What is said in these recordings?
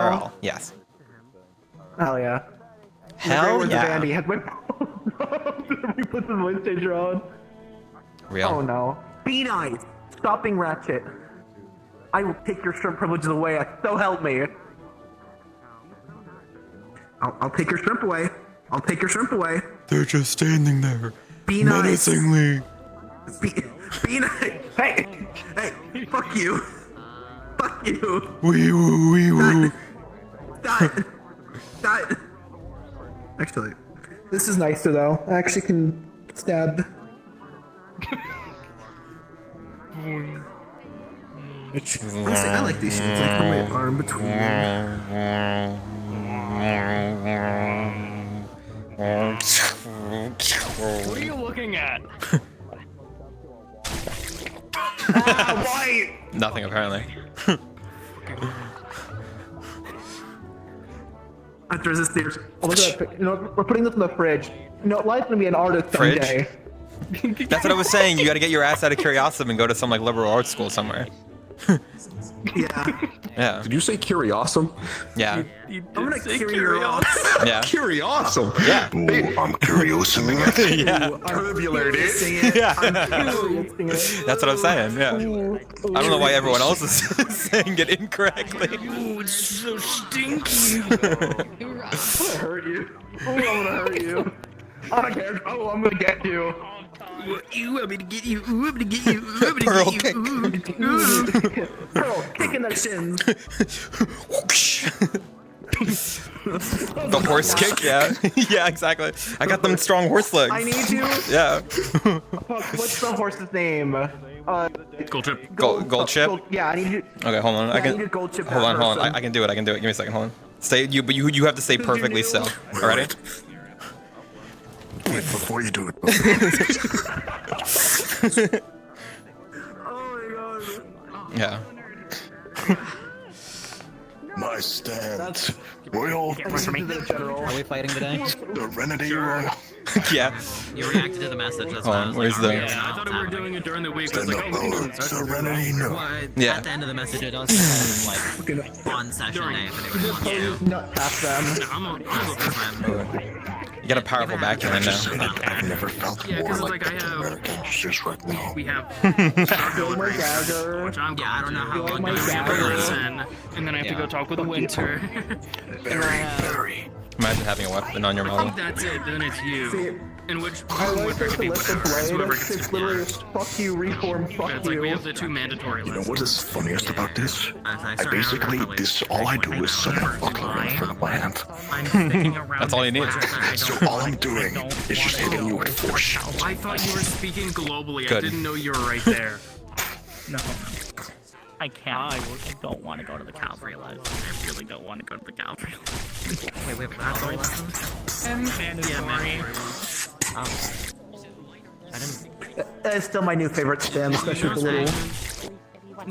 Girl. Yes. Hell yeah. Hell yeah. Andy has my we put the voice changer on. Real. Oh no. Be nice. Stop being ratchet. I will take your shrimp privileges away. So help me. I'll take your shrimp away. I'll take your shrimp away. They're just standing there. Be nice. Menacingly. Be nice. Hey. Hey. Fuck you. Fuck you. Wee woo wee woo. That. Actually, this is nicer though. I actually can stab. Honestly, I like these shits. I put my arm between them. What are you looking at? Why? Nothing apparently. After the stairs. Oh, look at that. You know, we're putting this in the fridge. You know, life's gonna be an artist someday. That's what I was saying. You got to get your ass out of Curiosum and go to some like liberal arts school somewhere. Yeah. Yeah. Did you say Curiosum? Yeah. You I'm gonna say carry your ass. Yeah. Curiosum. Yeah. Ooh, I'm Curiosum again. Yeah. Tubular, dude. Sing it. Yeah. Sing it. That's what I'm saying. Yeah. I don't know why everyone else is saying it incorrectly. Ooh, it's so stinky. I'm gonna hurt you. Oh, I'm gonna hurt you. I don't care. Oh, I'm gonna get you. You want me to get you? Ooh, I'm gonna get you. Ooh, I'm gonna Pearl get kick. you. Pearl, kick in the shins. The horse kick, yeah. Yeah, exactly. I got them strong horse legs. I need you. Yeah. Fuck, what's the horse's name? Gold chip. Gold chip? Yeah, I need you. Okay, hold on. Yeah, I can. I need a gold chip. Hold on, that hold on. person. I can do it. I can do it. Give me a second. Hold on. Stay. But you have to stay perfectly still. Alright? Wait, before you do it. Oh my god. Yeah. My stand. Royal Are we fighting today? Serenity Royal. Yeah. You reacted to the message. That's Hold why I on, was where's like, the- oh, Yeah, yeah, I thought we were doing it during the week. I was like, oh, Oh, Serenity, no. Well, Yeah. at the end of the message, it also says like on session day if anyone wants to. Not past them. I'm gonna go for You got a powerful backhand now. I've never felt Yeah, more 'cause, like like, I have- Americans just right now. We have Feel my dagger. which I'm Yeah, I don't know how Feel long my those dagger. listen, and then I have to go talk with Winter. Very. Imagine having a weapon on your I model. think that's it. Then it's you. See, In which I like Winter this could be Alyssa whatever. It's whoever Blade. gets It's it. literally fuck you, reform, But fuck it's like we you. have the two mandatory You know lists. what is funniest about this? I Sorry, basically, probably- this all I do is summon a fucking around for the land. I'm thinking around. That's all you need. So all I'm doing is just hitting you with four shots. I thought you were speaking globally. Good. I didn't know you were right there. No. I can't. I don't want to go to the Calvary Live. I really don't want to go to the Calvary Live. Wait, Calvary lessons? Yeah, man. I didn't. That is still my new favorite stem, especially with the little.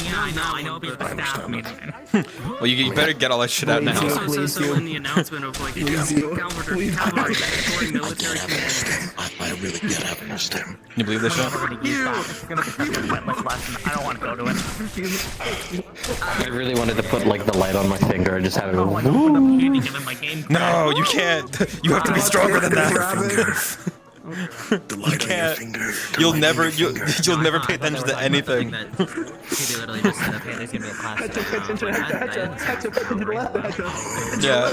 Yeah, I know, but I staff understand. meeting. Well, you better get all that shit out Please now. do. Also, it says Please so do. in the announcement of like Please do. Calvary mandatory military command. I really can't have a stem. Can you believe this shit? I'm gonna use that. It's gonna be such a pointless lesson. I don't want to go to it. I really wanted to put like the light on my finger and just have it go. Oh, I don't put up handing him my game. No, you can't. You have to be stronger than that. The light on your can't. finger. the You'll light on never. your You'll finger. never pay attention to anything. That he literally just said, okay, there's gonna be a class. Yeah.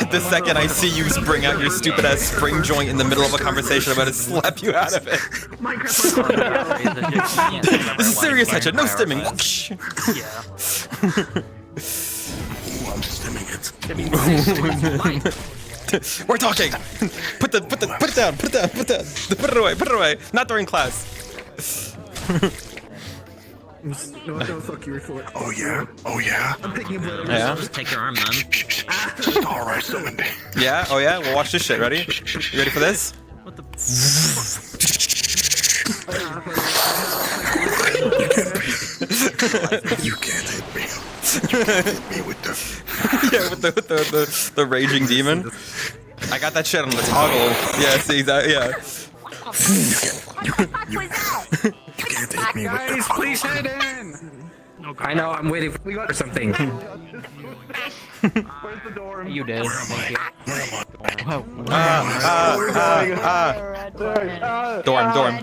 The second I see you bring out your stupid ass spring joint in the middle of a conversation, I'm gonna slap you out of it. This is serious headshot, no stimming. Ooh, I'm stemming it. We're talking. Put it down. Put it away. Not during class. No, fuck you, reform. Oh yeah? Oh yeah? I'm picking blood. Yeah. Just take your arm then. Star I summoned. Yeah. Oh yeah. Well, watch this shit. Ready? You ready for this? What the? You can't hit me. You can't hit me with the... Yeah, with the raging demon. I got that shit on the toggle. Yeah. See that? Yeah. You can't hit me with the... No, I know, I'm waiting for something. Where's the dorm? You did. Thank you.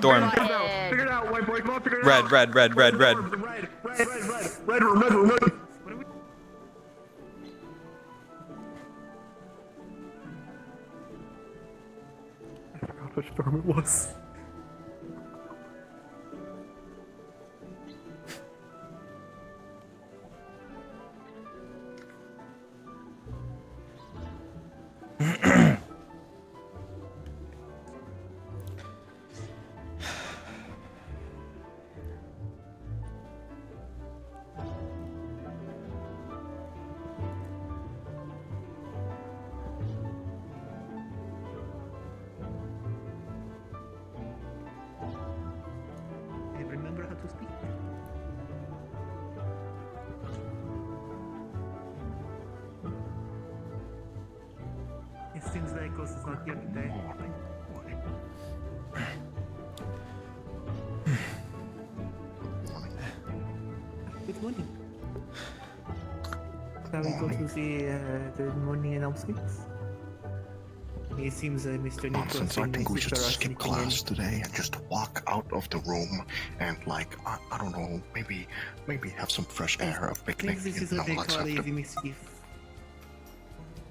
Dorm. Figure it out, white boy. Come on, figure it Red. out. Red. Red room. I forgot which dorm it was. I remember how to speak. It seems like Ghost is not here today. Good morning. Shall we go to the morning announcements? It seems Mr. Nichols Nonsense. I and think my we sister should are skip sneaking in. class today and just walk out of the room and, like, I don't know, maybe have some fresh air, a picnic. This is You what know, they let's call have easy to- mischief.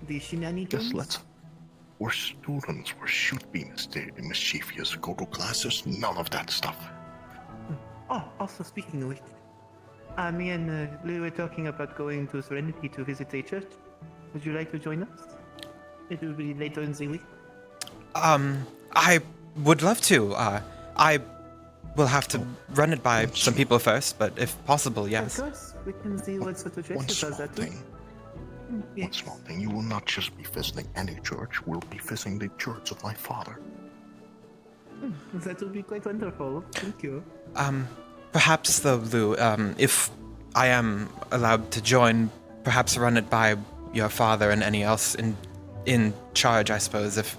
The shenanigans? Just let's. We're students. We should be mischievous. Go to classes. None of that stuff. Oh, also speaking of which, me and Lou were talking about going to Serenity to visit a church. Would you like to join us? It will be later in the week. I would love to. I will have to run it by some people first, but if possible, Of yes. course, we can see what sort of One dresses small does that thing. One Yes. small thing. You will not just be visiting any church. We'll be visiting the church of my father. That would be quite wonderful. Thank you. Perhaps though, Lou, if I am allowed to join, perhaps run it by your father and any else in charge, I suppose, if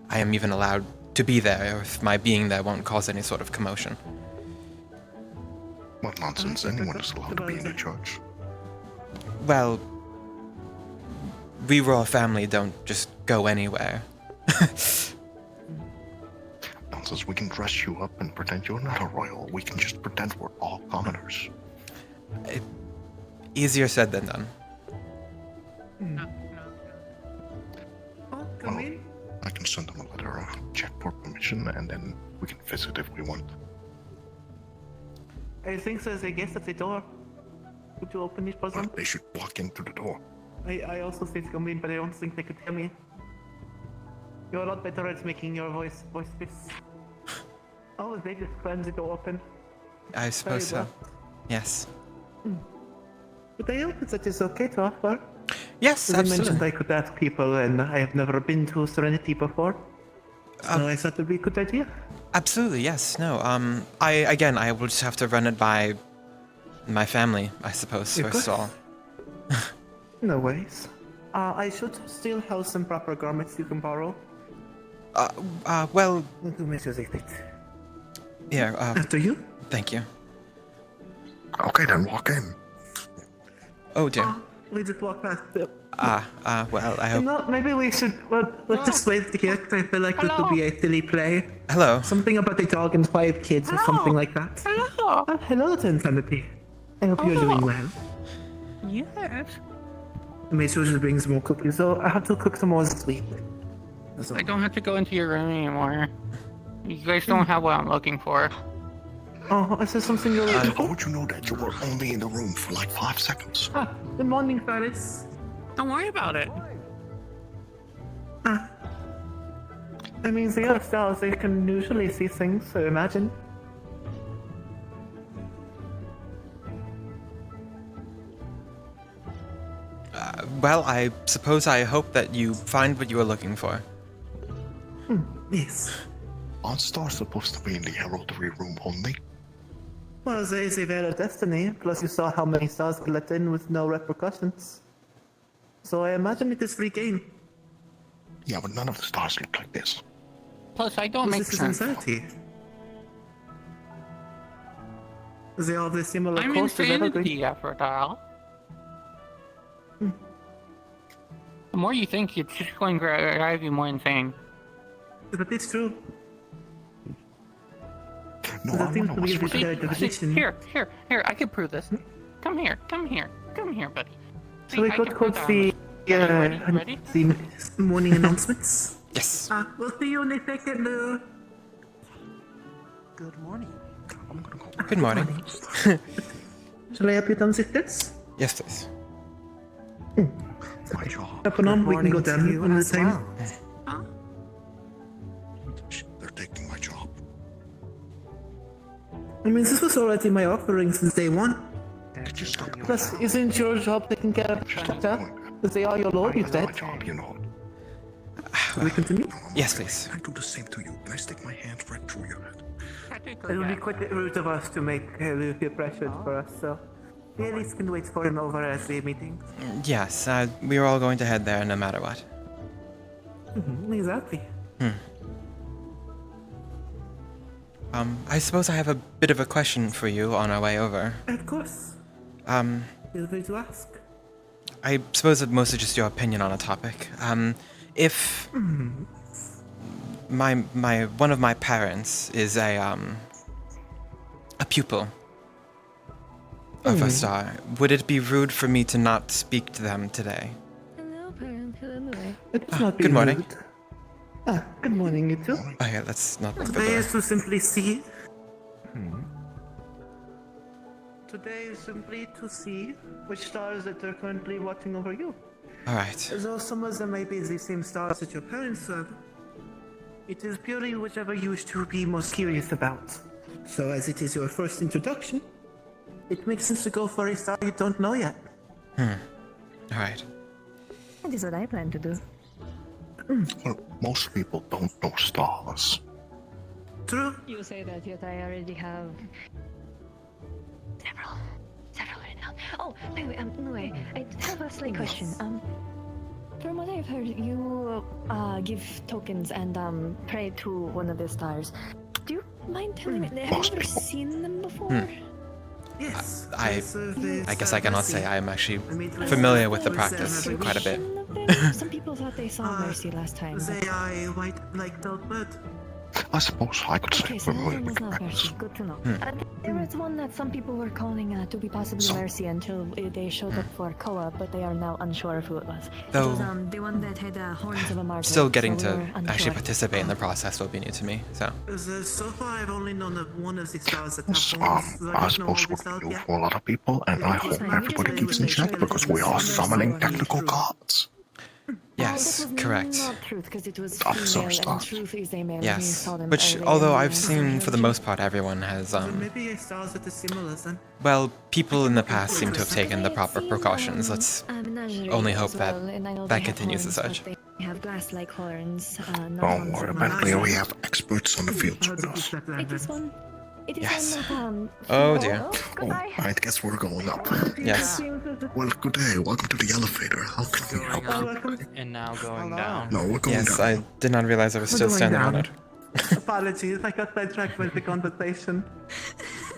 I am even allowed to be there, or if my being there won't cause any sort of commotion. What nonsense. Anyone is allowed to be in the church. Well, we royal family don't just go anywhere. Nonsense. We can dress you up and pretend you're not a royal. We can just pretend we're all commoners. Easier said than done. Oh, come Well, in. I can send them a letter, check for permission, and then we can visit if we want. I think there's a guest at the door. Could you open it for them? But they should walk in through the door. I also said come in, but I don't think they could hear me. You're a lot better at making your voice fits. Oh, they just cleanse it open. I suppose so. well. Yes. But I hope that is okay to offer. Yes, As I mentioned, absolutely. I could ask people, and I have never been to Serenity before. So I thought it would be a good idea. Absolutely, yes. No, I will just have to run it by my family, I suppose, Of first of all. No worries. I should still have some proper garments you can borrow. Well, To make sure they fit. here, After you? thank you. Okay, then walk in. Oh dear. We just walk past the... Well, I You hope... know, maybe we should... Well, let's just wait here, 'cause I feel like this will be a silly play. Hello. Something about a dog and 5 kids or something like that. Hello. Hello, Insanity. I hope you're doing well. Yes. Make sure she brings more cookies. So I have to cook some more this week. So, I don't have to go into your room anymore. You guys don't have what I'm looking for. oh, is there something you're looking How for? would you know that? You were only in the room for like 5 seconds. Good morning, Faris. Don't worry about it. I mean, they are stars. They can usually see things, so imagine. Well, I suppose I hope that you find what you are looking for. Yes. Aren't stars supposed to be in the heraldry room only? Well, they is a very destiny. Plus, you saw how many stars were let in with no repercussions. So I imagine it is free game. Yeah, but none of the stars look like this. Plus, I don't make This is sense. insanity. They all the similar I'm course as Evergreen. insanity, Aphrodite. The more you think, it's just going to drive you more insane. But it's true. No, There I seems wanna to be watch this what division. Here, I can prove this. Come here, buddy. So we I could can quote prove the, that. Ready? the morning announcements. Yes. We'll see you in a second, Lou. Good morning. I'm gonna go Good morning. Shall I help you downstairs? Yes, please. my job. Up and on, we can go down one at a time. They're taking my job. I mean, this was already my offering since day one. Could you stop? Plus, isn't your job taking care of that? Because they are your lord, you My said. job, you know. Shall we continue? Yes, please. I do the same to you. Can I stick my hand right through your head? It would be quite rude of us to make Lou feel pressured for us, so we at least can wait for him over at the meeting. Yes, we are all going to head there no matter what. Exactly. I suppose I have a bit of a question for you on our way over. Of course. Feel free to ask. I suppose it's mostly just your opinion on a topic. If one of my parents is a pupil of a star, would it be rude for me to not speak to them today? Hello, parent. Hello. It's not good morning. rude. Good morning, you two. Okay, let's not look at the Today door. is to simply see. Today is simply to see which stars that are currently watching over you. All right. Though some of them may be the same stars that your parents have, it is purely whichever you wish to be most curious about. So, as it is your first introduction, it makes sense to go for a star you don't know yet. All right. That is what I plan to do. Well, most people don't know stars. True. You say that, yet I already have several right now. Oh, wait, no way. I have a slight question. From what I've heard, you give tokens and pray to one of the stars. Do you mind telling me? Have you ever seen them before? Yes. I guess I cannot say I am actually familiar with the practice quite a bit. Some people thought they saw Mercy last time. but- They are a white, like dog bird. I suppose I could say Okay, so that familiar one with was the not practice. Mercy. Good to know. There was one that some people were calling to be possibly Mercy until they showed up for Koa, but they are now unsure of who it was. Though- It was the one that had horns of a martyr. Still getting so we to were unsure. actually participate in the process will be new to me. So So far, I've only known of one of the stars that have Yes, horns. So I don't know suppose all would the be stars new yet. for a lot of people, and I hope everybody keeps in check because we are summoning technical gods. yes, correct. Not truth, because it was Of female, and stars. truth is a male. and you Yes, saw them which earlier although in I've seen for the most part everyone has Maybe a stars that are similar then. well, people in the past seem to have taken the proper precautions. Let's only hope that that continues as such. They have glass-like horns. Don't worry, apparently we have experts on the fields with us. It is one. It is Yes. one that, Oh dear. Oh, goodbye. I guess we're going up. Yes. Well, good day. Welcome to the elevator. How can we help you? And now going down. No, we're going Yes, down. I did not realize I was still going standing on down. it. Apologies, I got sidetracked with the conversation.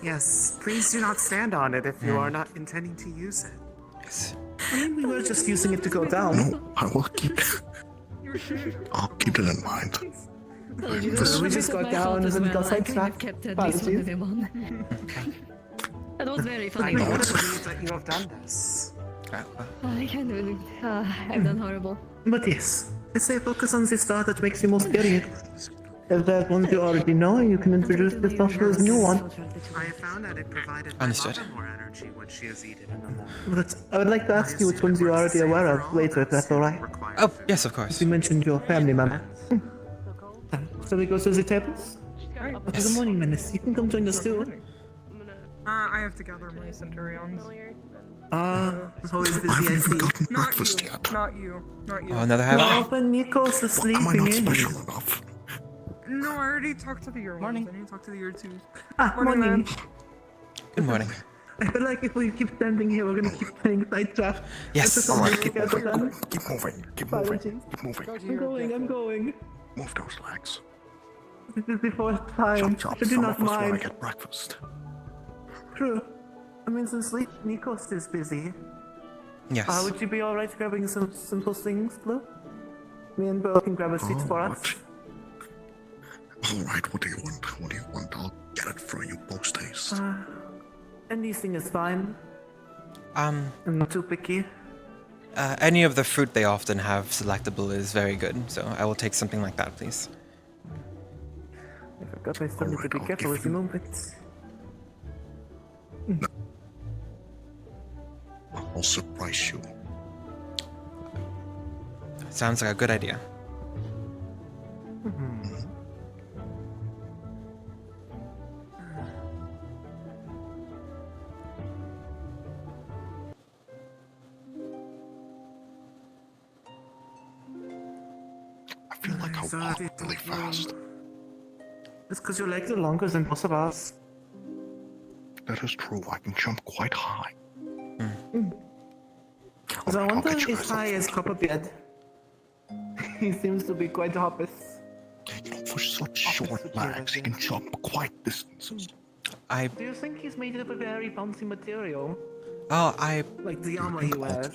Yes, please do not stand on it if you are not intending to use it. Yes. I mean, we were just using it to go down. No, I will keep. I'll keep it in mind. We just got down and then got sidetracked. Apologies. That was very I funny. don't believe that you have done this. I can't believe I've done horrible. But yes, I say focus on the star that makes you most curious. If there's one you already know, you can introduce the star to a new one. I have found that it provided Understood. my mother more energy when she is eaten in the morning. But I would like to ask you which ones you're already aware of later, if that's alright. Oh, yes, of course. You mentioned your family member. So we go to the tables? Okay, good morning, Menace. You can come join us too. I have to gather my centurions. How is I haven't even busy, I gotten Not breakfast you. yet. Not you. Not you. Oh, another see. half. Oh, but Nico's Am I sleeping not in. special enough? No, I already talked to the year ones. I need to talk to the year twos. Morning. man. Good morning. I feel like if we keep standing here, we're gonna keep playing sidetrack. Yes. Alright, keep Together moving. then. Keep moving. Keep moving. Apologies. Keep moving. I'm going. Move those legs. This is the first time. Chop, chop. I do Some not of us want to mind. get breakfast. True. I mean, since Nikos is busy, Yes. would you be alright grabbing some simple things, Blue? Me and Bill can grab a seat for us. Alright, what do you want? What do you want? I'll get it for you post haste. Anything is fine. Um, I'm not too picky. any of the fruit they often have selectable is very good, so I will take something like that, please. I forgot I still need to be careful with the movements. I'll surprise you. Sounds like a good idea. I feel like I walk really fast. It's because your legs are longer than most of us. That is true. I can jump quite high. So I I'll wonder get you if guys high up as Copperbeard. He seems to be quite hoppus. You know, for such short legs, he can jump quite distances. Do you think he's made of a very bouncy material? Oh, Like the armor he wears?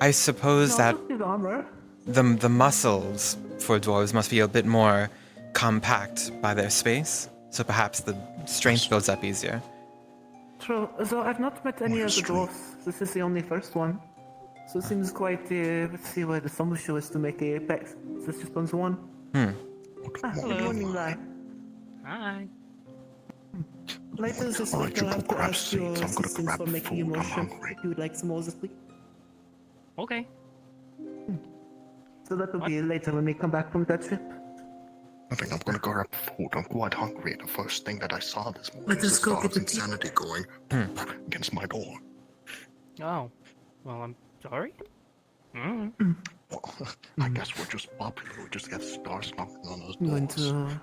I suppose that His armor? the muscles for dwarves must be a bit more compact by their space, so perhaps the strength builds up easier. True. So I've not met any of the dwarfs. This is the only first one. So it seems quite, let's see where the summer show is to make a apex. So this just one's one. Good morning, Lai. Hi. Later this Alright, week you I'll go have to grab ask your seats. I'm gonna assistance grab for making you food. more I'm shrimp hungry. if you would like some more this week. Okay. So that will be later when we come back from that trip. I think I'm gonna go grab food. I'm quite hungry. The first thing that I saw this morning Let was us the go Star get of the tea. Insanity going against my door. Oh. Well, I'm sorry. Well, I guess we're just popular. We just have stars knocking on us I'm going doors. to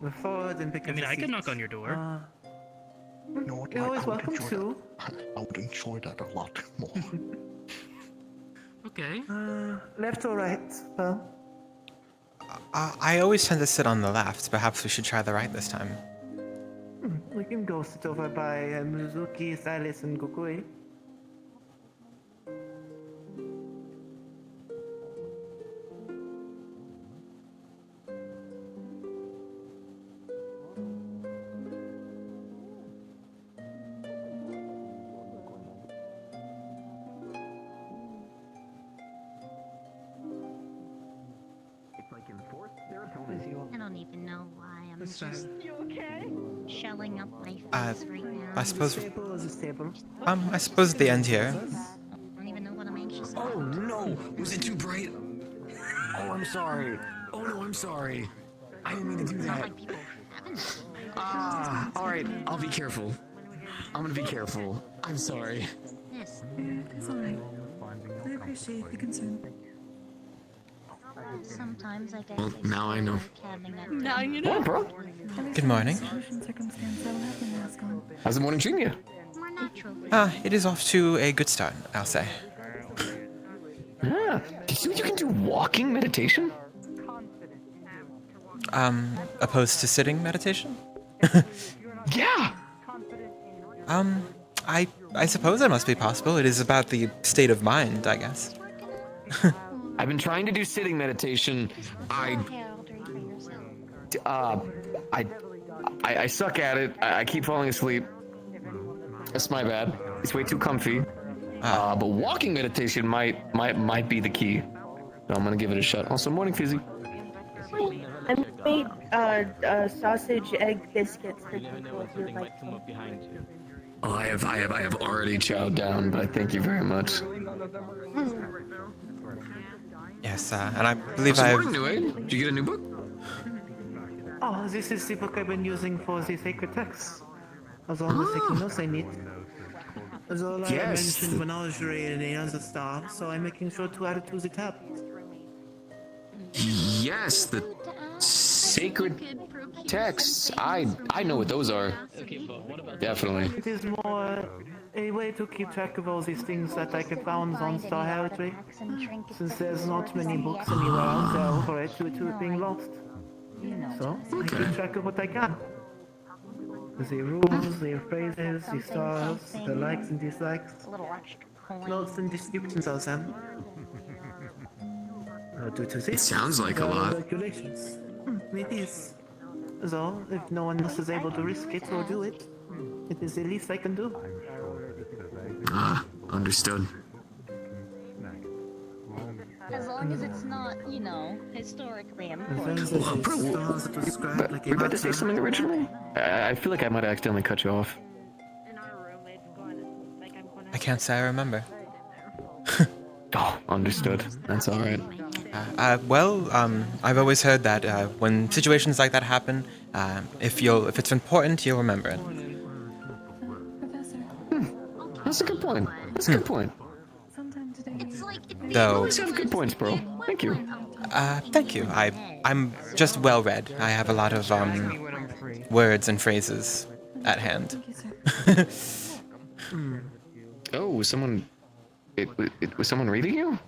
move forward and pick I up mean, the I could knock seats. on your door. You know what? You're Like, always I would welcome enjoy to. that. I would enjoy that a lot more. Okay. Left or right, Well, I always tend to sit on the left. Perhaps we should try the right this time. We can go sit over by Mizuki, Silas, and Gokui. I don't even know why. I'm What's just shelling up my Uh, face right now. I suppose. Table is this table. I suppose at the end here. I don't even know what I'm anxious about. Oh no! Was it too bright? Oh, I'm sorry. Oh no, I'm sorry. I didn't mean to do It's not that. like people haven't. Ah, alright, I'll be careful. I'm gonna be careful. I'm sorry. This. It's alright. I appreciate the concern. Sometimes I guess. Well, now I know. Now you know. bro? Good morning. Circumstance, I will have the mask on. How's the morning treating you? More natural. It is off to a good start, I'll say. Yeah. Did you see what you can do walking meditation? Opposed to sitting meditation? Yeah. I suppose that must be possible. It is about the state of mind, I guess. I've been trying to do sitting meditation. I suck at it. I keep falling asleep. That's my bad. It's way too comfy. But walking meditation might be the key. So I'm gonna give it a shot. Also, morning, Fizzy. I made sausage egg biscuits that people would like to. Oh, I have already chowed down, but thank you very much. Yes, and I believe So I morning, New Aid. Did you get a new book? Oh, this is the book I've been using for the sacred texts. As all the taking notes I need. Zola Yes. mentioned menagerie and another star, so I'm making sure to add it to the tab. Yes, the sacred texts. I know what those are. Definitely. It is more a way to keep track of all these things that I can found on Star Heraldry, since there's not many books anywhere out there over it due to it being lost. So, I keep track of what I can. The rules, the phrases, the stars, the likes and dislikes, A little extra coin. notes and descriptions of them. Due to this, sounds like a there are lot. regulations. It is. So, if no one else is able to risk it or do it, it is the least I can do. Ah, understood. As long as it's not, you know, historically As long important. as the stars are described like Were you about to say mountain, something originally? I feel like I might have accidentally cut you off. I can't say I remember. Oh, understood. That's all right. Well, I've always heard that when situations like that happen, if it's important, you'll remember it. That's a good point. That's a good point. It's like You Though, always have good points, bro. Thank you. thank you. I'm just well read. I have a lot of words and phrases at hand. Oh, was someone? Was someone reading you?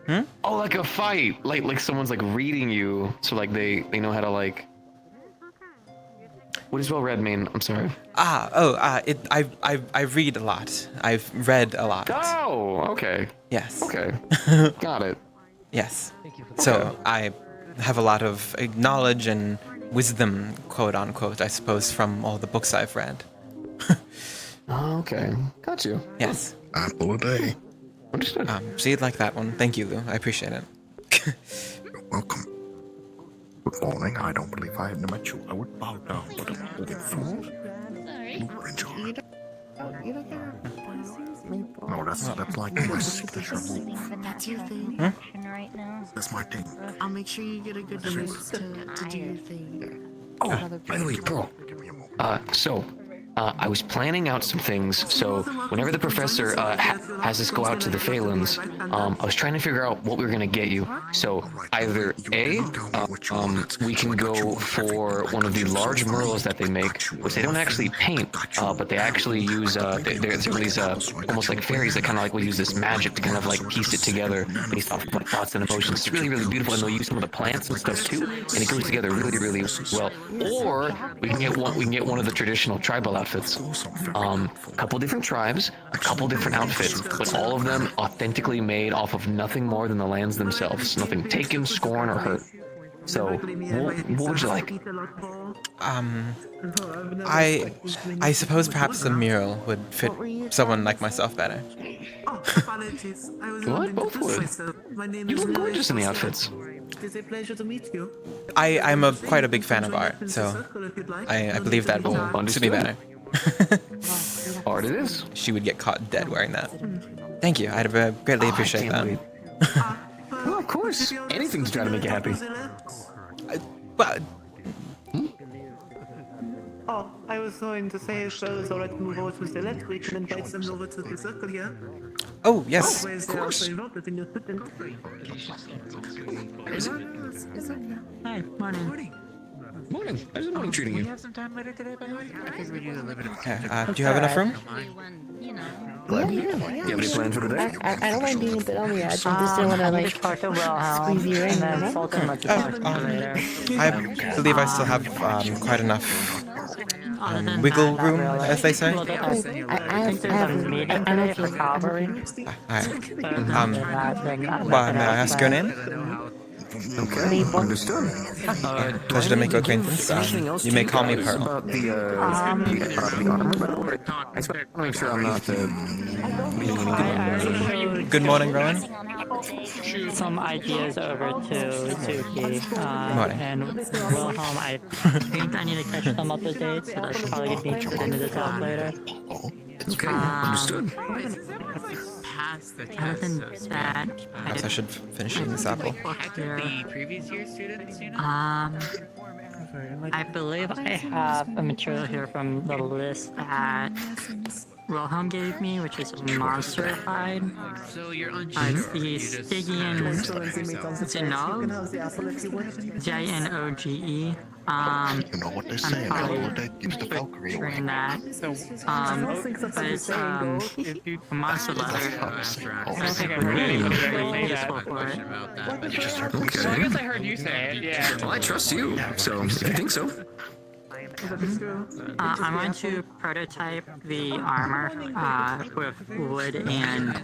Hmm? Oh, like a fight. Like someone's like reading you, so like they know how to like. What does well read mean? I'm sorry. I read a lot. I've read a lot. Oh, okay. Yes. Okay. Got it. Yes. So I have a lot of knowledge and wisdom, quote unquote, I suppose, from all the books I've read. Oh, okay. Got you. Yes. Apple a day. Understood. See it like that one. Thank you, Lou. I appreciate it. You're welcome. Good morning. I don't believe I have met you. I would bow down, but I'm looking for Sorry. Richard. No, that's like my signature move. That's your thing. Right now. That's my thing. I'll make sure you get a good chance to do your thing. Oh, by the way, bro. I was planning out some things, so whenever the professor has us go out to the Phalans, I was trying to figure out what we were gonna get you. So either A, we can go for one of the large murals that they make, which they don't actually paint, but they actually use they're these almost like fairies that kind of like will use this magic to kind of like piece it together based off of like thoughts and emotions. It's really, really beautiful, and they'll use some of the plants and stuff too, and it goes together really, really well. Or we can get one of the traditional tribal outfits. A couple different tribes, a couple different outfits, but all of them authentically made off of nothing more than the lands themselves. Nothing taken, scorn, or hurt. So, what would you like? I suppose perhaps the mural would fit someone like myself better. Oh, apologies. I was Well, wondering both to would. myself. My name You is look Louis gorgeous in the Foster. outfits. It is a pleasure to meet you. I'm quite a big fan of art, so I believe that will suit me better. Art it is. She would get caught dead wearing that. Thank you. I'd greatly appreciate that. Well, of course. Anything to try to make you happy. But Oh, I was going to say if I was alright to move over to Celeste, we can invite them over to the circle here. oh yes, Where's of course. in your student? Hi, morning. Morning. How's the morning treating We you? have some time later today, by the way? I think we do a little bit of Yeah, do you have enough room? You know. Glad to hear. You have any plans for today? I don't mind being a bit on the edge. I just didn't want to like talk to Wilhelm, squeeze you in, and then you know? Fulton let you talk to me later. I believe I still have quite enough wiggle room, as they say. Well, I think there's a meeting I today don't for feel cavalry. Alright. Well, may I ask your name? Okay. Understood. Pleasure to make your acquaintance. You may call me Pearl. About the armor. I just want to make sure I'm not meeting anyone. Good morning, Rowan. Some ideas over to Suki. Morning. And Wilhelm, I think I need to catch them up to date, so that's probably going to be turned into the talk later. Okay, understood. past the test. Other than that, Perhaps I should finish eating this apple. The previous year students, you know? I believe I have a material here from the list that Wilhelm gave me, which is monster-fied. So you're unsure. The Stygian Zinog, Jinoge. You know what they say, I'm apple a day keeps the Valkyrie away. butchering that. But it's a monster letter. I don't think I really useful for it. Okay. I guess I heard you say it, yeah. Well, I trust you, so if you think so. I'm going to prototype the armor with wood and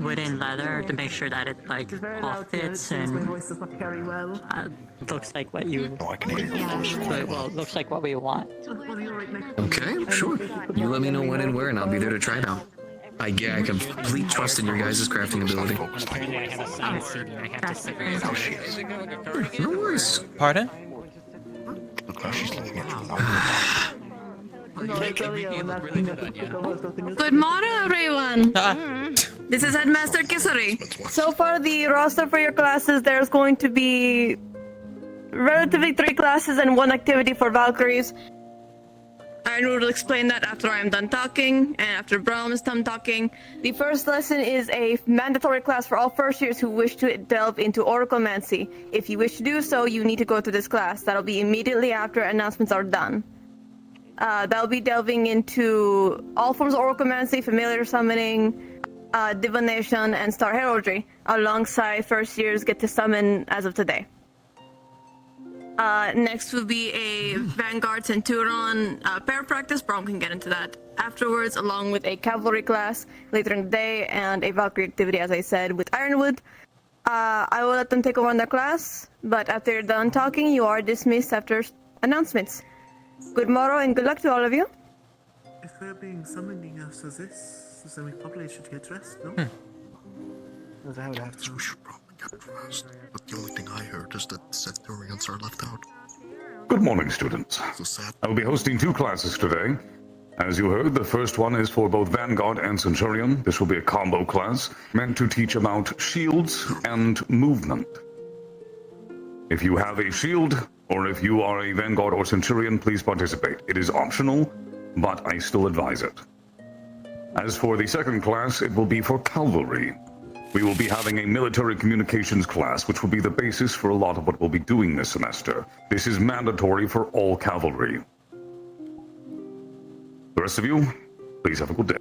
wood and leather to make sure that it like all fits and looks like what you. Well, looks like what we want. Okay, sure. You let me know when and where, and I'll be there to try it out. I have complete trust in your guys' crafting ability. No worries. Pardon? Good morning, everyone. This is Headmaster Kisari. So far, the roster for your classes, there's going to be relatively 3 classes and 1 activity for Valkyries. I will explain that after I am done talking, and after Braum is done talking. The first lesson is a mandatory class for all first years who wish to delve into Oraclemancy. If you wish to do so, you need to go to this class. That'll be immediately after announcements are done. That'll be delving into all forms of Oraclemancy, familiar summoning, divination, and star heraldry, alongside first years get to summon as of today. Next will be a Vanguard Centurion pair practice. Braum can get into that afterwards, along with a cavalry class later in the day and a Valkyrie activity, as I said, with Ironwood. I will let them take over their class, but after you're done talking, you are dismissed after announcements. Good morrow and good luck to all of you. If we're being summoning after this, then we probably should get dressed, no? Because I would have to. We should probably get dressed. But the only thing I heard is that Centurions are left out. Good morning, students. I will be hosting 2 classes today. As you heard, the first one is for both Vanguard and Centurion. This will be a combo class, meant to teach about shields and movement. If you have a shield, or if you are a Vanguard or Centurion, please participate. It is optional, but I still advise it. As for the second class, it will be for Cavalry. We will be having a military communications class, which will be the basis for a lot of what we'll be doing this semester. This is mandatory for all Cavalry. The rest of you, please have a good day.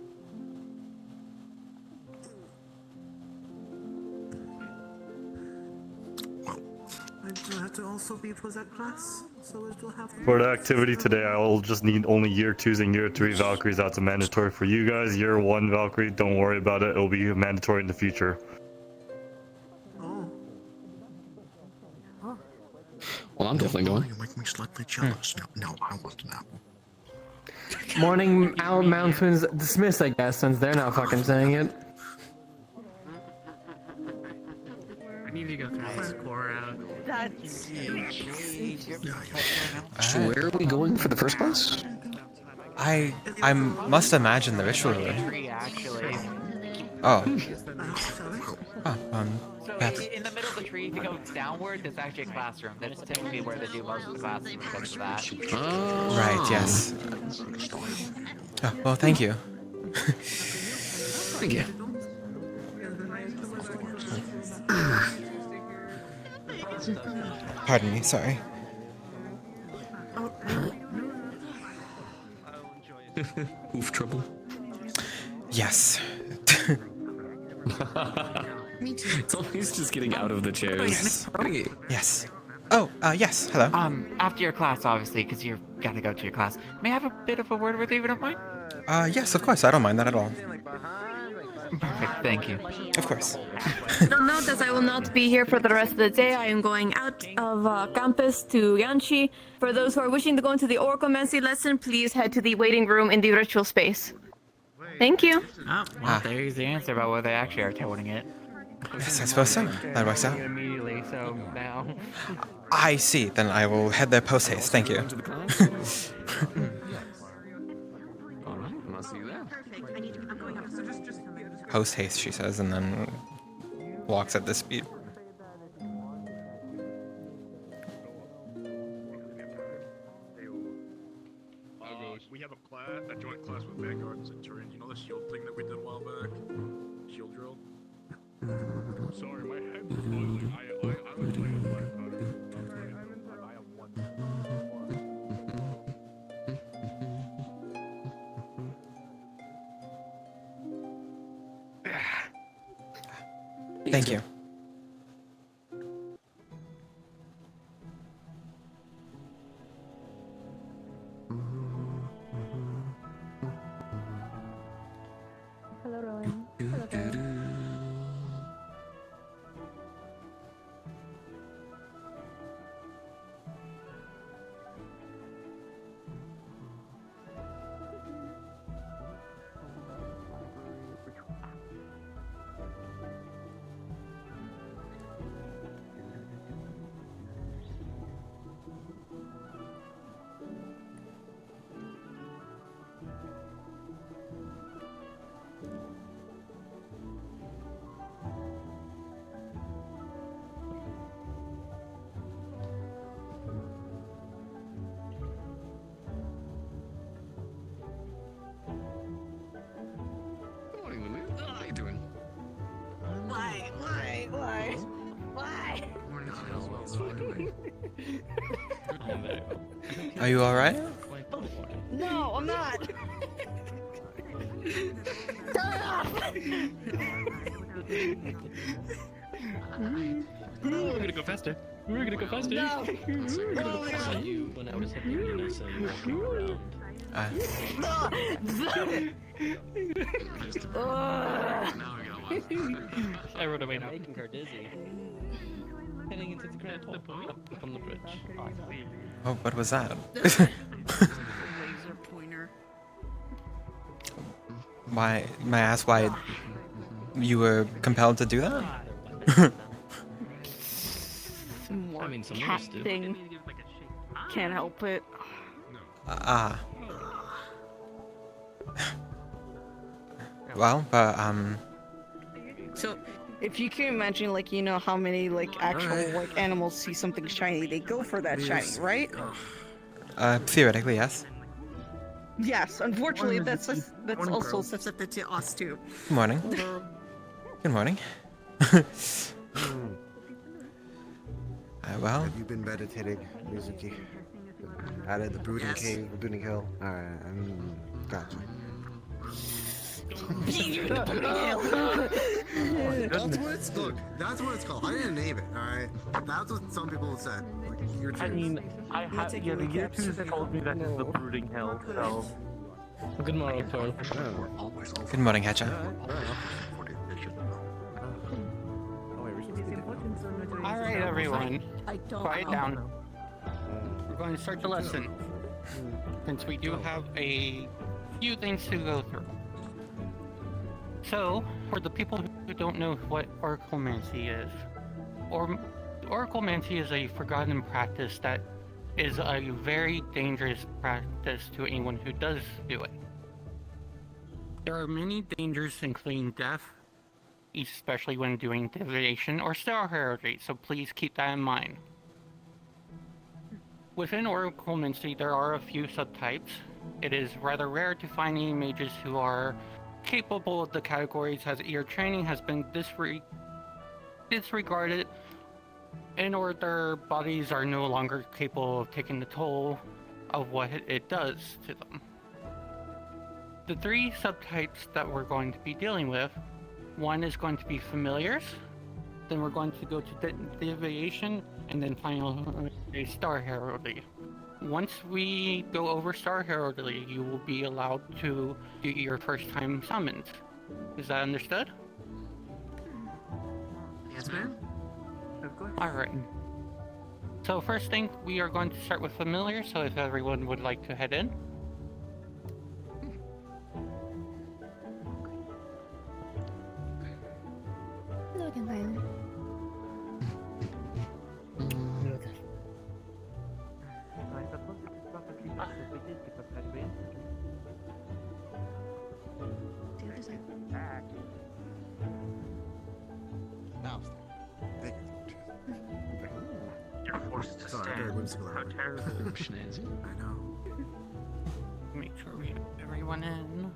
I do have to also be for that class, so it will have. For the activity today, I'll just need only year 2s and year 3 Valkyries. That's a mandatory for you guys. Year 1 Valkyrie, don't worry about it. It'll be mandatory in the future. Well, I'm definitely going. You make me slightly jealous. Now I want an apple. Morning announcements dismissed, I guess, since they're not fucking saying it. I need to go throw this core out. Where are we going for the first class? I must imagine the ritual room. Oh. So in the middle of the tree, if you go downward, there's actually a classroom. That's typically where they do most of the classes because of that. Right, yes. Oh, well, thank you. Thank you. Pardon me, sorry. Oof, trouble. Yes. It's always just getting out of the chairs. Yes. Oh, yes. Hello. After your class, obviously, because you've got to go to your class. May I have a bit of a word with you, if you don't mind? Yes, of course. I don't mind that at all. Perfect. Thank you. Of course. You'll note as I will not be here for the rest of the day. I am going out of campus to Yanchi. For those who are wishing to go into the Oraclemancy lesson, please head to the waiting room in the ritual space. Thank you. Oh, well, there's the answer about whether they actually are toting it. Yes, I suppose so. That works out. Immediately, so now. I see. Then I will head there post haste. Thank you. Alright, I'll see you there. Post haste, she says, and then walks at this speed. We have a joint class with Vanguard and Centurion. You know the shield thing that we did a while back? Shield drill? Sorry, my head was buzzing. I was playing with my I have one. Thank you. Good morning, Lulu. How you doing? Why? Morning, Kyle. It's fine, doing? Are you all right? No, I'm not. Turn it off. We're gonna go faster. We're gonna go faster. No. I saw you when I was helping you, and I saw you walking around. I rode away now. Making her dizzy. Heading into the Grand Hall up from the bridge. Oh, what was that? Laser pointer. Why? May I ask why you were compelled to do that? More I mean, some cat others do. thing. Can't help it. Well, but So, if you can imagine, like, you know how many, like, actual, like, animals see something shiny, they go for that shiny, right? theoretically, yes. Yes, unfortunately, that's also susceptible to us, too. Good morning. Good morning. Well, Have you been meditating, Mizuki? Out at the Brooding Cave, Brooding Hill? Alright, gotcha. That's what it's look. That's what it's called. I didn't name it. All right. That's what some people said. Like, you're I mean, I have. Yeah, the year twos told me that it's the Brooding Hill. So. Good morning, Pearl. good morning, Hatcha. Alright, everyone. Quiet down. We're going to start the lesson. Since we do have a few things to go through. So, for the people who don't know what Oraclemancy is, Oraclemancy is a forgotten practice that is a very dangerous practice to anyone who does do it. There are many dangers, including death, especially when doing divination or star heraldry, so please keep that in mind. Within Oraclemancy, there are a few subtypes. It is rather rare to find any mages who are capable of the categories, as your training has been disregarded, and or their bodies are no longer capable of taking the toll of what it does to them. The three subtypes that we're going to be dealing with, one is going to be familiars, then we're going to go to deviation, and then finally star heraldry. Once we go over star heraldry, you will be allowed to do your first time summons. Is that understood? Yes, ma'am. Alright. So first thing, we are going to start with familiar, so if everyone would like to head in. Looking fine. Now, thank you. You're forced to Sorry, very whimsical. How terrible. I know. Make sure we have everyone in.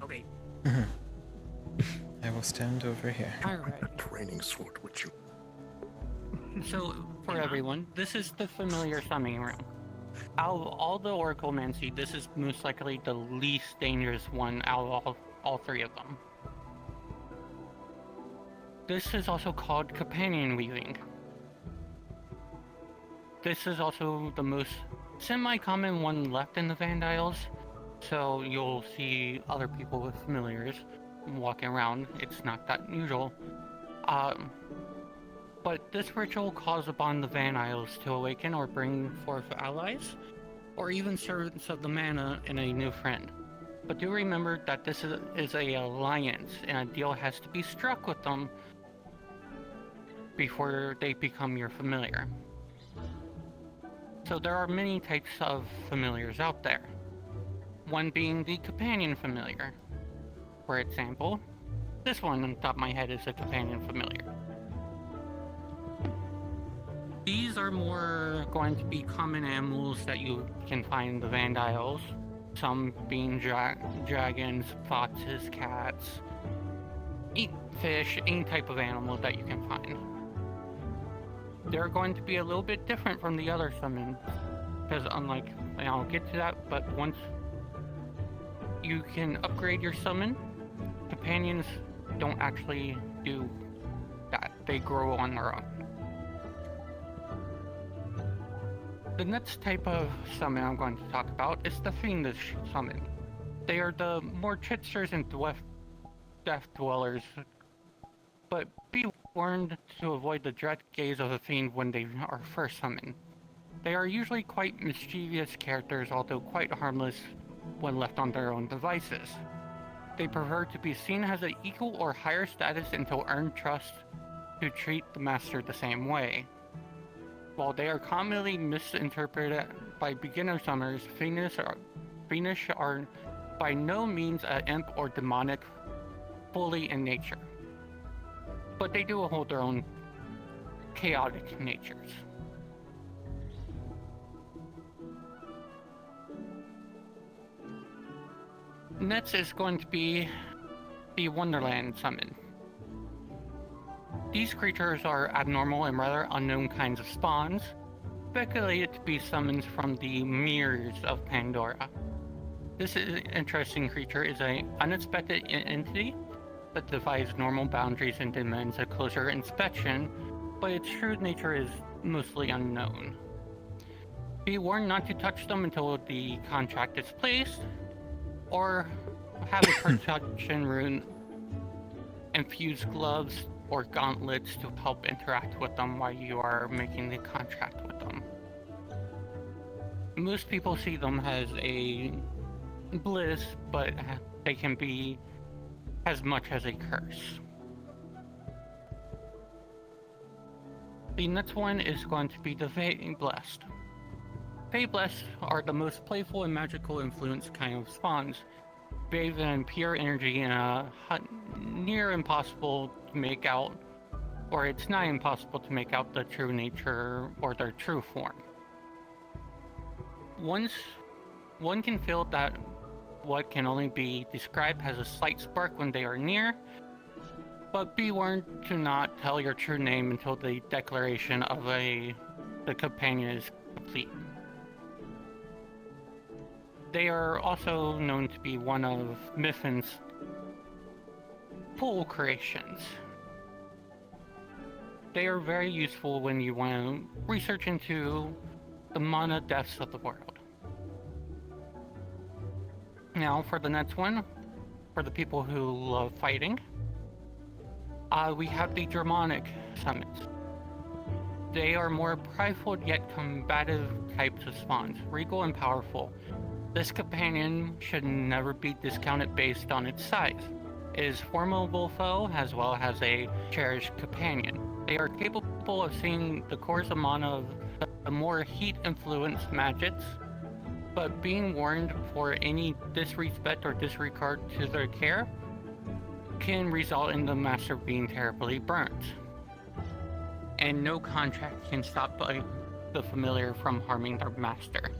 Okay. I will stand over here. Alright. Training sword with you. So, for everyone, this is the familiar summoning room. Out of all the Oraclemancy, this is most likely the least dangerous one out of all three of them. This is also called companion weaving. This is also the most semi-common one left in the Vandiles, so you'll see other people with familiars. walking around. It's not that usual. But this ritual calls upon the Van Isles to awaken or bring forth allies, or even servants of the mana and a new friend. But do remember that this is a alliance, and a deal has to be struck with them before they become your familiar. So there are many types of familiars out there. One being the companion familiar. For example, this one on top of my head is a companion familiar. These are more going to be common animals that you can find in the Van Isles. Some being dragons, foxes, cats, fish, any type of animal that you can find. They're going to be a little bit different from the other summons, because unlike, and I'll get to that, but once you can upgrade your summon, companions don't actually do that. They grow on their own. The next type of summon I'm going to talk about is the Fiendish summon. They are the more tricksters and death dwellers, but be warned to avoid the dread gaze of a fiend when they are first summoned. They are usually quite mischievous characters, although quite harmless when left on their own devices. They prefer to be seen as an equal or higher status until earned trust to treat the master the same way. While they are commonly misinterpreted by beginner summoners, Fiendish are by no means an imp or demonic fully in nature. But they do hold their own chaotic natures. Next is going to be the Wonderland summon. These creatures are abnormal and rather unknown kinds of spawns, speculated to be summons from the mirrors of Pandora. This interesting creature is an unexpected entity that defies normal boundaries and demands a closer inspection, but its true nature is mostly unknown. Be warned not to touch them until the contract is placed, or have a protection rune, infuse gloves or gauntlets to help interact with them while you are making the contract with them. Most people see them as a bliss, but they can be as much as a curse. The next one is going to be the Fey Blessed. Fey Blessed are the most playful and magical influence kind of spawns, bathed in pure energy and near impossible to make out, or it's not impossible to make out the true nature or their true form. One can feel that what can only be described as a slight spark when they are near, but be warned to not tell your true name until the declaration of the companion is complete. They are also known to be one of Miffin's pool creations. They are very useful when you want to research into the mana depths of the world. Now for the next one, for the people who love fighting, we have the Draconic summons. They are more prideful yet combative types of spawns, regal and powerful. This companion should never be discounted based on its size. It is a formidable foe as well as a cherished companion. They are capable of seeing the course of mana of the more heat-influenced magics, but being warned for any disrespect or disregard to their care can result in the master being terribly burnt. And no contract can stop the familiar from harming their master.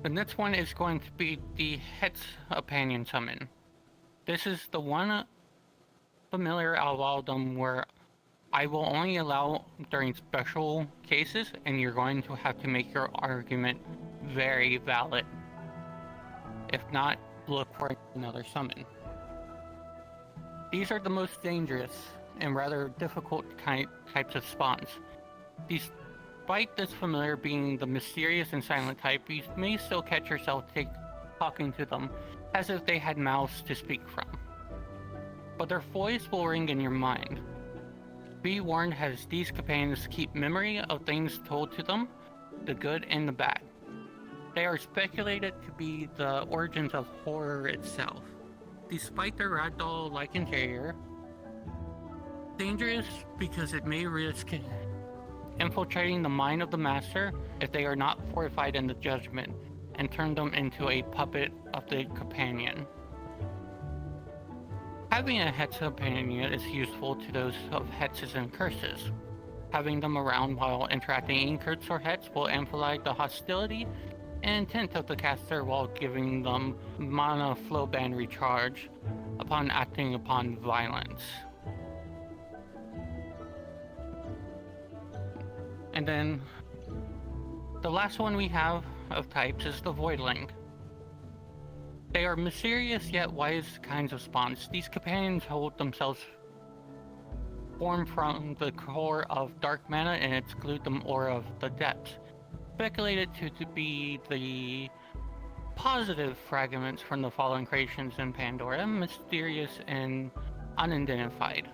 The next one is going to be the Het's Companion summon. This is the one familiar out of all of them where I will only allow during special cases, and you're going to have to make your argument very valid. If not, look for another summon. These are the most dangerous and rather difficult types of spawns. Despite this familiar being the mysterious and silent type, you may still catch yourself talking to them as if they had mouths to speak from. But their voice will ring in your mind. Be warned, as these companions keep memory of things told to them, the good and the bad. They are speculated to be the origins of horror itself. Despite their ragdoll-like interior, dangerous because it may risk infiltrating the mind of the master if they are not fortified in the judgment and turn them into a puppet of the companion. Having a Hex companion is useful to those of Hexes and Curses. Having them around while interacting in Curse or Hex will amplify the hostility and intent of the caster while giving them mana flow band recharge upon acting upon violence. And then the last one we have of types is the Voidling. They are mysterious yet wise kinds of spawns. These companions hold themselves formed from the core of dark mana and exclude them aura of the depths. Speculated to be the positive fragments from the fallen creations in Pandora, mysterious and unidentified.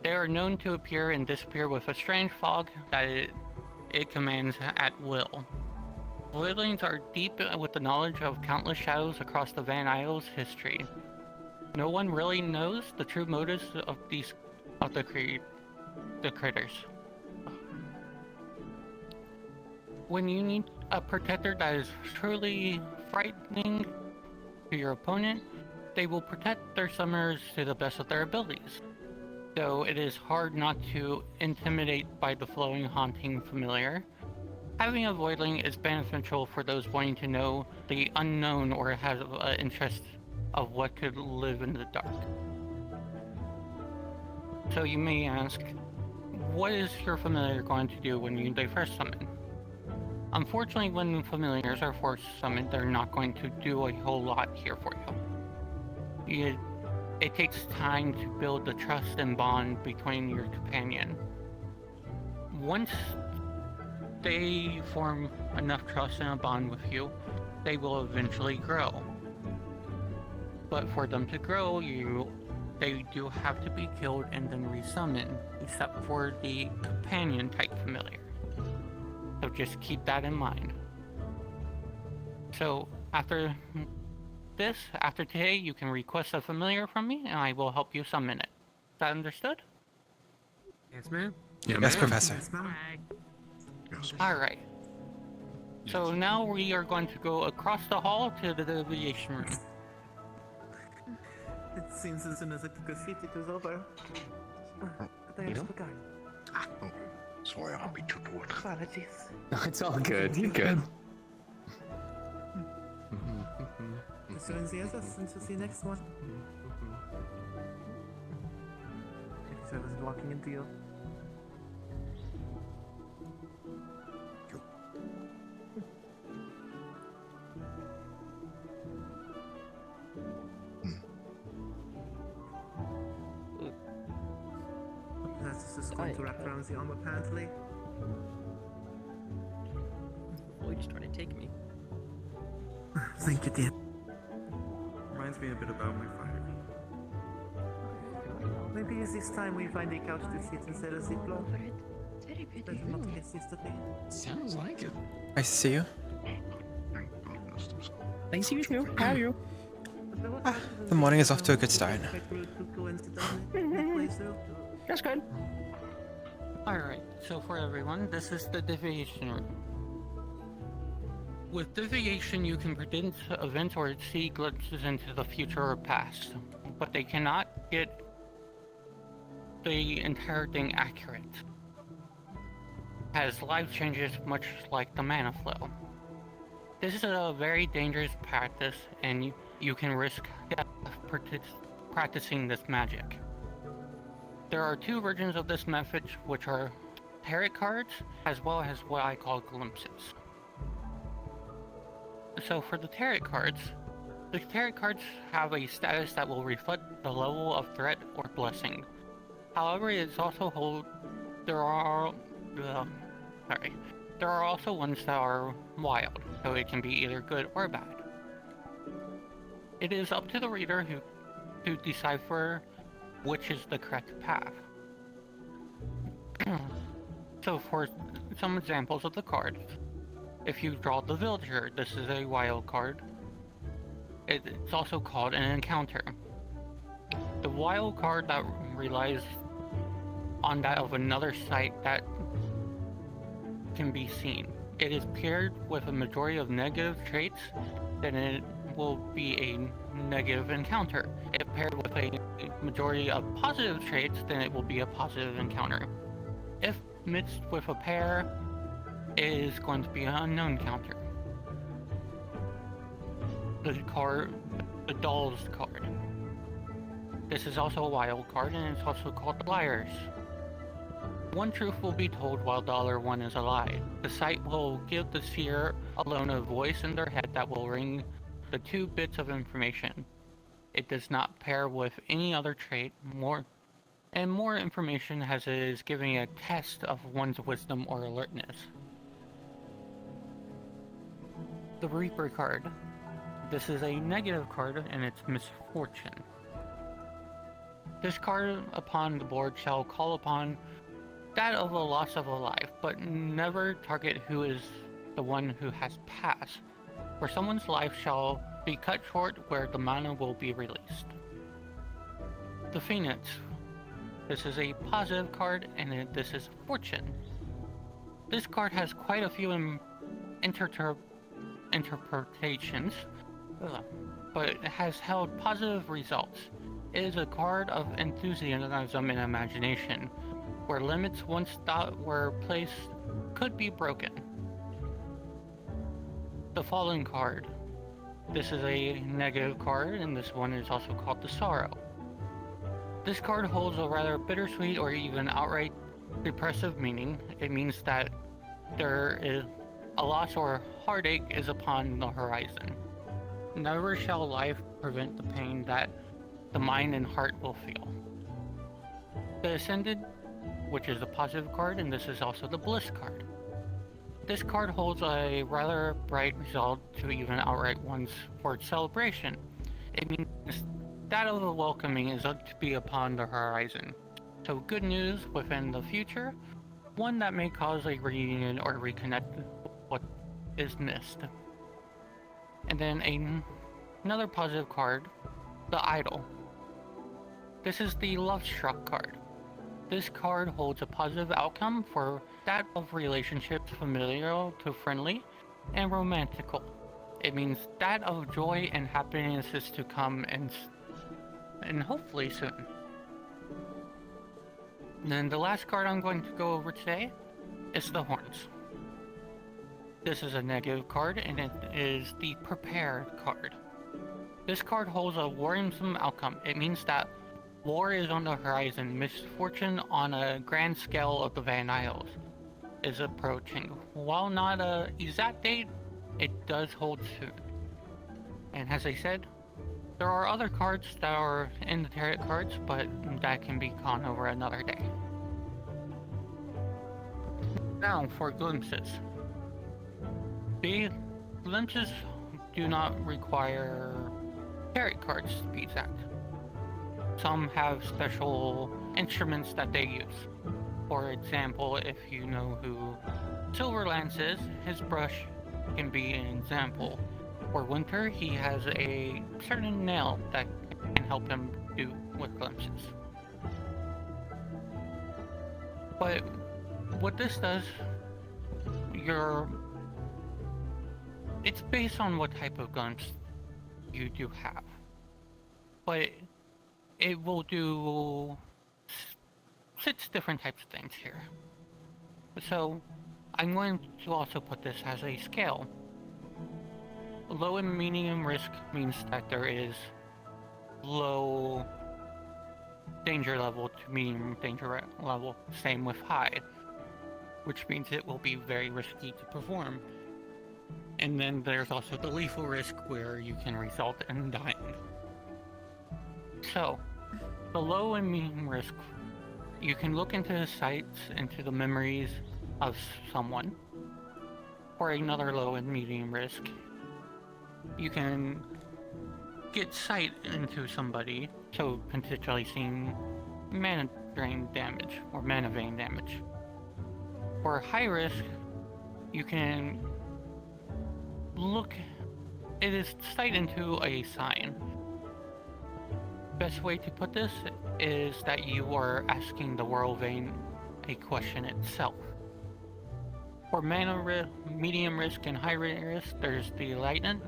They are known to appear and disappear with a strange fog that it commands at will. Voidlings are deep with the knowledge of countless shadows across the Van Isles history. No one really knows the true motives of the critters. When you need a protector that is truly frightening to your opponent, they will protect their summoners to the best of their abilities. Though it is hard not to intimidate by the flowing, haunting familiar, having a Voidling is beneficial for those wanting to know the unknown or have an interest of what could live in the dark. So you may ask, what is your familiar going to do when they first summon? Unfortunately, when familiars are forced summoned, they're not going to do a whole lot here for you. It takes time to build the trust and bond between your companion. Once they form enough trust and a bond with you, they will eventually grow. But for them to grow, they do have to be killed and then resummoned, except for the companion type familiar. So just keep that in mind. So after today, you can request a familiar from me, and I will help you summon it. Is that understood? Yes, ma'am. Yeah, Yes, ma'am. Professor. Alright. So now we are going to go across the hall to the deviation room. It seems as soon as I took a seat, it was over. But I You know? have forgotten. Oh, sorry, I'll be too good. Apologies. It's all good. You're good. Mr. Enziazas, until see you next one. I was walking into you. That's just going to wrap around the arm apparently. Oh, you're just trying to take me. Thank you, dear. Reminds me a bit about my fire. Maybe it's this time we find a couch to sit instead of ziplo. Better not get yesterday. Sounds like it. Nice to see you. Thanks, you too. How are you? The morning is off to a good start. That's good. Alright, so for everyone, this is the deviation room. With deviation, you can predict events or see glimpses into the future or past, but they cannot get the entire thing accurate, as life changes much like the mana flow. This is a very dangerous practice, and you can risk death practicing this magic. There are two versions of this method, which are tarot cards, as well as what I call glimpses. So for the tarot cards have a status that will reflect the level of threat or blessing. However, it is also there are also ones that are wild, so it can be either good or bad. It is up to the reader to decipher which is the correct path. So for some examples of the cards, if you draw the villager, this is a wild card. It's also called an encounter. The wild card that relies on that of another site that can be seen. It is paired with a majority of negative traits, then it will be a negative encounter. If paired with a majority of positive traits, then it will be a positive encounter. If mixed with a pair, it is going to be an unknown counter. The Dolls card. This is also a wild card, and it's also called the Liars. One truth will be told while the other one is a lie. The site will give the seer alone a voice in their head that will ring the 2 bits of information. It does not pair with any other trait. More information as it is giving a test of one's wisdom or alertness. The Reaper card. This is a negative card and it's misfortune. This card upon the board shall call upon that of a loss of a life, but never target who is the one who has passed, for someone's life shall be cut short where the mana will be released. The Phoenix. This is a positive card, and this is Fortune. This card has quite a few interpretations, but it has held positive results. It is a card of enthusiasm and imagination, where limits once thought were placed could be broken. The Fallen card. This is a negative card, and this one is also called the Sorrow. This card holds a rather bittersweet or even outright depressive meaning. It means that there is a loss or heartache is upon the horizon. Never shall life prevent the pain that the mind and heart will feel. The Ascended, which is a positive card, and this is also the Bliss card. This card holds a rather bright result to even outright ones for its celebration. It means that of a welcoming is to be upon the horizon. So good news within the future, one that may cause a reunion or reconnect what is missed. And then another positive card, the Idol. This is the Love Struck card. This card holds a positive outcome for that of relationships familial to friendly and romantical. It means that of joy and happiness is to come and hopefully soon. And then the last card I'm going to go over today is the Horns. This is a negative card, and it is the Prepare card. This card holds a worrisome outcome. It means that war is on the horizon. Misfortune on a grand scale of the Van Isles is approaching. While not an exact date, it does hold soon. And as I said, there are other cards that are in the tarot cards, but that can be gone over another day. Now for glimpses. The glimpses do not require tarot cards to be exact. Some have special instruments that they use. For example, if you know who Silverlance is, his brush can be an example. For Winter, he has a certain nail that can help him do with glimpses. But what this does, it's based on what type of glimpse you do have. But it will do 6 different types of things here. So I'm going to also put this as a scale. Low and medium risk means that there is low danger level to medium danger level. Same with high, which means it will be very risky to perform. And then there's also the lethal risk where you can result in dying. So, the low and medium risk, you can look into the sites, into the memories of someone. For another low and medium risk, you can get sight into somebody, so potentially seeing mana drain damage or mana vein damage. For high risk, you can look. It is sight into a sign. Best way to put this is that you are asking the world vein a question itself. For mana medium risk and high risk, there's the enlightenment,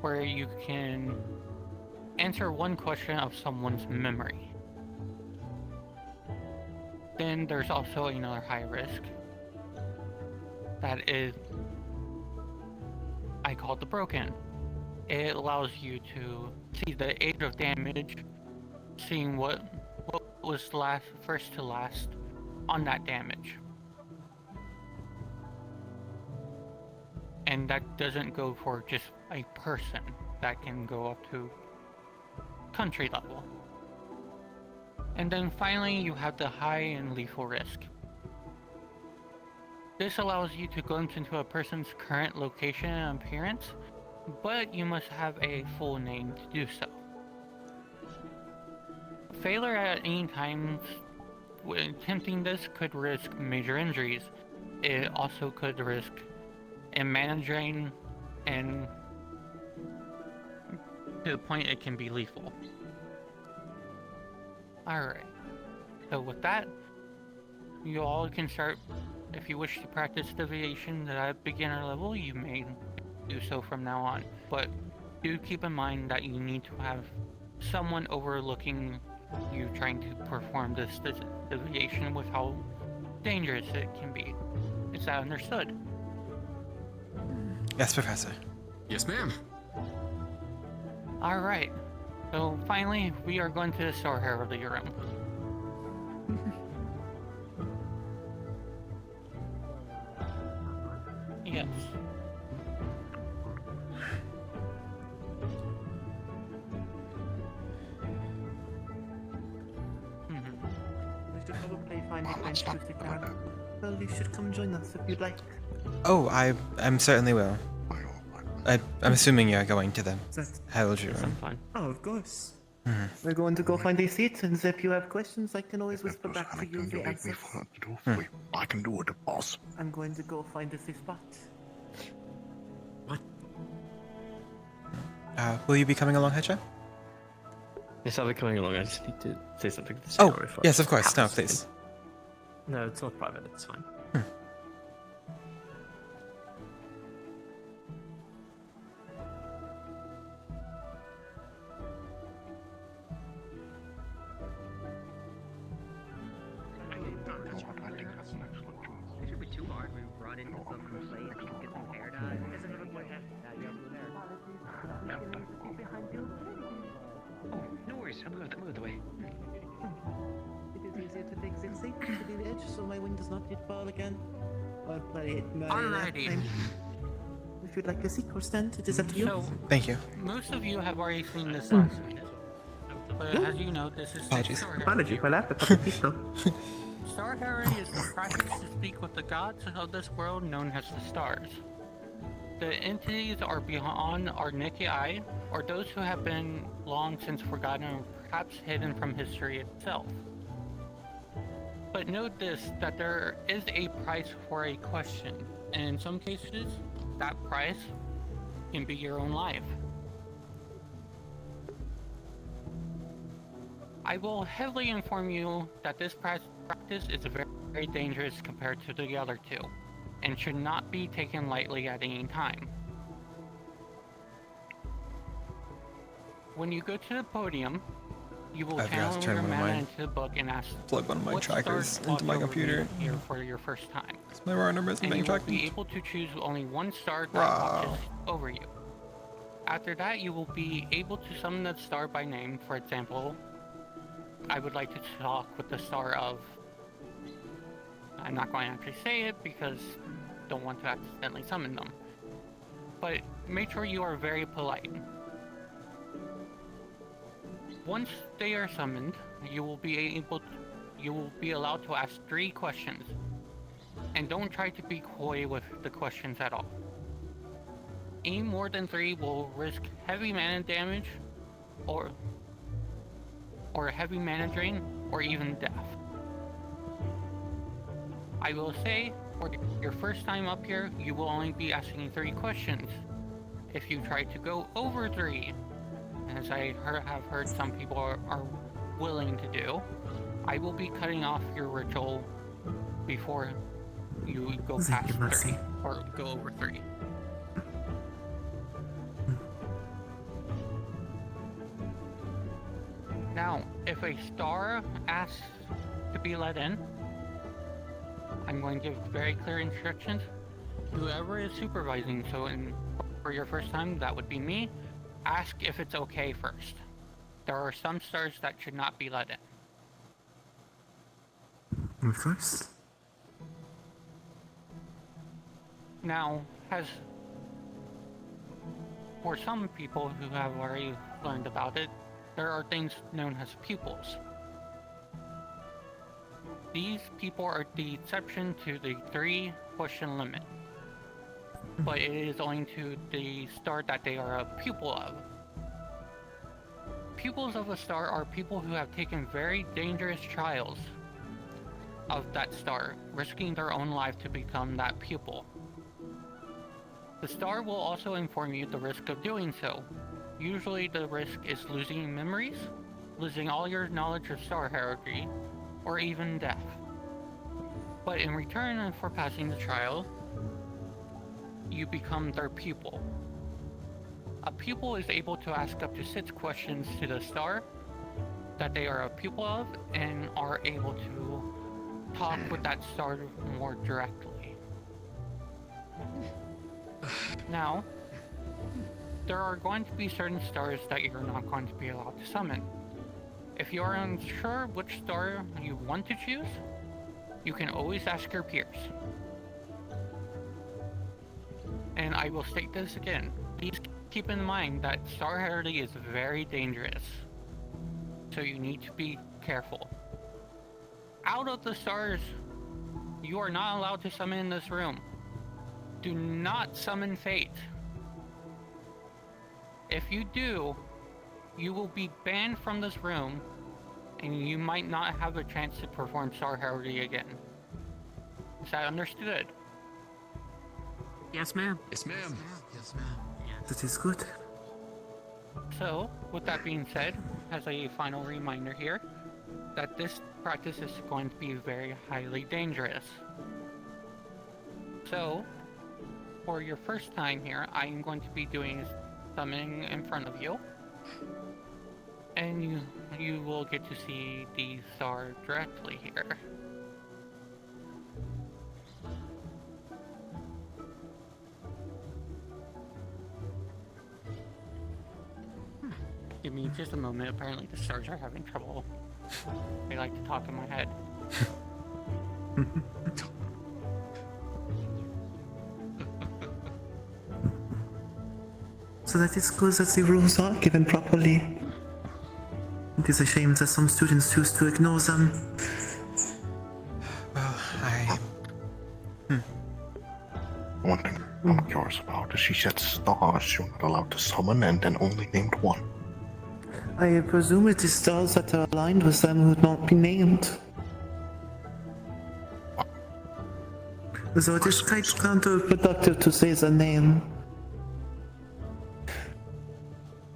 where you can answer one question of someone's memory. Then there's also another high risk that is, I call it the broken. It allows you to see the age of damage, seeing what was first to last on that damage. And that doesn't go for just a person, that can go up to country level. And then finally you have the high and lethal risk. This allows you to glimpse into a person's current location and appearance, but you must have a full name to do so. Failure at any time when attempting this could risk major injuries. It also could risk a mana drain, and to the point it can be lethal. Alright, so with that, you all can start. If you wish to practice deviation at beginner level, you may do so from now on, but do keep in mind that you need to have someone overlooking you trying to perform this deviation with how dangerous it can be. Is that understood? Yes, Professor. Yes, ma'am. Alright, so finally we are going to the Star Heraldry room. Yes. We should probably find a place to sit down. Well, you should come join us if you'd like. Oh, I'm certainly will. I'm assuming you're going to the heraldry room. Oh, of course. Mhm. We're going to go find a seat, and if you have questions, I can always whisper back to you the answers. I can do it, boss. I'm going to go find us a spot. Will you be coming along, Hedgehog? Yes, I'll be coming along. I just need to say something to the Oh, shower if I yes, of course. No, have to. please. No, it's not private. It's fine. It should be too hard. We brought in some plate and get some hair dye. There's another boy hat. You have blue hair. Oh, no worries. I moved away. It is easier to take the seat to the edge so my wing does not get fall again. Or play it my Alrighty. time. If you'd like a seat or stand, it is up to you. So, Thank you. most of you have already seen this last night. But as you know, this is Apologies. Star Apology, Heraldry. I laughed at the though. Star Heraldry is the practice to speak with the gods of this world known as the stars. The entities are beyond our naked eye, or those who have been long since forgotten or perhaps hidden from history itself. But note this, that there is a price for a question, and in some cases, that price can be your own life. I will heavily inform you that this practice is very, very dangerous compared to the other two, and should not be taken lightly at any time. When you go to the podium, you will I've channel got to turn your one of mana my- into the book and ask plug one of my what trackers stars into my walked over computer. you here for your first time. My raw number is And being you will tracked. be able to choose only one star that Wow. watches over you. After that, you will be able to summon the star by name. For example, I would like to talk with the star of... I'm not going to actually say it because I don't want to accidentally summon them. But make sure you are very polite. Once they are summoned, you will be allowed to ask 3 questions. And don't try to be coy with the questions at all. Any more than 3 will risk heavy mana damage, or heavy mana drain, or even death. I will say, for your first time up here, you will only be asking 3 questions. If you try to go over 3, as I have heard some people are willing to do, I will be cutting off your ritual before you go past 3, or go over 3. Now, if a star asks to be let in, I'm going to give very clear instructions. Whoever is supervising, so for your first time, that would be me, ask if it's okay first. There are some stars that should not be let in. Of course. Now, for some people who have already learned about it, there are things known as pupils. These people are the exception to the 3-question limit, but it is owing to the star that they are a pupil of. Pupils of a star are people who have taken very dangerous trials of that star, risking their own life to become that pupil. The star will also inform you the risk of doing so. Usually the risk is losing memories, losing all your knowledge of star heraldry, or even death. But in return for passing the trial, you become their pupil. A pupil is able to ask up to 6 questions to the star that they are a pupil of, and are able to talk with that star more directly. Now, there are going to be certain stars that you're not going to be allowed to summon. If you are unsure which star you want to choose, you can always ask your peers. And I will state this again, please keep in mind that star heraldry is very dangerous, so you need to be careful. Out of the stars you are not allowed to summon in this room, do not summon Fate. If you do, you will be banned from this room, and you might not have a chance to perform star heraldry again. Is that understood? Yes, ma'am. Yes, ma'am. Yes, ma'am. That is good. So, with that being said, as a final reminder here, that this practice is going to be very highly dangerous. So, for your first time here, I am going to be doing summoning in front of you, and you will get to see the star directly here. Give me just a moment. Apparently the stars are having trouble. They like to talk in my head. So that is good that the rules are given properly. It is a shame that some students choose to ignore them. Well, One thing I'm curious about is she said stars you're not allowed to summon and then only named one. I presume it is stars that are aligned with them would not be named. So it is quite counterproductive to say the name.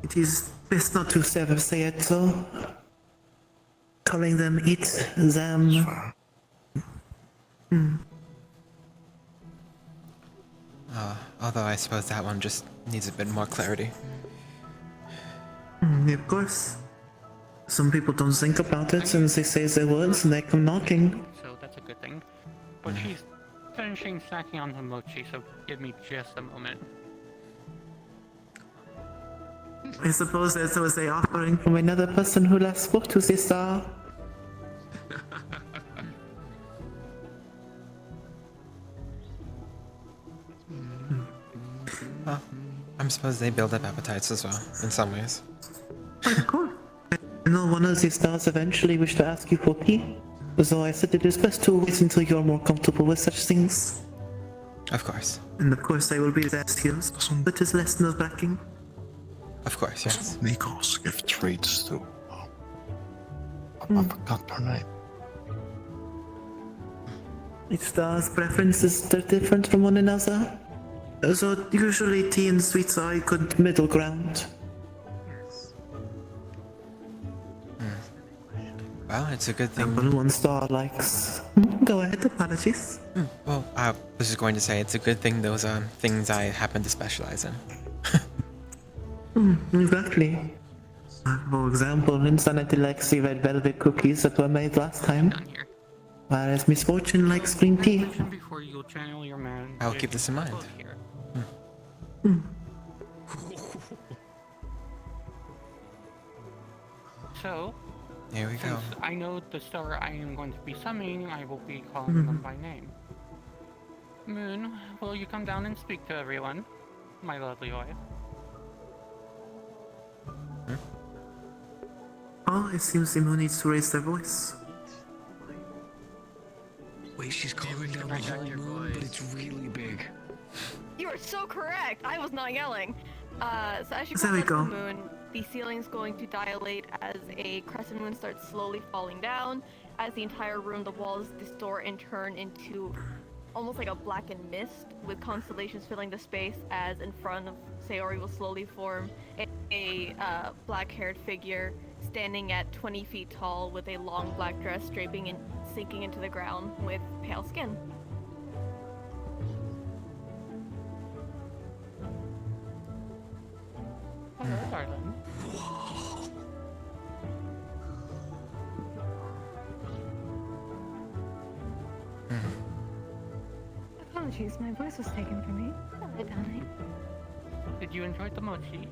It is best not to ever say it, so calling them it, them. Although I suppose that one just needs a bit more clarity. Of course. Some people don't think about it and they say their words and they come knocking. So that's a good thing. But she's finishing snacking on the mochi, so give me just a moment. I suppose that was a offering from another person who last spoke to this star. Well, I suppose they build up appetites as well, in some ways. Of course. I know one of these stars eventually wished to ask you for tea, so I said it is best to wait until you're more comfortable with such things. Of course. And of course I will be there still, but it is less nerve-wracking. Of course, yes. Nikos gives traits to. I forgot her name. Each star's preferences are different from one another. So usually tea and sweets are a good middle ground. Well, it's a good thing. One star likes. Go ahead, apologies. Well, I was just going to say it's a good thing those are things I happen to specialize in. Exactly. For example, Insanity likes the red velvet cookies that were made last time. Whereas Misfortune likes green tea. Before you channel your man. I'll keep this in mind. So, here we go. since I know the star I am going to be summoning, I will be calling them by name. Moon, will you come down and speak to everyone, my lovely wife? Oh, it seems the moon needs to raise their voice. Wait, she's calling down the whole moon, but it's really big. You are so correct. I was not yelling. So as you There call we out go. the moon, the ceiling's going to dilate as a crescent moon starts slowly falling down. As the entire room, the walls distort and turn into almost like a blackened mist, with constellations filling the space. As in front of Sayori will slowly form a black-haired figure standing at 20 feet tall, with a long black dress draping and sinking into the ground with pale skin. Hello, darling. Apologies, my voice was taken from me. Hello, darling. Did you enjoy the mochi?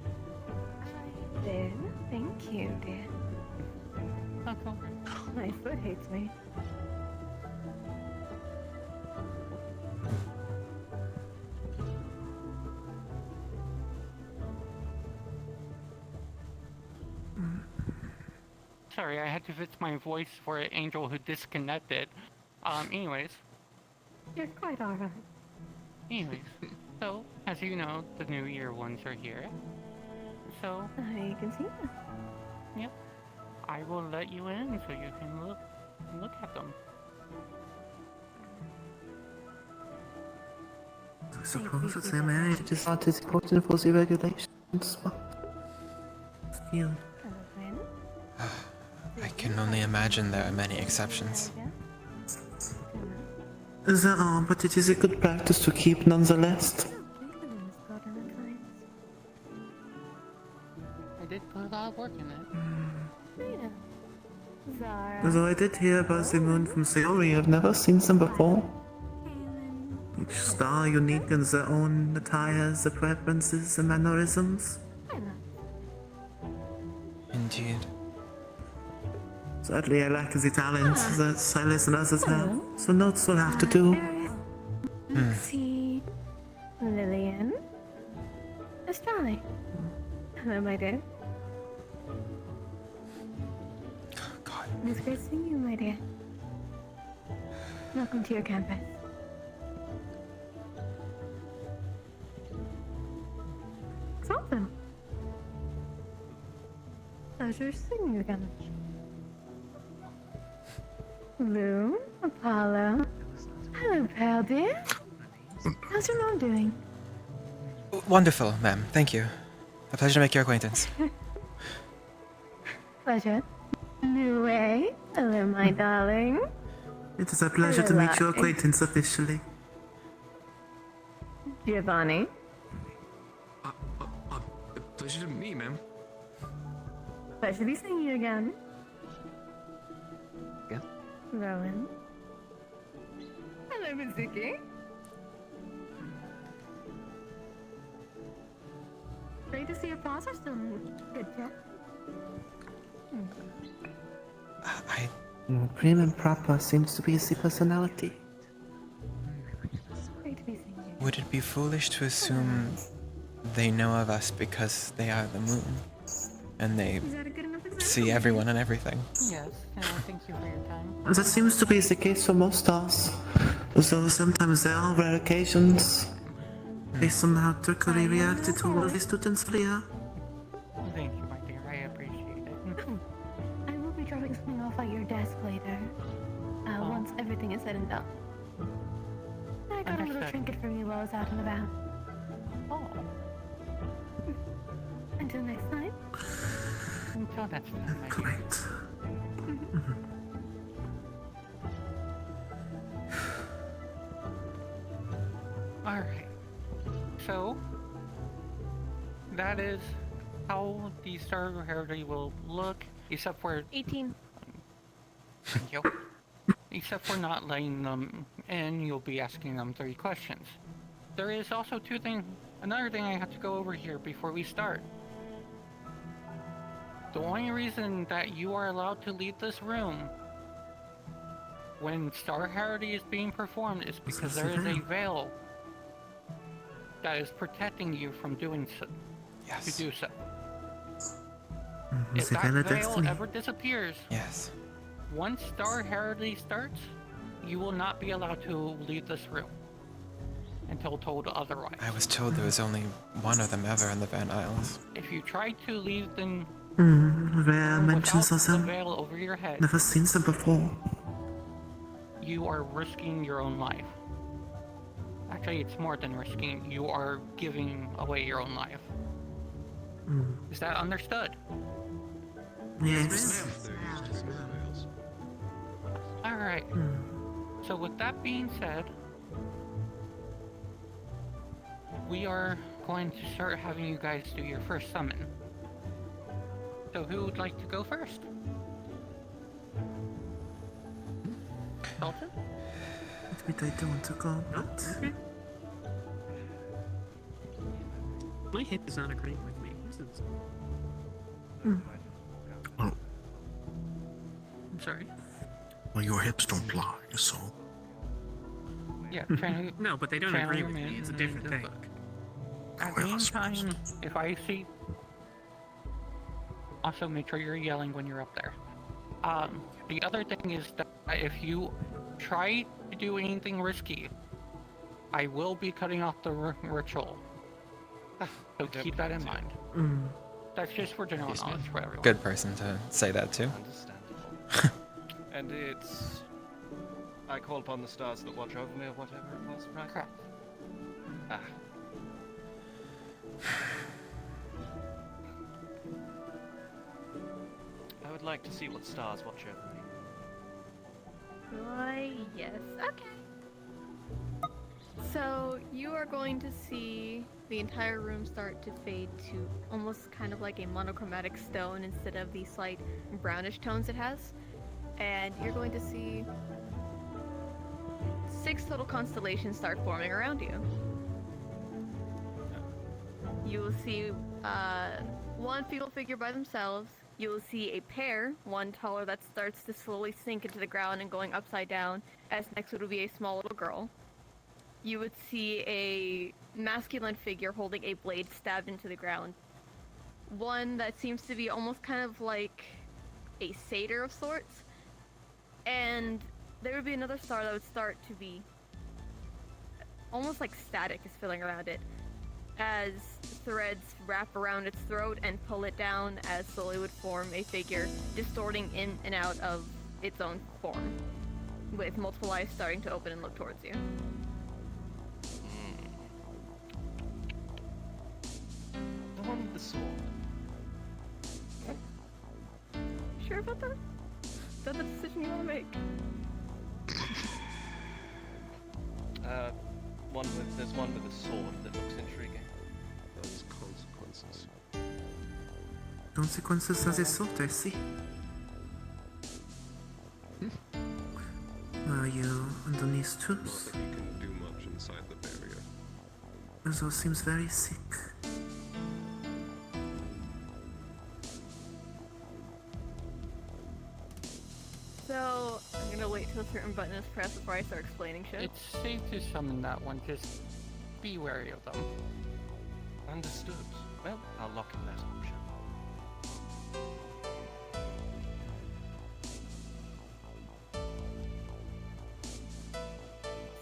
I did. Thank you, dear. Okay. My foot hates me. Sorry, I had to fix my voice for an angel who disconnected. Anyways. You're quite alright. Anyways. So, as you know, the New Year ones are here. So... I can see that. Yep. I will let you in so you can look at them. I suppose that their marriage is not as important for the regulations, but still. I can only imagine there are many exceptions. There are, but it is a good practice to keep nonetheless. I did put a lot of work in it. Zara. Although I did hear about the moon from Sayori, I've never seen them before. Each star unique in their own attires, the preferences, the mannerisms. Indeed. Sadly, I lack the talent that Silas and others have, so notes will have to do. Lucy. Lillian. Estrella. Hello, my dear. God. It's great seeing you, my dear. Welcome to your campus. Something. Pleasure seeing you again. Lou, Apollo. Hello, pal dear. How's your mom doing? Wonderful, ma'am. Thank you. A pleasure to make your acquaintance. Pleasure. Lue. Hello, my darling. It is a pleasure to make your acquaintance officially. Giovanni. Pleasure to meet, ma'am. Pleasure to be seeing you again. Yeah. Rowan. Hello, Mizuki. Great to see your paws are still in good check. Prim and proper seems to be the personality. Great to be seeing you. Would it be foolish to assume they know of us because they are the moon? And they Is that a good enough example? see everyone and everything? Yes, thank you for your time. That seems to be the case for most stars. Though sometimes there are rare occasions. Based on how Turkey reacted to all the students earlier. swing off at your desk later. Once everything is said and done. I got a little Understood. trinket for you while I was out and about. Oh, Until next time. until next time, my dear. Correct. Alright. So, that is how the Star Heritage will look, except for 18. Thank you. Except for not letting them in, you'll be asking them 3 questions. There is also another thing I have to go over here before we start. The only reason that you are allowed to leave this room when Star Heritage is being performed is because there is a veil that is protecting you from doing so. Yes. To do so. Is If it that Veil of veil Destiny? ever disappears, Yes. once Star Heritage starts, you will not be allowed to leave this room until told otherwise. I was told there was only one of them ever in the Van Isles. If you try to leave then Rare without mentions of the them. veil over your head, Never seen them before. you are risking your own life. Actually, it's more than risking. You are giving away your own life. Is that understood? Yes. Alright. So with that being said, we are going to start having you guys do your first summon. So who would like to go first? Dalton? What I don't want to go, but... My hip is not agreeing with me. This is... Oh, I'm sorry. well, your hips don't lie, so. Yeah, trying to... No, but they don't trying to agree with me. remain It's a in different the thing. book. At the meantime, if I see... Also, make sure you're yelling when you're up there. The other thing is that if you try to do anything risky, I will be cutting off the ritual. So keep that in mind. That's just for general knowledge for everyone. Good person to say that too. Understandable. And it's... I call upon the stars that watch over me or whatever it was, right? Correct. Ah. I would like to see what stars watch over me. Why, yes. Okay. So, you are going to see the entire room start to fade to almost kind of like a monochromatic stone instead of the slight brownish tones it has. And you're going to see 6 little constellations start forming around you. You will see one fetal figure by themselves. You will see a pair, one taller that starts to slowly sink into the ground and going upside down, as next would be a small little girl. You would see a masculine figure holding a blade stabbed into the ground. One that seems to be almost kind of like a satyr of sorts. And there would be another star that would start to be almost like static is filling around it, as threads wrap around its throat and pull it down, as slowly would form a figure distorting in and out of its own form, with multiple eyes starting to open and look towards you. The one with the sword. Sure about that? Is that the decision you want to make? There's one with a sword that looks intriguing. Those consequences. Consequences as a sort, I see. Are you underneath Not truth? that you can do much inside the barrier. Uzo seems very sick. So, I'm gonna wait till a certain button is pressed before I start explaining shit. It's safe to summon that one, just be wary of them. Understood. Well, I'll lock in that option.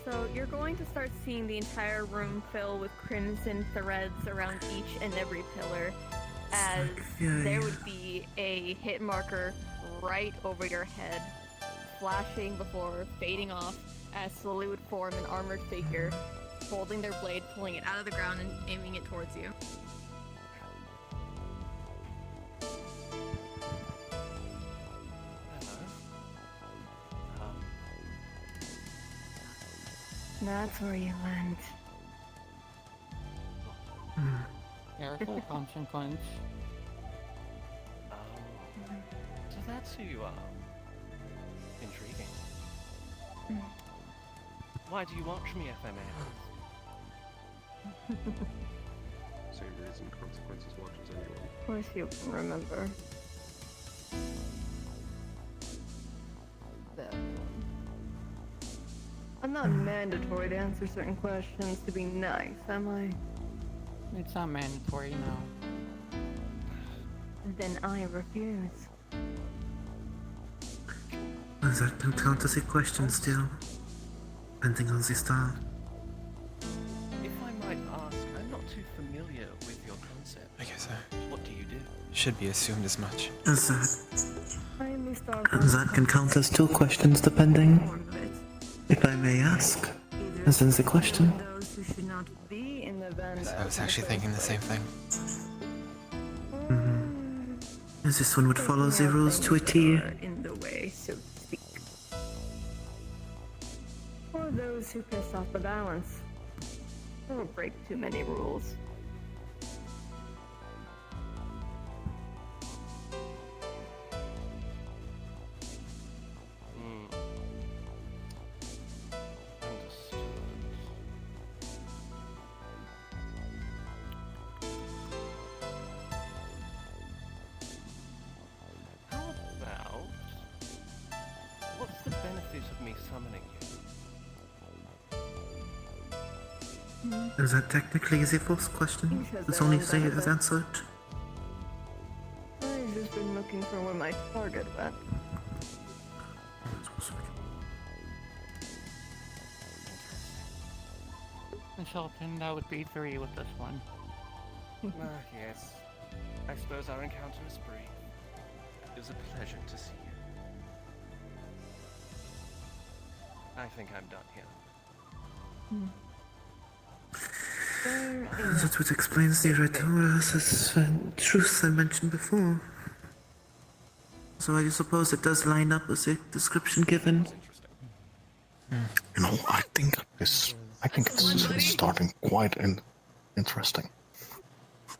So you're going to start seeing the entire room fill with crimson threads around each and every pillar, as Yeah, there yeah. would be a hit marker right over your head, flashing before fading off as slowly would form an armored figure, holding their blade, pulling it out of the ground and aiming it towards you. That's where you went. Careful, consequence. So that's who you are. Intriguing. Why do you watch me, if I may ask? Same reason Consequences watches anyone. Of course you remember. That one. I'm not mandatory to answer certain questions to be nice, am I? It's not mandatory, no. Then I refuse. That can count as a question still, depending on the style. If I might ask, I'm not too familiar with your concept. I guess so. What do you do? Should be assumed as much. That can count as two questions depending. If I may ask, as in the question. Those who should not be in the van. I was actually thinking the same thing. This one would follow the rules to a T. In the way, so to speak. Or those who piss off the balance. Or break too many rules. How about... What's the benefit of me summoning you? Is that technically the first question? It's only say it is answered. I've just been looking for where my target went. Shelton, that would be 3 with this one. Yes. I suppose our encounter is brief. It was a pleasure to see you. I think I'm done here. That's what explains the rhetoric's truth I mentioned before. So I suppose it does line up with the description given. You know, I think it's starting quite interesting.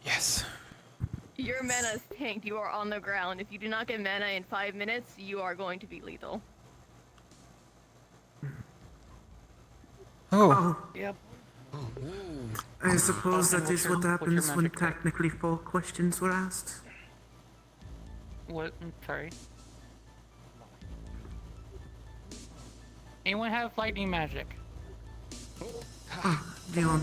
Yes. Your mana is tanked. You are on the ground. If you do not get mana in 5 minutes, you are going to be lethal. Oh. Yep. I suppose that is what happens your when magic technically 4 questions were asked. What? Sorry. Anyone have lightning magic? Dion.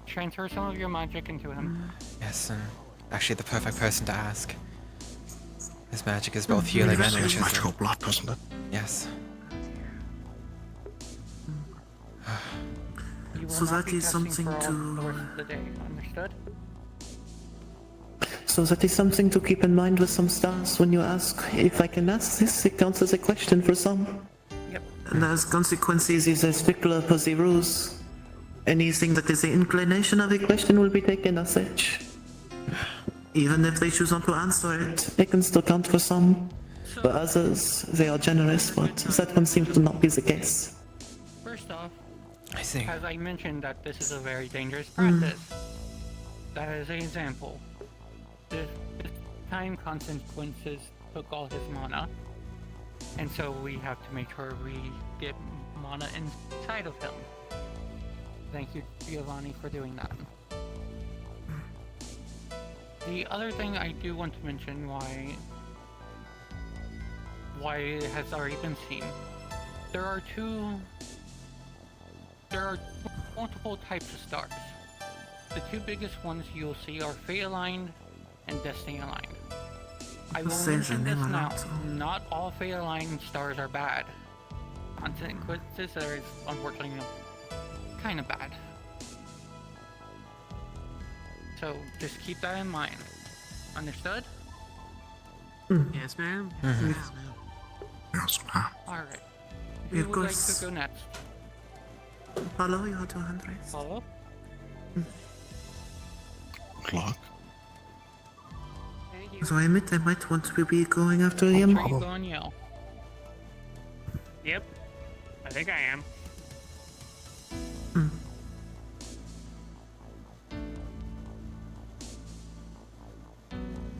Transfer some of your magic into him. Yes, and actually the perfect person to ask. His magic is both healing and It's magical blood, doesn't it? Yes. You will So not that be is testing something for all to- the rest of the day. Understood? So that is something to keep in mind with some stars when you ask. If I can ask this, it counts as a question for some. Yep. And as consequences is a stickler for the rules. Anything that is the inclination of a question will be taken as such. Even if they choose not to answer it, it can still count for some. For others, they are generous, but that one seems to not be the case. First off, I see. as I mentioned that this is a very dangerous practice. That is an example. This time consequences took all his mana. And so we have to make sure we get mana inside of him. Thank you, Giovanni, for doing that. The other thing I do want to mention why it has already been seen. There are multiple types of stars. The 2 biggest ones you'll see are Fate Aligned and Destiny Aligned. I will mention this now. Not all Fate Aligned stars are bad. Consequences are unfortunately kind of bad. So just keep that in mind. Understood? Yes, ma'am. Mhm. Yes, ma'am. Yes, ma'am. Alright. Of Who would like course. to go next? Follow your 200. Follow? Clock. Thank you. So I admit I might want to be going after Sure him. you go and yell. Yep. I think I am.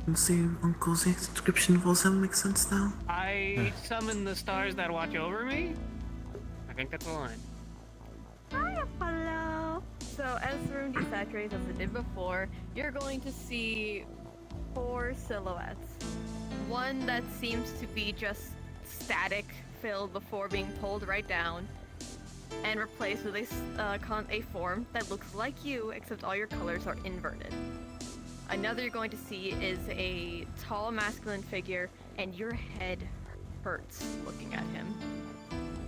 And see, Uncle's description of all makes sense now. I summon the stars that watch over me. I think that's the line. Hi, hello. So as the room desaturates as it did before, you're going to see 4 silhouettes. One that seems to be just static filled before being pulled right down and replaced with a form that looks like you, except all your colors are inverted. Another you're going to see is a tall masculine figure, and your head hurts looking at him.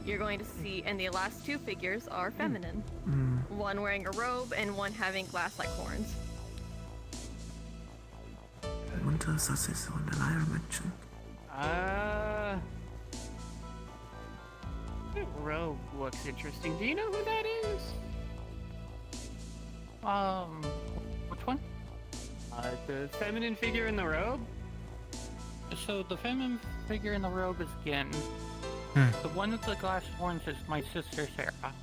You're going to see, and the last 2 figures are feminine. One wearing a robe and one having glass-like horns. I wonder if that is the one that Lyra mentioned. The robe looks interesting. Do you know who that is? Which one? The feminine figure in the robe? So the feminine figure in the robe is Gin. The one with the glass horns is my sister Sarah.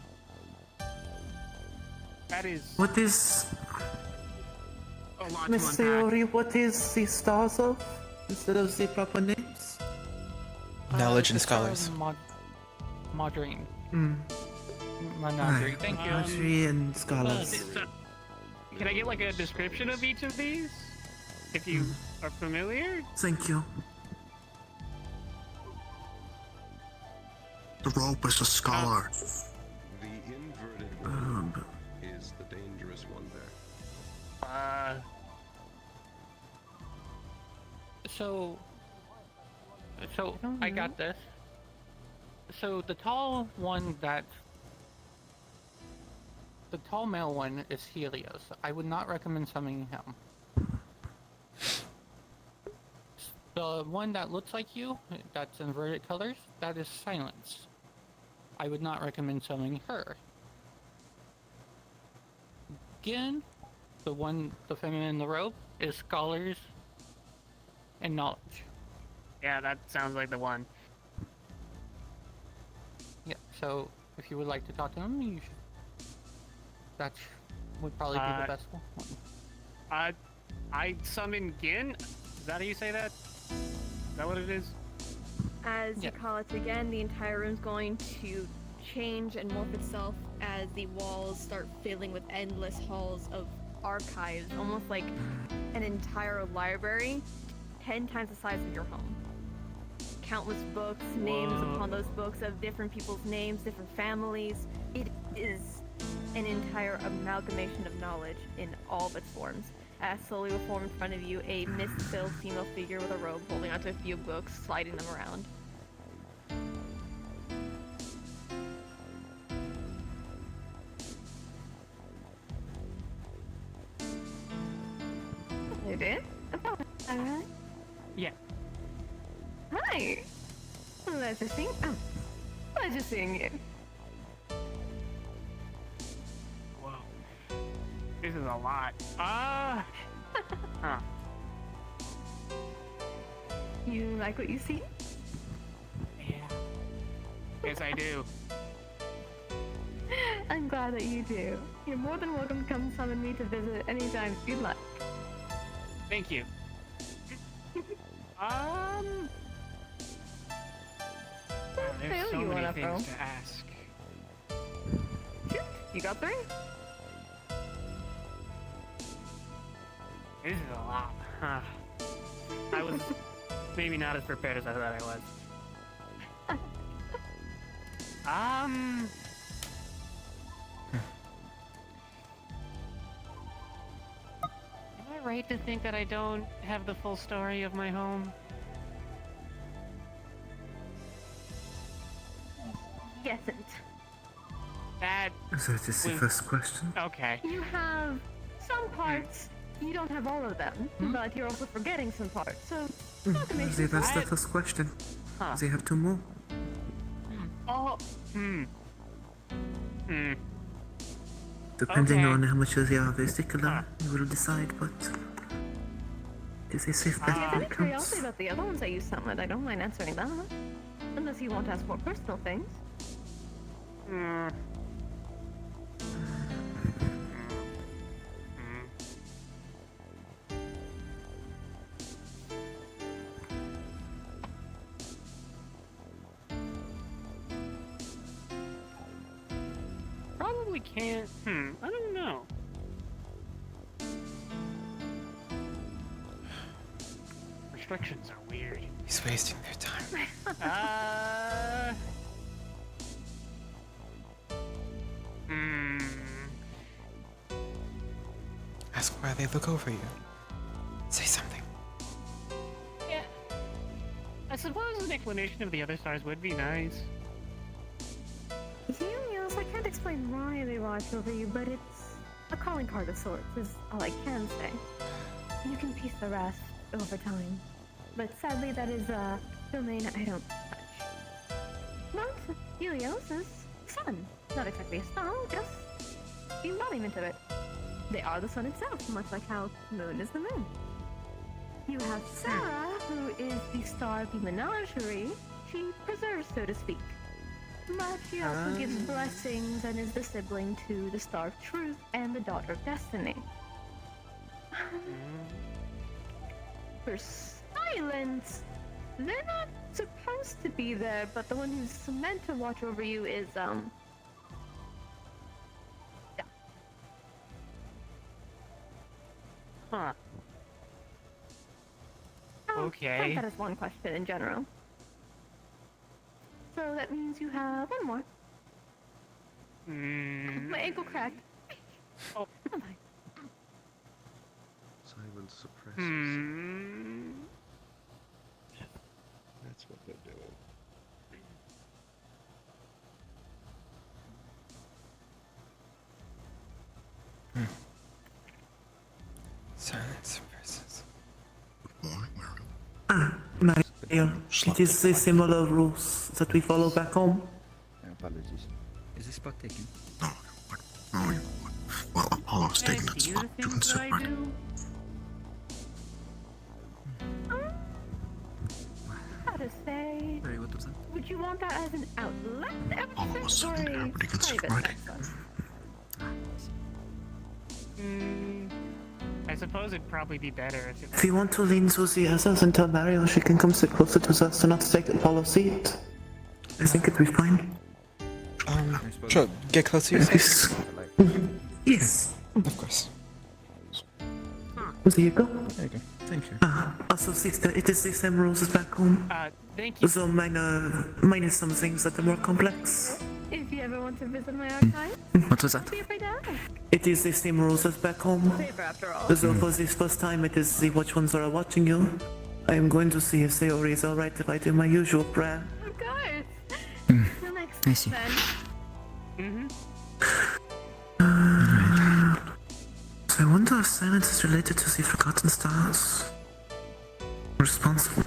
That is What is... a lot Miss to unpack. Sayori, what is the stars of? Instead of the proper names? Knowledge and the Star scholars. Modrine. Hmm. Manadri, thank you. Archery and scholars. Can I get like a description of each of these? If you are familiar? Thank you. The rope is a scholar. The inverted one is the dangerous one there. So I got this. So the tall one the tall male one is Helios. I would not recommend summoning him. The one that looks like you, that's inverted colors, that is Silence. I would not recommend summoning her. Again, the feminine in the robe, is Scholars and Knowledge. Yeah, that sounds like the one. Yeah, so if you would like to talk to him, you should. That would probably be the best one. I summon Gin? Is that how you say that? Is that what it is? As you call it again, the entire room's going to change and morph itself as the walls start filling with endless halls of archives, almost like an entire library, 10 times the size of your home. Countless books, names upon those books of different people's names, different families. It is an entire amalgamation of knowledge in all of its forms. As slowly will form in front of you a mist-filled female figure with a robe holding onto a few books, sliding them around. You did? Alright. Yeah. Hi! Pleasure seeing you. Whoa. This is a lot. Huh. You like what you see? Yeah. Yes, I do. I'm glad that you do. You're more than welcome to come summon me to visit anytime you'd like. Thank you. There's so many things to ask. You got 3? This is a lot. Huh. I was maybe not as prepared as I thought I was. Am I right to think that I don't have the full story of my home? Yesn't. That So this is the was- first question. Okay. You have some parts. You don't have all of them, but you're also forgetting some parts. So They've asked the first question. They have 2 more. Oh, Depending Okay. on how much they are vesicular, you will decide, but it is a safe bet If you have when any it comes. curiosity about the other ones that you sent with, I don't mind answering that. Unless you want to ask more personal things. Probably can't. I don't know. Restrictions are weird. He's wasting their time. Ask why they look over you. Say something. Yeah. I suppose an explanation of the other stars would be nice. Helios, I can't explain why they watch over you, but it's a calling card of sorts, is all I can say. You can piece the rest over time. But sadly, that is a domain I don't touch. But Helios is sun. Not exactly a star, just the embodiment of it. They are the sun itself, much like how moon is the moon. You have Sarah, who is the star of the menagerie. She preserves, so to speak. But she also gives blessings and is the sibling to the Star of Truth and the Daughter of Destiny. For silence, they're not supposed to be there, but the one who's meant to watch over you is, yeah. Huh. Okay. That is one question in general. So that means you have one more. My ankle cracked. Oh. Come on. Simon suppresses. That's what they're doing. Silence versus. Mario, it is the similar rules that we follow back home. Apologies. Is this spot taken? Well, Apollo's taken its spot to separate. How to say? Sorry, what was that? Would you want that as an outlet? Apollo was suddenly everybody gets private separated. access? I suppose it'd probably be better if it If you want to lean Susie as us and tell Mario she can come sit closer to us and not take Apollo's seat, I think it'd be fine. Sure, get closer. Yes. Yes. Of course. There you go. There you go. Thank you. Also, sister, it is the same rules as back home. Thank you. So minus some things that are more complex. If you ever want to visit my archive, What was that? don't be afraid to ask. It is the same rules as back home. Paper after all. So for this first time, it is the watch ones are watching you. I am going to see if Sayori is alright if I do my usual prayer. Of course. Till next I see. then. So I wonder if silence is related to the Forgotten Stars. Responsible.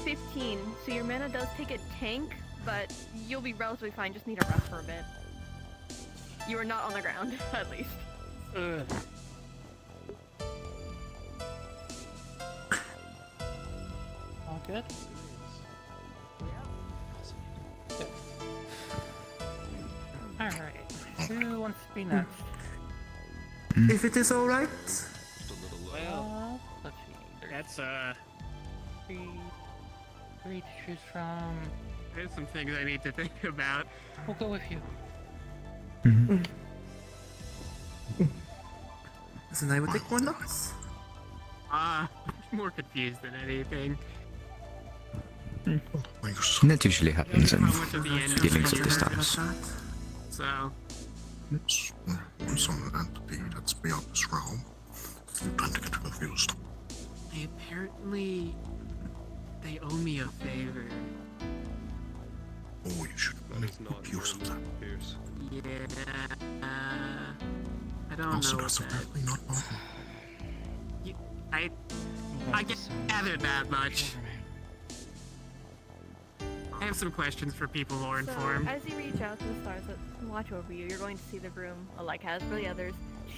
15. So your mana does take a tank, but you'll be relatively fine. Just need a rest for a bit. You are not on the ground, at least. All good? Alright. Who wants to be next? If it is alright. Well, let's see. That's three to choose from. There's some things I need to think about. We'll go with you. Then I would take one loss. More confused than anything. That usually happens in dealings with the stars. So. It's some entity that's beyond this realm. I'm trying to get confused. Apparently, they owe me a favor. Oh, you should make use of that. Yeah. I don't Also, know. that's What that. apparently not normal. I gathered that much. I have some questions for people more informed. So, as you reach out to the stars that watch over you, you're going to see the room, like as for the others,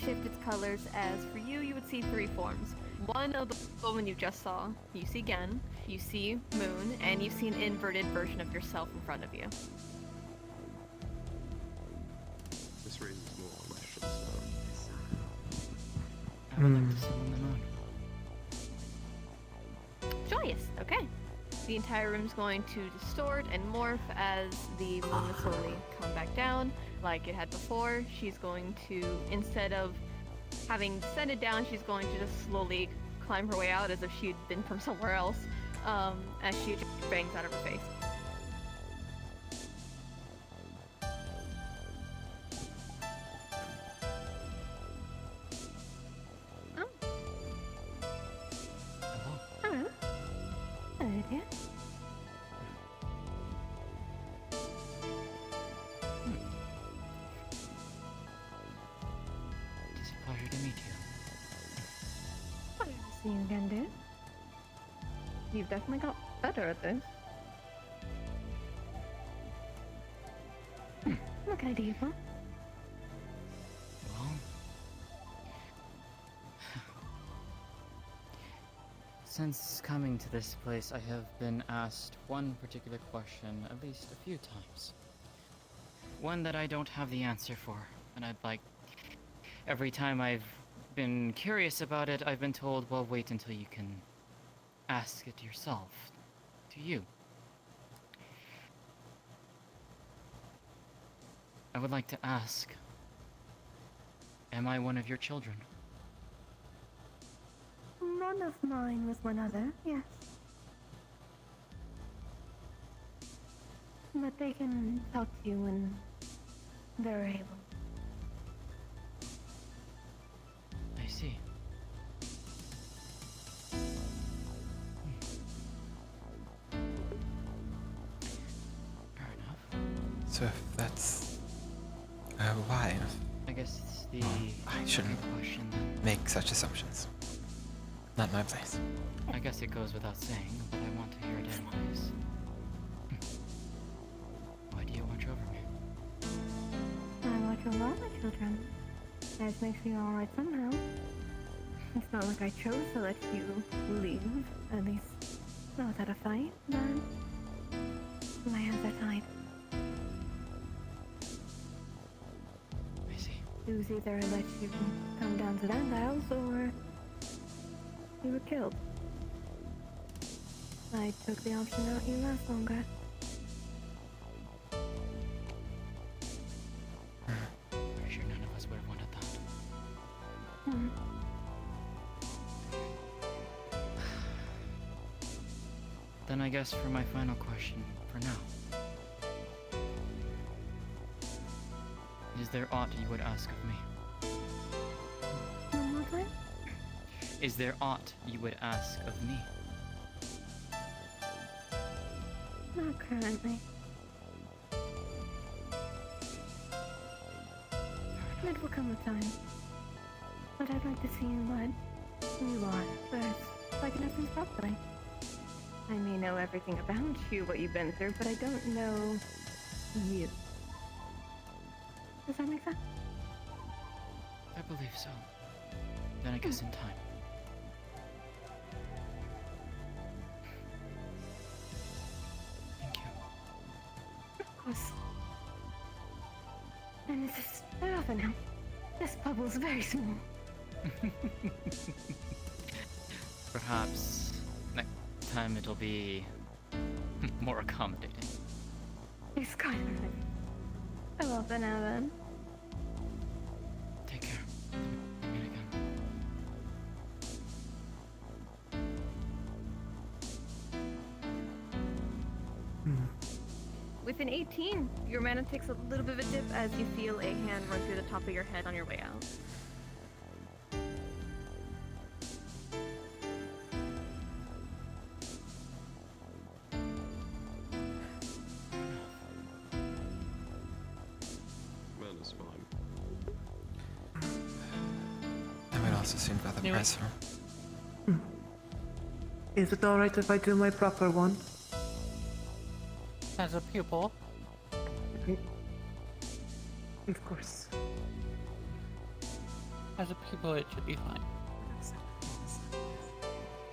shift its colors. As for you, you would see three forms. One of the woman you just saw, you see Gen, you see Moon, and you see an inverted version of yourself in front of you. This raises more questions. I would like to summon them on. Joyous, okay. The entire room's going to distort and morph as the moon will slowly come back down like it had before. She's going to, instead of having descended down, she's going to just slowly climb her way out as if she'd been from somewhere else, as she just bangs out of her face. Idea. It's a pleasure to meet you. Pleasure to see you again, dude. You've definitely got better at this. What can I do you for? Well, since coming to this place, I have been asked one particular question at least a few times. One that I don't have the answer for, and I'd like... Every time I've been curious about it, I've been told, well, wait until you can ask it yourself. To you. I would like to ask, am I one of your children? One of mine was one other, yes. But they can talk to you when they're able. I see. Fair enough. So if that's why? I guess it's the I shouldn't question then. make such assumptions. Not my place. I guess it goes without saying, but I want to hear it anyways. Why do you watch over me? I watch over all my children. That makes me alright somehow. It's not like I chose to let you leave, at least not without a fight, but my hands are tied. I see. It was either let you come down to Vandiles or you were killed. I took the option to let you last longer. Pretty sure none of us would have wanted that. Then I guess for my final question, for now. Is there aught you would ask of me? One more time? Is there aught you would ask of me? Not currently. It will come a time. But I'd like to see what you are first, so I can essence properly. I may know everything about you, what you've been through, but I don't know you. Does that make sense? I believe so. Then I guess in time. Thank you. Of course. And this is over now. This bubble's very small. Perhaps next time it'll be more accommodating. It's kind of right. I love it now then. Take care. Meet again. With an 18, your mana takes a little bit of a dip as you feel a hand run through the top of your head on your way out. Man is fine. I might also soon go to the Anyway. press room. Is it alright if I do my proper one? As a pupil. Of course. As a pupil, it should be fine.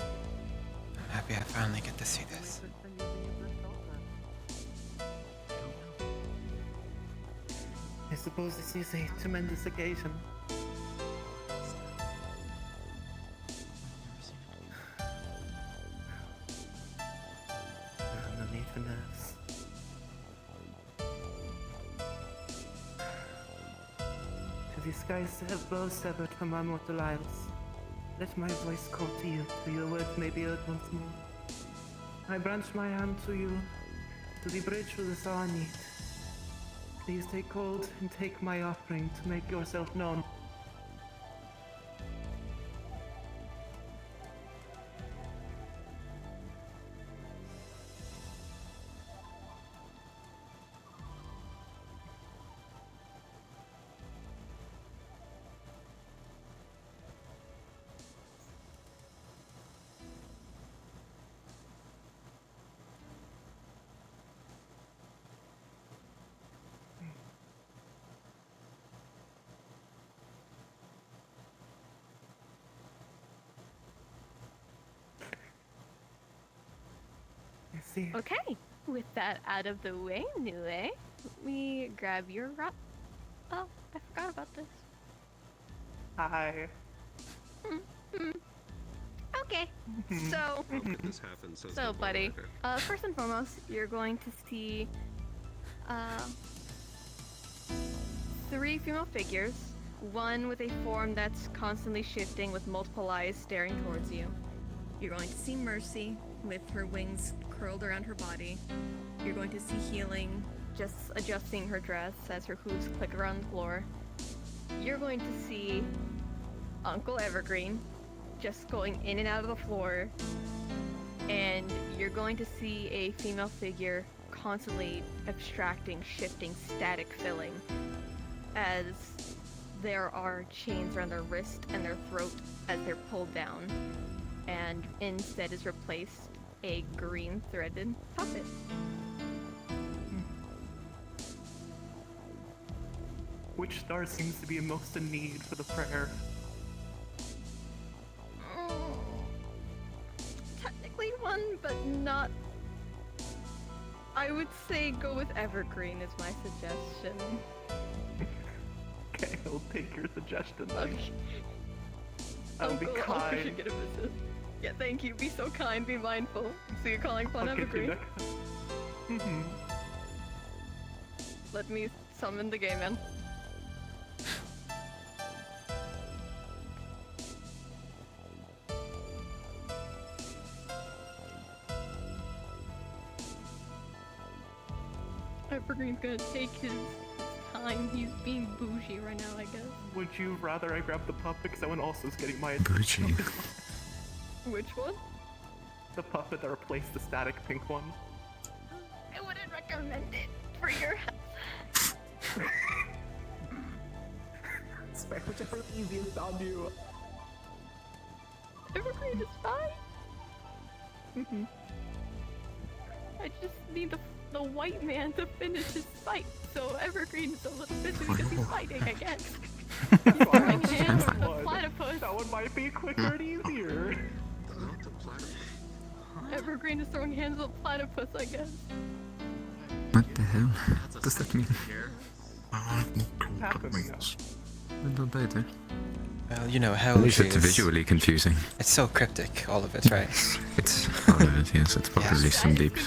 I'm happy I finally get to see this. I suppose this is a tremendous occasion. No need for nerves. To the skies that have both severed from our mortal isles, let my voice call to you, so your words may be heard once more. I branch my hand to you, to the bridge for the Sawanit. Please take hold and take my offering to make yourself known. Okay, with that out of the way, Nue, let me grab your rock. Oh, I forgot about this. Hi. Okay, so, This happens. so buddy, first and foremost, you're going to see 3 female figures, one with a form that's constantly shifting with multiple eyes staring towards you. You're going to see Mercy with her wings curled around her body. You're going to see Healing just adjusting her dress as her hooves click around the floor. You're going to see Uncle Evergreen just going in and out of the floor. And you're going to see a female figure constantly abstracting, shifting, static filling as there are chains around their wrist and their throat as they're pulled down. And instead is replaced a green threaded puppet. Which star seems to be most in need for the prayer? Technically one, but not. I would say go with Evergreen is my suggestion. Okay, I'll take your suggestion then. I'll be Uncle kind. should get a visit. Yeah, thank you. Be so kind, be mindful. So you're calling upon Evergreen? Let me summon the gay man. Evergreen's gonna take his time. He's being bougie right now, I guess. Would you rather I grab the puppet because that one also is getting my attention? Bougie. Which one? The puppet that replaced the static pink one. I wouldn't recommend it for your health. Spare whichever easiest on you. Evergreen is fine. I just need the white man to finish his fight, so Evergreen is a little busy because he's fighting, I guess. He's throwing hands with the platypus. That one might be quicker and easier. Evergreen is throwing hands with platypus, I guess. What the hell does that mean? Not better. Well, you know, At hell least it's is... visually confusing. It's so cryptic, all of it, right? It's all of it, yes. It's probably some deep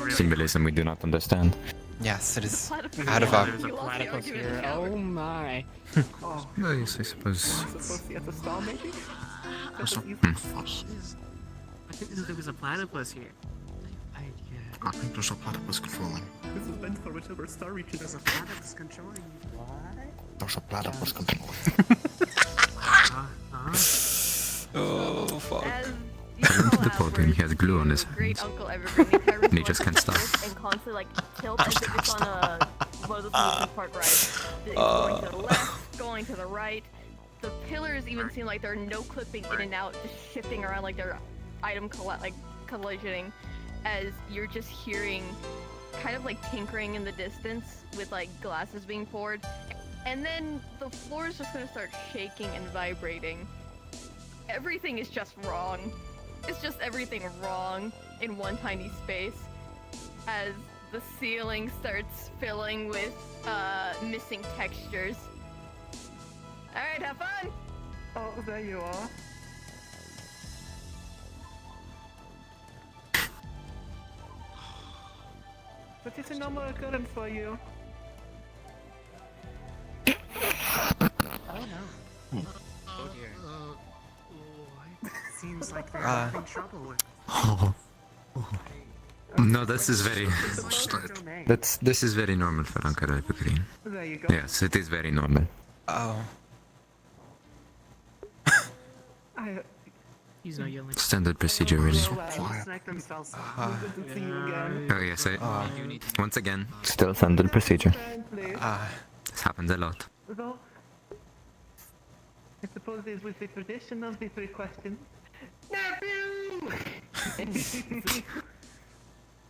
symbolism we do not understand. Yes, it is out of our... There's a platypus here. Oh my. Oh, yes, I suppose. Supposed to get the star, maybe? Hmm. I think there was a platypus here. I think there's a platypus controlling. This is meant for whichever star reaches. There's a platypus controlling. There's a platypus controlling. Oh, fuck. Come to the podium, he has glue on his Great hands. Uncle Evergreen. And he just can't stop. And constantly like tilt as if it's on a one of those amusement park rides. It's going to the left, going to the right. The pillars even seem like they're no clipping in and out, just shifting around like they're item collect, like collisioning as you're just hearing kind of like tinkering in the distance with like glasses being poured. And then the floor is just gonna start shaking and vibrating. Everything is just wrong. It's just everything wrong in one tiny space as the ceiling starts filling with missing textures. Alright, have fun! Oh, there you are. But it's a normal occurrence for you. Oh no. Oh dear. Seems like they're having trouble with No, this is very. This is very normal for Ankara Green. There you go. Yes, it is very normal. Oh. He's not yelling. Standard procedure, really. Snack themselves. Good to see you again. Oh yes, once again, still standard procedure. This happens a lot. Though, I suppose it was the tradition of the 3 questions.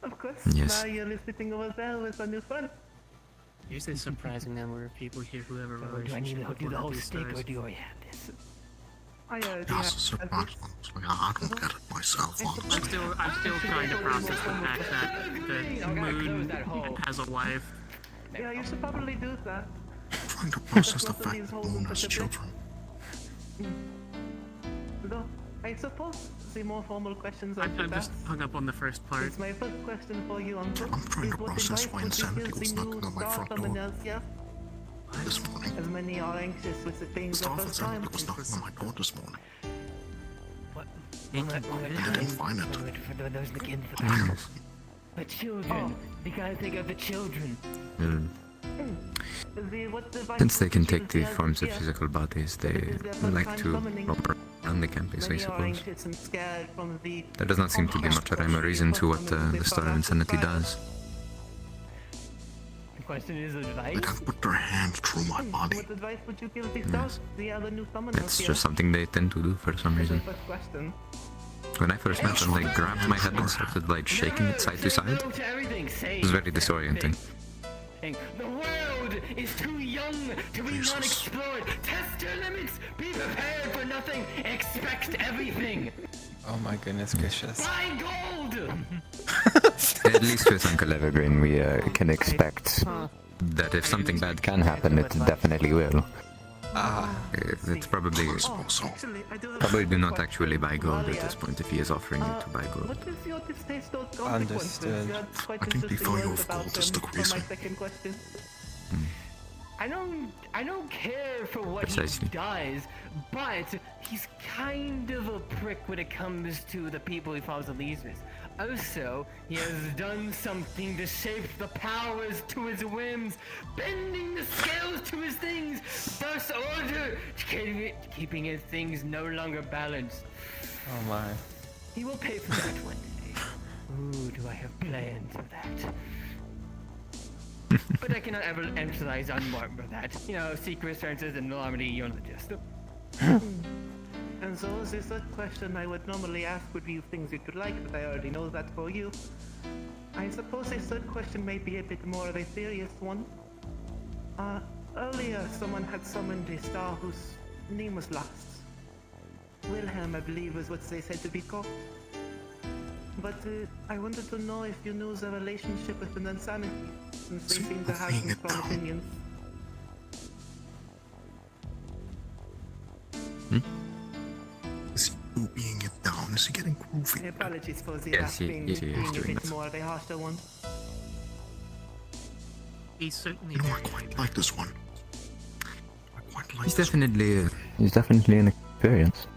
Of course, Yes. now you're sitting over there with a new friend. Usually a surprising number of people here who have a Do I relationship need to with do one the of whole these stick or stars. do I have this? I That's a surprise. I don't get it myself. I'm still trying to process the fact that the moon has a wife. Yeah, you should probably do that. Trying to process the fact that Moon has children. Though, I suppose the more formal questions I I'm should just ask. hung up on the first part. It's my first question for you, Uncle. I'm trying to Is what process advice why would you insanity give was the knocking new on my star front summoners door here? this morning. As many are anxious with the things the Star of first time. Insanity was knocking on my door this morning. I didn't find it. For those begin for that. The children. You gotta think of the children. Since they can take the forms of physical bodies, they like to roam around the campus, I suppose. There does not seem to be much rhyme or reason to what the Star of Insanity does. The question is advice? They can put their hand through my body. What advice would you give the stars? The other new summoners It's here? just something they tend to do for some reason. First question. When I first met them, they grabbed my head and started like shaking it side to side. No to everything. Say It was very disorienting. the world is too young to be non-explored. Test your limits. Be prepared for nothing. Expect everything. Oh my goodness gracious. Buy gold. At least with Uncle Evergreen, we can expect that if something bad can happen, it definitely will. It's probably do not actually buy gold at this point if he is offering you to buy gold. What is your distaste of consequences? Understood. That's quite I think the interesting value words of about gold is them the for my reason. second question. I don't care for what Precisely. he does, but he's kind of a prick when it comes to the people he follows allegiance. Also, he has done something to shape the powers to his whims, bending the scales to his things, thus order, keeping his things no longer balanced. Oh my. He will pay for that one day. Ooh, do I have plans for that? But I cannot ever emphasize on more of that. You know, secret services and Normandy, you know the gist. And so the third question I would normally ask would be things you could like, but I already know that for you. I suppose the third question may be a bit more of a serious one. Earlier someone had summoned a star whose name was lost. Wilhelm, I believe, was what they said to be called. But I wanted to know if you knew the relationship with an insanity, since they seem to have some strong opinions. Is he being it down? Is he getting groovy? Apologies for the Yes, last he being is a doing bit that. more of a harsher one. He's certainly You know, I very quite like this one. I quite like He's this definitely an experience.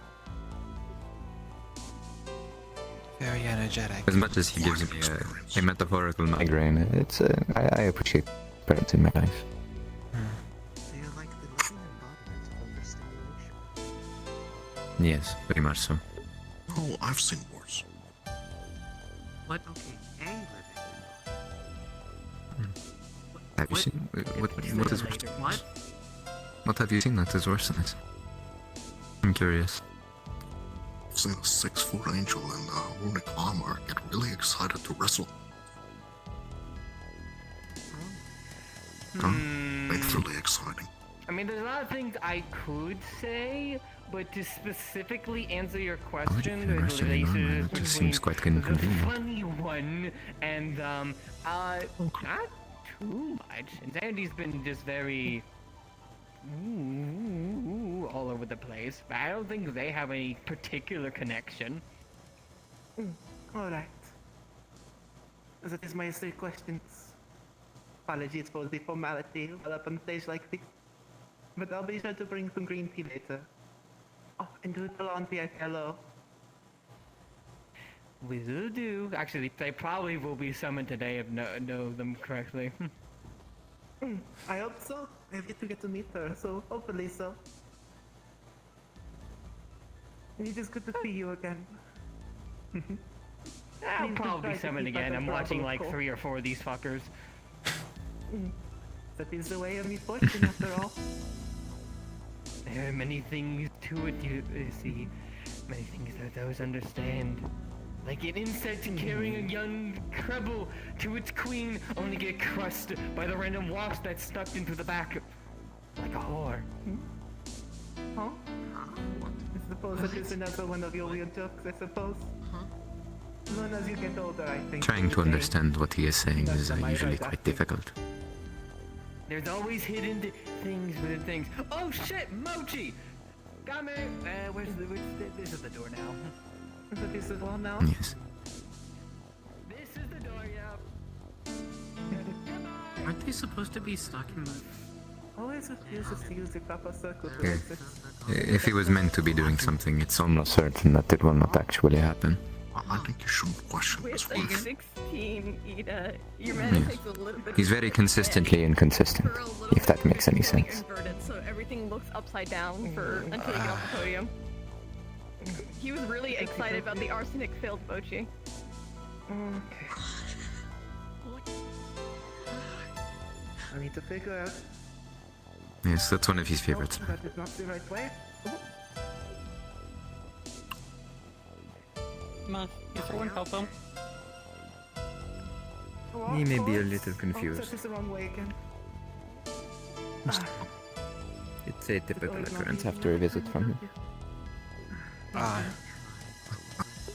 Very energetic. As much as he gives me a metaphorical migraine, it's I appreciate experience in my life. They are like the living embodiment of overstimulation. Yes, very much so. Oh, I've seen worse. What? Okay, a living Have you seen what is worse? What? What have you seen that is worse than this? I'm curious. I've seen a 6-foot angel in runic armor really excited to wrestle. Faithfully exciting. I mean, there's a lot of things I could say, but to specifically answer your question, there's relations It just between seems quite the inconvenient. funny one and not too much. Insanity's been just very all over the place. But I don't think they have any particular connection. Alright. That is my 3 questions. Apologies for the formality while up on stage like this. But I'll be sure to bring some green tea later. Oh, and do tell Auntie I hello. Will do. Actually, they probably will be summoned today if know them correctly. I hope so. I've yet to get to meet her, so hopefully so. It is good to see you again. I'll Please probably try be to summoned keep again. us I'm watching above, like of course. 3 or 4 of these fuckers. That is the way of misfortune after all. There are many things to it, you see. Many things that those understand. Like an insect carrying a young treble to its queen, only get crushed by the random wasp that's stuck into the back. Like a whore. Huh? I suppose that is another one of your weird jokes, I suppose. Known as you get older, I think. Trying to understand what he is saying is usually quite difficult. There's always hidden things. Oh shit, Mochi! Got me! This is the door now. This is one now? Yes. This is the door, yeah. Aren't they supposed to be stuck in the... Always refuses to use the proper circle to Yeah. exit. If he was meant to be doing something, it's almost certain that it will not actually happen. I think you shouldn't question this With one. like 16, Ida, your mana Yes. takes a little bit. He's very consistently inconsistent, if that makes any sense. Inverted, so everything looks upside down for until you get off the podium. He was really excited about the arsenic-filled mochi. Okay. I need to figure out Yes, that's one of his favorites. that is not the right way. Ma, can someone help him? Oh, He of may be a course. little Oh, confused. that is the wrong way again. It's a typical occurrence after a visit from him.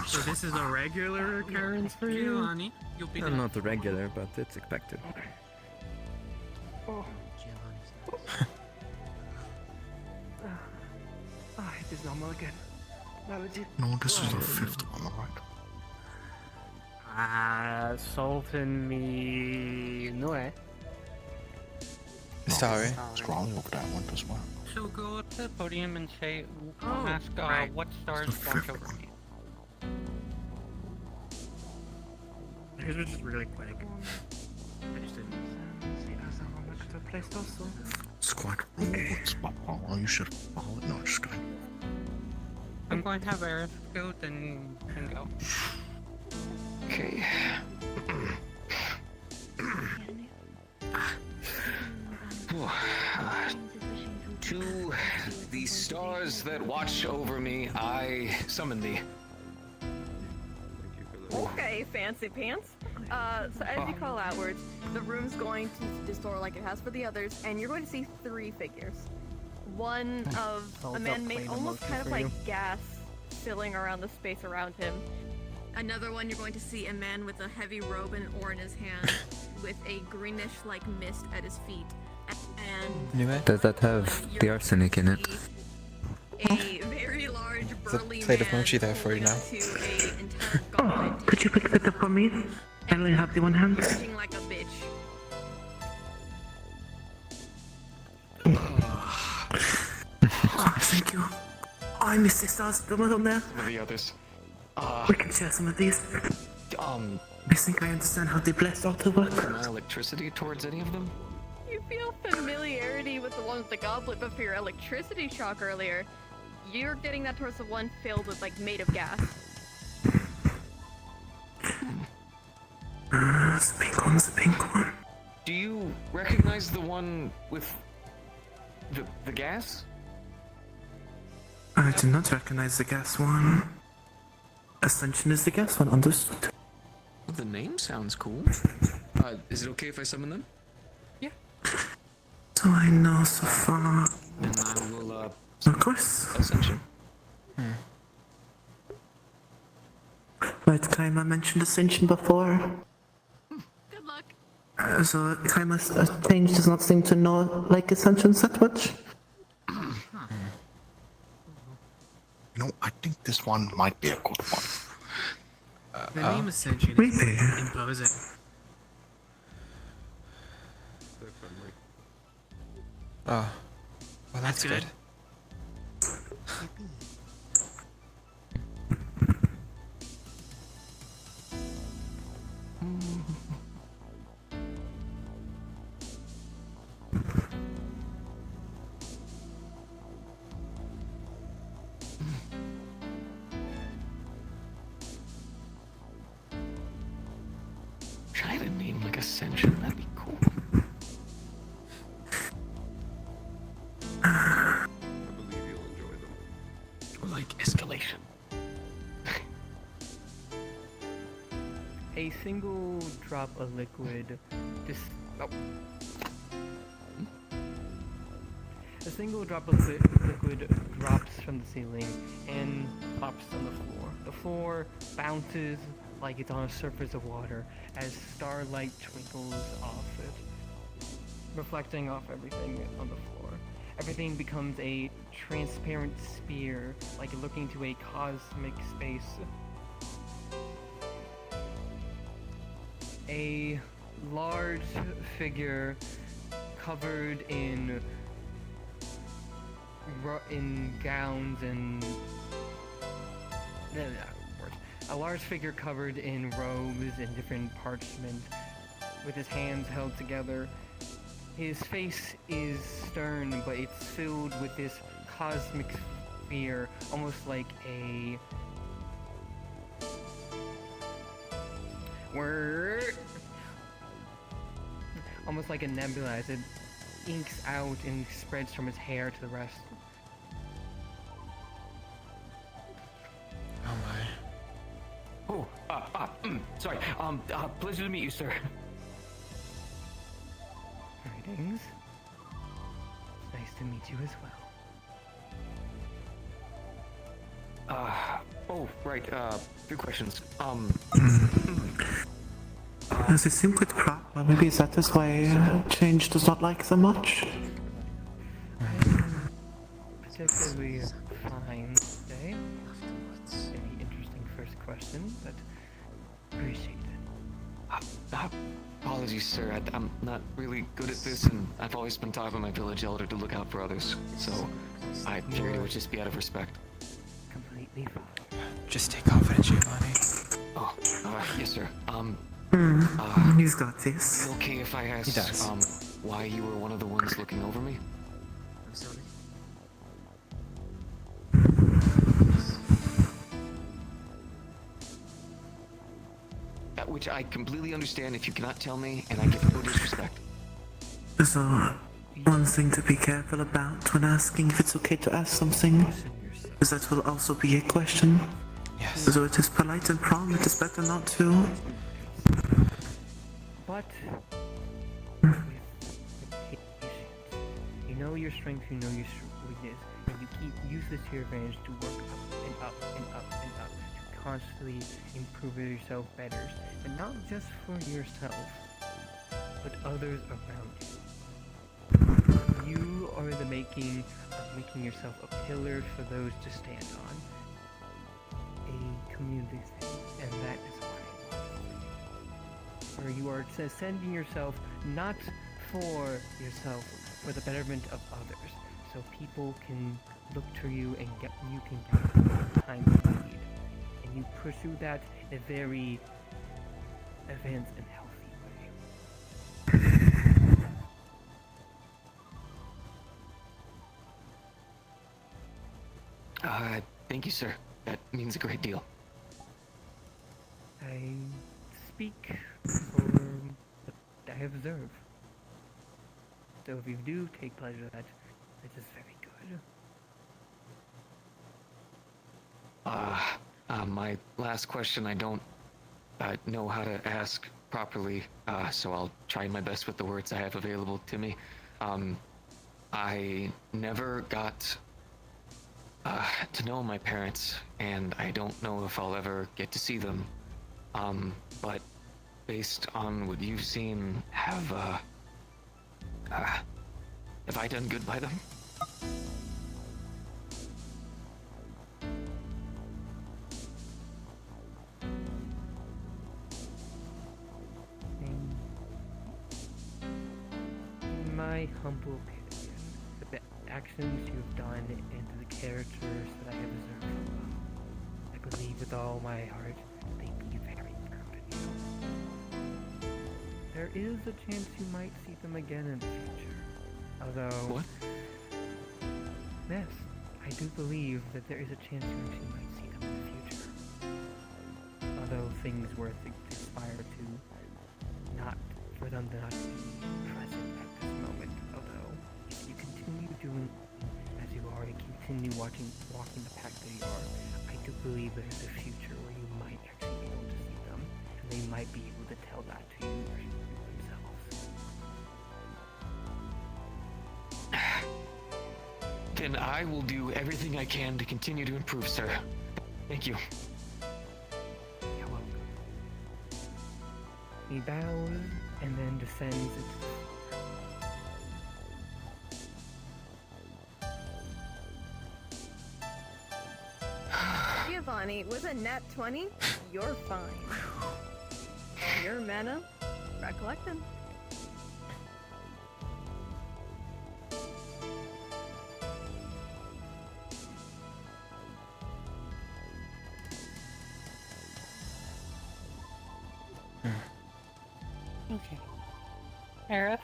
So this is a regular occurrence for you, honey? You'll be Not regular, but it's expected. Oh. It is normal again. No, this is the 5th one, right? Sultan me... Nue. Sorry. Strong over that one as well. So go up to the podium and say, ask what stars watch over me. Here's just really quick. I just didn't... It's quite rude, Papa. You should follow it. No, just kidding. I'm going to have Aerith go, then go. Okay. To the stars that watch over me, I summon thee. Okay, fancy pants. So as you call outwards, the room's going to distort like it has for the others, and you're going to see 3 figures. One of a man made almost kind of like gas filling around the space around him. Another one, you're going to see a man with a heavy robe and ore in his hand, with a greenish like mist at his feet. And Does that have the arsenic in it? a very large There's a burly plate of man mochi there for you now. to a entire gauntlet, Could you pick that up for me? I only have the one hand. looking like a bitch. Thank you. I missed the stars at the bottom there. What are the others? We can share some of these. I think I understand how they blessed all to work. Am I electricity towards any of them? You feel familiarity with the one with the goblet, but for your electricity shock earlier, you're getting that towards the one filled with like made of gas. The pink one's the pink one. Do you recognize the one with the gas? I do not recognize the gas one. Ascension is the gas one, understood. The name sounds cool. Is it okay if I summon them? So I know so far. And I will, Of course. Ascension. Right, Kaima mentioned Ascension before. Good luck. So Kaima's change does not seem to know like Ascensions that much. No, I think this one might be a good one. The name Ascension is Really? imposing. Oh, well, that's good. Should I have a name like Ascension? That'd be cool. I believe you'll enjoy them. Or like Escalation. A single drop of liquid. A single drop of liquid drops from the ceiling and pops on the floor. The floor bounces like it's on a surface of water as starlight twinkles off it, reflecting off everything on the floor. Everything becomes a transparent sphere, like looking into a cosmic space. A large figure covered in gowns and a large figure covered in robes and different parchment, with his hands held together. His face is stern, but it's filled with this cosmic sphere, almost like a almost like a nebula as it inks out and spreads from his hair to the rest. Oh my. Sorry. Pleasure to meet you, sir. Greetings. Nice to meet you as well. Right, few questions. As they seem quite proper, maybe that is why Change does not like them much. Particularly fine today. Any interesting first question, but appreciate it. Apologies, sir. I'm not really good at this, and I've always been taught by my village elder to look out for others, so I figured it would just be out of respect. Completely fine. Just take confidence, Giovanni. Oh, yes, sir. He's got this. Is it okay if I He does. ask, why you were one of the ones looking over me? I'm sorry. Which I completely understand if you cannot tell me, and I give no disrespect. So, one thing to be careful about when asking if it's okay to ask something is that will also be a question. Yes. So it is polite and prom, it is better not to. But with patience, you know your strength, you know your weakness, and you use this to your advantage to work up and up and up and up to constantly improve yourself better, and not just for yourself, but others around you. You are the making of making yourself a pillar for those to stand on. A community thing, and that is why. Where you are sending yourself not for yourself, for the betterment of others, so people can look to you and you can get the time you need, and you pursue that in a very advanced and healthy way. Thank you, sir. That means a great deal. I speak for what I observe. So if you do take pleasure in that, it is very good. My last question, I don't know how to ask properly, so I'll try my best with the words I have available to me. I never got to know my parents, and I don't know if I'll ever get to see them. But based on what you've seen, have I done good by them? In my humble opinion, the actions you've done and the characters that I have observed from them, I believe with all my heart they'd be very proud of you. There is a chance you might see them again in the future. Although... What? Yes, I do believe that there is a chance you actually might see them in the future. Although things were to aspire to not, for them to not be present at this moment. Although, if you continue doing as you are and continue walking the path that you are, I do believe there is a future where you might actually be able to see them, and they might be able to tell that to you themselves. Then I will do everything I can to continue to improve, sir. Thank you. You're welcome. He bows and then descends into Giovanni, with a nat 20, you're fine. Your mana, recollected. Okay. Aerith?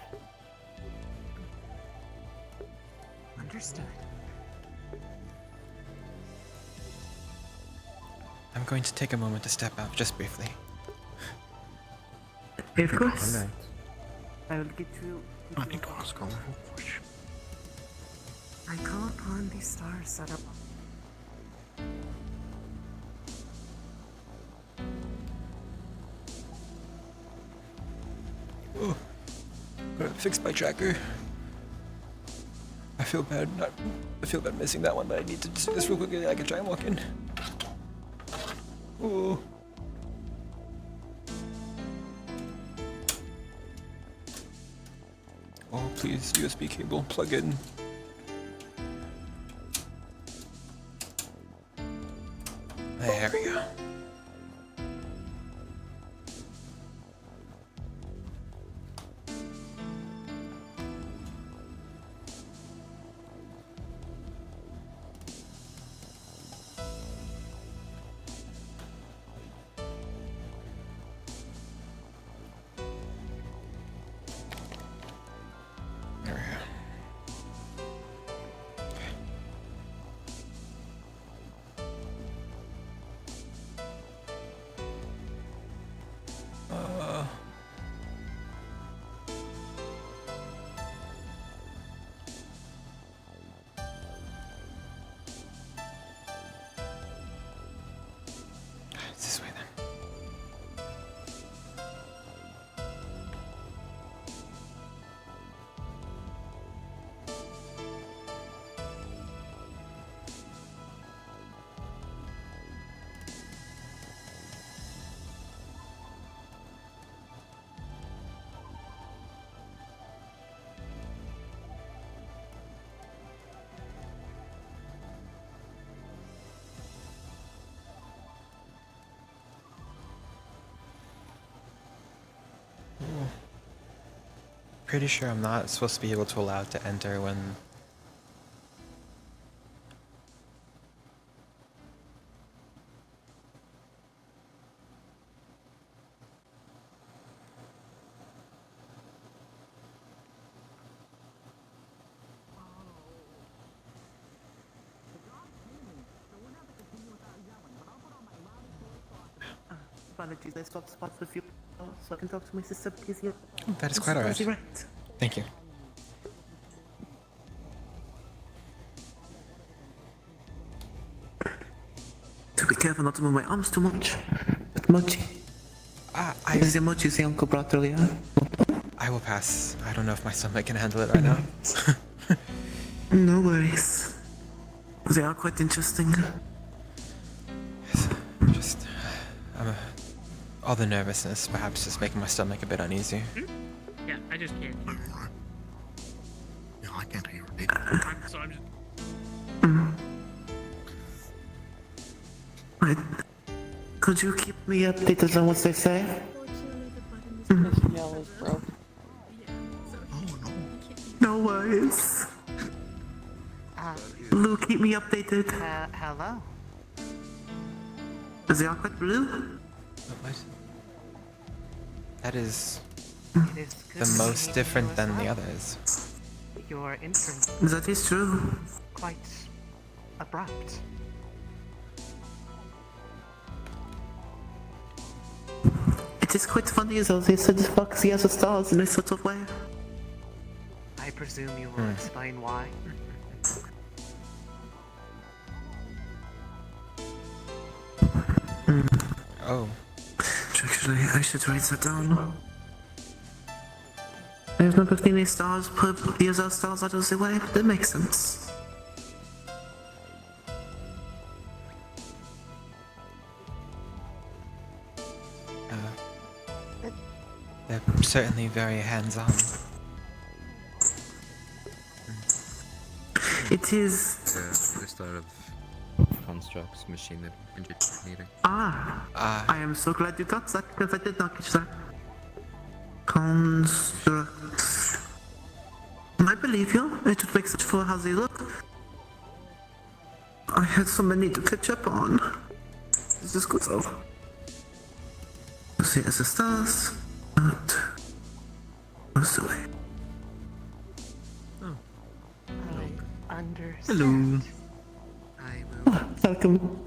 Understood. I'm going to take a moment to step out, just briefly. Of course. I will get you. I need to ask her. I call upon these stars that are. Oh, gotta fix my tracker. I feel bad missing that one, but I need to do this real quickly. I can try and walk in. Oh. Oh, please, USB cable, plug in. There we go. This way then. Pretty sure I'm not supposed to be able to allow it to enter when... Apologies, I swapped spots with you, so I can talk to my sister because you're... That is quite alright. Right. Thank you. To be careful not to move my arms too much. But Mochi, Is there much the uncle brought earlier? I will pass. I don't know if my stomach can handle it right now. No worries. They are quite interesting. Just, all the nervousness perhaps just making my stomach a bit uneasy. Yeah, I just can't hear. Yeah, I can't hear it. So I'm just. Wait, could you keep me updated on what they say? Yell is broke. No worries. Lou, keep me updated. Hello? Is the aqua blue? What? That is It is good the to most meet different you as than the well. others. Your entrance That is true. quite abrupt. It is quite funny though, they said Foxy has a stars in a sort of way. I presume you will explain why. Oh. Actually, I should write that down. I have never seen any stars put the other stars out of the way. That makes sense. They're certainly very hands-on. It is. The start of constructs, machinery, engineering. I am so glad you got that because I did not catch that. Construct. I believe you. It would make sense for how they look. I had so many to catch up on. This is good though. Let's see, as the stars. But. What's the way? I understand. Hello. I will. Welcome.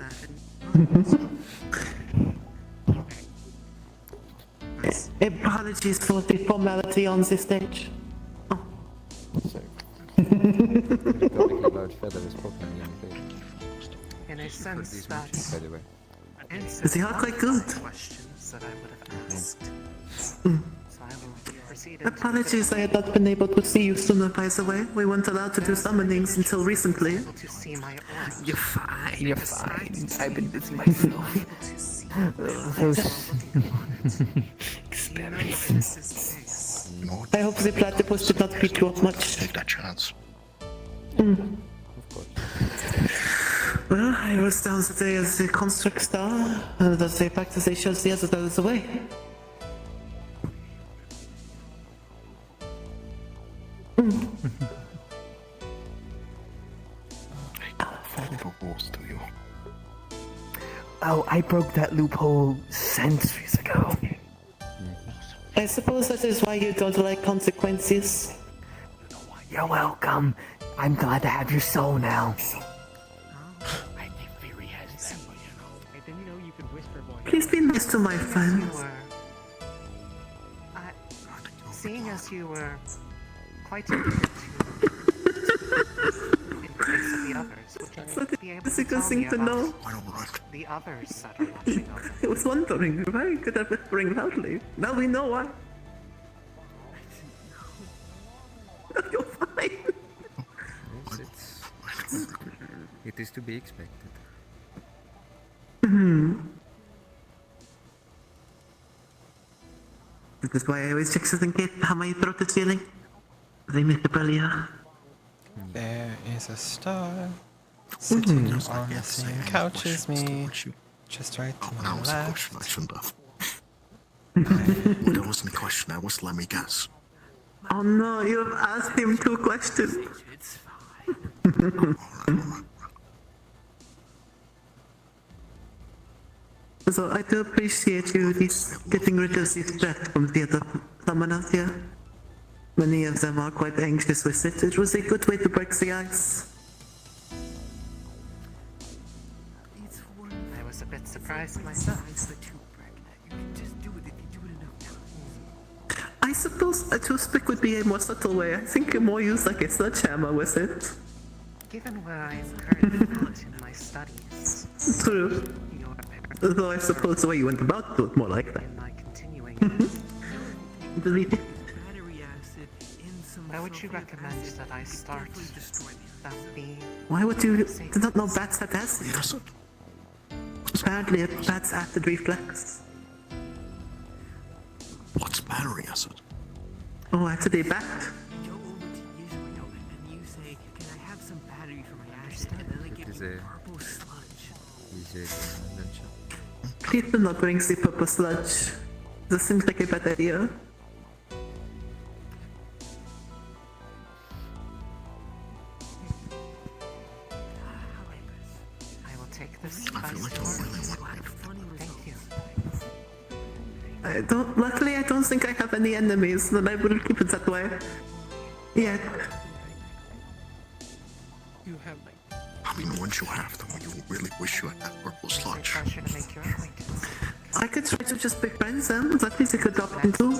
Apologies for the formality on this stage. Oh. large feather is poking me in the face. In a sense that By the way. They are quite good. questions that I would have asked. So I will proceed. Apologies, I had not been able to see you sooner, by the way. We weren't allowed to do summonings until recently. To see my aura. You're fine, you're fine. I've been busy myself. Experiments. I hope the platypus did not beat you up much. Take that chance. Well, I was down today as the construct star, and as they practice, they showed the other dollars away. Rules to you. Oh, I broke that loophole centuries ago. I suppose that is why you don't like consequences. You're welcome. I'm glad to have your soul now. I think Fury has them, you know. I didn't know you could whisper more. Please be nice to my friends. Seeing as you were quite eager to in place of the others, would you be able It's to a good tell thing me to about know. the others that are watching over? I was wondering why you could have whispering loudly. Now we know why. You're fine. It is to be expected. This is why I always check to think how my throat is feeling. They missed it earlier. There is a star sitting on the same couch as me, just right to my left. I shouldn't have. That wasn't a question, that was let me guess. Oh no, you have asked him 2 questions. So I do appreciate you getting rid of this threat from the other summoners here. Many of them are quite anxious with it. It was a good way to break the ice. I was a bit surprised myself. I suppose a toothpick would be a more subtle way. I think you more use like a sledgehammer with it. Given where I am currently at in my studies, True. Though I suppose the way you went about it was more like that. in my continued Why would you recommend that I start that being? Why would you? Did not know bats had acid. Apparently, a bat's acid reflex. What's battery acid? Oh, actually, bat. Please do not bring the purple sludge. This seems like a bad idea. I will take this. I feel like I really want Thank you. I don't. Luckily, I don't think I have any enemies, then I will keep it that way. Yeah. You have like. I mean, once you have them, you really wish you had that purple sludge. Pleasure to make your acquaintance. I could try to just befriend them. That is a good option too.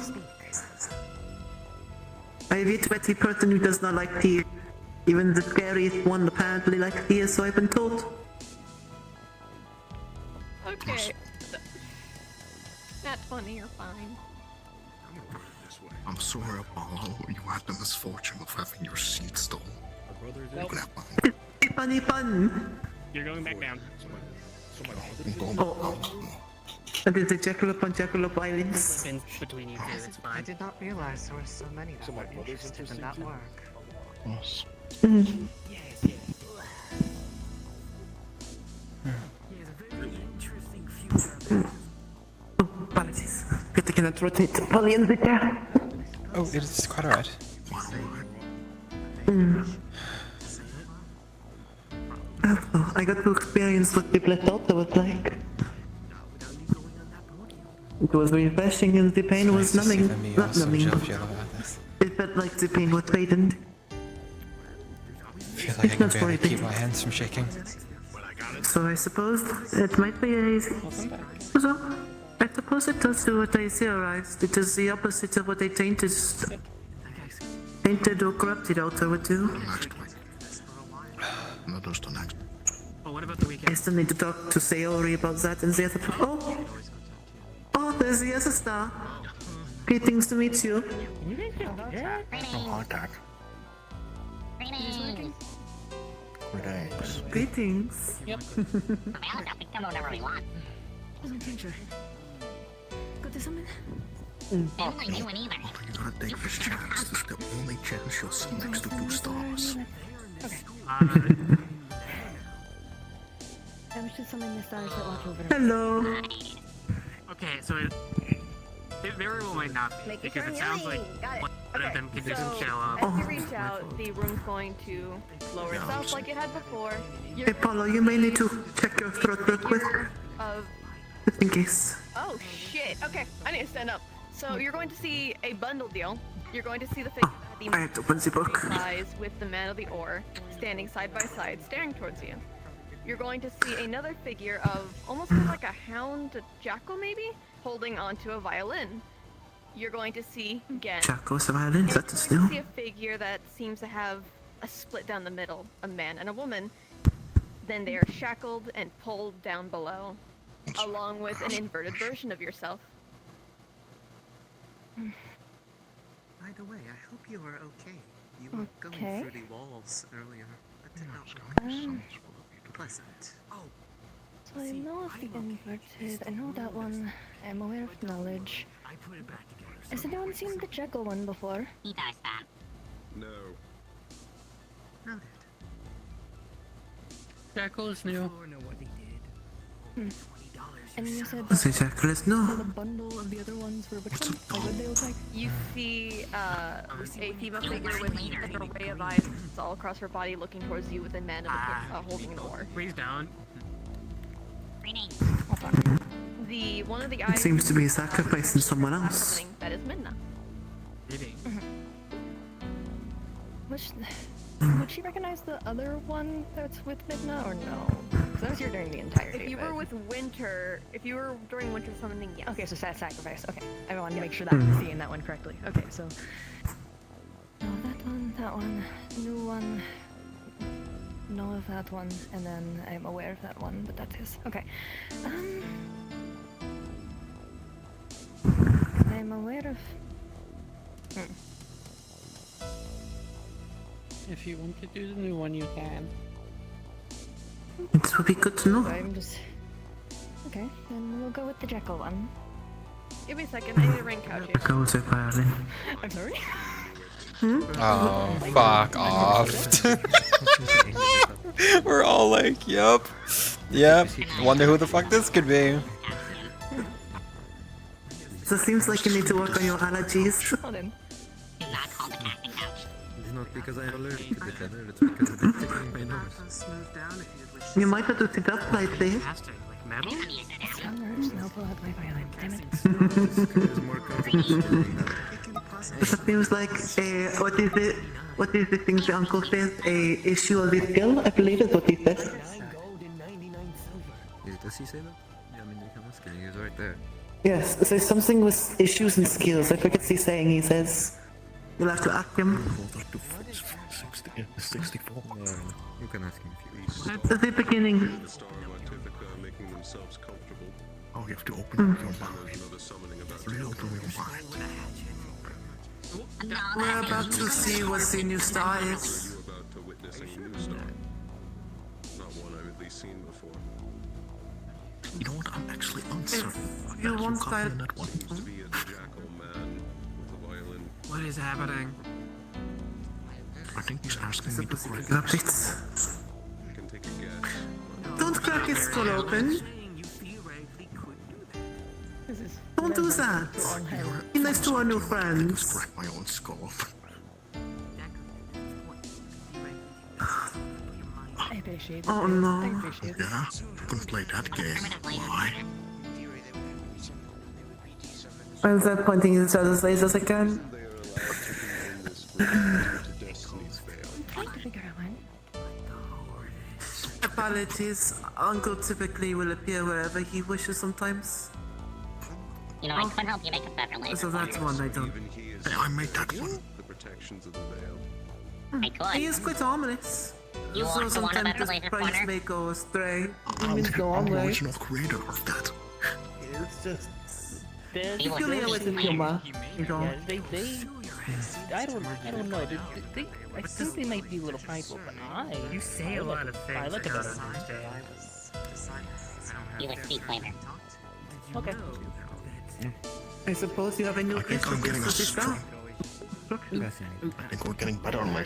I have yet met a person who does not like tea. Even the scariest one apparently likes tea, so I've been told. Okay. That's funny, you're fine. I'm sorry, Apollo. You had the misfortune of having your seat stolen. Nope. Funny fun. You're going back down. Oh. That is the Jackalope on Jackalope Islands. Between you two, it's I fine. did not realize there were so many that were interested in that work. Yes. Oh, apologies. Good, I cannot rotate Polly in the chair. Oh, it is quite alright. Oh, I got to experience what the Delta was like. It was refreshing and the pain was numbing. Not numbing. It felt like the pain was fading. I feel like I can barely keep my hands from shaking. So I suppose it might be a... So, I suppose it does do what I theorized. It is the opposite of what a tainted or corrupted altar would do. No, there's the next. Oh, what about the weekend? I still need to talk to Sayori about that and the other... Oh, there's the other star. Greetings to meet you. Oh, hot dog. Greetings. Greetings. Yep. Only you gotta take this chance. This is the only chance you'll sit next to two stars. Okay. I wish to summon the stars that watch over us. Hello. Okay, so it very well might not be, because it sounds like one of them could just show up. As you reach out, the room's going to lower itself like it had before. Hey, Paulo, you may need to check your throat real quick. Just in case. Oh shit! Okay, I need to stand up. So you're going to see a bundle deal. You're going to see the figure that I have to open the book. size with the man of the oar, standing side by side, staring towards you. You're going to see another figure of almost kind of like a hound, a jackal maybe, holding onto a violin. You're going to see again. Jackal's a violin, that's a You're going still. to see a figure that seems to have a split down the middle, a man and a woman. Then they are shackled and pulled down below, along with an inverted version of yourself. By the way, I hope you are okay. You were going through the walls earlier. That did not look pleasant. Oh. So I know of the inverted, I know that one, I'm aware of knowledge. Has anyone seen the Jekyll one before? He does that. No. Noted. Jackal is new. And you said The Jackal is new. the bundle of the other ones were which one? Like what they look like? You see a female figure with an array of eyes all across her body looking towards you with a man holding an oar. Please don't. The one of the It eyes seems to be sacrificing someone else. something that is Midna. Which, would she recognize the other one that's with Midna or no? Because I was here during the entirety. If you were with Winter, if you were during Winter summoning, yes. Okay, so sacrifice. Okay, I want to make sure that I'm seeing that one correctly. Okay, so no, that one, new one. Know of that one, and then I'm aware of that one, but that's his. Okay. I I'm aware of. If you want to do the new one, you can. It would be good to know. I'm just. Okay, then we'll go with the Jekyll one. Give me a second, I need a rain couch. Go with it, Violin. I'm sorry? Oh, fuck off. We're all like, yep. Wonder who the fuck this could be. So it seems like you need to work on your allergies. Hold in. It's not because I'm allergic to the feather, it's because of the tickling my nose. You might have to sit up slightly. It's not nerves, no pull out my violin. Damn it. It seems like what is it? What is the thing the uncle says? A issue of the skill, I believe is what he said. Does he say that? Yeah, I mean, you can ask him, he's right there. Yes, so something with issues and skills. I forget the saying he says. You'll have to ask him. 64. Yeah, you can ask him if you At the beginning. The Star Artifica making themselves comfortable. Oh, you have to open up your mind. Reopen your mind. We're about to see what the new star is. You're about to witness a new star. Not one I've at least seen before. You know what? I'm actually uncertain. If you want that. To be a jackal man with a violin. What is happening? I think he's asking me to break Rabbits. I can take a guess. Don't crack his skull open. Don't do that. Be nice to our new friends. Crack my own skull. I appreciate it. Oh no. I appreciate it. Yeah? You can play that game. Why? Why is that pointing at each other's lasers again? Trying to figure out when. Apologies. Uncle typically will appear wherever he wishes sometimes. You know, I could help you make a better laser. So that's one I don't. Hey, I made that one. The protections of the veil. I could. He is quite ominous. You So want a sometimes better this laser price pointer? may go astray. I'm the original creator of that. It's just He peculiar with the humor. You know. Yeah, they, I don't know. I think they might be a little prideful, but You say a lot of things. I like I it don't better. understand. You a speed claimer. Okay. I suppose you have a new I think gift I'm with getting a this stroke. I think we're getting better on my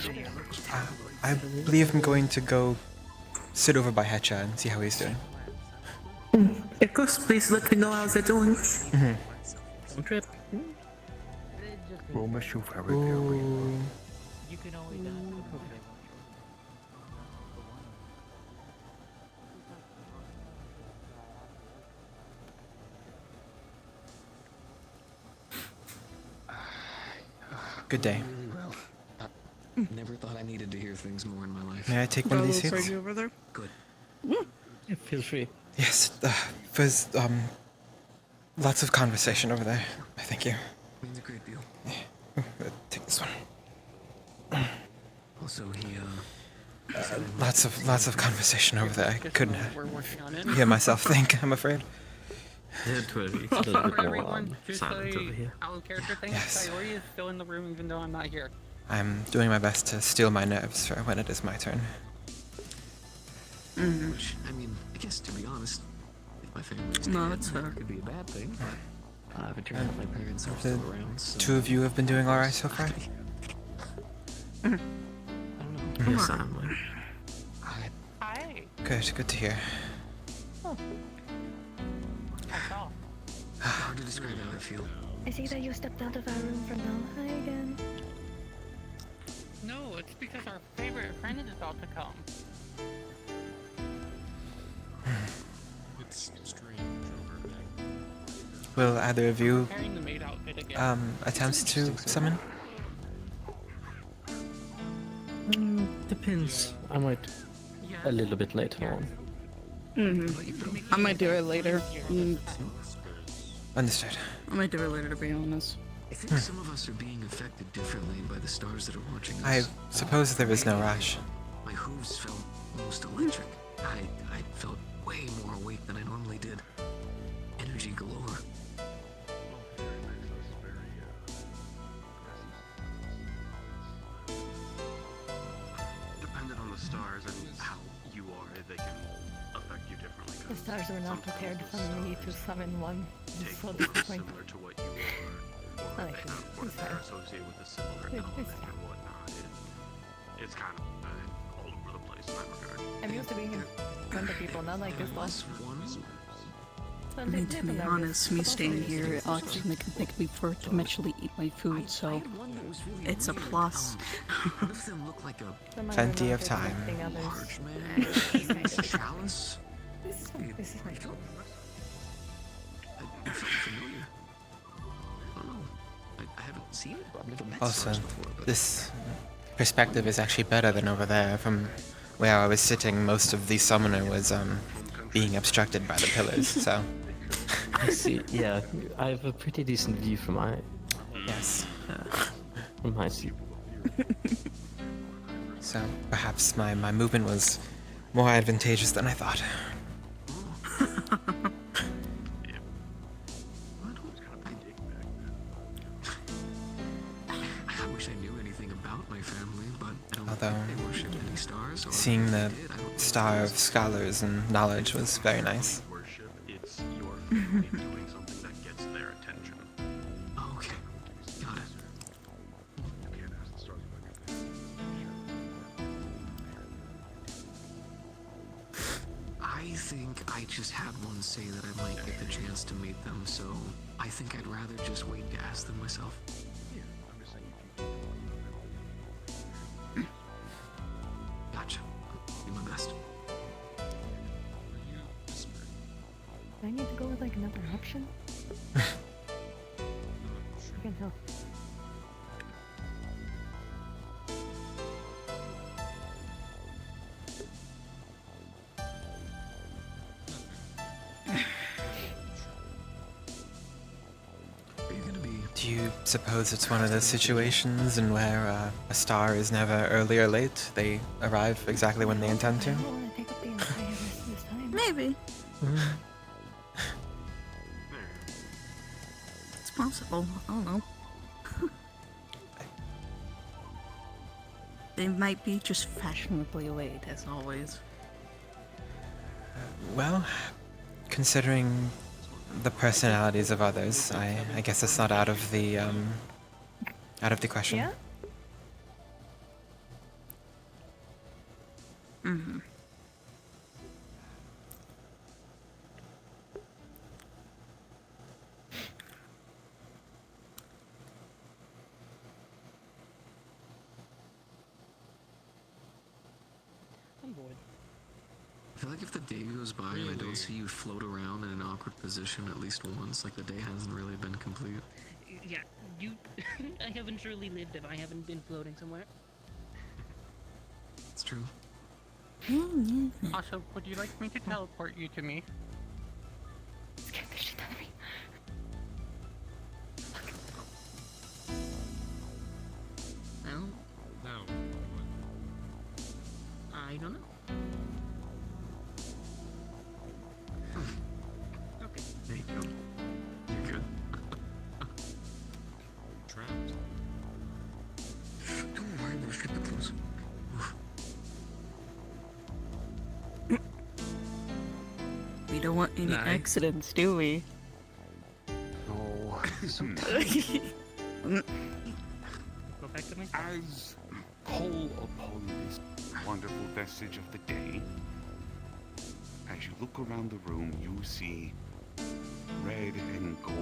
I believe I'm going to go sit over by Hecha and see how he's doing. Of course, please let me know how they're doing. Don't trip. We'll miss you very, very. You can always Good day. Never thought I needed to hear things more in my life. May I take one of these seats? over there. Good. Yeah, feel free. Yes, there's lots of conversation over there. Thank you. Means a great deal. Take this one. Also, he Lots of conversation over there. I couldn't We're working on it. hear myself think, I'm afraid. It will be a Also, little bit for more everyone, just silent over a here. out of character thing. Yes. Sayori is still in the room even though I'm not here. I'm doing my best to steel my nerves for when it is my turn. Which, I mean, I guess to be honest, if my family was No, dead, that's fair. it could be a bad thing. But it turns out my parents are The still around, so two of you have been doing alright so far? I don't know. Yes, Hi. Good to hear. Hard to describe how I feel. I see that you stepped out of our room for now. Hi again. No, it's because our favorite friend is about to come. It's strange over there. Will either of you Wearing the maid outfit again. attempt to summon? Depends. I might a little bit later on. I might do it later. Understood. I might do it later, to be honest. I think some of us are being affected differently by the stars that are watching us. I suppose there is no rush. My hooves felt almost electric. I felt way more awake than I normally did. Energy galore. The stars were not prepared for me to summon one. It's so disappointing. Similar to what you are, or I like it. It's they're fine. associated with a similar It's element fine. and whatnot. It's kind of all over the place in that regard. I'm used to being in front of people, not like this one. I mean, to be honest, me staying here it actually make me for to eventually eat my food, so it's a plus. What if them look like a Plenty of time. large man? Chalice? This is my fault. It felt familiar. I don't know. I haven't seen it. I've never met Also, stars before, but this perspective is actually better than over there. From where I was sitting, most of the summoner was being obstructed by the pillars, so... I see. Yeah, I have a pretty decent view from my from my seat. So perhaps my movement was more advantageous than I thought. I wish I knew anything about my family, but I don't Although, think they worship any stars. Or seeing the if they did, I don't star of scholars and knowledge was very nice. Worship, it's your family doing something that gets their attention. Okay, got it. I think I just had one say that I might get the chance to meet them, so I think I'd rather just wait to ask them myself. Gotcha. Do my best. Do I need to go with like another option? I can help. Do you suppose it's one of those situations in where a star is never early or late? They arrive exactly when they intend to? I don't want to take up the entire rest of this time. Maybe. It's possible. I don't know. They might be just fashionably late, as always. Well, considering the personalities of others, I guess it's not out of the question. Yeah? Mm-hmm. I'm bored. I feel like if the day goes by and I don't see you float around in an awkward position at least once, like the day hasn't really been complete. Yeah, you. I haven't truly lived if I haven't been floating somewhere. It's true. Also, would you like me to teleport you to me? Scared the shit out of me. Well, I don't know. Okay. There you go. You're good. Trapped. Don't worry, we'll get the clothes. We don't want any accidents, do we? No. Go back to my As you call upon this wonderful vestige of the day, as you look around the room, you see red and gold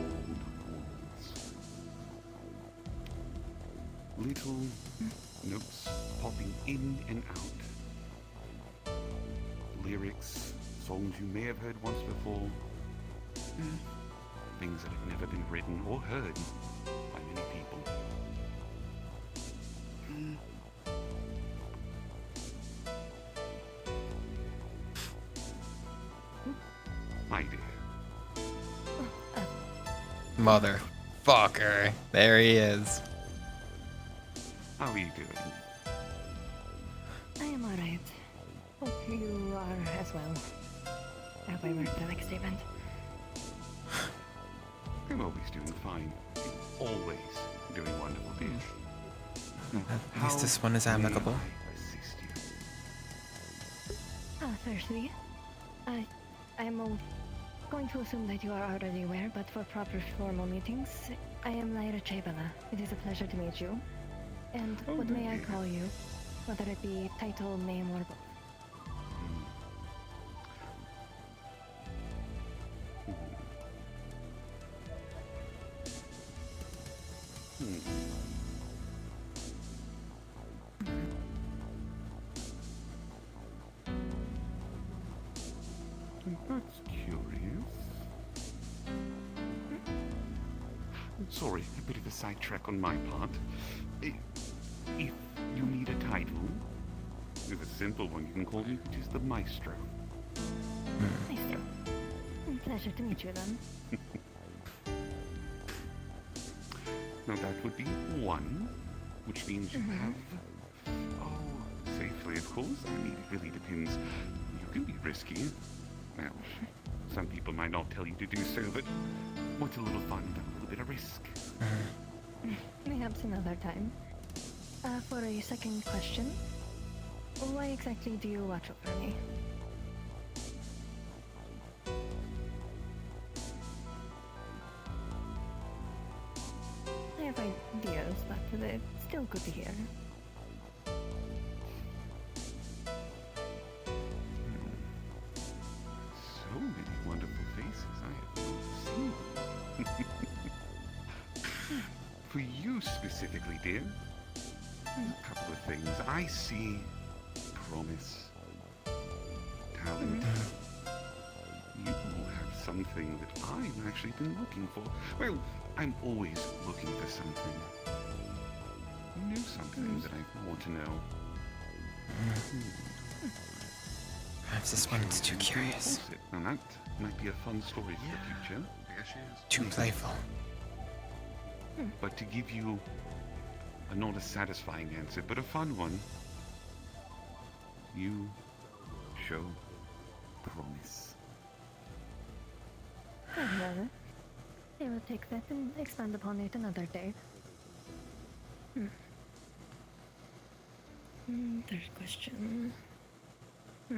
walls. Little notes popping in and out. Lyrics, songs you may have heard once before. Things that have never been written or heard by many people. My dear. Motherfucker. There he is. How are you doing? I am alright. Hope you are as well. I hope I marked that like statement. I'm always doing fine. Always doing wonderful, dear. Now, At least this one is amicable. Firstly, I I'm going to assume that you are already aware, but for proper formal meetings, I am Lyra Chabala. It is a pleasure to meet you. And what may I call you? Whether it be title, name, or both. That's curious. Sorry, a bit of a sidetrack on my part. If you need a title, with a simple one you can call me, which is the Maestro. Maestro. Pleasure to meet you then. Now that would be one, which means you have... Oh, safely, of course. I mean, it really depends. You can be risky. Well, some people might not tell you to do so, but what's a little fun without a little bit of risk? Perhaps another time. For a second question, why exactly do you watch over me? I have ideas, but it's still good to hear. So many wonderful faces I have not seen. For you specifically, dear, a couple of things. I see promise, talent. You have something that I've actually been looking for. Well, I'm always looking for something. New something that I want to know. Perhaps this one's too curious. And that might be a fun story for the future. Too playful. But to give you not a satisfying answer, but a fun one, you show promise. Well, I will take that and expand upon it another day. Third question. I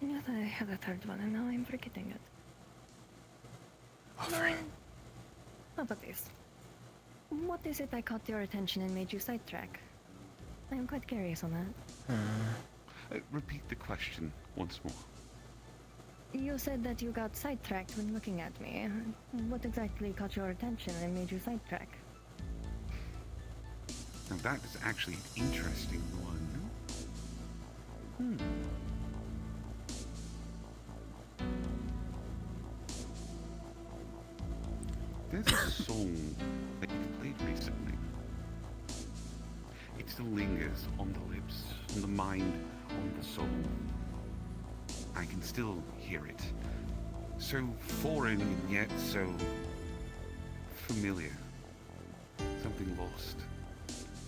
knew that I had a third one and now I'm forgetting it. Offering. How about this? What is it that caught your attention and made you sidetrack? I am quite curious on that. Repeat the question once more. You said that you got sidetracked when looking at me. What exactly caught your attention and made you sidetrack? Now that is actually an interesting one. There's a song that you've played recently. It still lingers on the lips, on the mind, on the soul. I can still hear it. So foreign and yet so familiar. Something lost.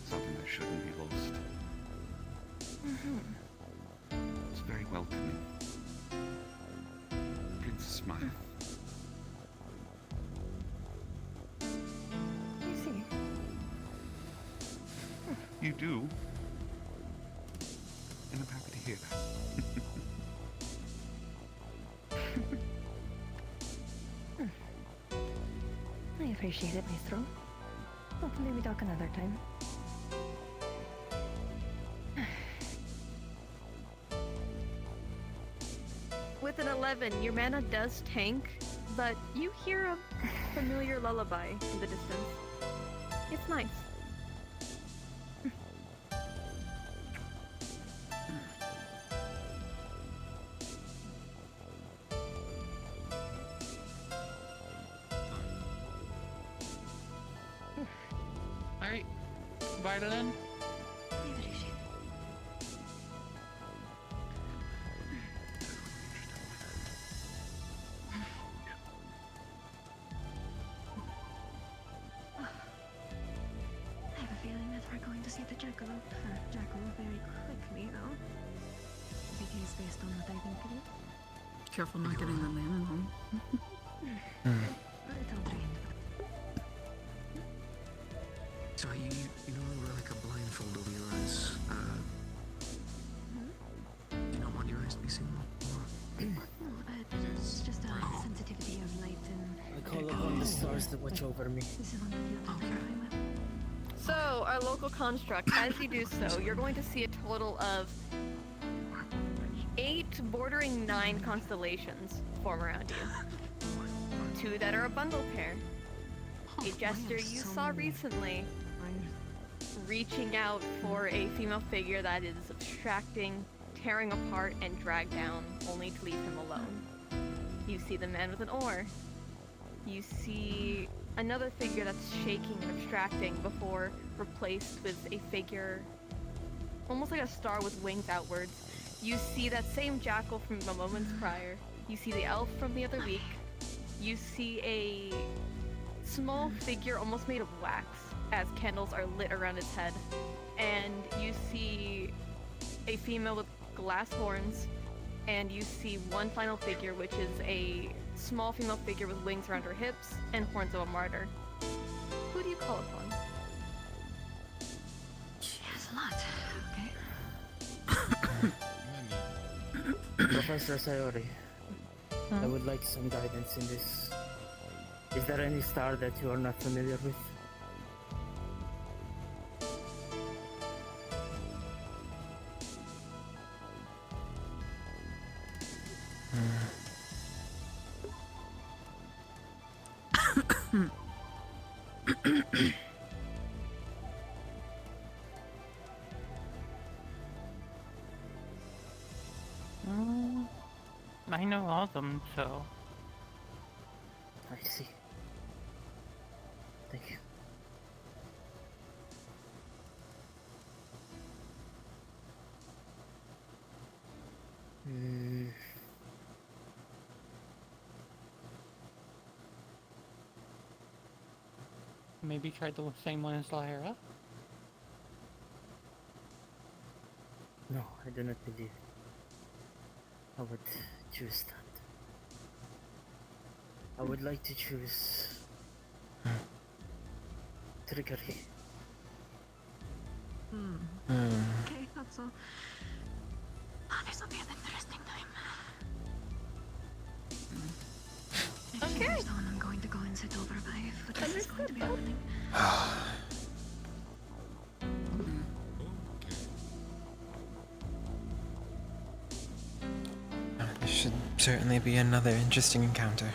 Something that shouldn't be lost. It's very welcoming. Princess smile. I see. You do. And I'm happy to hear that. I appreciate it, Maestro. Hopefully we talk another time. With an 11, your mana does tank, but you hear a familiar lullaby in the distance. It's nice. Alright, Violin. I have a feeling that we're going to see the Jackalope very quickly, though. If it is based on what I think it is. Careful not getting the mana on. But it's all trained. So you no longer like a blindfold over your eyes. You don't want your eyes to be seen more. It's just a sensitivity of light and... I call upon the stars to watch over me. This is one that you have to identify with. So, our local construct, as you do so, you're going to see a total of 8 bordering 9 constellations form around you. 2 that are a bundle pair. A gesture you saw recently, reaching out for a female figure that is abstracting, tearing apart, and dragged down, only to leave him alone. You see the man with an oar. You see another figure that's shaking and abstracting before replaced with a figure almost like a star with wings outwards. You see that same jackal from the moments prior. You see the elf from the other week. You see a small figure almost made of wax as candles are lit around its head. And you see a female with glass horns. And you see one final figure, which is a small female figure with wings around her hips and horns of a martyr. Who do you call upon? Yes, a lot. Okay. Professor Sayori, I would like some guidance in this. Is there any star that you are not familiar with? I know all of them, so... I see. Thank you. Maybe try the same one as Lyra? No, I do not believe. I would choose that. I would like to choose Trickery. Okay, that's all. Oh, this will be an interesting time. Okay. Here's the one I'm going to go and sit over by if whatever is going to be happening. This should certainly be another interesting encounter.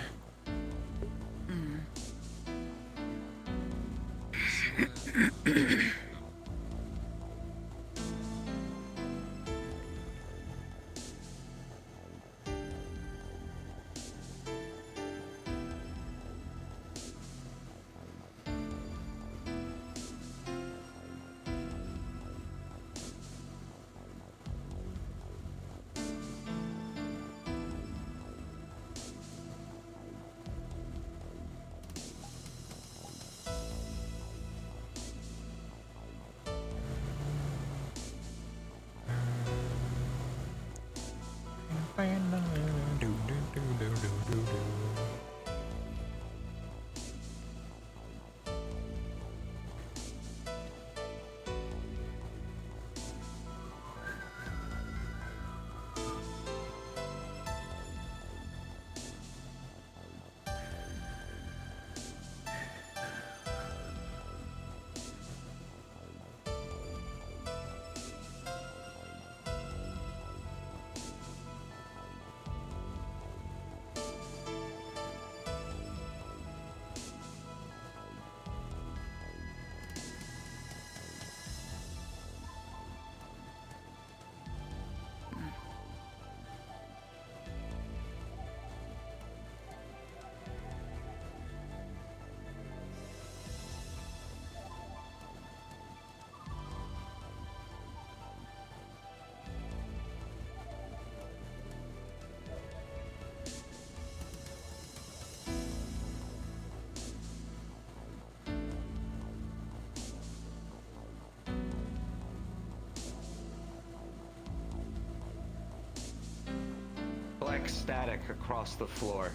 Black static across the floor.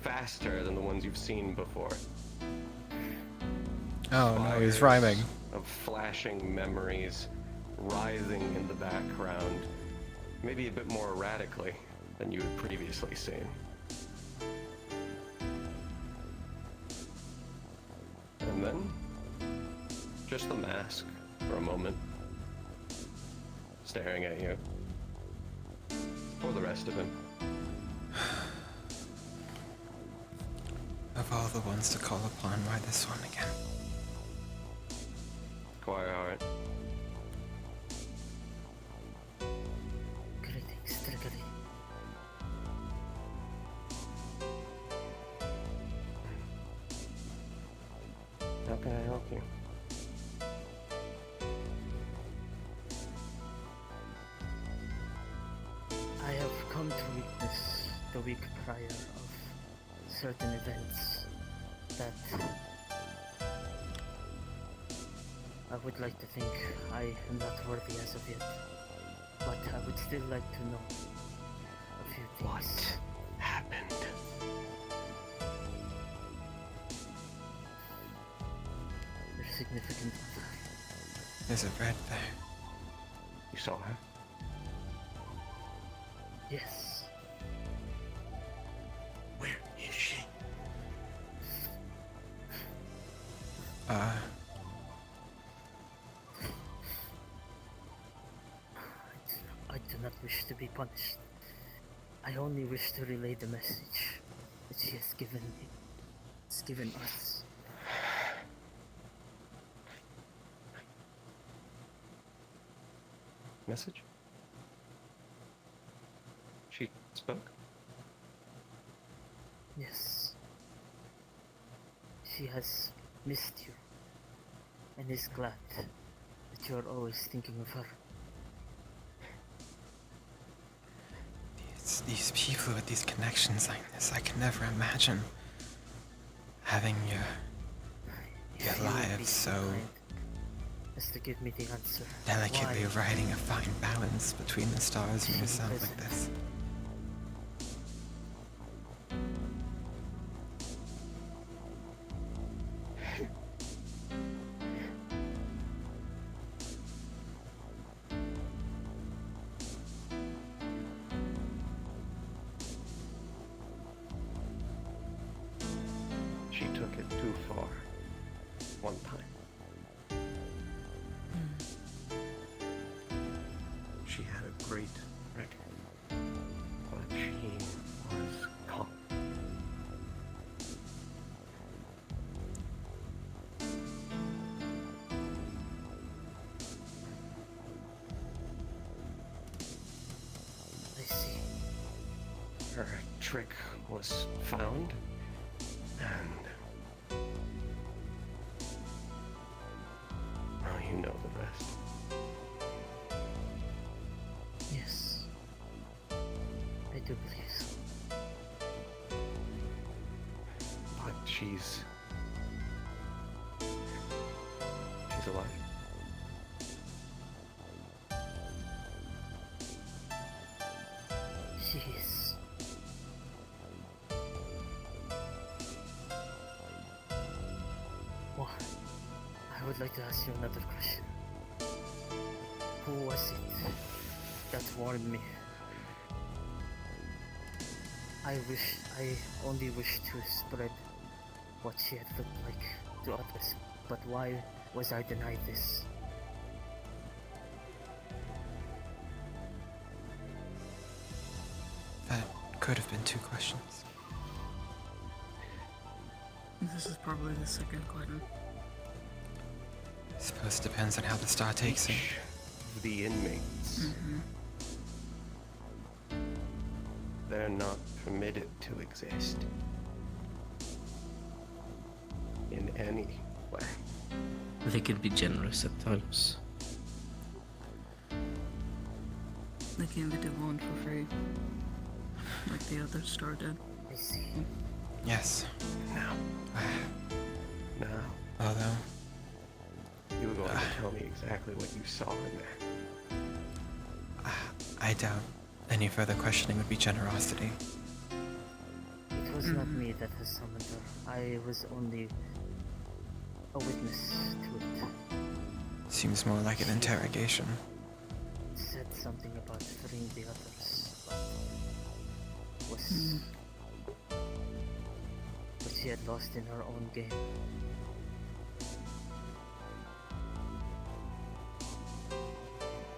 Faster than the ones you've seen before. Oh no, he's Spires rhyming. Of flashing memories rising in the background, maybe a bit more erratically than you had previously seen. And then, just the mask for a moment, staring at you. For the rest of him. Of all the ones to call upon, why this one again? Quite alright. Greetings, Triggery. How can I help you? I have come to witness the week prior of certain events that I would like to think I am not worthy as of yet, but I would still like to know a few things. What happened? They're significant. There's a red there. You saw her? Yes. Where is she? I do not wish to be punished. I only wish to relay the message that she has given me. It's given us. Message? She spoke? Yes. She has missed you and is glad that you are always thinking of her. These people with these connections like this, I can never imagine having your lives so As to give me the answer. delicately Why? riding a fine balance between the stars and yourself like this. She took it too far. One time. She had a great record, but she was caught. I see. Her trick was found, and well, you know the rest. Yes. I do believe so. But she's alive. She is. Well, I would like to ask you another question. Who was it that warned me? I only wish to spread what she had looked like to others, but why was I denied this? That could have been two questions. This is probably the second question. I suppose it depends on how the star takes it. The inmates. They're not permitted to exist in any way. They can be generous at times. They can't be one for free. Like the other star did. I see. Yes. Now. Although you were going to tell me exactly what you saw in there. I doubt any further questioning would be generosity. It was not me that has summoned her. I was only a witness to it. Seems more like an interrogation. It said something about freeing the others, but was but she had lost in her own game.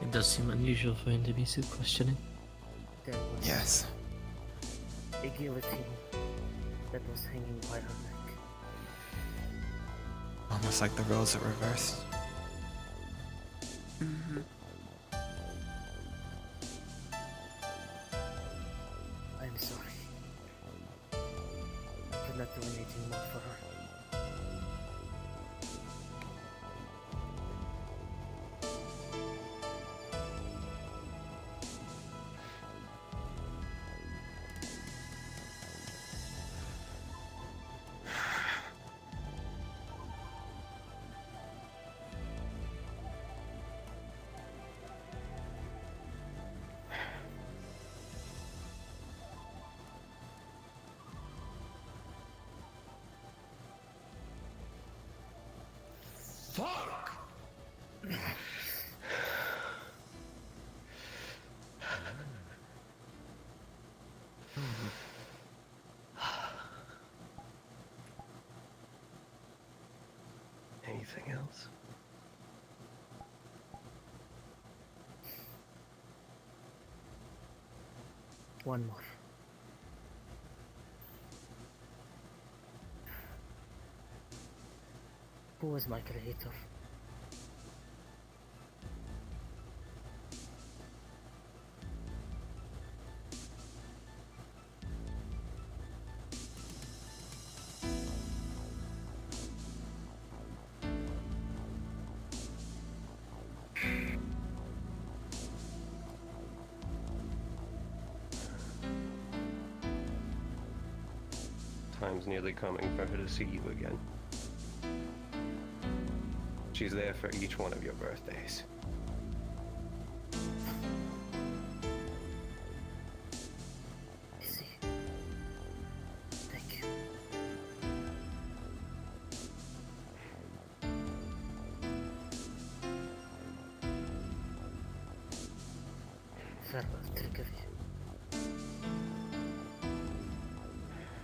It does seem unusual for him to be so questioning. There was Yes. a guillotine that was hanging by her neck. Almost like the roles are reversed. Mm-hmm. I'm sorry. I could not do anything more for her. Fuck! Anything else? One more. Who was my creator? Time's nearly coming for her to see you again. She's there for each one of your birthdays. I see. Thank you. Farewell, Trickery.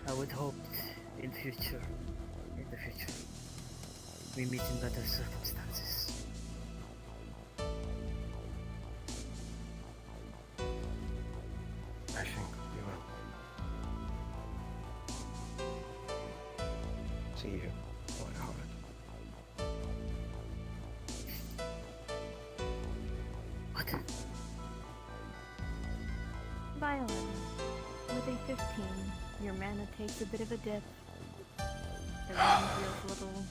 I would hope in the future, we meet in better circumstances. I think we will. See you, Whiteheart. What? Violin. With a 15, your mana takes a bit of a dip. Everything feels a little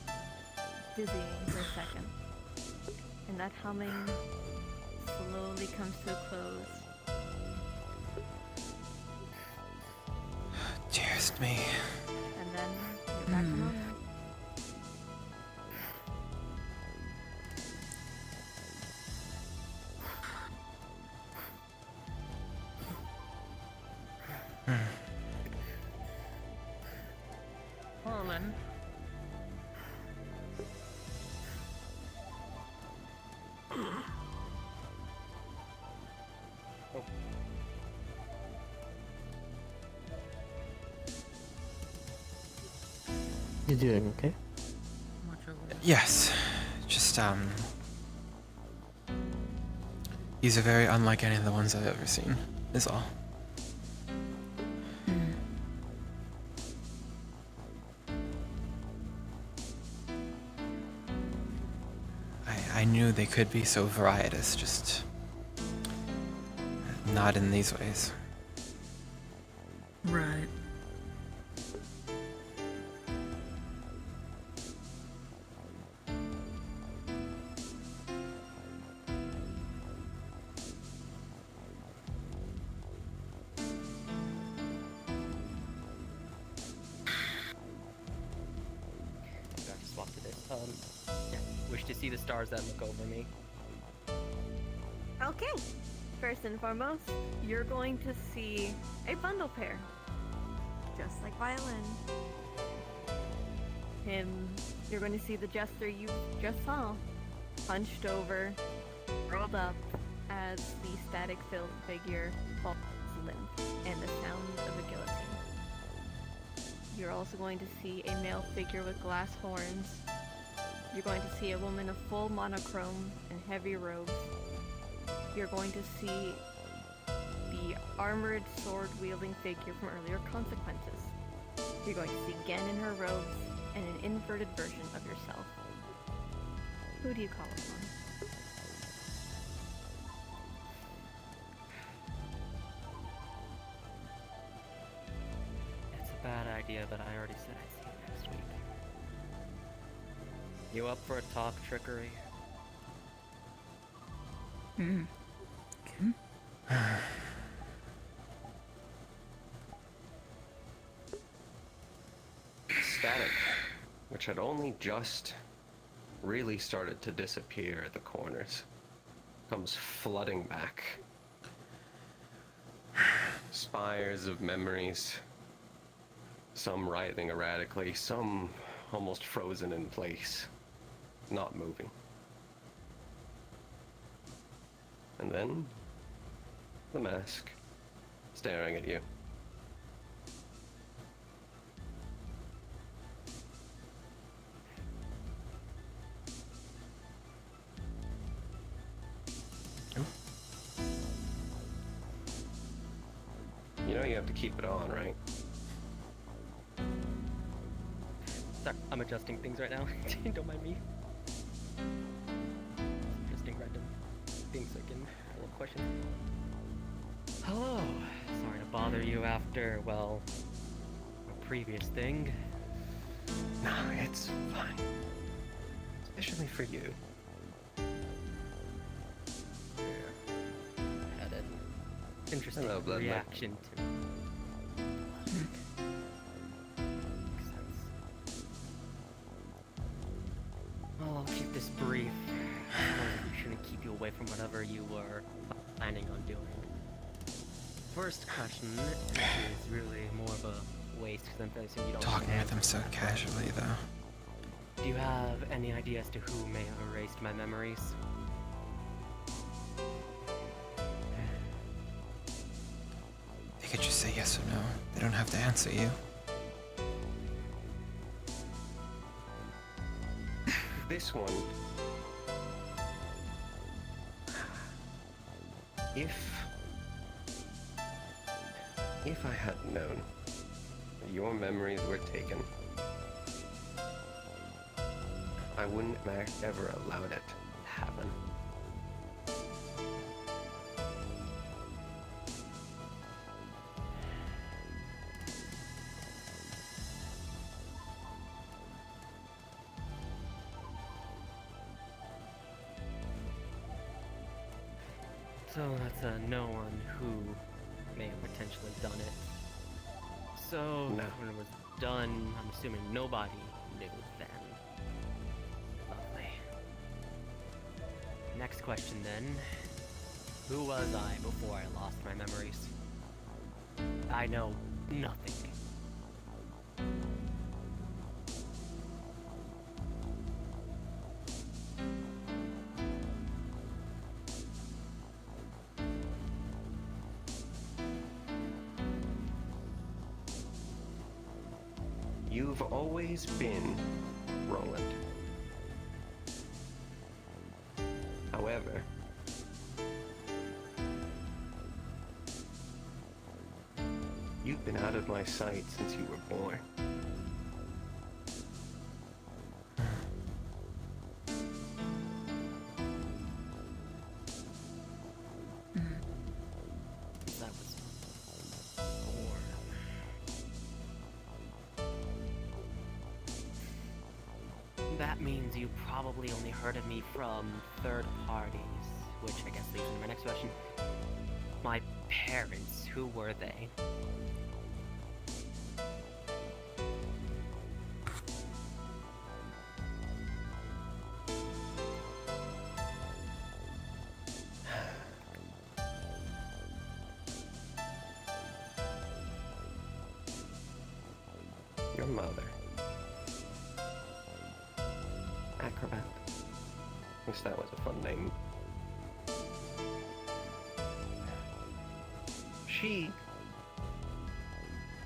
dizzying for a second. And that humming slowly comes to a close. Dearest me. And then you're back to normal. Harlan. You doing okay? Yes. Just, these are very unlike any of the ones I've ever seen, is all. I knew they could be so varietous, just not in these ways. Right. I just swapped it. Yeah. Wish to see the stars that look over me. Okay. First and foremost, you're going to see a bundle pair. Just like Violin. You're going to see the jester you just saw, hunched over, rolled up, as the static-filled figure falls limp, and the sound of a guillotine. You're also going to see a male figure with glass horns. You're going to see a woman of full monochrome and heavy robes. You're going to see the armored sword-wielding figure from earlier Consequences. You're going to see Gen in her robes and an inverted version of yourself. Who do you call upon? It's a bad idea, but I already said I'd see you next week. You up for a talk trickery? Okay. Static, which had only just really started to disappear at the corners, comes flooding back. Spires of memories, some writhing erratically, some almost frozen in place, not moving. And then, the mask, staring at you. You know you have to keep it on, right? Sorry, I'm adjusting things right now. Don't mind me. Adjusting random things so I can ask a little question. Hello. Sorry to bother you after, well, a previous thing. No, it's fine. Especially for you. Had an interesting Hello, Blood Knight. reaction to Well, I'll keep this brief. I shouldn't keep you away from whatever you were planning on doing. First question is really more of a waste because I'm facing you don't Talking have with him so casually, though. Do you have any idea as to who may have erased my memories? They could just say yes or no. They don't have to answer you. This one, if I had known that your memories were taken, I wouldn't have ever allowed it to happen. So that's a no on who may have potentially done it. So No. when it was done, I'm assuming nobody knew then. Lovely. Next question then. Who was I before I lost my memories? I know nothing. You've always been Roland. However, you've been out of my sight since you were born. That was born. That means you probably only heard of me from third parties, which I guess leads into my next question. My parents, who were they? Your mother. Acrobat. At least that was a fun name. She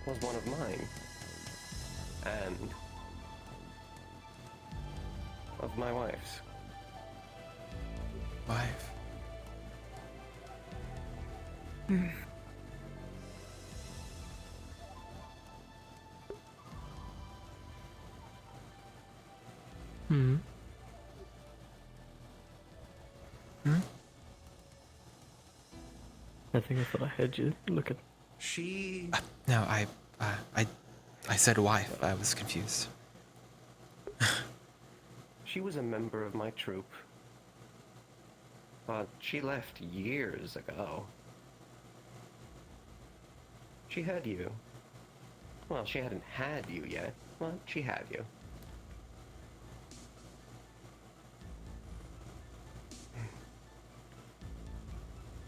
was one of mine. And of my wife's. Wife? Hmm. I think I thought I heard you look at. She. No, I said wife. I was confused. She was a member of my troop. But she left years ago. She had you. Well, she hadn't had you yet, but she had you.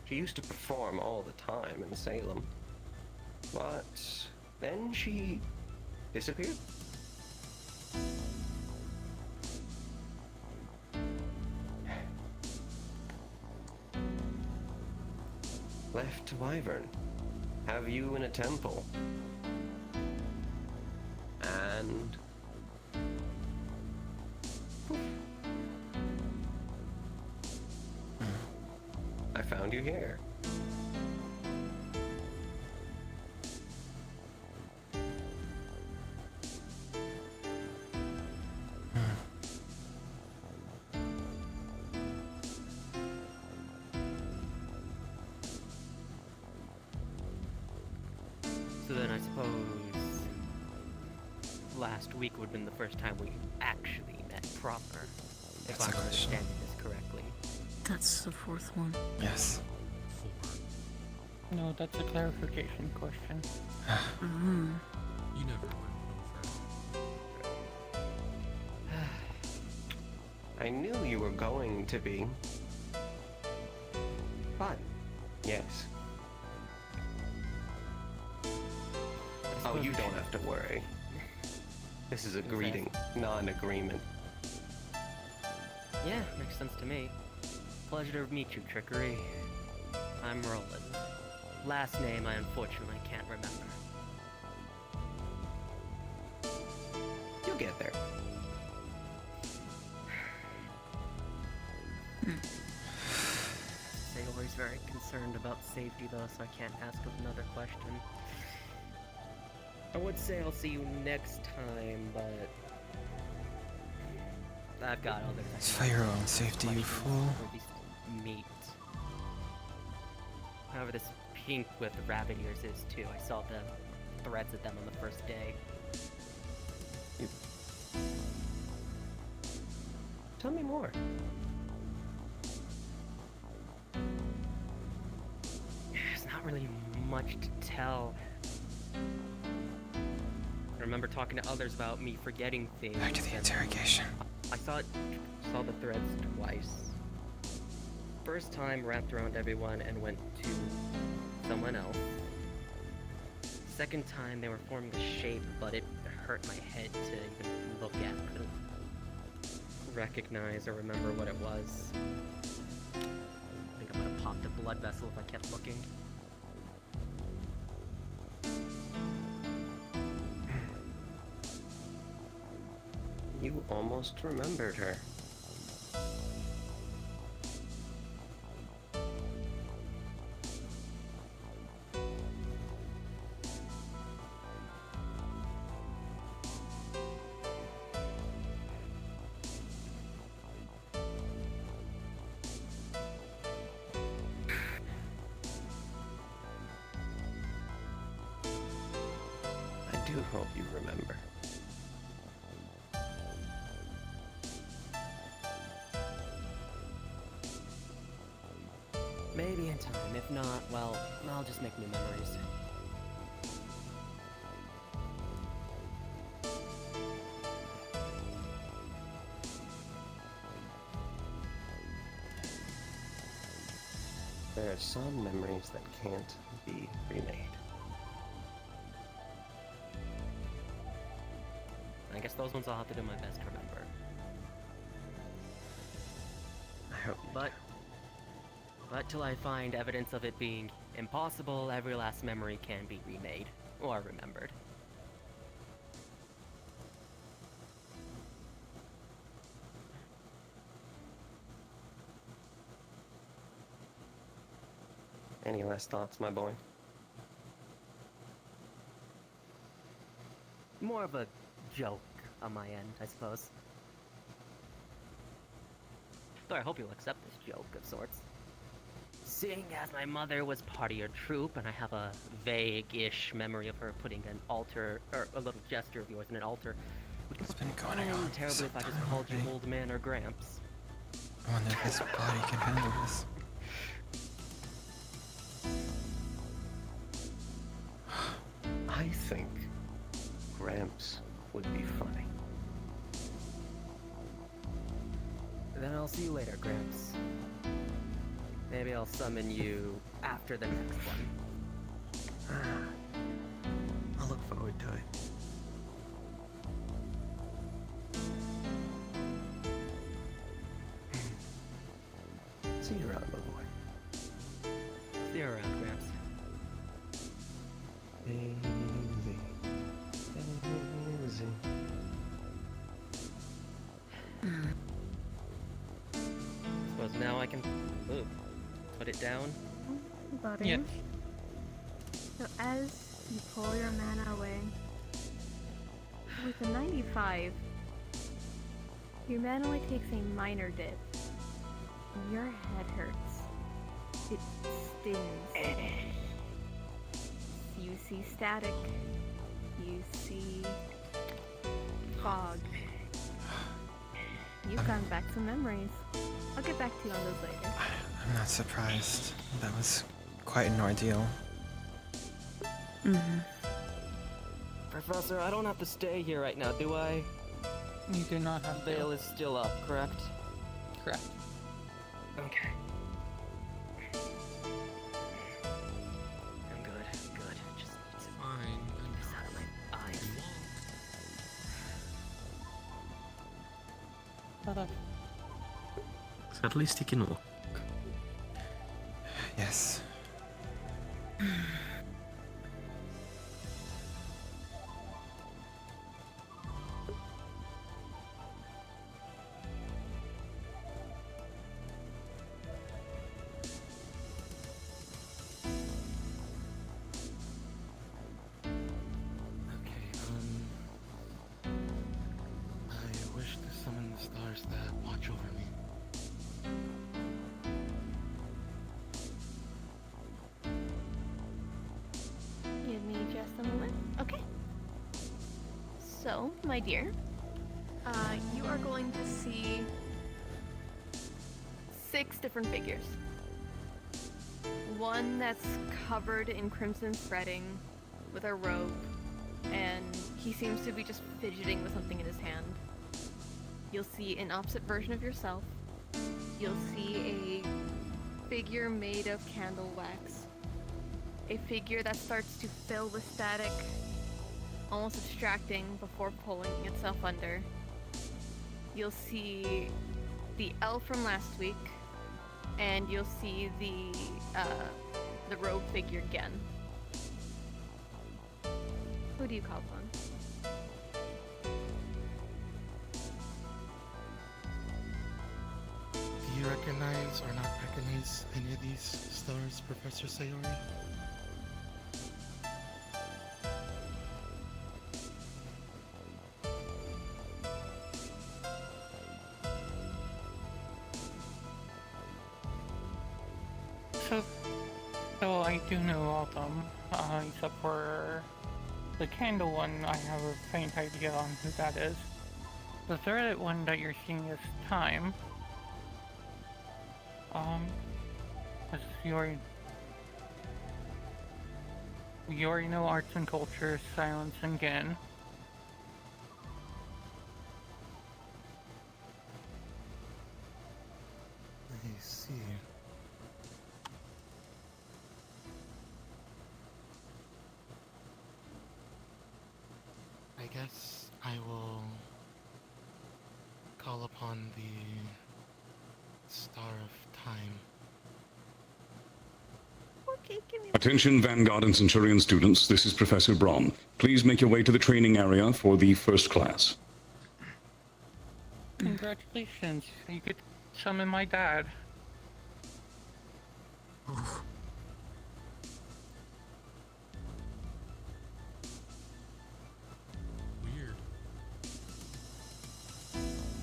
She used to perform all the time in Salem. But then she disappeared. Left Wyvern. Have you in a temple. And I found you here. So then I suppose last week would have been the first time we actually met proper, if I'm understanding this correctly. That's the fourth one. Yes. No, that's a clarification question. You never I knew you were going to be. But, yes. Oh, you don't have to worry. This is a greeting, non-agreement. Yeah, makes sense to me. Pleasure to meet you, Trickery. I'm Roland. Last name I unfortunately can't remember. You'll get there. Sailor's very concerned about safety though, so I can't ask him another question. I would say I'll see you next time, but I've got others. It's for your own safety, you fool. Or at least meet. However, this pink with rabbit ears is too. I saw the threads at them on the first day. Tell me more. There's not really much to tell. I remember talking to others about me forgetting things. Back to the interrogation. I saw the threads twice. First time wrapped around everyone and went to someone else. Second time they were forming a shape, but it hurt my head to even look at. Couldn't recognize or remember what it was. I think I might have popped a blood vessel if I kept looking. You almost remembered her. I do hope you remember. Maybe in time. If not, well, I'll just make new memories. There are some memories that can't be remade. I guess those ones I'll have to do my best to remember. hope. But till I find evidence of it being impossible, every last memory can be remade or remembered. Any last thoughts, my boy? More of a joke on my end, I suppose. Though I hope you'll accept this joke of sorts. Seeing as my mother was part of your troop, and I have a vague-ish memory of her putting an altar, or a little gesture of yours in an altar, It's been going on terribly so if I just called you old man or Gramps. I wonder if his body can handle this. I think Gramps would be funny. Then I'll see you later, Gramps. Maybe I'll summon you after the next one. I'll look forward to it. See you around, my boy. See you around, Gramps. Easy. Suppose now I can put it down. Buddy. Yeah. So as you pull your mana away, with a 95, your mana only takes a minor dip. Your head hurts. It stings. You see static. You see fog. You've gotten back some memories. I'll get back to you on those later. I'm not surprised. That was quite an ordeal. Professor, I don't have to stay here right now, do I? You do not have The veil is still up, correct? Correct. Okay. I'm good. Just Fine. this out of my eyes. So at least he can walk. Yes. Okay, I wish to summon the stars that watch over me. Give me just a moment. Okay. So, my dear, you are going to see 6 different figures. One that's covered in crimson threading with a robe, and he seems to be just fidgeting with something in his hand. You'll see an opposite version of yourself. You'll see a figure made of candle wax. A figure that starts to fill with static, almost abstracting before pulling itself under. You'll see the elf from last week, and you'll see the rogue figure again. Who do you call upon? Do you recognize or not recognize any of these stars, Professor Sayori? So I do know all of them, except for the candle one. I have a faint idea on who that is. The threaded one that you're seeing is Time. As you already know arts and culture, silence and Gin. I see. I guess I will call upon the Star of Time. Okay, give me Attention Vanguard and Centurion students, this is Professor Braun. Please make your way to the training area for the first class. Congratulations, you could summon my dad. Weird.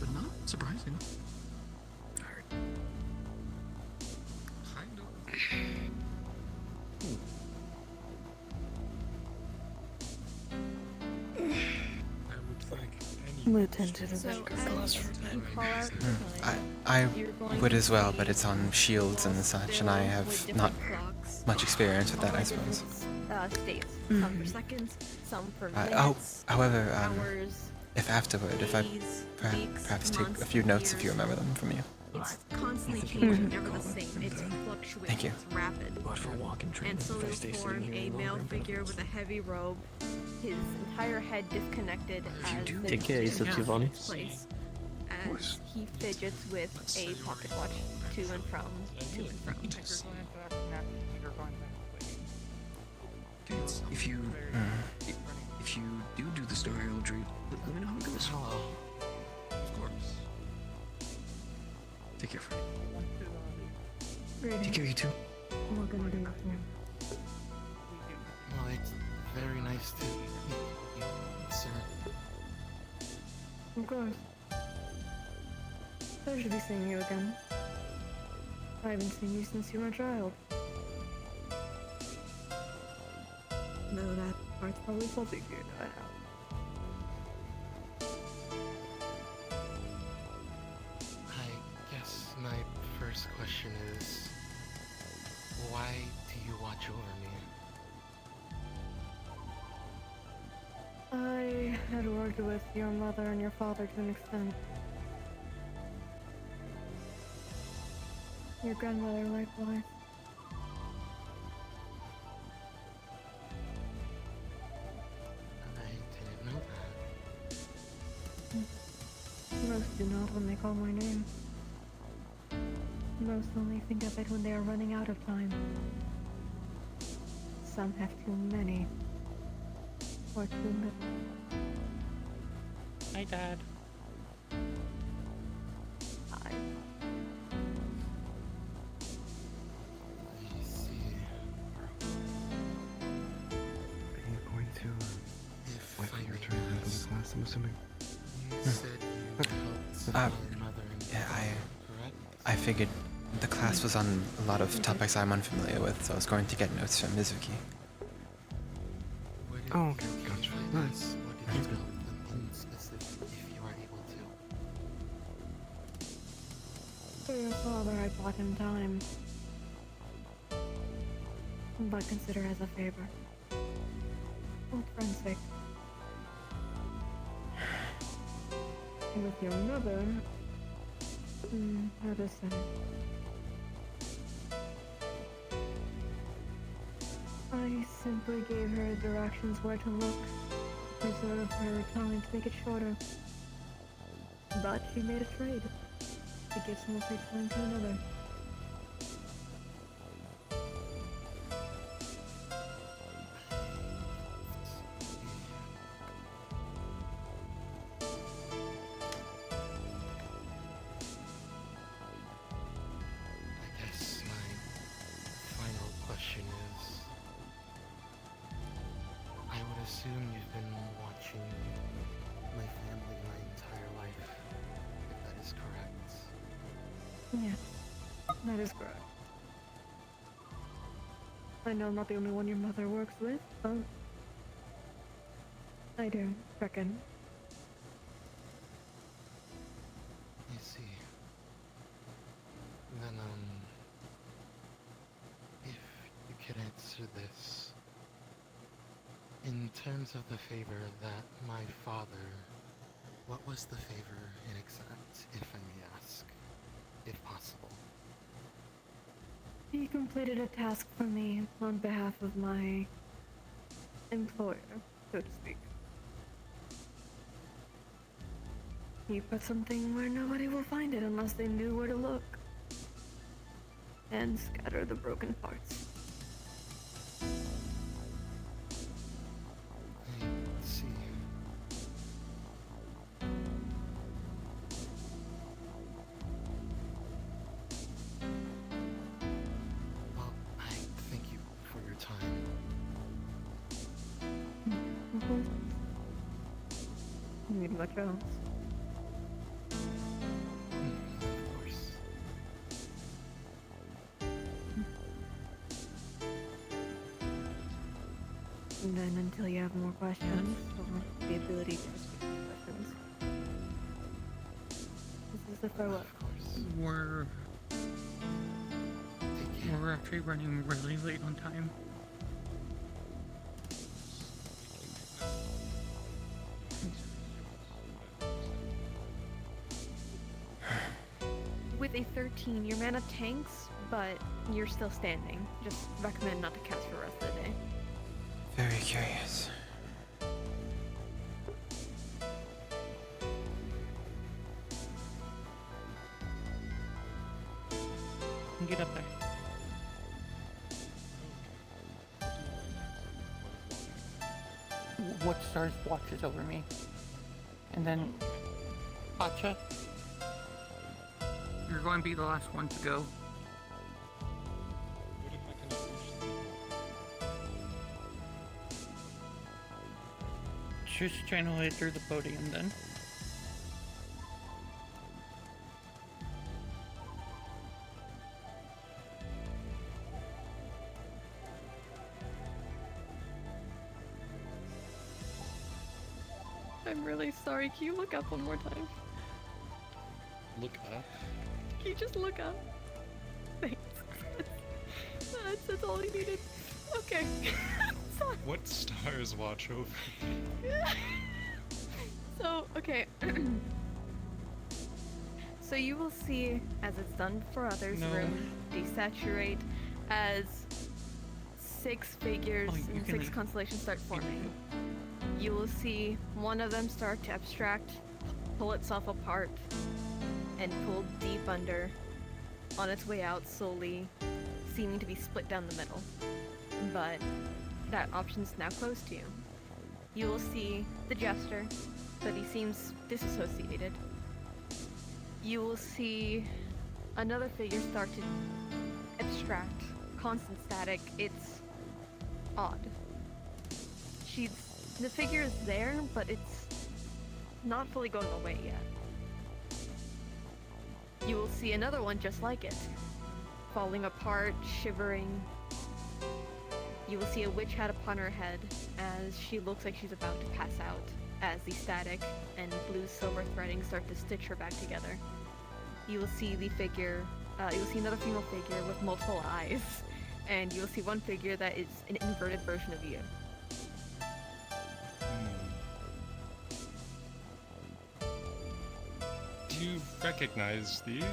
But not surprising. Kind of. I would like any Move into the Vanguard class for a bit. I would as well, but it's on shields and such, and I have not much experience with that, I suppose. States. Some for seconds, some for minutes, However, hours, if afterward, if I perhaps take a few notes if you remember them from you. It's constantly changing, never the same. It's fluctuating, Thank you. it's rapid. And so they form a male figure with a heavy robe, his entire head disconnected as the Take care, Issa Giovanni. place, as he fidgets with a pocket watch to and from. If you do the Star Herald Dream, let me know how it goes. Of course. Take care, friend. Take care, you too. We're gonna do it. Well, it's very nice to meet you, sir. Of course. Pleasure to be seeing you again. I haven't seen you since you were a child. Though that part's probably something you know now. I guess my first question is, why do you watch over me? I had worked with your mother and your father to an extent. Your grandmother likewise. I didn't know that. Most do not when they call my name. Most only think of it when they are running out of time. Some have too many. Or too little. Hi, Dad. Hi. I see. Are you going to wait for your turn to the class, I'm assuming? You said you helped your mother and Yeah, father, correct? I figured the class was on a lot of topics I'm unfamiliar with, so I was going to get notes from Mizuki. Oh, okay, gotcha. Nice. What did you help them in specific, if you are able to? For your father, I bought him time. But consider as a favor. Old friend's sake. And with your mother, how to say it? I simply gave her directions where to look, reserve her time to make it shorter. But she made a trade. To give some of her time to another. I guess my final question is, I would assume you've been watching my family my entire life, if that is correct. Yes, that is correct. I know I'm not the only one your mother works with, but I do reckon. I see. Then, if you could answer this. In terms of the favor that my father, what was the favor in exact, if I may ask, if possible? He completed a task for me on behalf of my employer, so to speak. He put something where nobody will find it unless they knew where to look. and scatter the broken parts. Let's see. Well, I thank you for your time. Need much else? Of course. And then until you have more questions, or the ability to ask questions. This is the farewell. We're actually running really late on time. With a 13, your mana tanks, but you're still standing. Just recommend not to cast for the rest of the day. Very curious. Get up there. What stars watches over me? And then Pacha, you're going to be the last one to go. Just channel it through the podium then. I'm really sorry. Can you look up one more time? Look up. Can you just look up? Thanks. That's all I needed. Okay. Sorry. What stars watch over me? So, okay. So you will see, as it's done for others, No. room desaturate as 6 figures and 6 constellations start forming. You will see one of them start to abstract, pull itself apart, and pull deep under, on its way out slowly, seeming to be split down the middle. But that option's now closed to you. You will see the Jester, but he seems disassociated. You will see another figure start to abstract, constant static. It's odd. The figure is there, but it's not fully going away yet. You will see another one just like it, falling apart, shivering. You will see a witch hat upon her head as she looks like she's about to pass out, as the static and blue silver threading start to stitch her back together. You will see the figure, you will see another female figure with multiple eyes, and you will see one figure that is an inverted version of you. Do you recognize these?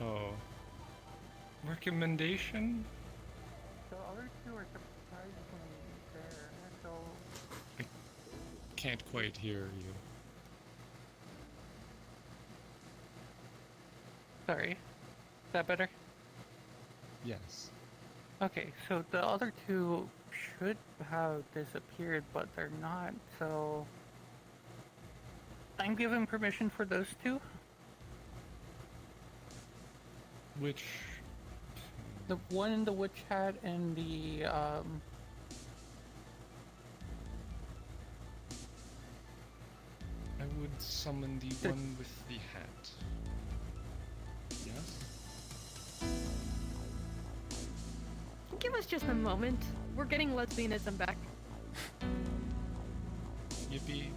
Oh. Recommendation? The other two are surprisingly there, so... I can't quite hear you. Sorry. Is that better? Yes. Okay, so the other two should have disappeared, but they're not, so... I'm given permission for those two. Which... The one in the witch hat and the, I would summon the one with the hat. Yes? Give us just a moment. We're getting lesbianism back. Yippee.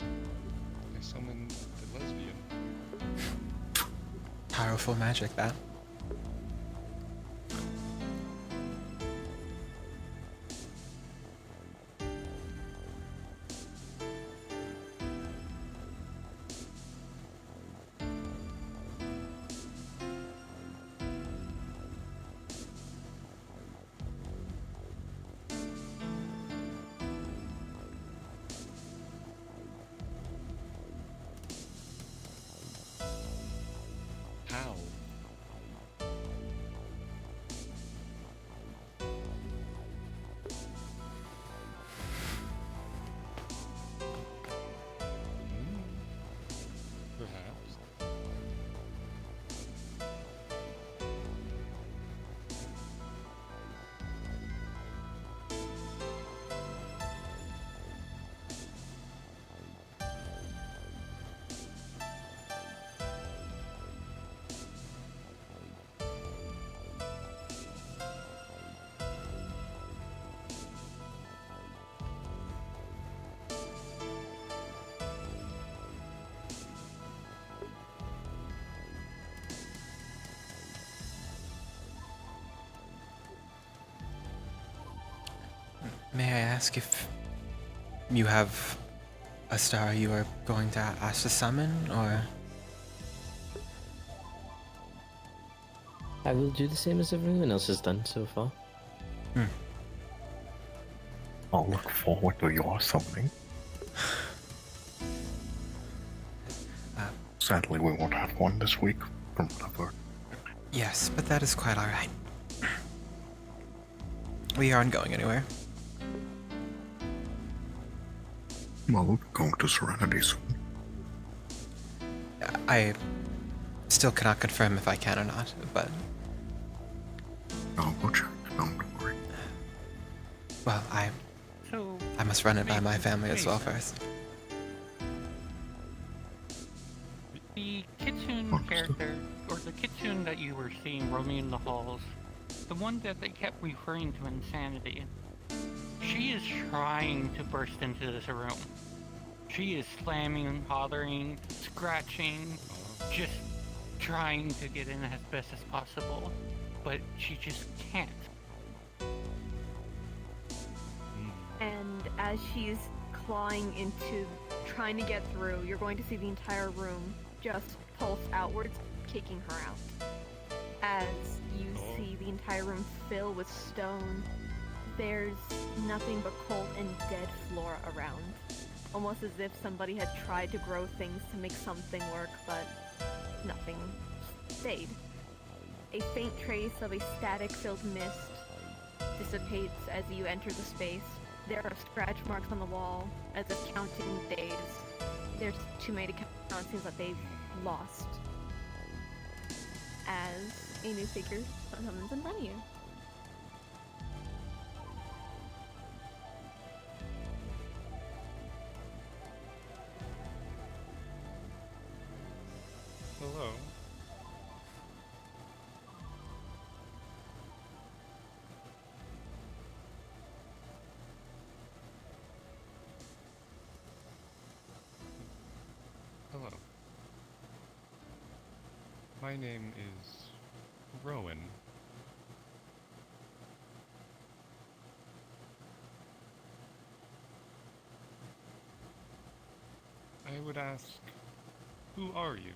I summoned the lesbian. powerful magic, that. How? Perhaps. May I ask if you have a star you are going to ask to summon, or? I will do the same as everyone else has done so far. I'll look forward to your summoning. Sadly, we won't have one this week, from what I've heard. Yes, but that is quite alright. We aren't going anywhere. Well, we're going to Serenity soon. I still cannot confirm if I can or not, but... I'll go check. Don't worry. Well, I must run it by my family as well first. The Kitsune character, or the Kitsune that you were seeing roaming in the halls, the one that they kept referring to Insanity, she is trying to burst into this room. She is slamming, bothering, scratching, just trying to get in as best as possible, but she just can't. And as she's clawing into trying to get through, you're going to see the entire room just pulse outwards, kicking her out. As you see the entire room fill with stone, there's nothing but cold and dead flora around. Almost as if somebody had tried to grow things to make something work, but nothing stayed. A faint trace of a static-filled mist dissipates as you enter the space. There are scratch marks on the wall, as if counting days. There's too many to count, it seems that they've lost. As a new figure summons in front of you. Hello. Hello. My name is Rowan. I would ask, who are you?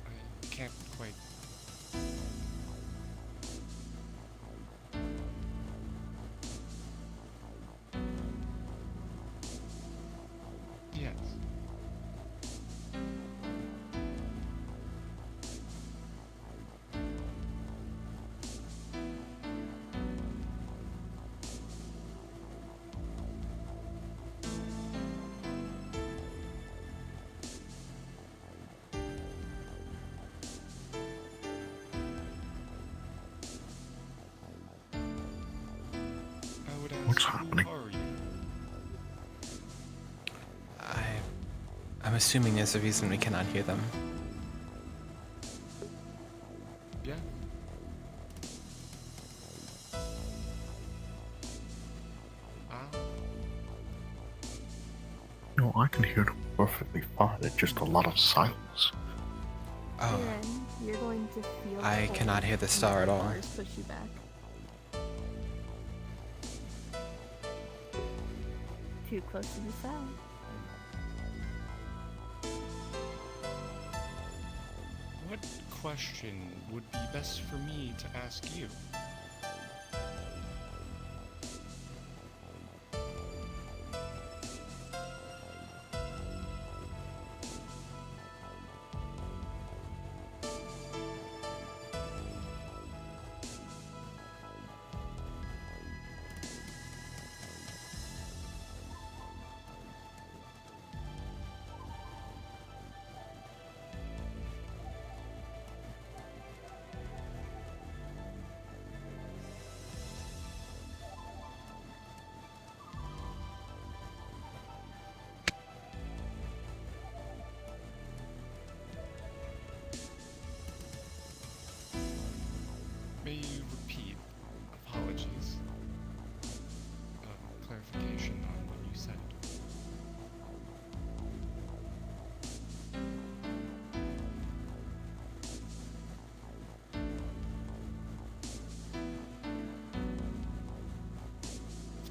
I can't quite. Yes. What's happening? I'm I'm assuming there's a reason we cannot hear them. Yeah. No, I can hear them perfectly fine. It's just a lot of silence. Oh. Aaron, you're going to feel I cold cannot hear the and star at all. bars push you back. Too close to the sound. What question would be best for me to ask you? May you repeat? Apologies. Clarification on what you said.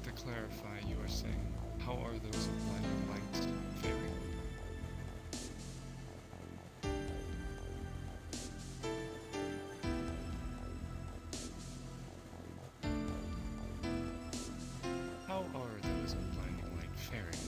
To clarify, you are saying, how are those blinding lights faring? How are those of blinding light faring?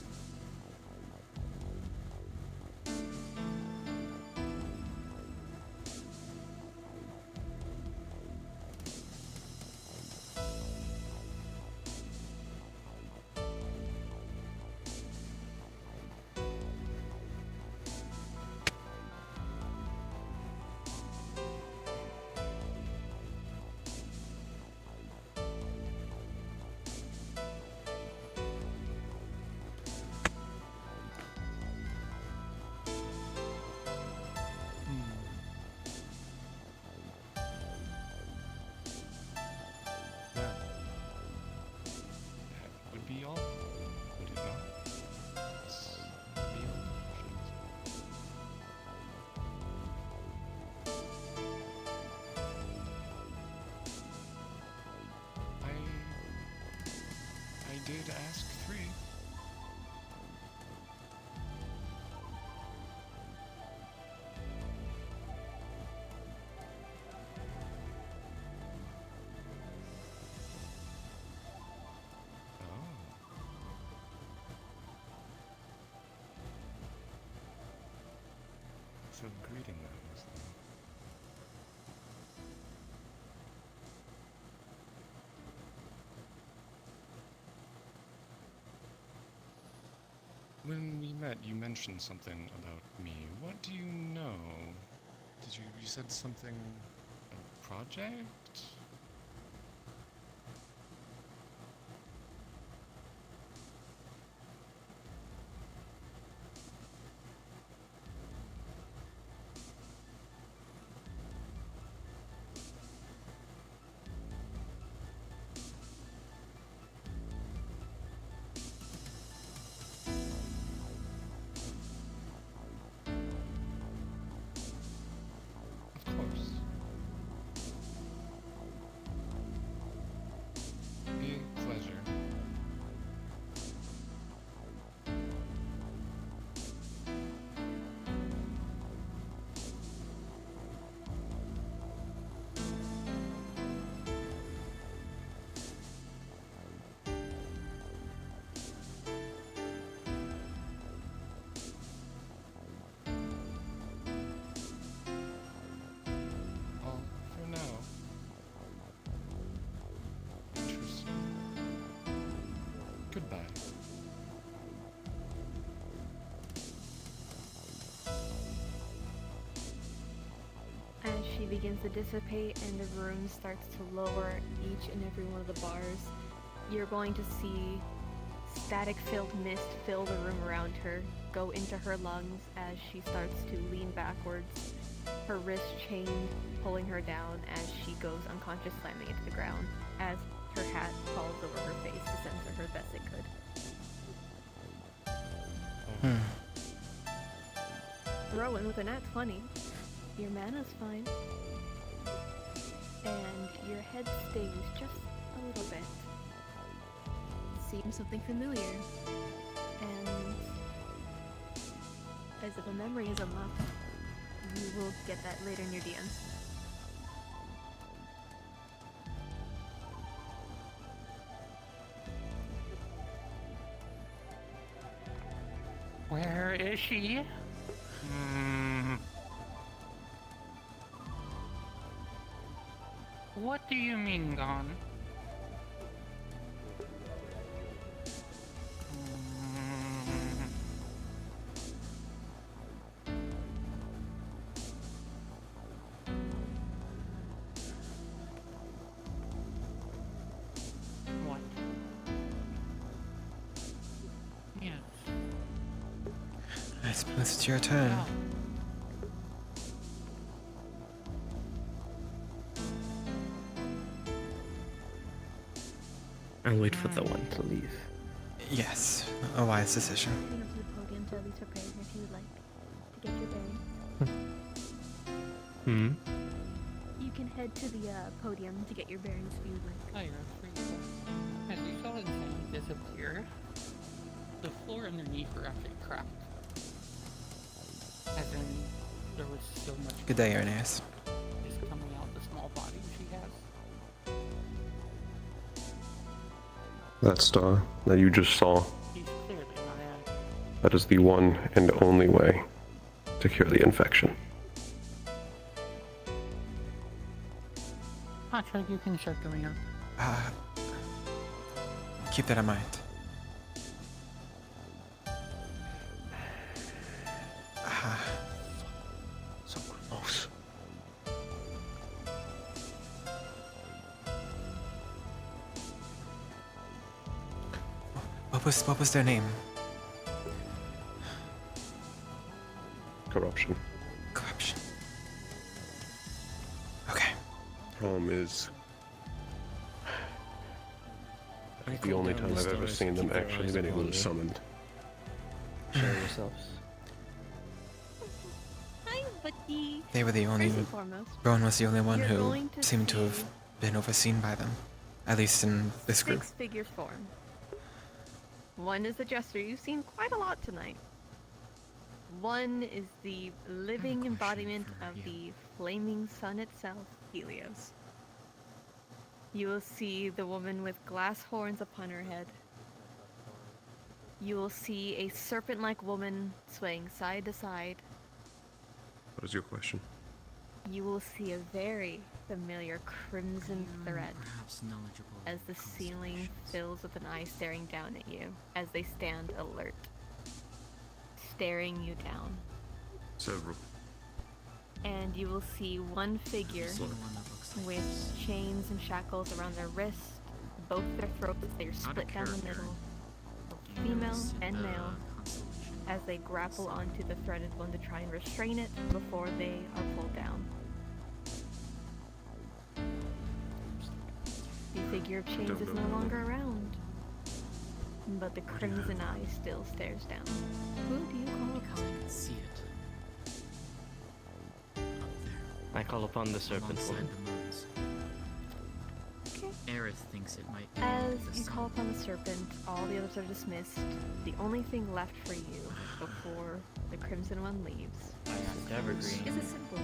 Well, that would be all, would it not? This would be all questions. I did ask 3. So greeting those then. When we met, you mentioned something about me. What do you know? You said something, a project? Of course. Be a pleasure. All for now. Interesting. Goodbye. As she begins to dissipate and the room starts to lower each and every one of the bars, you're going to see static-filled mist fill the room around her, go into her lungs as she starts to lean backwards, her wrist chained, pulling her down as she goes unconscious, slamming into the ground, as her hat falls over her face to censor her best it could. Rowan with a nat 20. Your mana's fine. And your head stings just a little bit. Seems something familiar. And as if a memory is unlocked, you will get that later near the end. Where is she? What do you mean gone? What? Yes. I suppose it's your turn. Yeah. I'll wait for the one to leave. Yes, a wise decision. Heading up to the podium to at least prepare her if you would like to get your bearings. You can head to the podium to get your bearings if you would like. Oh, you're free. As you saw Insanity disappear, the floor underneath her actually cracked. As in, there was so much. Good day, Irenaeus. Just coming out the small body she has. That star that you just saw, He's clearly not in. that is the one and only way to cure the infection. Actually, you can start doing it. Keep that in mind. So close. What was their name? Corruption. Corruption. Okay. Problem is, I the call only down time the I've ever stars, seen them keep their actually eyes been able upon to you. summoned. Show yourselves. Hi, buddy. They were the only. First and foremost, Rowan was the only one you're who going to seemed to have been overseen by them, at least in this group. 6 figures form. One is the jester you've seen quite a lot tonight. One is the living embodiment of the flaming sun itself, Helios. You will see the woman with glass horns upon her head. You will see a serpent-like woman swaying side to side. What is your question? You will see a very familiar crimson thread as the ceiling fills with an eye staring down at you as they stand alert, staring you down. Several. And you will see one figure with chains and shackles around their wrists, both their throats, they are split down the middle, female and male, as they grapple onto the threaded one to try and restrain it before they are pulled down. The figure of chains is no longer around, but the crimson eye still stares down. Who do you call upon? I can see it. I call upon the serpent Alongside woman. the moons. Okay. Aerith thinks it might be As the you sun. call upon the serpent, all the others are dismissed. The only thing left for you before the Crimson One leaves I asked is Evergreen. a simple,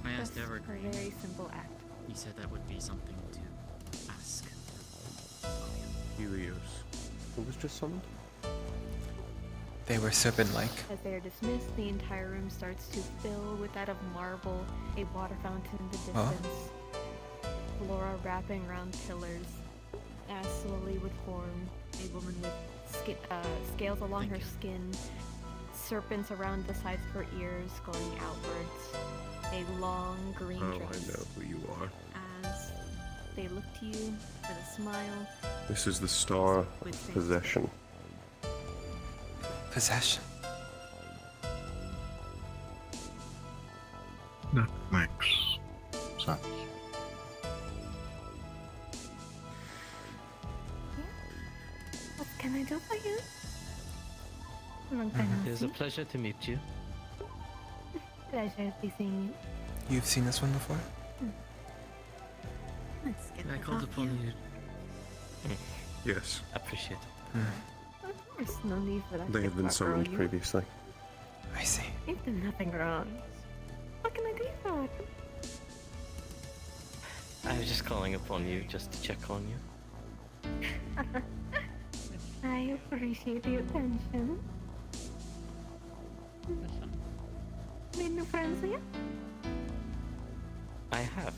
I asked just Evergreen. a very simple act. He said that would be something to ask. Helios. Who was just summoned? They were serpent-like. As they are dismissed, the entire room starts to fill with that of marble, a water fountain in the distance, flora wrapping around pillars, as slowly would form a woman with scales along her skin, serpents around the sides of her ears going outwards, a long green Oh, dress. I know who you are. As they look to you with a smile, This is the Star of Possession. Possession. That makes sense. What can I do for you? Long time no It is a see. pleasure to meet you. Pleasure to be seeing you. You've seen this one before? Let's get I this called off upon you. you. Yes. Appreciate it. Of course, no need for that. They have been TikTok summoned girl, you. previously. I see. You've done nothing wrong. What can I do for you? I was just calling upon you just to check on you. I appreciate the attention. Made new friends here? I have.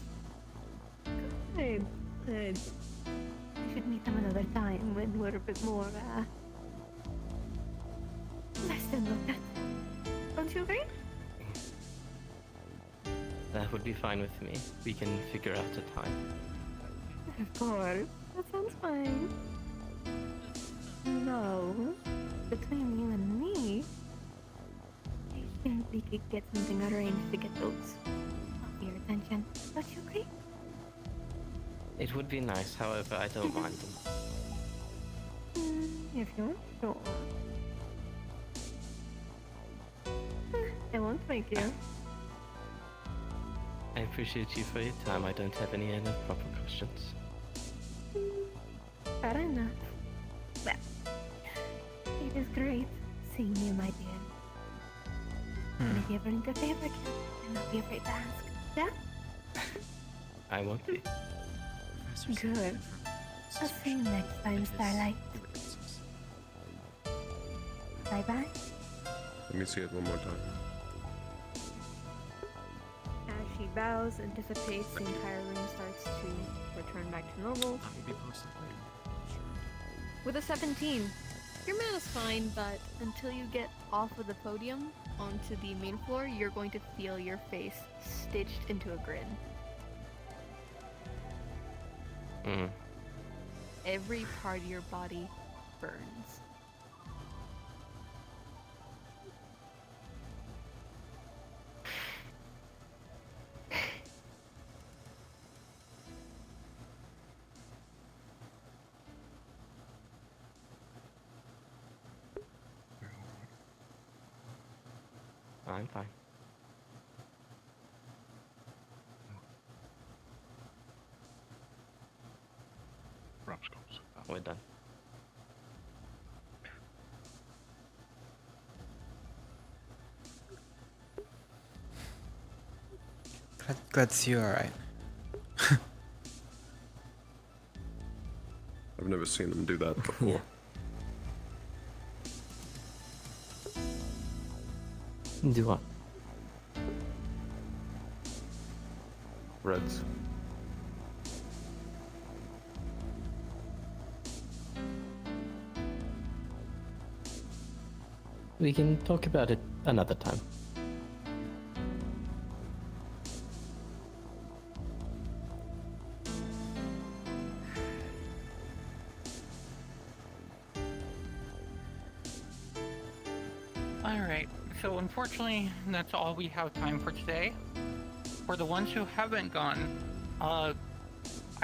Good. Good. I should meet them another time when we're a bit more, less than looked at. Don't you agree? That would be fine with me. We can figure out a time. Of course. That sounds fine. No. Between you and me, I think we could get something arranged to get those off your attention. Don't you agree? It would be nice, however, I don't mind them. If you're sure. I won't make you. I appreciate you for your time. I don't have any other proper questions. Fair enough. Well, it is great seeing you, my dear. And if you ever need a favor again, do not be afraid to ask. Yeah? I won't be. Good. I'll see you next time, Starlight. Bye-bye. Let me see it one more time. As she bows and dissipates, the entire room starts to return back to normal. That will be posted later. With a 17, your mana is fine, but until you get off of the podium onto the main floor, you're going to feel your face stitched into a grin. Every part of your body burns. I'm fine. We're done. Glad to see you alright. I've never seen them do that before. Do what? Reds. We can talk about it another time. Alright, so unfortunately, that's all we have time for today. For the ones who haven't gone, I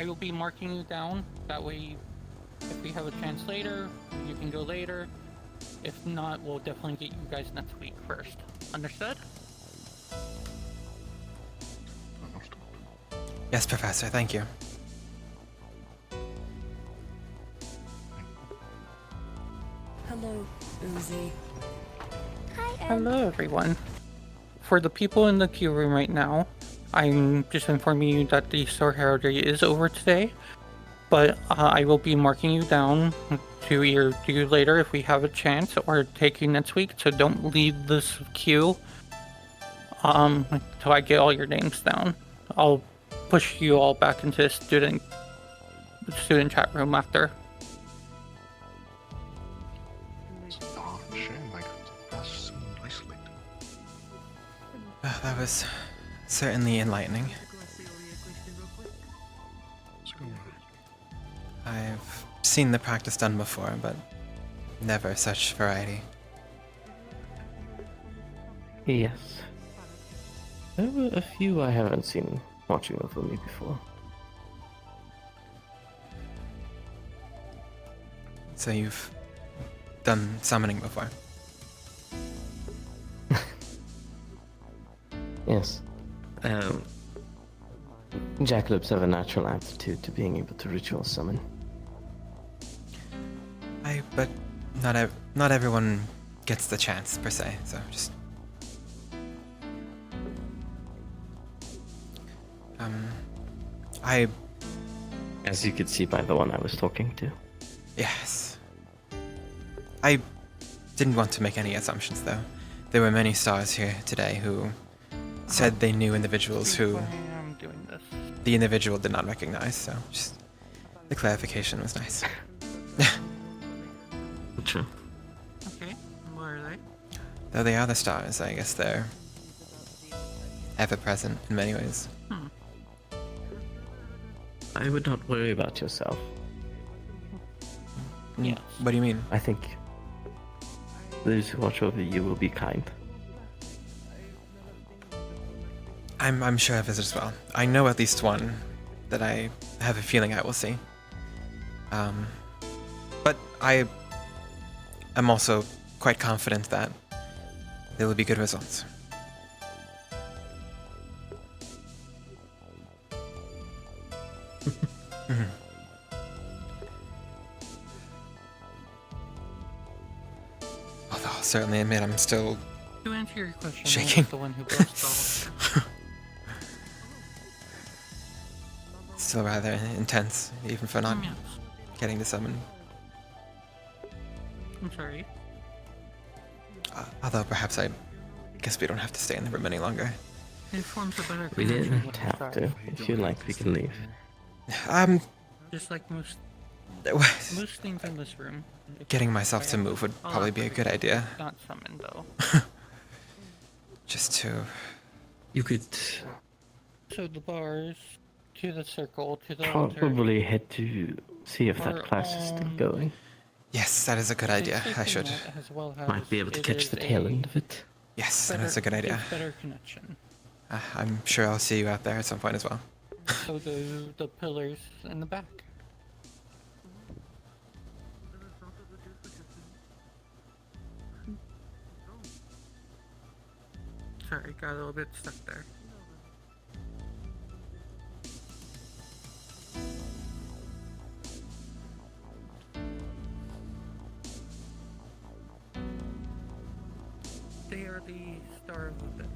will be marking you down. That way, if we have a chance later, you can go later. If not, we'll definitely get you guys next week first. Understood? Yes, Professor, thank you. Hello, Uzi. Hello, everyone. For the people in the queue room right now, I'm just informing you that the Sword Heraldry is over today, but I will be marking you down to either do later if we have a chance or take you next week, so don't leave this queue until I get all your names down. I'll push you all back into the student chat room after. Oh, shame I could pass so nicely. That was certainly enlightening. I've seen the practice done before, but never such variety. Yes. There were a few I haven't seen watching over me before. So you've done summoning before? Yes. Jackalopes have a natural aptitude to being able to ritual summon. But not everyone gets the chance per se. So just As you could see by the one I was talking to. Yes. I didn't want to make any assumptions though. There were many stars here today who said they knew individuals who I'm doing this. the individual did not recognize, so just the clarification was nice. True. Okay, where are they? Though they are the stars, I guess they're ever present in many ways. I would not worry about yourself. Yeah. What do you mean? I think those who watch over you will be kind. I'm sure of it as well. I know at least one that I have a feeling I will see. But I am also quite confident that there will be good results. Mhm. Although I'll certainly admit I'm still To answer your question, shaking. I was the one who blessed all. Still rather intense, even for not Yes. getting to summon. I'm sorry. Although perhaps I guess we don't have to stay in the room any longer. It forms a better We connection didn't with the have stars. to. If you like, we can leave. Just like most things in this room. Getting myself to move would probably be a good idea. Not summoned though. Just to... You could So the bars, to the circle, to the altar. probably head to see if that Or, class is still going. Yes, that is a good idea. I should. As well as Might be able to it catch is the tail a end of it. Yes, better- that's a good idea. it's better connection. I'm sure I'll see you out there at some point as well. So the pillars in the back. Sorry, got a little bit stuck there. They are the Star of Lupus.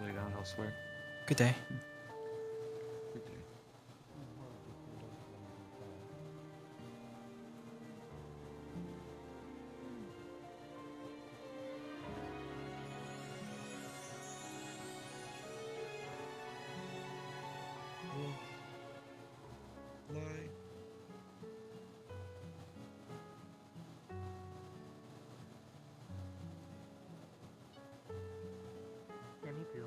lay down elsewhere. Good day. Good day. Lie. Yeah, me too.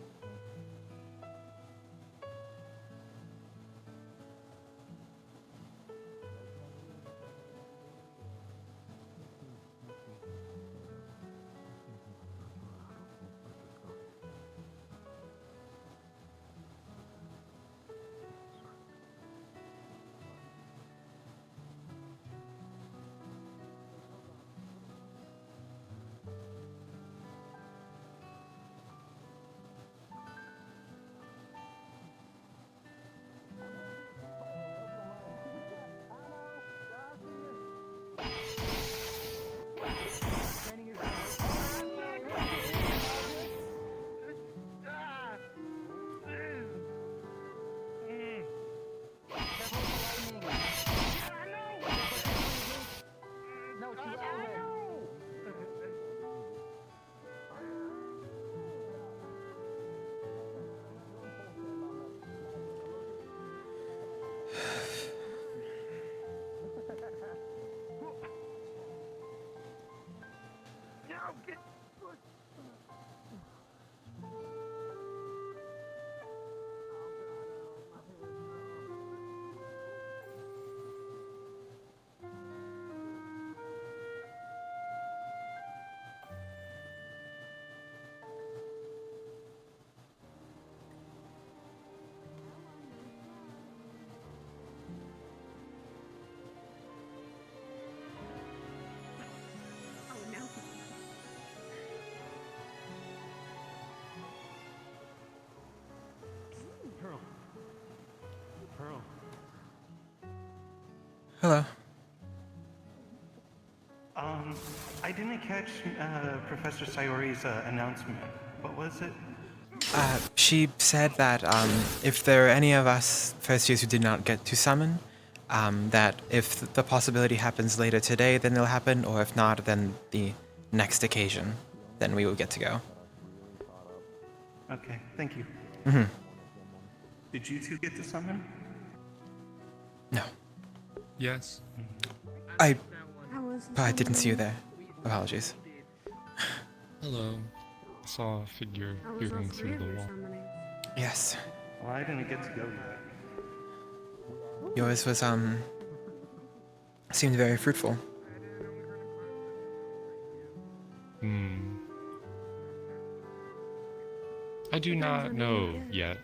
Pearl. Pearl. Hello. I didn't catch Professor Sayori's announcement. What was it? She said that if there are any of us first years who did not get to summon, that if the possibility happens later today, then it'll happen, or if not, then the next occasion, then we will get to go. Okay, thank you. Mm-hmm. Did you two get to summon? No. Yes. I didn't see you there. Apologies. Hello. I saw a figure peering through the wall. Yes. Well, I didn't get to go yet. Yours was, seemed very fruitful. I do not know yet.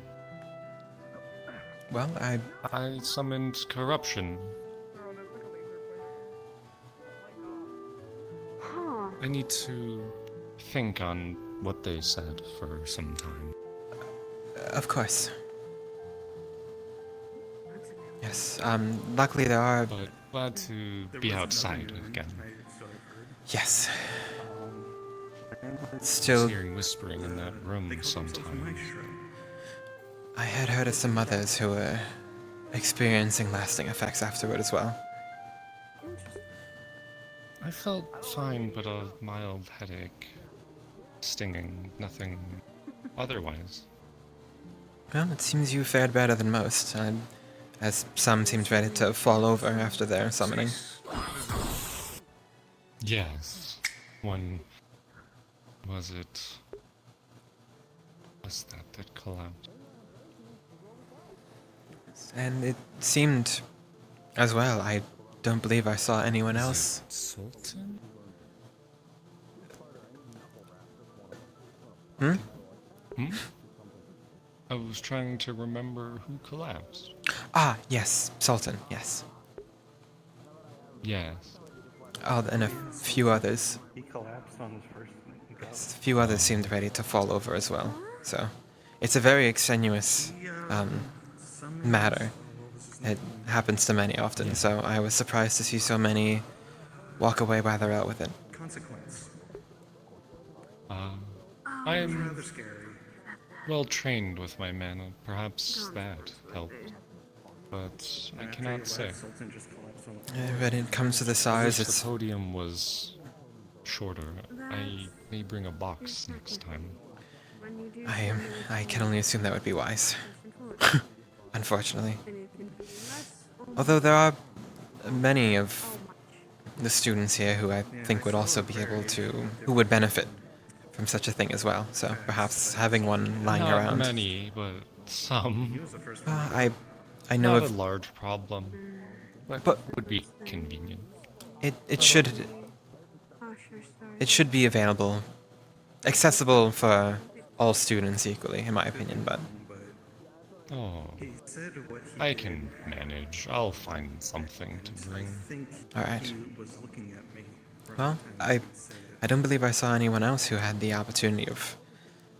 Well, I summoned corruption. I need to think on what they said for some time. Of course. Yes, luckily there are... But glad to be outside again. Yes. Still... hearing whispering in that room sometimes. I had heard of some others who were experiencing lasting effects afterward as well. I felt fine, but a mild headache. Stinging, nothing otherwise. Well, it seems you fared better than most, as some seemed ready to fall over after their summoning. Yes. One... was it... was that collapsed? And it seemed as well. I don't believe I saw anyone else. Sultan? Hmm? I was trying to remember who collapsed. Ah, yes, Sultan, yes. Yes. Oh, and a few others. He collapsed on his first night. Yes, a few others seemed ready to fall over as well. So, it's a very extenuous matter. It happens to many often, so I was surprised to see so many walk away rather out with it. Consequence. I am rather scary. well trained with my mana. Perhaps that helped. But I cannot say. When it comes to the I stars, wish it's the podium was shorter. I may bring a box next time. I can only assume that would be wise. Unfortunately. Although there are many of the students here who I think would also be able to, who would benefit from such a thing as well. So perhaps having one lying Not around. many, but some. I know Not of a large problem, but would be convenient. it should be available, accessible for all students equally, in my opinion. But Oh, I can manage. I'll find something to bring. all right. Well, I don't believe I saw anyone else who had the opportunity of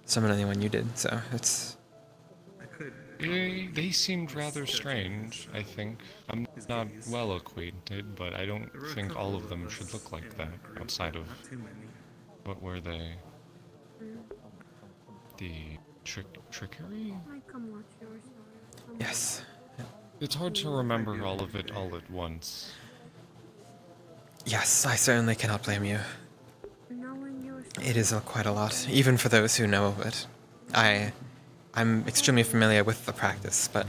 summoning anyone you did. So it's They seemed rather strange, I think. I'm not well acquainted, but I don't think all of them should look like that outside of... What were they? The trickery? yes. It's hard to remember all of it all at once. Yes, I certainly cannot blame you. It is quite a lot, even for those who know of it. I'm extremely familiar with the practice, but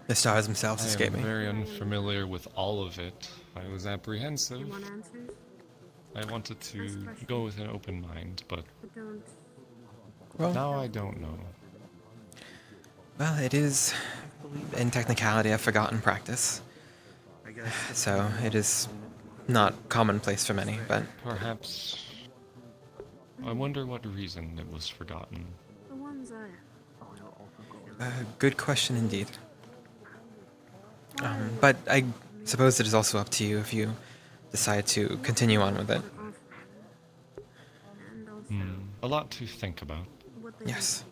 the stars themselves escape I me. am very unfamiliar with all of it. I was apprehensive. I wanted to go with an open mind, but Well- now I don't know. Well, it is, in technicality, a forgotten practice. So it is not commonplace for many, but Perhaps... I wonder what reason it was forgotten. good question indeed. But I suppose it is also up to you if you decide to continue on with it. A lot to think about. Yes.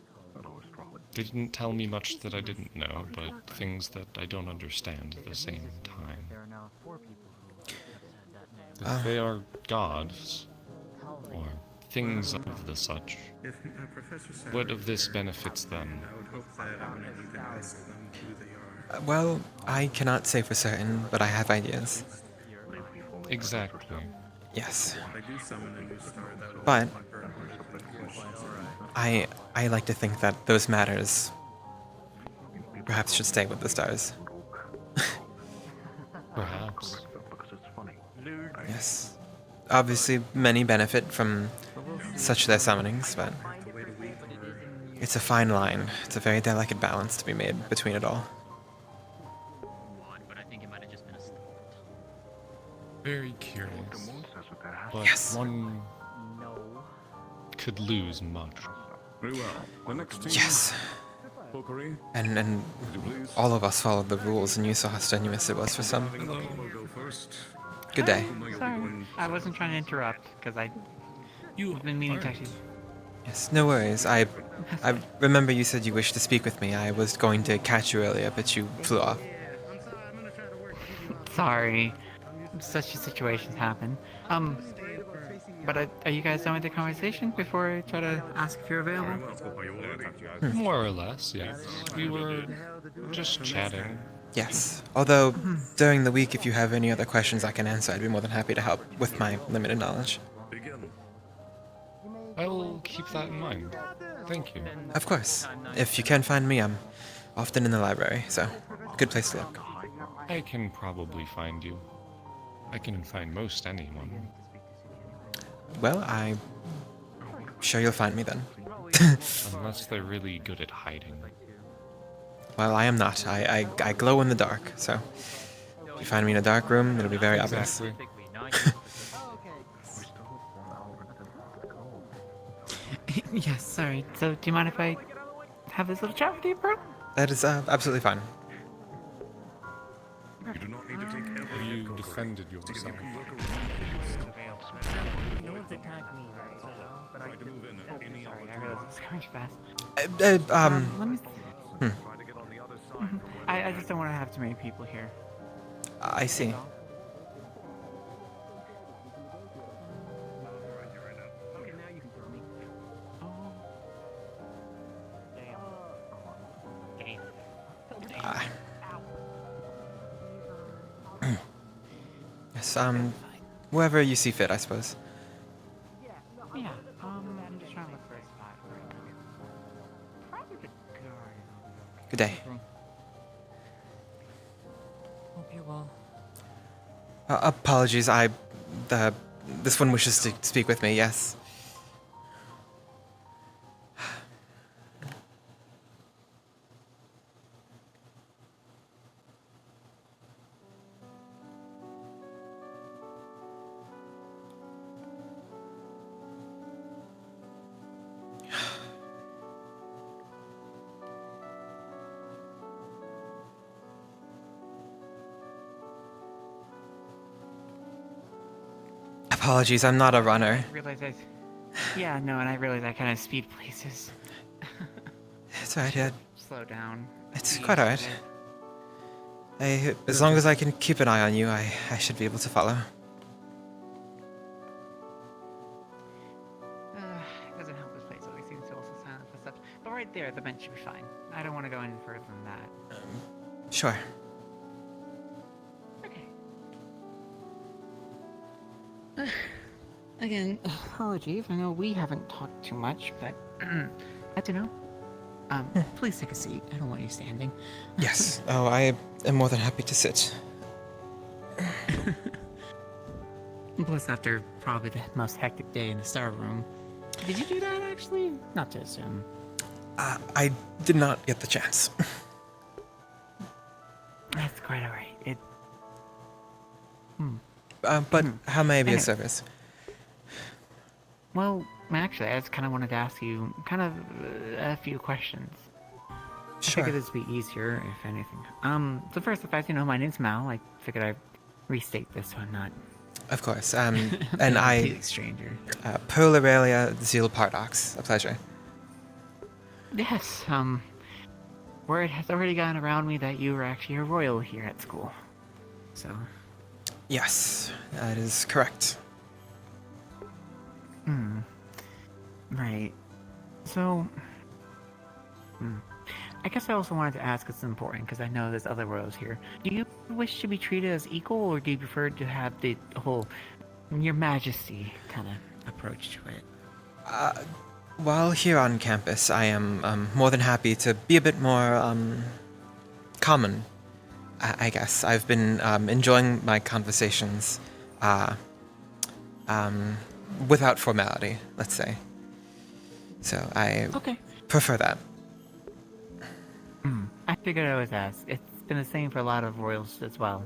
They didn't tell me much that I didn't know, but things that I don't understand at the same time. If they are gods, or things of the such, what of this benefits them? Well, I cannot say for certain, but I have ideas. Exactly. Yes. But I like to think that those matters perhaps should stay with the stars. Perhaps. Yes. Obviously, many benefit from such their summonings, but it's a fine line. It's a very delicate balance to be made between it all. Very curious. But Yes. one could lose much. Very well. The next team. Yes. Pokeri. And all of us followed the rules, and you saw how strenuous it was for some. Good day. Sorry, I wasn't trying to interrupt because you've been meaning to actually. Yes, no worries. I remember you said you wished to speak with me. I was going to catch you earlier, but you flew off. Sorry, such situations happen. But are you guys done with the conversation before I try to ask if you're available? More or less, yes. We were just chatting. Yes. Although, during the week, if you have any other questions I can answer, I'd be more than happy to help with my limited knowledge. I will keep that in mind. Thank you. Of course. If you can find me, I'm often in the library, so good place to look. I can probably find you. I can find most anyone. Well, I'm sure you'll find me then. Unless they're really good at hiding. Well, I am not. I glow in the dark, so if you find me in a dark room, it'll be very obvious. Exactly. Yes, sorry. So, do you mind if I have this little chat with you, bro? That is absolutely fine. You do not need to take You defended yourself. No one's attacked me, right? But I Sorry, I realized it's going too fast. Um, Let me. I just don't want to have too many people here. I see. Yes, wherever you see fit, I suppose. Yeah, I'm just trying to look for a spot right now. Probably the garden. Good day. Hope you're well. Apologies, this one wishes to speak with me, yes. Apologies, I'm not a runner. I realize yeah, no, and I realize I kind of speed places. It's alright, yeah. Slow down. It's quite alright. As long as I can keep an eye on you, I should be able to follow. It doesn't help this place always seems to also silent footsteps. But right there, the bench should be fine. I don't want to go any further than that. Sure. Again, apologies. I know we haven't talked too much, but glad to know. Please take a seat. I don't want you standing. Yes. Oh, I am more than happy to sit. Plus, after probably the most hectic day in the Star Room. Did you do that, actually? Not to assume. I did not get the chance. That's quite alright. But how may I be of service? Well, actually, I just kind of wanted to ask you a few questions. Sure. I figured this would be easier, if anything. So first, if as you know, my name's Mal. I figured I'd restate this so I'm not... Of course. And I... stranger. Pearl Aurelia Zeal Paradox. A pleasure. Yes, word has already gotten around me that you were actually a royal here at school. So... Yes, that is correct. Right. So... I guess I also wanted to ask, it's important, because I know there's other royals here. Do you wish to be treated as equal, or do you prefer to have the whole Your Majesty kind of approach to it? While here on campus, I am more than happy to be a bit more common, I guess. I've been enjoying my conversations without formality, let's say. So I prefer that. I figured I was asked. It's been the same for a lot of royals as well.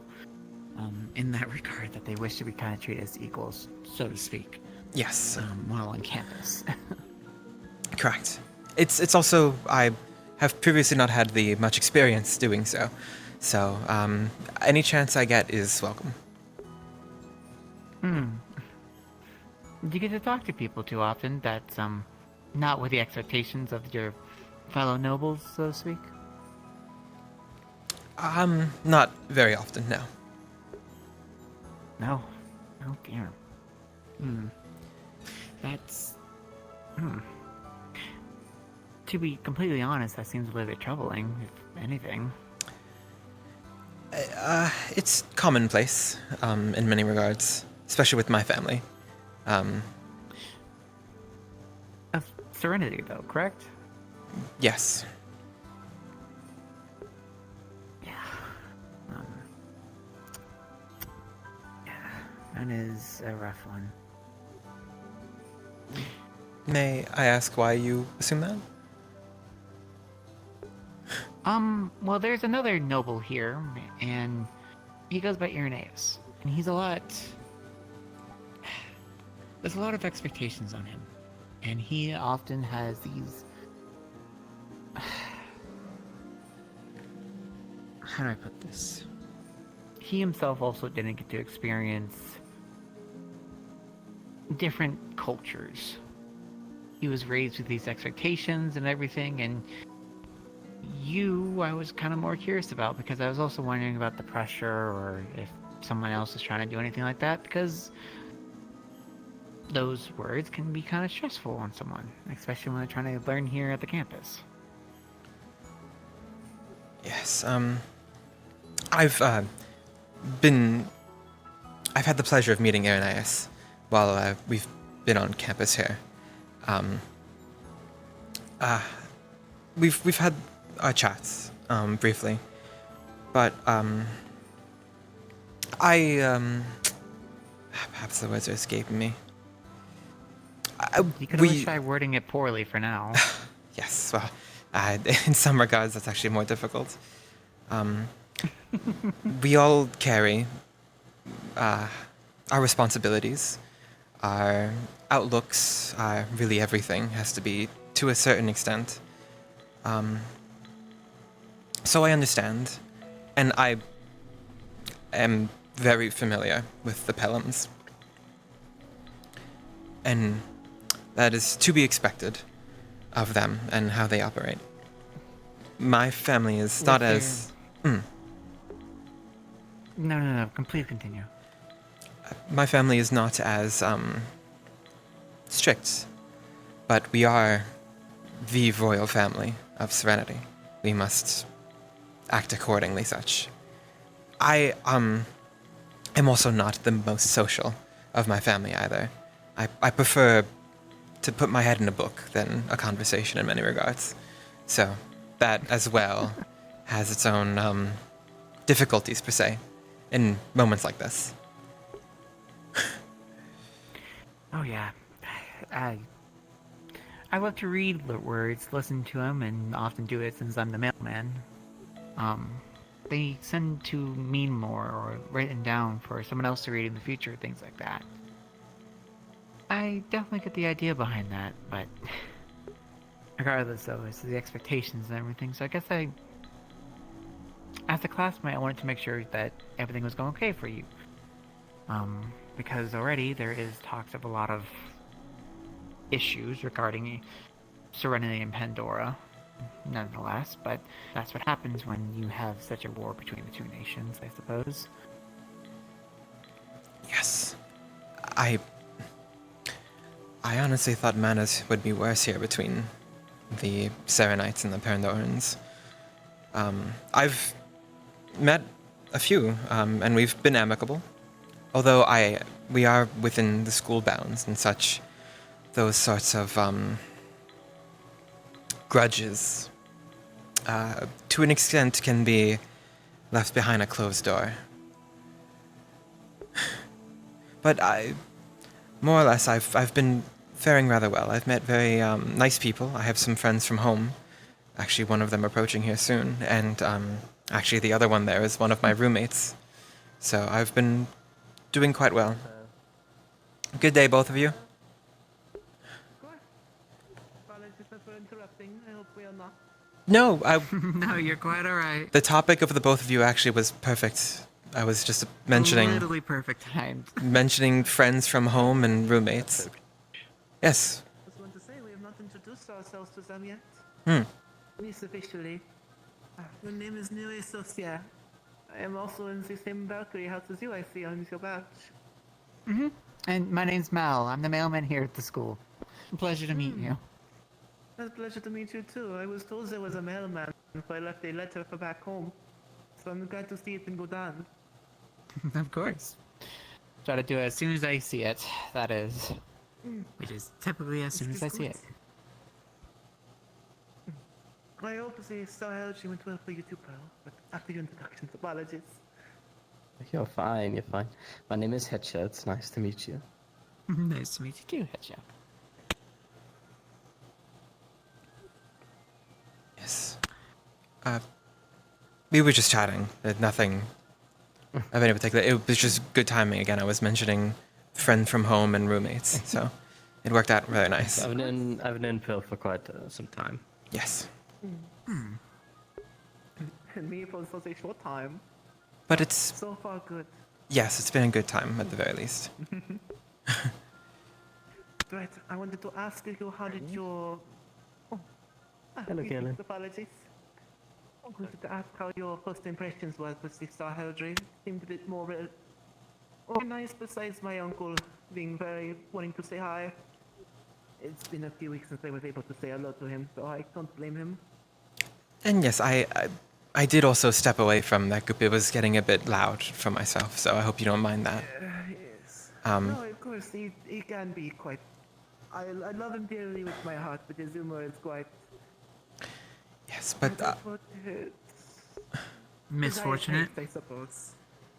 In that regard, that they wish to be kind of treated as equals, so to speak. Yes. While on campus. Correct. It's also, I have previously not had the much experience doing so. So, any chance I get is welcome. Do you get to talk to people too often that's, not with the expectations of your fellow nobles, so to speak? Not very often, no. No? Oh dear. That's... To be completely honest, that seems a little bit troubling, if anything. It's commonplace, in many regards, especially with my family. Serenity, though, correct? Yes. That is a rough one. May I ask why you assume that? Well, there's another noble here, and he goes by Irenaeus, and he's there's a lot of expectations on him, and he often has these... How do I put this? He himself also didn't get to experience different cultures. He was raised with these expectations and everything, and I was kind of more curious about, because I was also wondering about the pressure, or if someone else is trying to do anything like that, because those words can be kind of stressful on someone, especially when they're trying to learn here at the campus. Yes, I've been I've had the pleasure of meeting Irenaeus while we've been on campus here. We've had our chats briefly, but perhaps the words are escaping me. You could always try wording it poorly for now. Yes, well, in some regards, that's actually more difficult. We all carry our responsibilities, our outlooks, really everything has to be to a certain extent. So I understand, and I am very familiar with the Pelhams. And that is to be expected of them and how they operate. My family is not as... No, completely continue. My family is not as strict, but we are the royal family of Serenity. We must act accordingly such. I am also not the most social of my family either. I prefer to put my head in a book than a conversation in many regards. So that as well has its own difficulties per se in moments like this. Oh yeah, I love to read words, listen to them, and often do it since I'm the mailman. They tend to mean more or written down for someone else to read in the future, things like that. I definitely get the idea behind that, but regardless though, it's the expectations and everything, so I guess as a classmate, I wanted to make sure that everything was going okay for you. Because already there is talks of a lot of issues regarding Serenity and Pandora, nonetheless, but that's what happens when you have such a war between the two nations, I suppose. Yes. I honestly thought manners would be worse here between the Serenites and the Pandorans. I've met a few, and we've been amicable. Although we are within the school bounds and such, those sorts of grudges, to an extent, can be left behind a closed door. But more or less, I've been faring rather well. I've met very nice people. I have some friends from home. Actually, one of them approaching here soon, and actually the other one there is one of my roommates. So I've been doing quite well. Good day, both of you. No, No, you're quite alright. The topic of the both of you actually was perfect. I was just mentioning... Literally perfect timed. mentioning friends from home and roommates. Yes. I just want to say we have not introduced ourselves to them yet. At least officially. Your name is Nue Socia. I am also in the same Valkyrie house as you, I see on your badge. And my name's Mal. I'm the mailman here at the school. Pleasure to meet you. It's a pleasure to meet you too. I was told there was a mailman, so I left a letter for back home. So I'm glad to see it in Godan. Of course. Try to do it as soon as I see it, that is. Which is typically as soon as I see it. I hope the strategy went well for you too, Pearl, but after your introductions, apologies. You're fine, you're fine. My name is Hetcha, it's nice to meet you. Nice to meet you too, Hetcha. Yes. We were just chatting. Nothing of any particular. It was just good timing. Again, I was mentioning friend from home and roommates, so it worked out really nice. I've known Phil for quite some time. Yes. And me for such a short time. But it's... So far good. Yes, it's been a good time, at the very least. Right, I wanted to ask you, how did your... Hello, Galen. Apologies. I wanted to ask how your first impressions was with the Star Heraldry. Seemed a bit more organized, besides my uncle being very wanting to say hi. It's been a few weeks since I was able to say hello to him, so I can't blame him. And yes, I did also step away from that group. It was getting a bit loud for myself, so I hope you don't mind that. No, of course, he can be quite... I love him dearly with my heart, but his humor is quite... Yes, but Misfortunate. I suppose.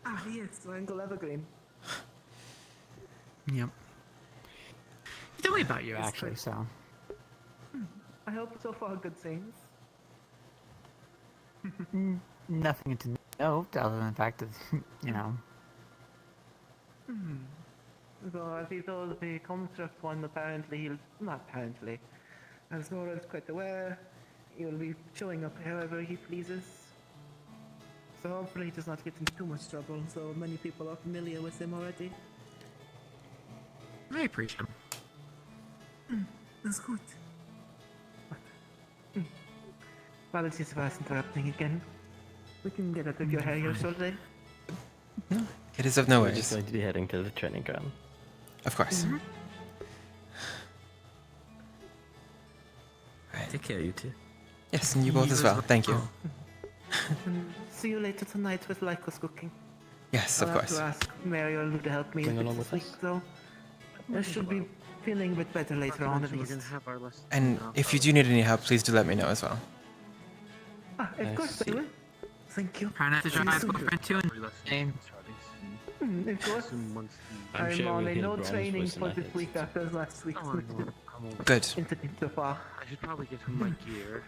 Ah, yes, Uncle Evergreen. Yep. Tell me about you, actually, so. I hope so far good things. Nothing to note other than the fact that, you know. So as he told the construct one, apparently he'll... Not apparently. As Nora's quite aware, he'll be showing up however he pleases. So hopefully he does not get into too much trouble, so many people are familiar with him already. I appreciate him. That's good. Apologies for us interrupting again. We can get out of your hair here shortly. it is of no We're worries. just going to be heading to the training ground. Of course. Take care, you two. Yes, and you both as well. Thank you. See you later tonight with Lycos cooking. Yes, of course. I'll have to ask Mary or Lou to help me Going with along this with week, so I should be feeling a bit better later on at least. And if you do need any help, please do let me know as well. Ah, of course I will. Thank you. Try not to drive my boyfriend too insane. Of course. I'm I'm sure on we'll a hear no Brom's training voice in for our this heads. week after last week's Good. incident so far. I should probably give him my gear.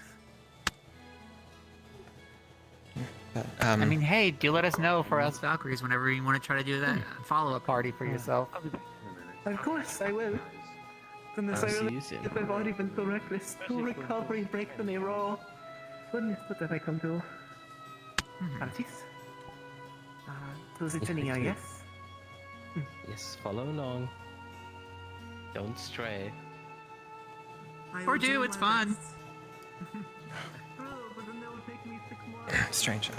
But, I mean, hey, do let us know for us Valkyries whenever you want to try to do that follow-up party for yourself. Of course I will. Goodness, I'll I see really you soon. if I've already been so reckless. 2 recovery breaks in a row. Goodness, what have I come to? Apologies. So the training, I guess. Yes, follow along. Don't stray. Or do, it's fun. Strange.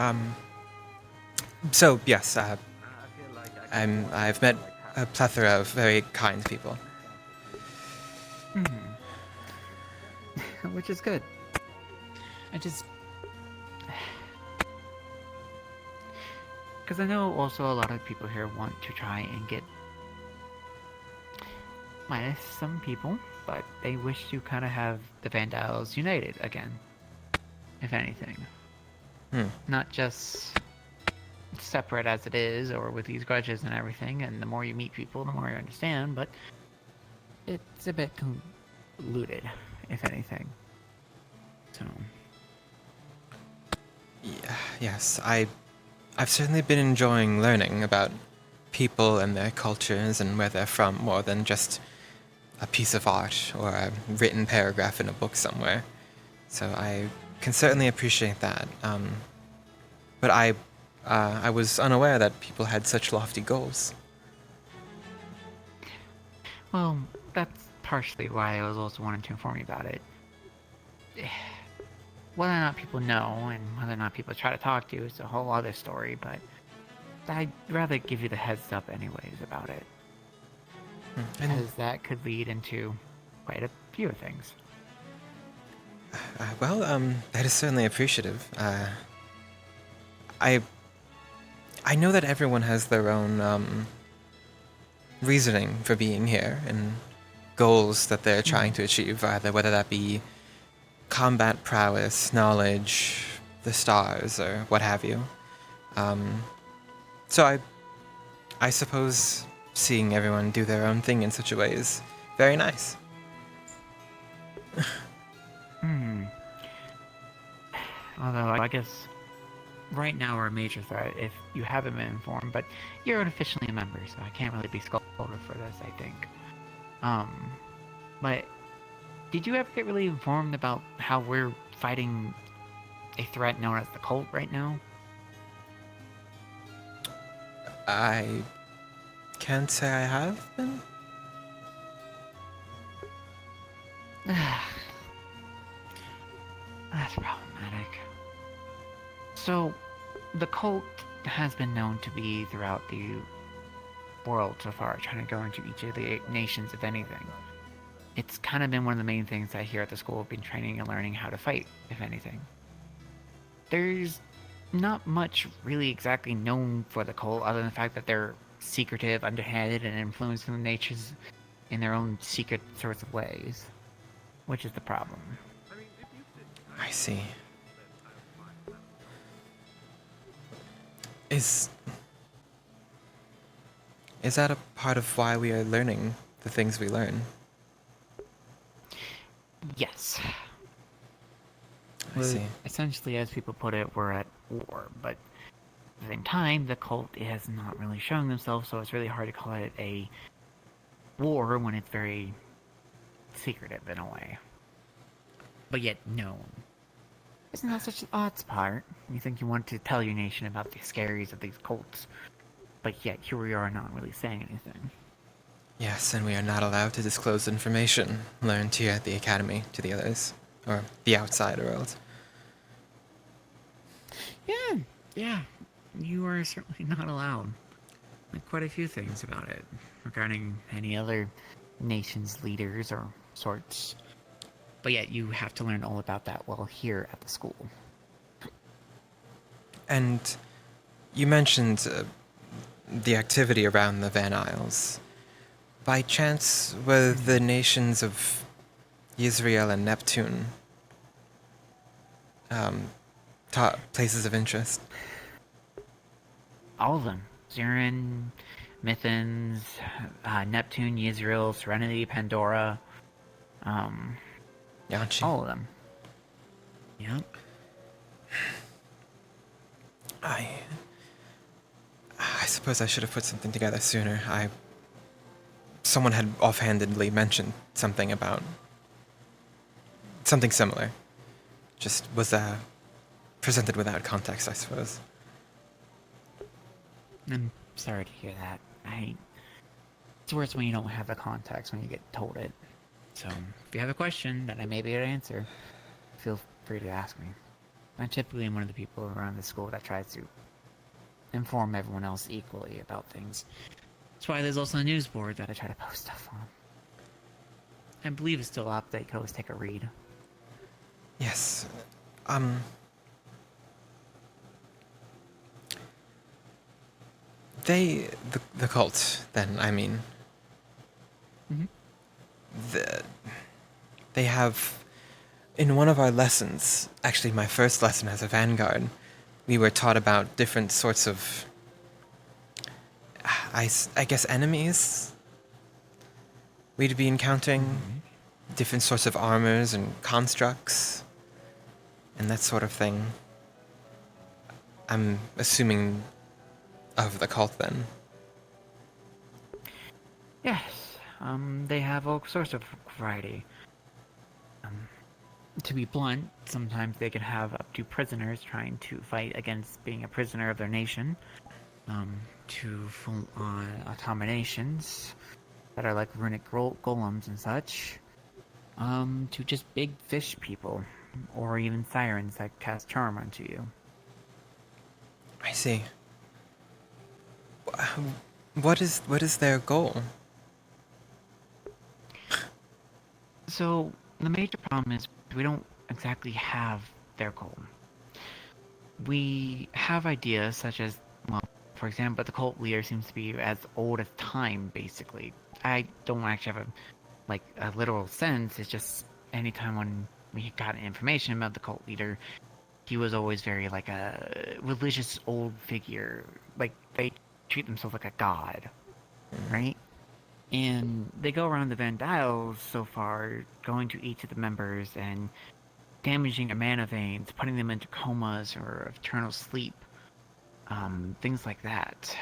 So yes, I've met a plethora of very kind people. Which is good. I just... Because I know also a lot of people here want to try and get... minus some people, but they wish to kind of have the Vandals united again. If anything. Not just separate as it is, or with these grudges and everything, and the more you meet people, the more you understand, but it's a bit convoluted, if anything. So... Yeah, yes, I've certainly been enjoying learning about people and their cultures and where they're from more than just a piece of art or a written paragraph in a book somewhere. So I can certainly appreciate that. But I was unaware that people had such lofty goals. Well, that's partially why I was also wanting to inform you about it. Whether or not people know and whether or not people try to talk to you is a whole other story, but I'd rather give you the heads up anyways about it. Because that could lead into quite a few things. Well, that is certainly appreciative. I know that everyone has their own reasoning for being here and goals that they're trying to achieve, either whether that be combat prowess, knowledge, the stars, or what have you. So I suppose seeing everyone do their own thing in such a way is very nice. Although, I guess right now we're a major threat if you haven't been informed, but you're officially a member, so I can't really be scolded for this, I think. But did you ever get really informed about how we're fighting a threat known as the cult right now? I can't say I have been. That's problematic. So, the cult has been known to be throughout the world so far, trying to go into each of the nations, if anything. It's kind of been one of the main things that here at the school have been training and learning how to fight, if anything. There's not much really exactly known for the cult, other than the fact that they're secretive, underhanded, and influencing the natures in their own secret sorts of ways, which is the problem. I see. Is that a part of why we are learning the things we learn? Yes. I see. Essentially, as people put it, we're at war, but at the same time, the cult has not really shown themselves, so it's really hard to call it a war when it's very secretive in a way. But yet known. Isn't that such an odd part? You think you want to tell your nation about the scaries of these cults, but yet here we are not really saying anything. Yes, and we are not allowed to disclose information learned here at the Academy to the others, or the outside world. Yeah. You are certainly not allowed. Like, quite a few things about it, regarding any other nation's leaders or sorts. But yet you have to learn all about that while here at the school. And you mentioned the activity around the Van Isles. By chance, were the nations of Israel and Neptune places of interest? All of them. Zirin, Mithens, Neptune, Yisrael, Serenity, Pandora. Yanchi. All of them. Yep. I suppose I should have put something together sooner. Someone had offhandedly mentioned something about something similar. Just was presented without context, I suppose. I'm sorry to hear that. It's worse when you don't have the context when you get told it. So, if you have a question that I may be able to answer, feel free to ask me. I'm typically one of the people around the school that tries to inform everyone else equally about things. That's why there's also a news board that I try to post stuff on. I believe it's still up that you can always take a read. Yes. The cult, then, I mean. They have, in one of our lessons, actually my first lesson as a vanguard, we were taught about different sorts of, I guess, enemies we'd be encountering, different sorts of armors and constructs, and that sort of thing. I'm assuming of the cult, then. Yes. They have all sorts of variety. To be blunt, sometimes they can have up to prisoners trying to fight against being a prisoner of their nation, to full-on automations that are like runic golems and such, to just big fish people, or even sirens that cast charm onto you. I see. What is their goal? So, the major problem is we don't exactly have their goal. We have ideas such as, well, for example, the cult leader seems to be as old as time, basically. I don't actually have a literal sense. It's just anytime when we got information about the cult leader, he was always very like a religious old figure. Like, they treat themselves like a god, right? And they go around the Van Dials so far, going to each of the members and damaging their mana veins, putting them into comas or eternal sleep, things like that.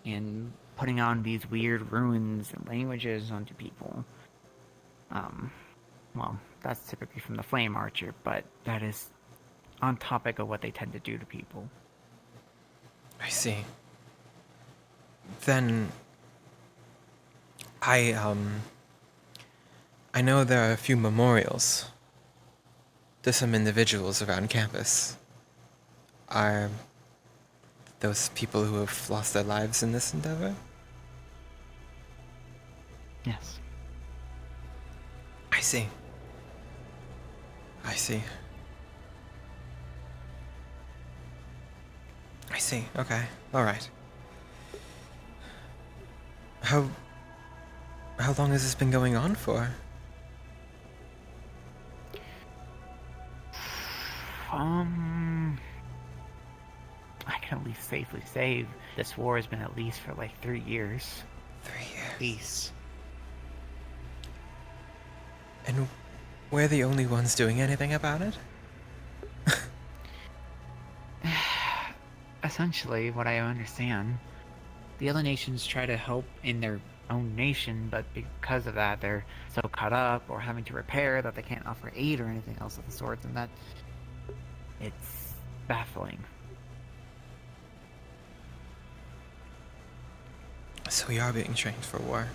And putting on these weird runes and languages onto people. Well, that's typically from the Flame Archer, but that is on topic of what they tend to do to people. I see. Then I know there are a few memorials to some individuals around campus. Are those people who have lost their lives in this endeavor? Yes. I see. I see. I see. Okay. All right. How long has this been going on for? I can at least safely say this war has been at least for like 3 years. 3 years. At least. And we're the only ones doing anything about it? Essentially, what I understand, the other nations try to help in their own nation, but because of that, they're so caught up or having to repair that they can't offer aid or anything else of the sort, and that it's baffling. So we are being trained for war.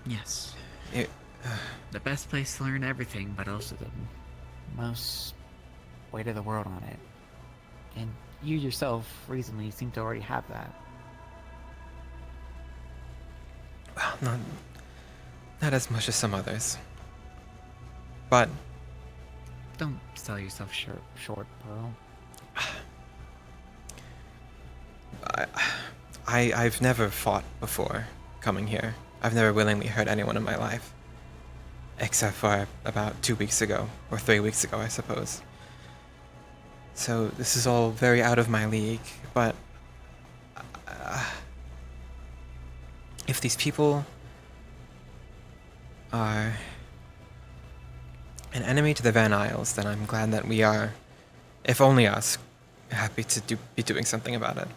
Yes. It, The best place to learn everything, but also the most weight of the world on it. And you yourself recently seem to already have that. well, not as much as some others. But don't sell yourself short, Pearl. I've never fought before coming here. I've never willingly hurt anyone in my life. Except for about 2 weeks ago, or 3 weeks ago, I suppose. So this is all very out of my league, but if these people are an enemy to the Van Isles, then I'm glad that we are, if only us, happy to be doing something about it.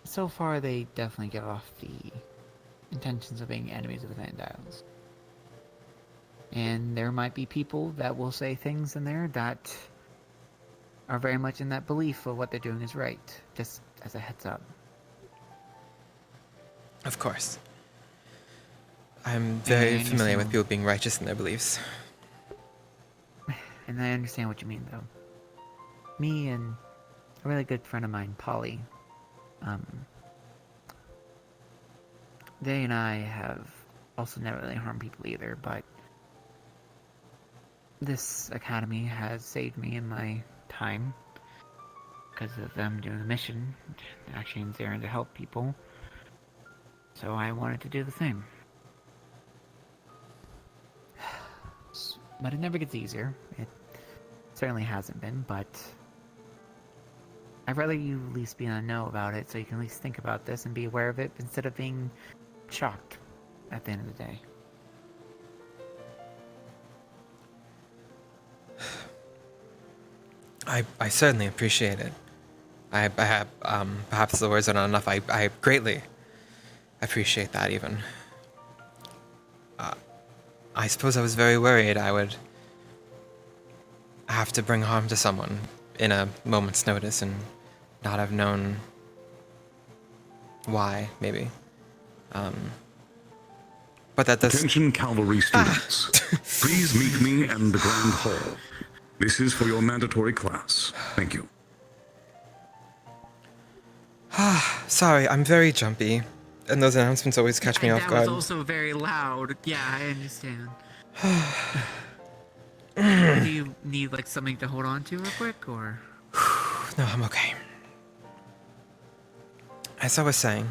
So far, they definitely give off the intentions of being enemies of the Van Isles. And there might be people that will say things in there that are very much in that belief of what they're doing is right, just as a heads up. Of course. I'm very familiar with people being righteous in their beliefs. And I understand what you mean, though. Me and a really good friend of mine, Polly, they and I have also never really harmed people either, but this academy has saved me in my time because of them doing the mission, actually in there to help people. So I wanted to do the same. But it never gets easier. It certainly hasn't been, but I'd rather you at least be in the know about it so you can at least think about this and be aware of it instead of being shocked at the end of the day. I certainly appreciate it. I have, perhaps the words are not enough. I greatly appreciate that even. I suppose I was very worried I would have to bring harm to someone in a moment's notice and not have known why, maybe. But that does... Attention cavalry students. Please meet me in the Grand Hall. This is for your mandatory class. Thank you. Sorry, I'm very jumpy. And those announcements always catch me off guard. That was also very loud. Yeah, I understand. Do you need like something to hold on to real quick, or? No, I'm okay. As I was saying...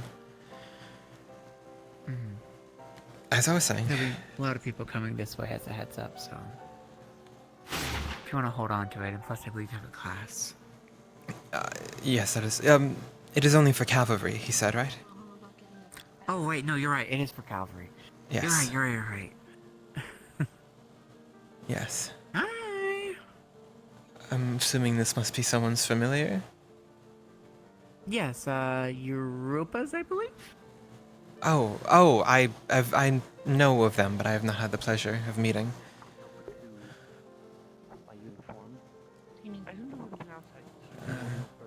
As I was saying... There'll be a lot of people coming this way as a heads up, so... If you want to hold on to it, and plus I believe you have a class. Yes, that is... it is only for cavalry, he said, right? Oh, wait, no, you're right. It is for cavalry. Yes. You're right. Yes. Hi! I'm assuming this must be someone's familiar? Yes, Europa's, I believe? I know of them, but I have not had the pleasure of meeting.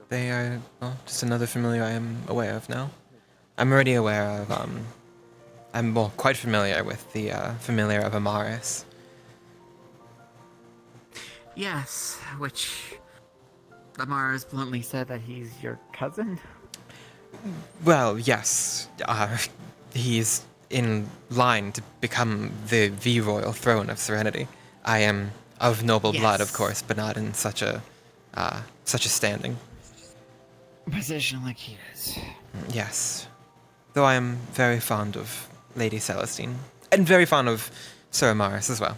They are, well, just another familiar I am aware of now. I'm already aware of, I'm, well, quite familiar with the, familiar of Amaris. Yes, which Amaris bluntly said that he's your cousin? Well, yes. He's in line to become the royal throne of Serenity. I am of noble blood, of Yes. course, but not in such a standing. Position like he is. Yes. Though I am very fond of Lady Celestine. And very fond of Sir Amaris as well.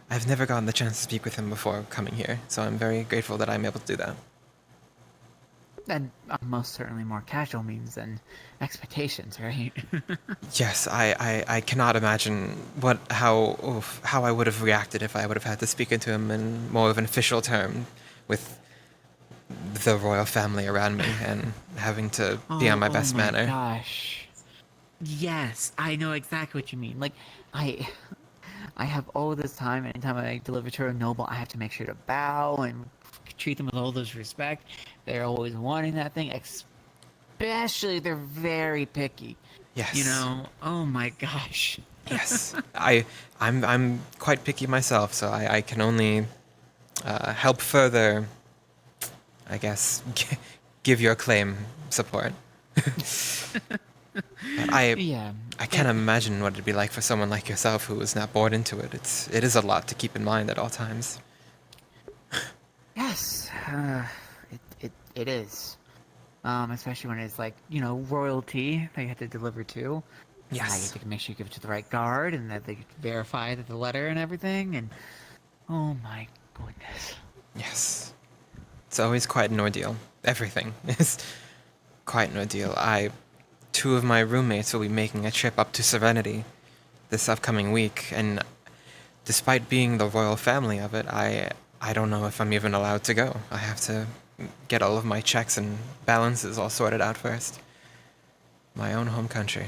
I've never gotten the chance to speak with him before coming here, so I'm very grateful that I'm able to do that. And most certainly more casual means than expectations, right? Yes, I cannot imagine how I would have reacted if I would have had to speak into him in more of an official term with the royal family around me and having to be on my best manner. Oh my gosh. Yes, I know exactly what you mean. Like, I have all this time, anytime I deliver to a noble, I have to make sure to bow and treat them with all this respect. They're always wanting that thing, especially they're very picky. Yes. You know, oh my gosh. Yes. I'm quite picky myself, so I can only help further, I guess, give your claim support. I can't imagine what it'd be like for someone like yourself who was not born into it. It is a lot to keep in mind at all times. Yes, it is. Especially when it's like, you know, royalty that you have to deliver to. Yes. You have to make sure you give it to the right guard and that they verify that the letter and everything. And oh my goodness. Yes. It's always quite an ordeal. Everything is quite an ordeal. Two of my roommates will be making a trip up to Serenity this upcoming week, and despite being the royal family of it, I don't know if I'm even allowed to go. I have to get all of my checks and balances all sorted out first. My own home country.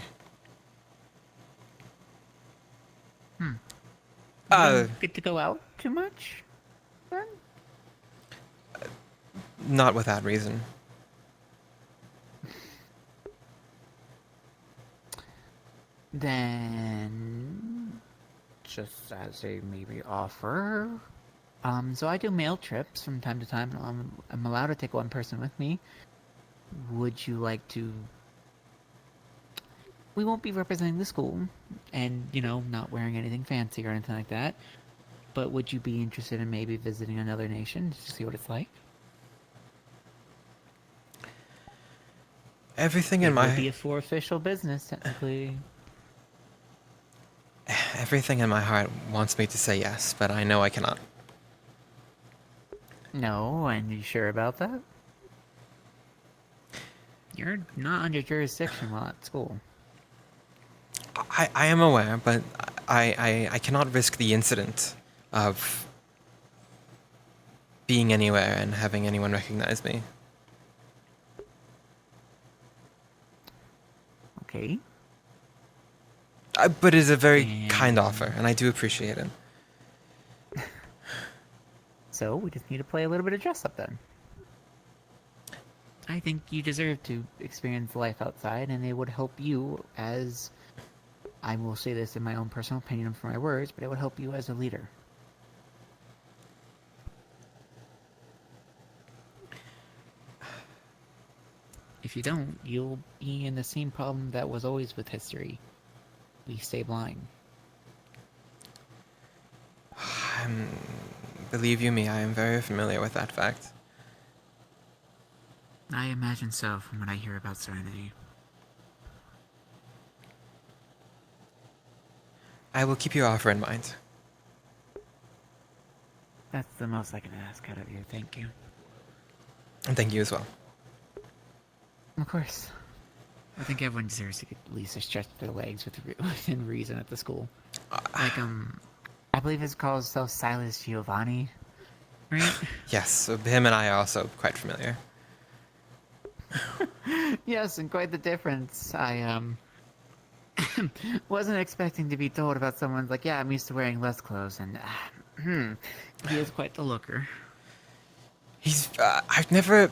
You don't get to go out too much, then? Not without reason. Then, just as a maybe offer, so I do mail trips from time to time. I'm allowed to take one person with me. Would you like to? We won't be representing the school, and you know, not wearing anything fancy or anything like that. But would you be interested in maybe visiting another nation to see what it's like? Everything It in my would be for official business, technically. everything in my heart wants me to say yes, but I know I cannot. No, and you sure about that? You're not under jurisdiction while at school. I am aware, but I cannot risk the incident of being anywhere and having anyone recognize me. Okay. But it is a very kind offer, and I do appreciate it. So we just need to play a little bit of dress up then. I think you deserve to experience life outside, and it would help you as... I will say this in my own personal opinion for my words, but it would help you as a leader. If you don't, you'll be in the same problem that was always with history. We stay blind. Believe you me, I am very familiar with that fact. I imagine so from what I hear about Serenity. I will keep your offer in mind. That's the most I can ask out of you, thank you. And thank you as well. Of course. I think everyone deserves to get at least stretch their legs within reason at the school. Like, I believe it's called Silas Giovanni, right? Yes, so him and I are also quite familiar. Yes, and quite the difference. I, wasn't expecting to be told about someone's like, yeah, I'm used to wearing less clothes, and, he is quite the looker. He's, I've never...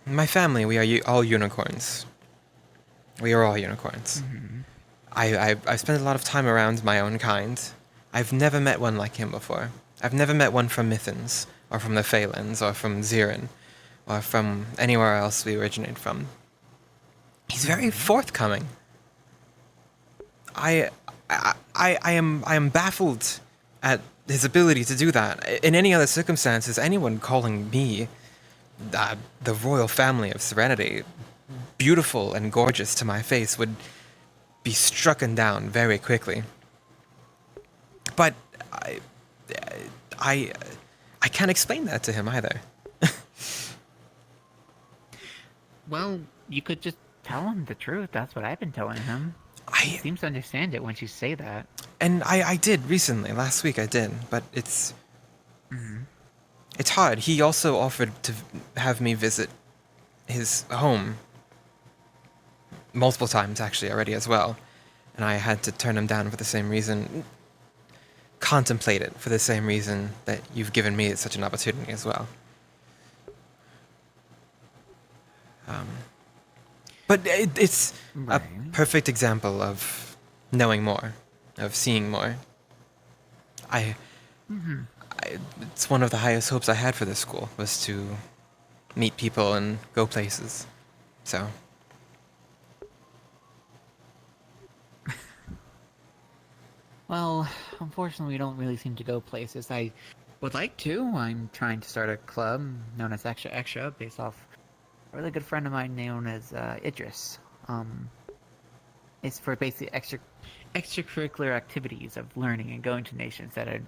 My family, we are all unicorns. We are all unicorns. Mm-hmm. I've spent a lot of time around my own kind. I've never met one like him before. I've never met one from Mythins, or from the Phalanx, or from Zirin, or from anywhere else we originate from. He's very forthcoming. I am baffled at his ability to do that. In any other circumstances, anyone calling me the royal family of Serenity, beautiful and gorgeous to my face, would be strucken down very quickly. But I can't explain that to him either. Well, you could just tell him the truth. That's what I've been telling him. He seems to understand it once you say that. And I did recently. Last week I did. But it's... It's hard. He also offered to have me visit his home multiple times, actually, already as well. And I had to turn him down for the same reason. Contemplate it for the same reason that you've given me such an opportunity as well. But it's a perfect example of knowing more, of seeing more. It's one of the highest hopes I had for this school, was to meet people and go places. So. Well, unfortunately, we don't really seem to go places. I would like to. I'm trying to start a club known as Extra Extra, based off a really good friend of mine known as Idris. It's for basically extracurricular activities of learning and going to nations that are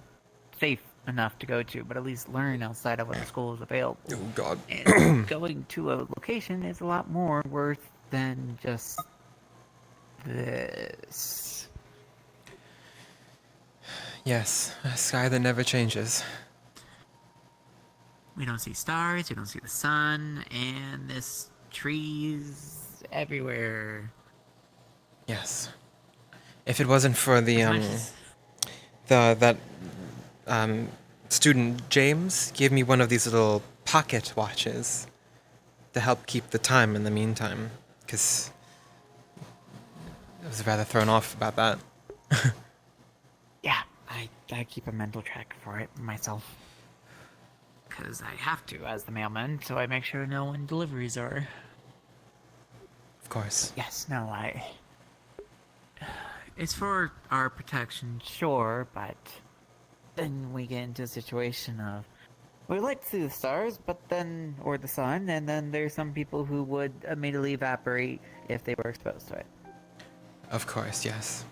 safe enough to go to, but at least learn outside of what the school is available. Oh, God. And going to a location is a lot more worth than just this. Yes, a sky that never changes. We don't see stars, we don't see the sun, and there's trees everywhere. Yes. If it wasn't for the student James gave me one of these little pocket watches to help keep the time in the meantime, because I was rather thrown off about that. Yeah, I keep a mental track for it myself. Because I have to as the mailman, so I make sure to know when deliveries are. Of course. Yes, no, it's for our protection, sure, but then we get into a situation of we like to see the stars, but then, or the sun, and then there's some people who would immediately evaporate if they were exposed to it. Of course, yes.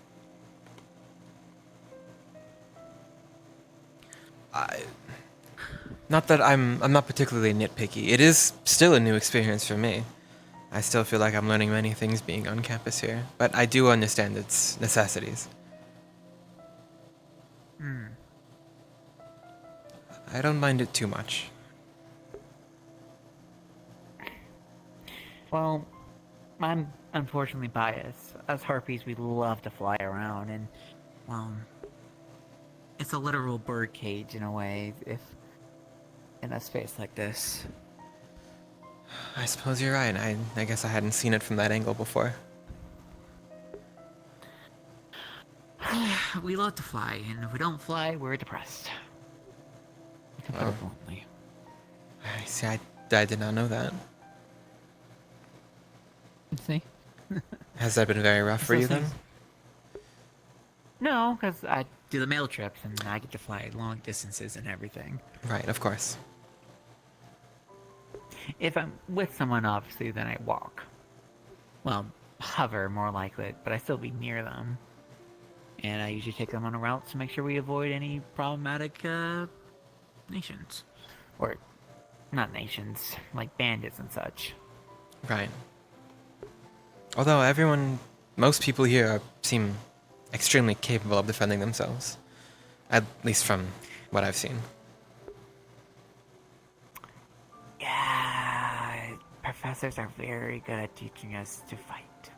Not that I'm not particularly nitpicky. It is still a new experience for me. I still feel like I'm learning many things being on campus here, but I do understand its necessities. I don't mind it too much. Well, I'm unfortunately biased. As Harpies, we love to fly around, and, well, it's a literal birdcage in a way, if in a space like this. I suppose you're right. I guess I hadn't seen it from that angle before. We love to fly, and if we don't fly, we're depressed. To put it bluntly. I see. I did not know that. See? Has that been very rough for you then? No, because I do the mail trips, and I get to fly long distances and everything. Right, of course. If I'm with someone, obviously, then I walk. Well, hover, more likely, but I still be near them. And I usually take them on a route to make sure we avoid any problematic, nations. Or, not nations, like bandits and such. Right. Although most people here seem extremely capable of defending themselves. At least from what I've seen. Yeah, professors are very good at teaching us to fight.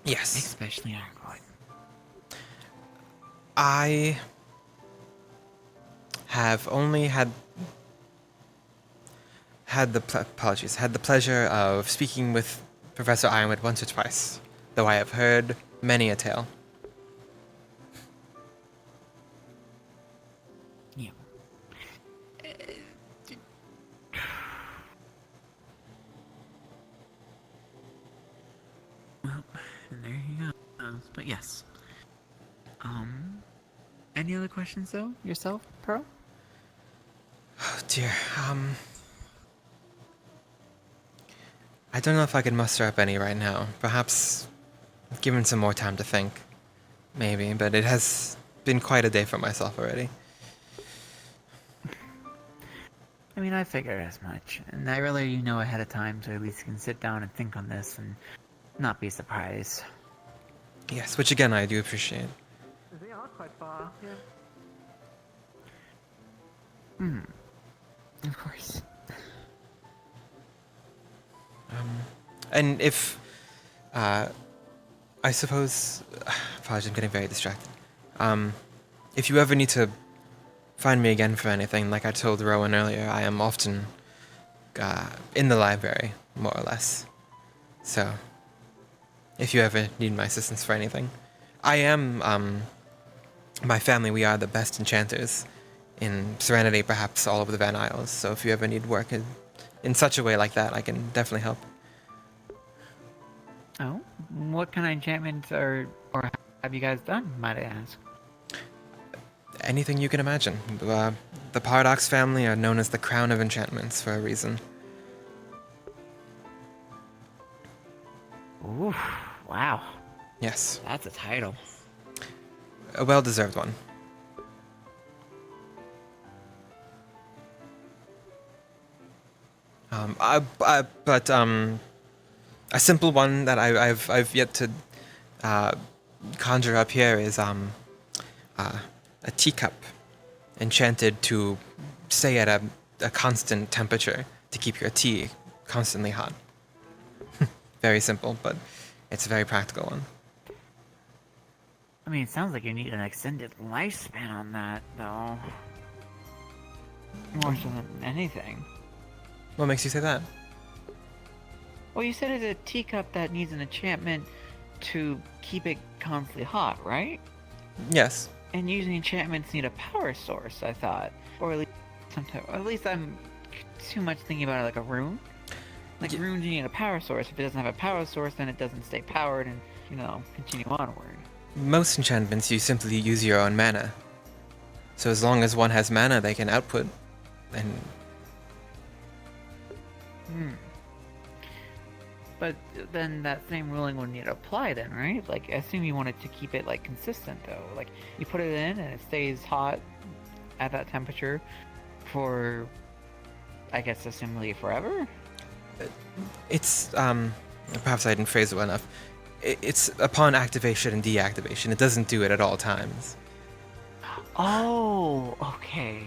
Yes. Especially Aragorn. I have only had the pleasure of speaking with Professor Ironwood once or twice, though I have heard many a tale. Yeah. Well, there you go. But yes. Any other questions though? Yourself, Pearl? Oh dear. I don't know if I could muster up any right now. Perhaps given some more time to think. Maybe, but it has been quite a day for myself already. I mean, I figured as much, and I rather you know ahead of time so at least you can sit down and think on this and not be surprised. Yes, which again I do appreciate. They are quite far, yeah. Of course. And if, I suppose, apologies, I'm getting very distracted. If you ever need to find me again for anything, like I told Rowan earlier, I am often in the library, more or less. So, if you ever need my assistance for anything. I am, my family, we are the best enchanters in Serenity, perhaps all over the Van Isles, so if you ever need work in such a way like that, I can definitely help. Oh? What kind of enchantments or have you guys done, might I ask? Anything you can imagine. The Paradox family are known as the Crown of Enchantments for a reason. Ooh, wow. Yes. That's a title. A well-deserved one. But a simple one that I've yet to conjure up here is a teacup enchanted to stay at a constant temperature to keep your tea constantly hot. Very simple, but it's a very practical one. I mean, it sounds like you need an extended lifespan on that, though. More so than anything. What makes you say that? Well, you said it's a teacup that needs an enchantment to keep it constantly hot, right? Yes. And usually enchantments need a power source, I thought. Or at least sometimes, or at least I'm too much thinking about it like a rune. Like runes, you need a power source. If it doesn't have a power source, then it doesn't stay powered and, continue onward. Most enchantments, you simply use your own mana. So as long as one has mana, they can output. And But then that same ruling would need to apply then, right? Like, I assume you wanted to keep it, consistent, though. Like, you put it in and it stays hot at that temperature for, I guess, assumably forever? it's, perhaps I didn't phrase it well enough. It's upon activation and deactivation. It doesn't do it at all times. Oh, okay.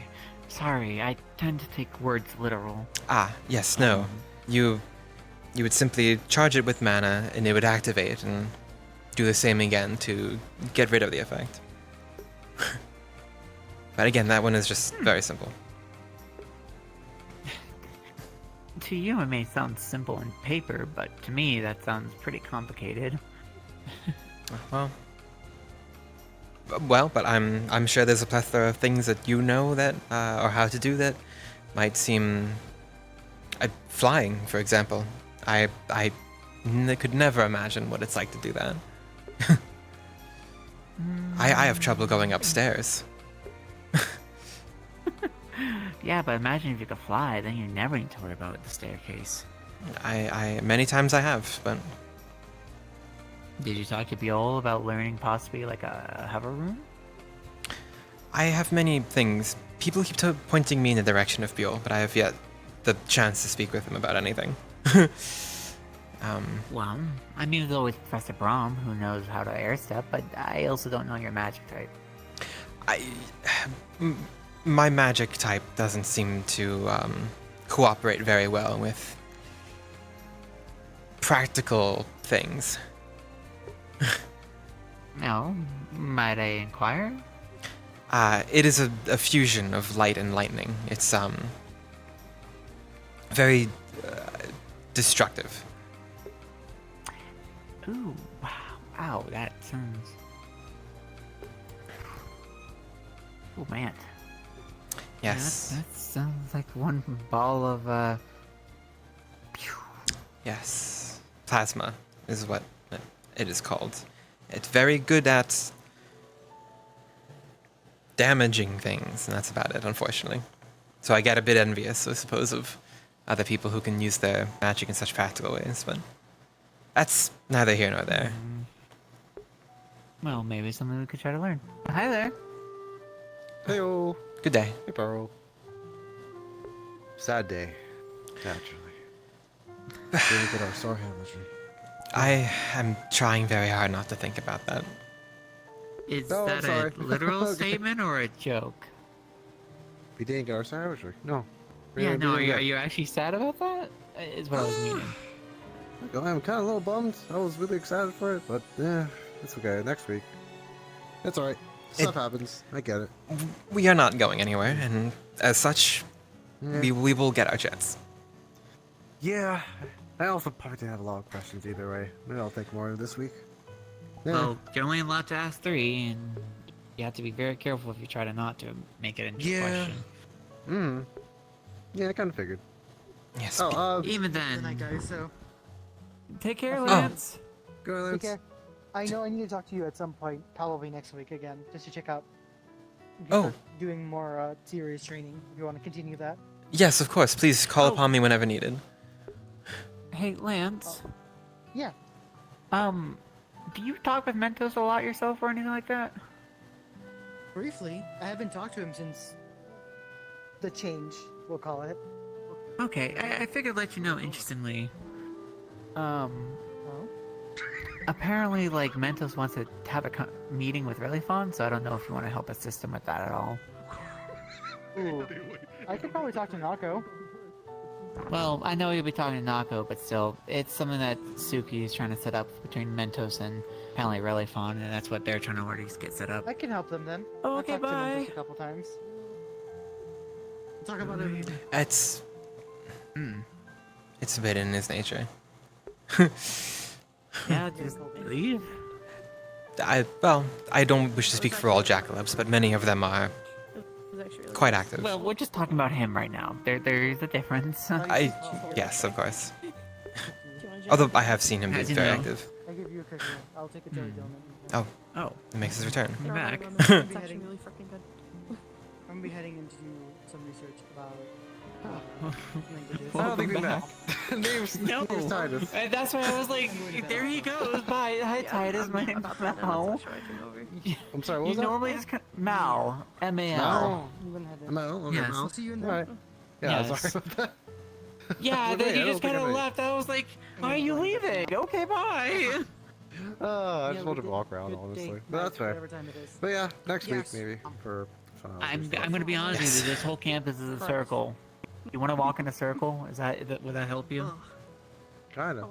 Sorry, I tend to take words literal. Ah, yes, no. You would simply charge it with mana, and it would activate, and do the same again to get rid of the effect. But again, that one is just very simple. To you, it may sound simple in paper, but to me, that sounds pretty complicated. Well, but I'm sure there's a plethora of things that you know that, or how to do that, might seem... flying, for example. I could never imagine what it's like to do that. I have trouble going upstairs. Yeah, but imagine if you could fly, then you never need to worry about the staircase. Many times I have, but... Did you talk to Biol about learning possibly a hover rune? I have many things. People keep pointing me in the direction of Biol, but I have yet the chance to speak with him about anything. Well, I mean, there's always Professor Brahm, who knows how to air step, but I also don't know your magic type. My magic type doesn't seem to cooperate very well with practical things. No, might I inquire? It is a fusion of light and lightning. It's very destructive. Ooh, wow, wow, that sounds... Oh man. Yes. Yeah, that sounds like one ball of, Yes. Plasma is what it is called. It's very good at damaging things, and that's about it, unfortunately. So I get a bit envious, I suppose, of other people who can use their magic in such practical ways, but that's neither here nor there. Well, maybe something we could try to learn. Hi there. Hey-o. Good day. Hey, Burrow. Sad day, naturally. Didn't get our star hammer's. I am trying very hard not to think about that. Is Oh, I'm that sorry. a literal Okay. statement or a joke? We didn't get our star hammer's. No. We Yeah, didn't no, do are it you, yet. are you actually sad about that? Is what I was meaning. I'm kind of a little bummed. I was really excited for it, but yeah, it's okay. Next week. It's alright. Stuff happens. I get it. We are not going anywhere, and as such, Yeah. we will get our chance. Yeah. I also probably didn't have a lot of questions either way. Maybe I'll think more this week. Yeah. Well, you're only allowed to ask 3, and you have to be very careful if you try to not to make it into a question. Yeah, I kind of figured. Yes. Oh, Even Good then, night, guys. So, take care, Oh. Lance. Go, take Lance. care. I know I need to talk to you at some point, probably next week again, just to check out. if Oh. you're Doing more serious training. If you want to continue that. Yes, of course. Please call upon me whenever needed. Hey, Lance. Yeah. Do you talk with Mentos a lot yourself or anything like that? Briefly, I haven't talked to him since the change, we'll call it. Okay, I figured I'd let you know interestingly. Apparently, like, Mentos wants to have a meeting with Relifon, so I don't know if you want to help assist him with that at all. Ooh. I could probably talk to Nako. Well, I know you'll be talking to Nako, but still, it's something that Suki is trying to set up between Mentos and apparently Relifon, and that's what they're trying to already get set up. I can help them then. Oh, I've okay, talked to them bye. just a couple times. We'll talk about it. It's a bit in his nature. Yeah, just leave. I don't wish to speak for all jackalopes, but many of them are quite active. Well, we're just talking about him right now. There's a difference. Yes, of course. Although I have seen him be How'd you very know? active. I'll give you a cookie. I'll take a jelly donut. Oh. Oh. It makes his return. You're back. It's actually really freaking good. I'm gonna be heading in to do some research about languages. I don't think we met. Back. name's No. Titus. And that's why I was like, there he goes. Bye. Hi, Titus. My name's Mal. I'm sorry, what You was that? normally just Mal. M-A-L. Mal? I'm gonna head in. M.O.? Okay, Yes. Mal. I'll see you in Alright. there. Yeah, Yes. sorry about that. Yeah, Wait, then I you don't just think kind I of made- left. I was like, why are you leaving? Okay, bye. I Yeah, just we wanted to did walk around, good honestly. day, But night, that's fair. whatever time it is. But yeah, next Yes. week maybe for fun. I'm gonna be honest with you. This whole campus is a circle. You want to walk in a circle? Would that help you? Kind of.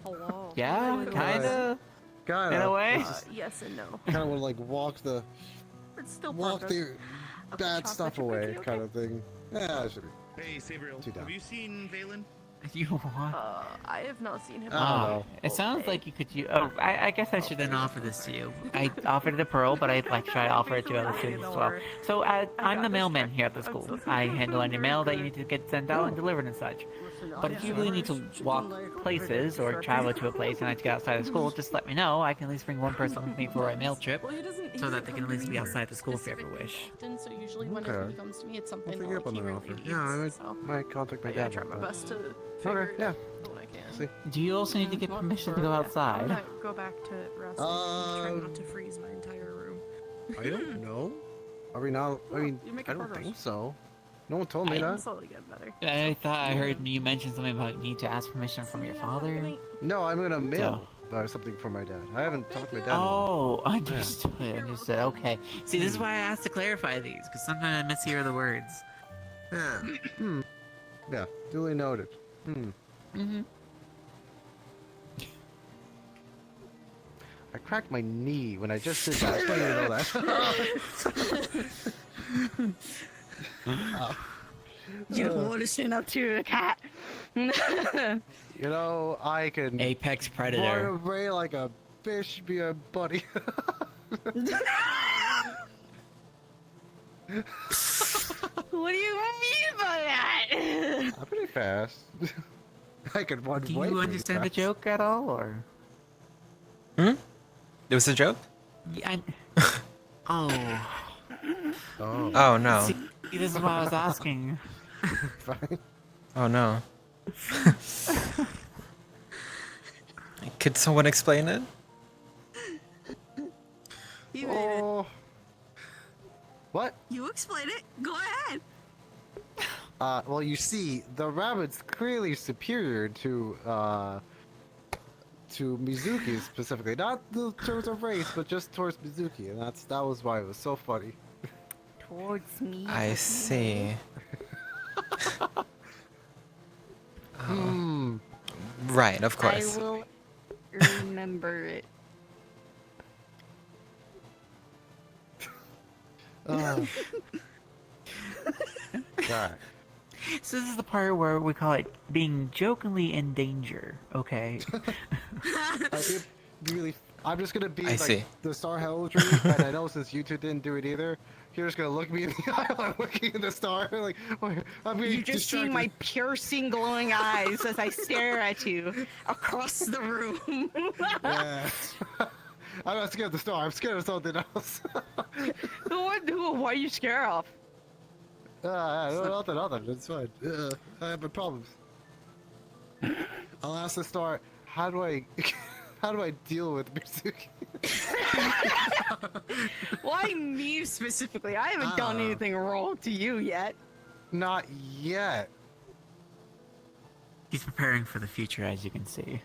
Hello. Yeah, kinda. Kind In of. a way. Yes and no. Kind of want to like walk the It's still walk progress. the bad stuff away, kind of thing. Yeah, I should be. Hey, Sabriel, Too down. have you seen Valen? You what? I have not seen him. Oh, it sounds like you could. Oh, I guess I should then offer this to you. I offered it to Pearl, but I'd like to try to offer it to other students as well. So I'm the mailman here at the school. I handle any mail that you need to get sent out and delivered and such. But if you really need to walk places or travel to a place and I have to get outside of school, just let me know. I can at least bring one person with me for a mail trip, so that they can at least be outside the school if they ever wish. So usually whenever Okay. he comes to me, it's I'll something take you up on he that really offer. needs. Yeah, I So might contact my I gotta dad try my about best that. to figure Okay, yeah. it out when I can. See. Do you also need to get permission to go I'm outside? gonna go back to rest and try not to freeze my entire room. I don't know. Are we not? I mean, you're I making don't progress. think so. No one told me I'm that. slowly getting better. I thought I heard you mention something about you need to ask permission from your father. No, I'm gonna mail something for my dad. I haven't talked to my dad. Oh, understood. Understood. Okay. See, this is why I asked to clarify these, because sometimes I mishear the words. Yeah. Yeah, duly noted. Mm-hmm. I cracked my knee when I just did that. I didn't even know that. You don't want to stand up to a cat. You know, I can Apex run Predator. away like a fish, be a buddy. What do you mean by that? I'm pretty fast. I could run Do way you pretty understand the fast. joke at all, or? Hmm? It was a joke? Yeah. Oh. Oh, no. See, this is what I was asking. Fine. Oh, no. Could someone explain it? You made it. What? You explain it. Go ahead. Well, you see, the rabbit's clearly superior to Mizuki specifically. Not in terms of race, but just towards Mizuki, and that was why it was so funny. Towards me. I see. Right, of course. I will remember it. Alright. So this is the part where we call it being jokingly in danger, okay? I'm just gonna be I like see. the star heraldry, and I know since you two didn't do it either, you're just gonna look me in the eye while I'm looking at the star, like, I'm being You just see my piercing, glowing eyes as I stare at you across the room. Yeah. I'm not scared of the star, I'm scared of something else. What are you scared of? Nothing, it's fine. I have my problems. I'll ask the star, how do I deal with Mizuki? Why me specifically? I haven't done anything wrong to you yet. Not yet. He's preparing for the future, as you can see.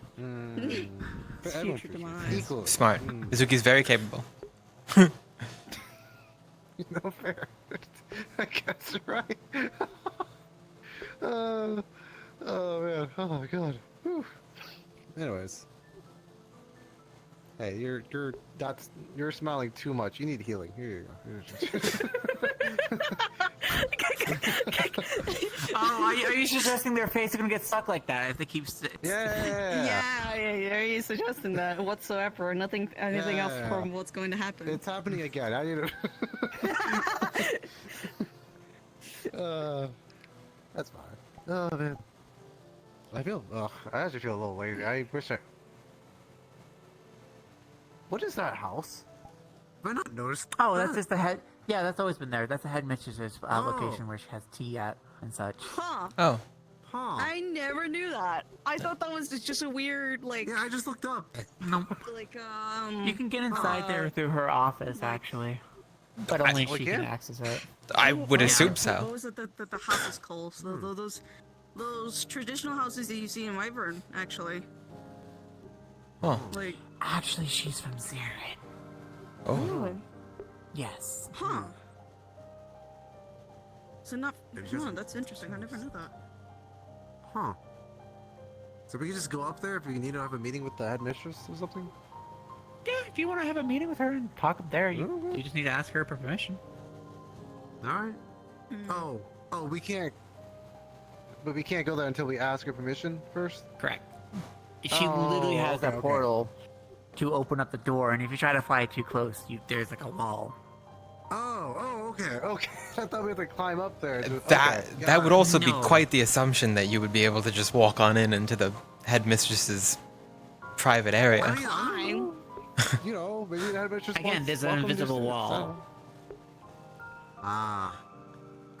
Future demise. Smart. Mizuki's very capable. No fair. I guess you're right. Oh man. Oh my god. Whew. Anyways. Hey, you're smiling too much. You need healing. Here you go. Are you suggesting their face is gonna get stuck like that if they keep? Yeah. Are you suggesting that whatsoever? Anything else from what's going to happen? It's happening again. I need to. That's fine. Oh man. I actually feel a little lazy. I wish I. What is that house? Have I not noticed? Oh, that's just the head. Yeah, that's always been there. That's the headmistress's location where she has tea at and such. Huh. Oh. Huh. I never knew that. I thought that was just a weird, like... Yeah, I just looked up. No. Like, You can get inside there through her office, actually. But only she can access it. I would assume so. What was it that the house is called? So those traditional houses that you see in Wyvern, actually. Oh. Like... Actually, she's from Zarin. Oh. Really? Yes. Huh. So not... Huh, that's interesting. I never knew that. Huh. So we can just go up there if we need to have a meeting with the headmistress or something? Yeah, if you want to have a meeting with her and talk up there, you just need to ask her for permission. Alright. Oh, we can't... But we can't go there until we ask her permission first? Correct. She literally has a portal to open up the door, and if you try to fly too close, there's like a wall. Okay. I thought we had to climb up there. That would also be quite the assumption that you would be able to just walk on into the headmistress's private area. Fine. You know, maybe the headmistress Again, there's an invisible wall. I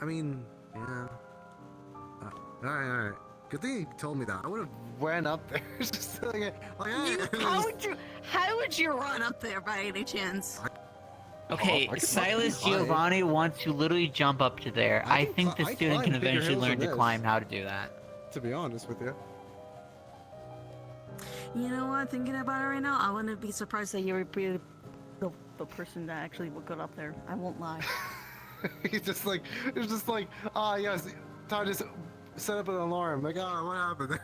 mean, yeah. Alright. Good thing you told me that. I would have ran up there. Just like, hey. How would you run up there by any chance? Okay, Silas Giovanni wants to literally jump up to there. I think the student can eventually learn to climb how to do that. To be honest with you. You know what? Thinking about it right now, I wouldn't be surprised that you would be the person that actually would go up there. I won't lie. It's just like, yes, time to set up an alarm. Like, what happened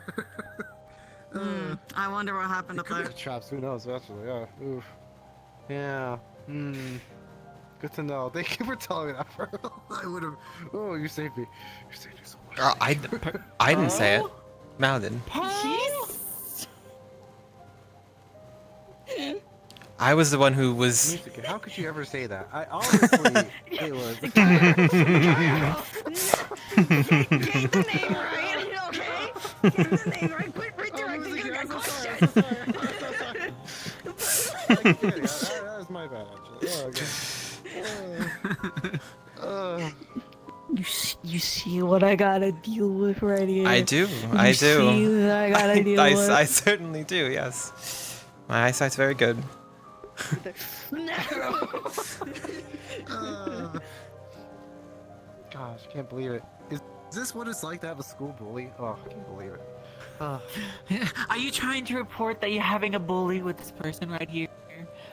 there? I wonder what happened up there. Traps, who knows, actually, yeah. Oof. Yeah. Good to know. Thank you for telling me that, bro. I would have. Oh, you saved me. You saved me so much. I didn't say it. Mal did. I was the one who was. How could you ever say that? I honestly, it was. Get the name right, okay? Get the name right. Quit redirecting your question. That was my bad, actually. Oh, okay. You see what I gotta deal with right here? I do. You I do. See what I gotta deal with? I certainly do. Yes. My eyesight's very good. Gosh, I can't believe it. Is this what it's like to have a school bully? Oh, I can't believe it. Are you trying to report that you're having a bully with this person right here?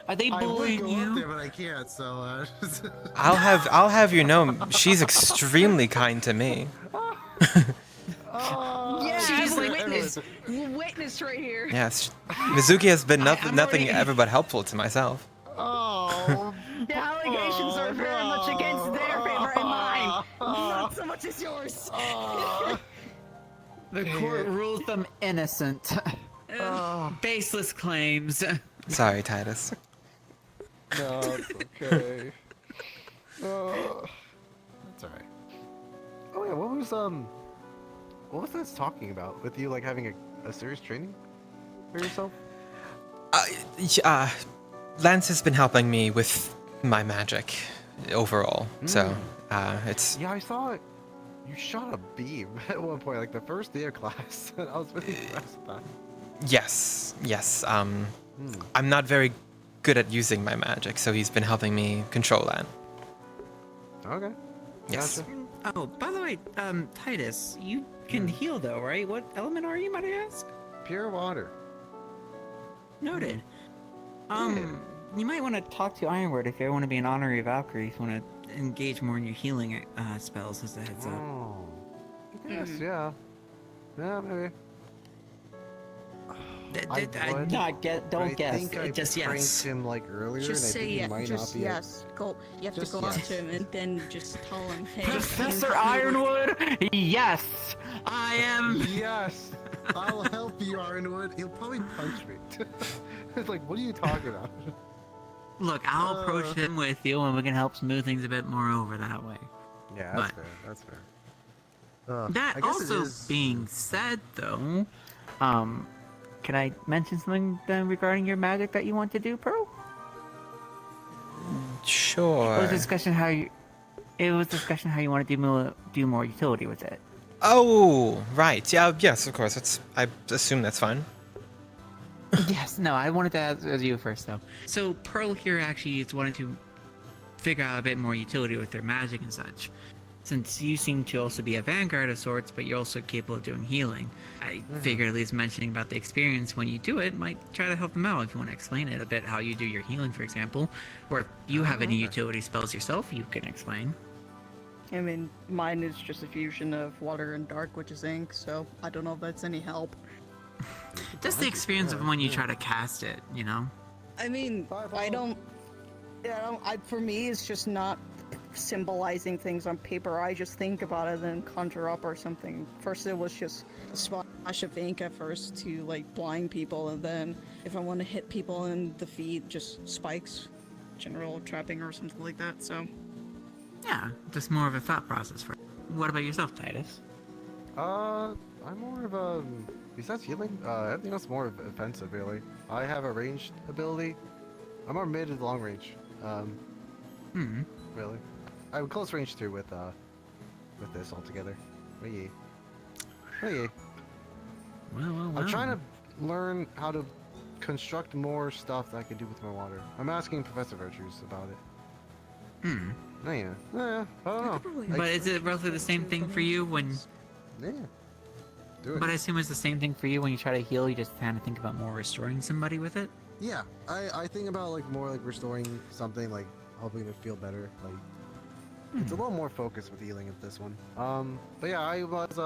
Are they bullying I would go you? up there, but I can't. So. I'll have you know, she's extremely kind to me. Yeah, She's like witness right here. Yes, Mizuki has been nothing ever but helpful to myself. Oh. The allegations are very much against their favor and mine. Not so much as yours. The court rules them innocent. Baseless claims. Sorry, Titus. No, it's okay. That's alright. Oh yeah, what was this talking about? With you like having a serious training for yourself? Lance has been helping me with my magic overall, so it's. Yeah, I saw it. You shot a beam at one point, like the first day of class. I was really impressed with that. Yes. I'm not very good at using my magic, so he's been helping me control that. Okay. Yes. Gotcha. Oh, by the way, Titus, you can heal though, right? What element are you, might I ask? Pure water. Noted. You might want to talk to Ironward if you ever want to be an honorary Valkyrie, if you want to engage more in your healing spells as a heads up. Oh. Yes, yeah. Yeah, maybe. Don't guess. I think I Just pranked yes. him like earlier, Just and I say think he yes. might Just not be. yes. Go. You have Just to go up yes. to him and then just tell him, hey. Professor Ironwood, yes, I am. Yes, I'll help you, Ironwood. He'll probably punch me. It's like, what are you talking about? Look, I'll approach him with you, and we can help smooth things a bit more over that way. Yeah, But- fair. That's fair. That I guess it also is- being said, though, can I mention something then regarding your magic that you want to do, Pearl? Sure. It was discussion how you want to do more utility with it. Oh, right. Yeah. Yes, of course. I assume that's fine. Yes. No, I wanted to ask you first, though. So Pearl here actually is wanting to figure out a bit more utility with their magic and such. Since you seem to also be a vanguard of sorts, but you're also capable of doing healing, I figure at least mentioning about the experience when you do it might try to help them out. If you want to explain it a bit, how you do your healing, for example, or if you have any utility spells yourself, you can explain. I mean, mine is just a fusion of water and dark, which is ink, so I don't know if that's any help. Just the experience of when you try to cast it, you know? I mean, for me, it's just not symbolizing things on paper. I just think about it and then conjure up or something. First, it was just a splash of ink at first to like blind people, and then if I want to hit people in the feet, just spikes, general trapping or something like that. So, Yeah, just more of a thought process for it. What about yourself, Titus? I'm more of a. Besides healing, everything else more offensive, really. I have a ranged ability. I'm more mid and long range. Really. I have close range too with this altogether. Oh yeah. Well. I'm trying to learn how to construct more stuff that I can do with my water. I'm asking Professor Virtues about it. Oh yeah. Yeah, I don't know. But is it roughly the same thing for you when... Yeah. Do it. But I assume it's the same thing for you when you try to heal, you just kind of think about more restoring somebody with it? Yeah, I think about like more like restoring something, like helping it feel better. Like it's a little more focused with healing at this one. But yeah, I was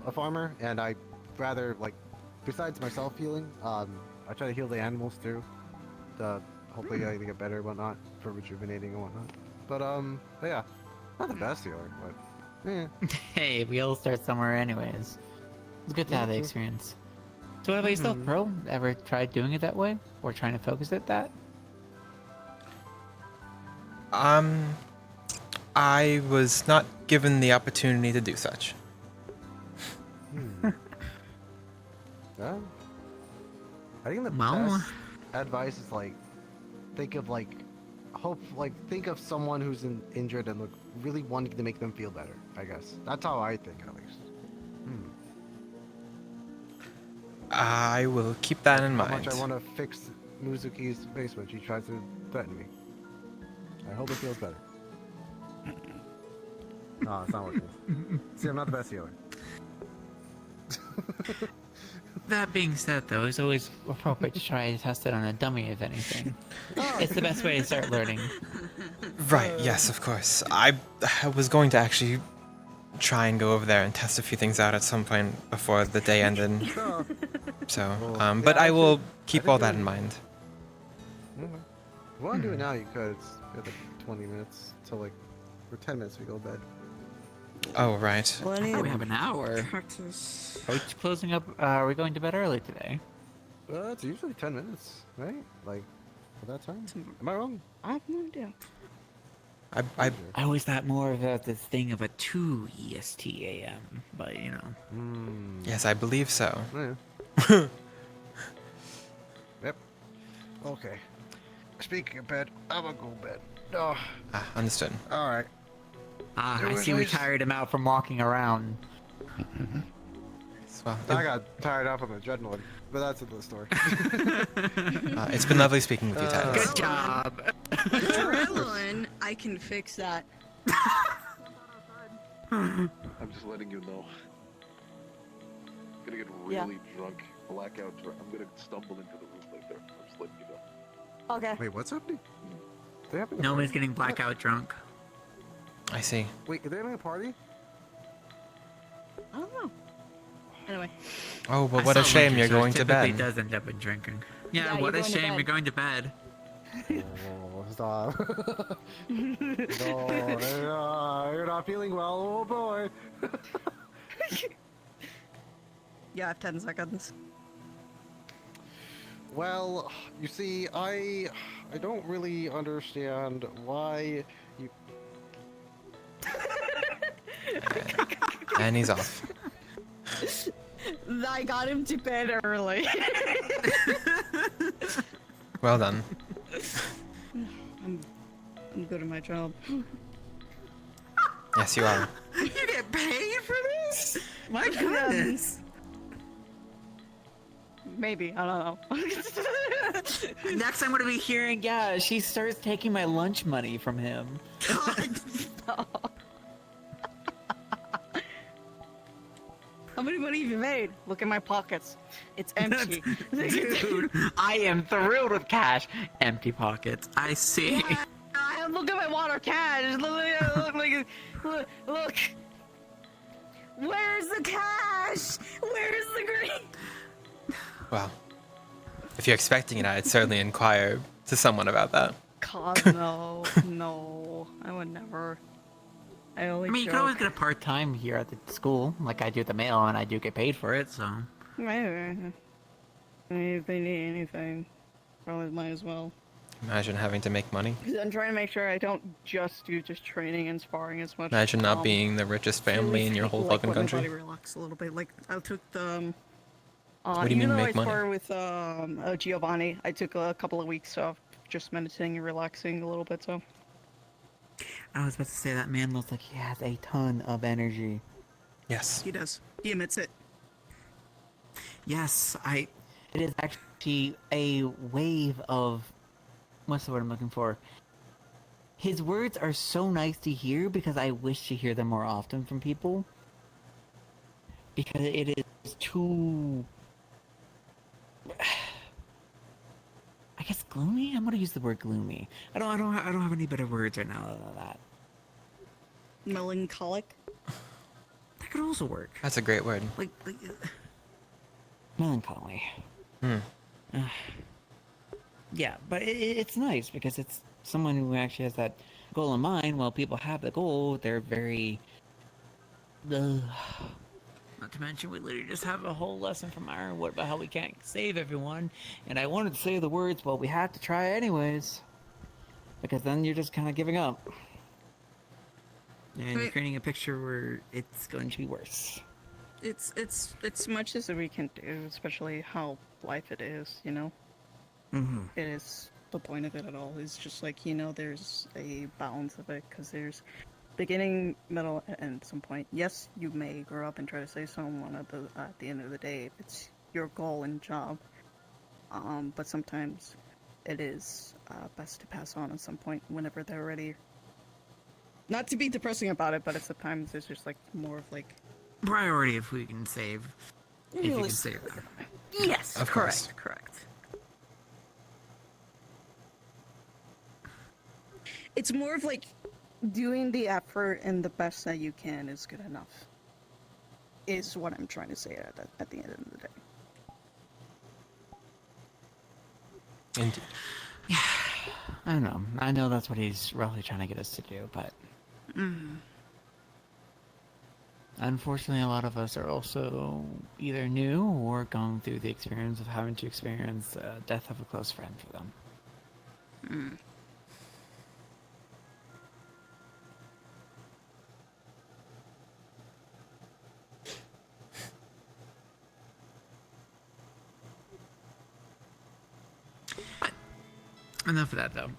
a farmer, and I rather like, besides myself healing, I try to heal the animals too. Hopefully they get better and whatnot for rejuvenating and whatnot. But yeah, not the best healer, but yeah. Hey, we all start somewhere anyways. It's good to have the experience. So what about yourself, Pearl? Ever tried doing it that way? Or trying to focus it that? I was not given the opportunity to do such. Yeah. I think the best advice is like, think of think of someone who's injured and really wanting to make them feel better. I guess that's how I think, at least. I will keep that in How mind. much I want to fix Mizuki's basement. She tries to threaten me. I hope it feels better. No, it's not working. See, I'm not the best healer. That being said, though, it's always appropriate to try to test it on a dummy, if anything. It's the best way to start learning. Right, yes, of course. I was going to actually try and go over there and test a few things out at some point before the day ended. So, but I will keep all that in mind. Okay. If you want to do it now, you could. It's like 20 minutes till like, or 10 minutes we go to bed. Oh, right. Oh, we have an hour. Practice. Are we closing up? Are we going to bed early today? It's usually 10 minutes, right? Like, for that time? Am I wrong? I have no idea. I always thought more about this thing of a 2 EST AM, but you know. Yes, I believe so. Yeah. Yep. Okay. Speaking of bed, I'm gonna go to bed. Oh. Understood. Alright. I see we tired him out from walking around. Well, I got tired out of adrenaline, but that's another story. It's been lovely speaking with you, Titus. Good job. Adrenaline, I can fix that. I'm just letting you know. I'm gonna get really drunk, blackout drunk. I'm gonna stumble into the room later. I'm just letting you know. Okay. Wait, what's happening? Nobody's getting blackout drunk. I see. Wait, are they having a party? I don't know. Anyway. Oh, but what a shame you're going to bed. Does end up in drinking. Yeah, Yeah, what you're a going to shame bed. you're going to bed. Oh, stop. No, you're not feeling well, oh boy. Yeah, I have 10 seconds. Well, you see, I don't really understand why you... And he's off. I got him to bed early. Well done. I'm good at my job. Yes, you are. You get paid for this? My goodness. Maybe, I don't know. Next I'm gonna be hearing, yeah, she starts taking my lunch money from him. How much money have you made? Look in my pockets. It's empty. Dude, I am thrilled with cash. Empty pockets. I see. Yeah, look at my water cash. Look. Where's the cash? Where's the green? Well, if you're expecting it, I'd certainly inquire to someone about that. God, no. No. I would never. I only I mean, you joke. can always get a part-time here at the school, like I do at the mail, and I do get paid for it, so... Maybe. I mean, if they need anything, probably might as well. Imagine having to make money. 'Cause I'm trying to make sure I don't just do training and sparring as much. Imagine not being the richest family in your whole fucking let my country. body relax a little bit. Like I took the. What do you mean even though make I money? sparred with Giovanni, I took a couple of weeks off, just meditating and relaxing a little bit. So. I was about to say, that man looks like he has a ton of energy. Yes. He does. He emits it. Yes, it is actually a wave of... What's the word I'm looking for? His words are so nice to hear because I wish to hear them more often from people. Because it is too... I guess gloomy? I'm gonna use the word gloomy. I don't have any better words right now than that. Melancholic. That could also work. That's a great word. Like melancholy. Yeah, but it's nice because it's someone who actually has that goal in mind. While people have the goal, they're very... Not to mention, we literally just have a whole lesson from Ironwood about how we can't save everyone. And I wanted to say the words, but we have to try anyways. Because then you're just kind of giving up. And you're creating a picture where it's going to be worse. It's much as we can do, especially how life it is, you know? Mm-hmm. It is the point of it at all. It's just like, you know, there's a balance of it, because there's beginning, middle, and some point. Yes, you may grow up and try to save someone at the end of the day. It's your goal and job. But sometimes it is best to pass on at some point whenever they're ready. Not to be depressing about it, but sometimes it's just like more of like Priority if we can save. If you can save them. Yes, Of correct, course. correct. It's more of like doing the effort and the best that you can is good enough. Is what I'm trying to say at the end of the day. Indeed. Yeah, I don't know. I know that's what he's roughly trying to get us to do, but unfortunately, a lot of us are also either new or going through the experience of having to experience the death of a close friend for them. Enough of that, though.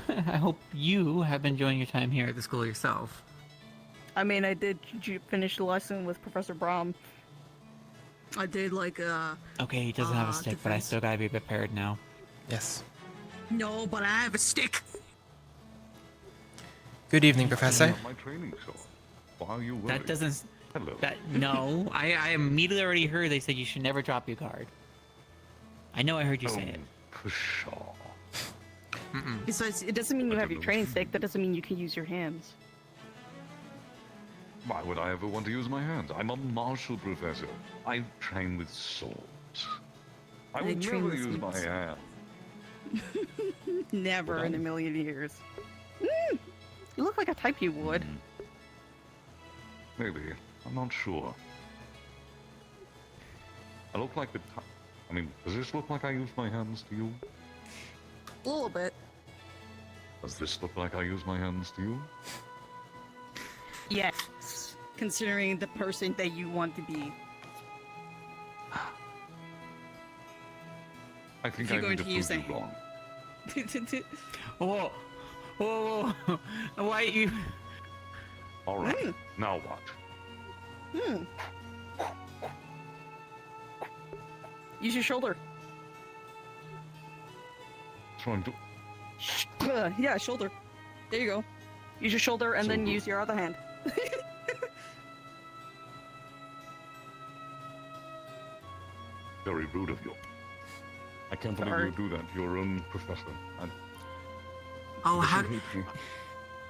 I hope you have been enjoying your time here at the school yourself. I mean, I did finish the lesson with Professor Brahm. I did like Okay, he doesn't have a stick, but I still gotta be prepared now. Yes. No, but I have a stick. Good evening, Professor. My training, so why are you worried? That doesn't. Hello. No, I immediately already heard they said you should never drop your guard. I know I heard you say it. Pshaw. Besides, it doesn't mean you have your training stick. That doesn't mean you can use your hands. Why would I ever want to use my hands? I'm a martial professor. I train with swords. I would train never with use my swords. hands. Never in a million years. You look like a type you would. Maybe. I'm not sure. I look like the I mean, does this look like I use my hands to you? A little bit. Does this look like I use my hands to you? Yes. Considering the person that you want to be. I think If you're I going need to to use prove you that wrong. Whoa, why you? All right. Now what? Use your shoulder. Trying to. Yeah, shoulder. There you go. Use your shoulder and then use your other hand. Very rude of you. I can't believe Sorry. you do that to your own professor. Oh, how? Doesn't hate me.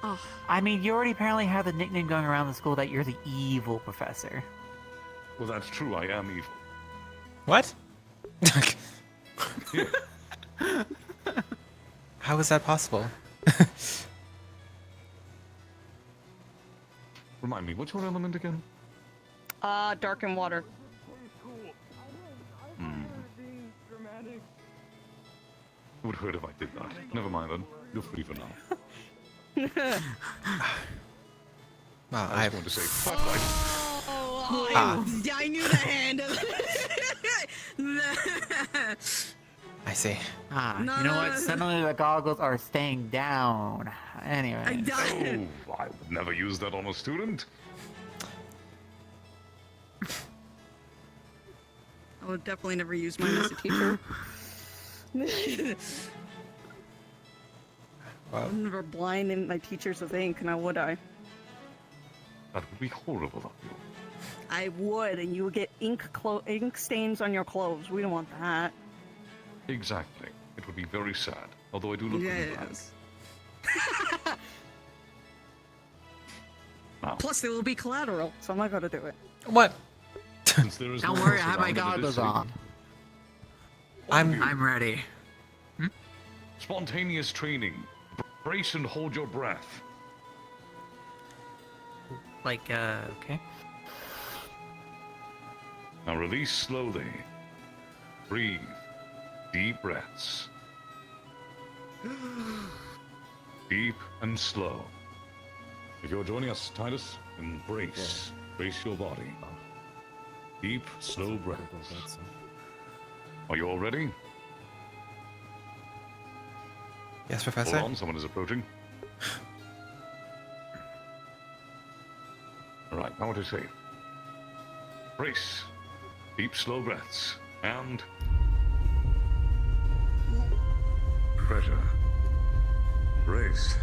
Oh. I mean, you already apparently have the nickname going around the school that you're the evil professor. Well, that's true. I am evil. What? Yeah. How is that possible? Remind me, what's your element again? Dark and water. It would hurt if I did that. Never mind then. You're free for now. Well, I was going to say flat I knew the hand. I see. You know what? Suddenly the goggles are staying down. Anyway. Oh, I would never use that on a student. I would definitely never use mine as a teacher. I would never blind in my teachers with ink, now would I? That would be horrible of you. I would, and you would get ink stains on your clothes. We don't want that. Exactly. It would be very sad. Although I do look pretty bad. Yes. Plus, there will be collateral, so I'm not gonna do it. What? Since there is Don't no worry, I else have my around it at goggles this on. I'm ready. Spontaneous training. Brace and hold your breath. Like, okay. Now release slowly. Breathe. Deep breaths. Deep and slow. If you're joining us, Titus, then brace. Brace your body. Deep, slow breaths. Are you all ready? Yes, Professor. Hold on, someone is approaching. Alright, now what to say? Brace. Deep, slow breaths. And... pressure. Brace.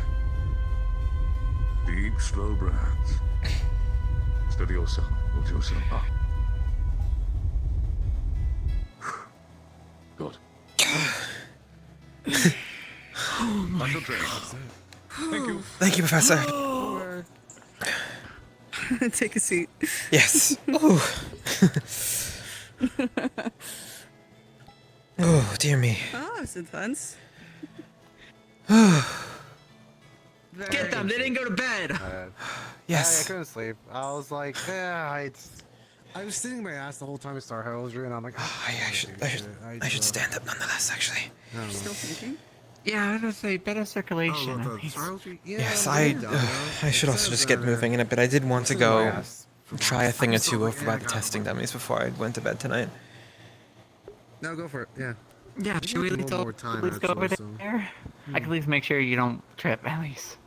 Deep, slow breaths. Steady yourself. Hold yourself up. Good. I shall train. Thank you. Thank you, Professor. Take a seat. Yes. Oh. Oh, dear me. Oh, it's intense. Get them! They didn't go to bed! Yes. I couldn't sleep. I was like, I was sitting my ass the whole time in Star Heraldry, and I'm like, I should stand up nonetheless, actually. Still thinking? Yeah, I was gonna say better circulation. Yes, I should also just get moving in a bit. I did want to go try a thing or two over by the testing dummies before I went to bed tonight. No, go for it. Yeah. Yeah, should we at least go over there? I can at least make sure you don't trip, at least.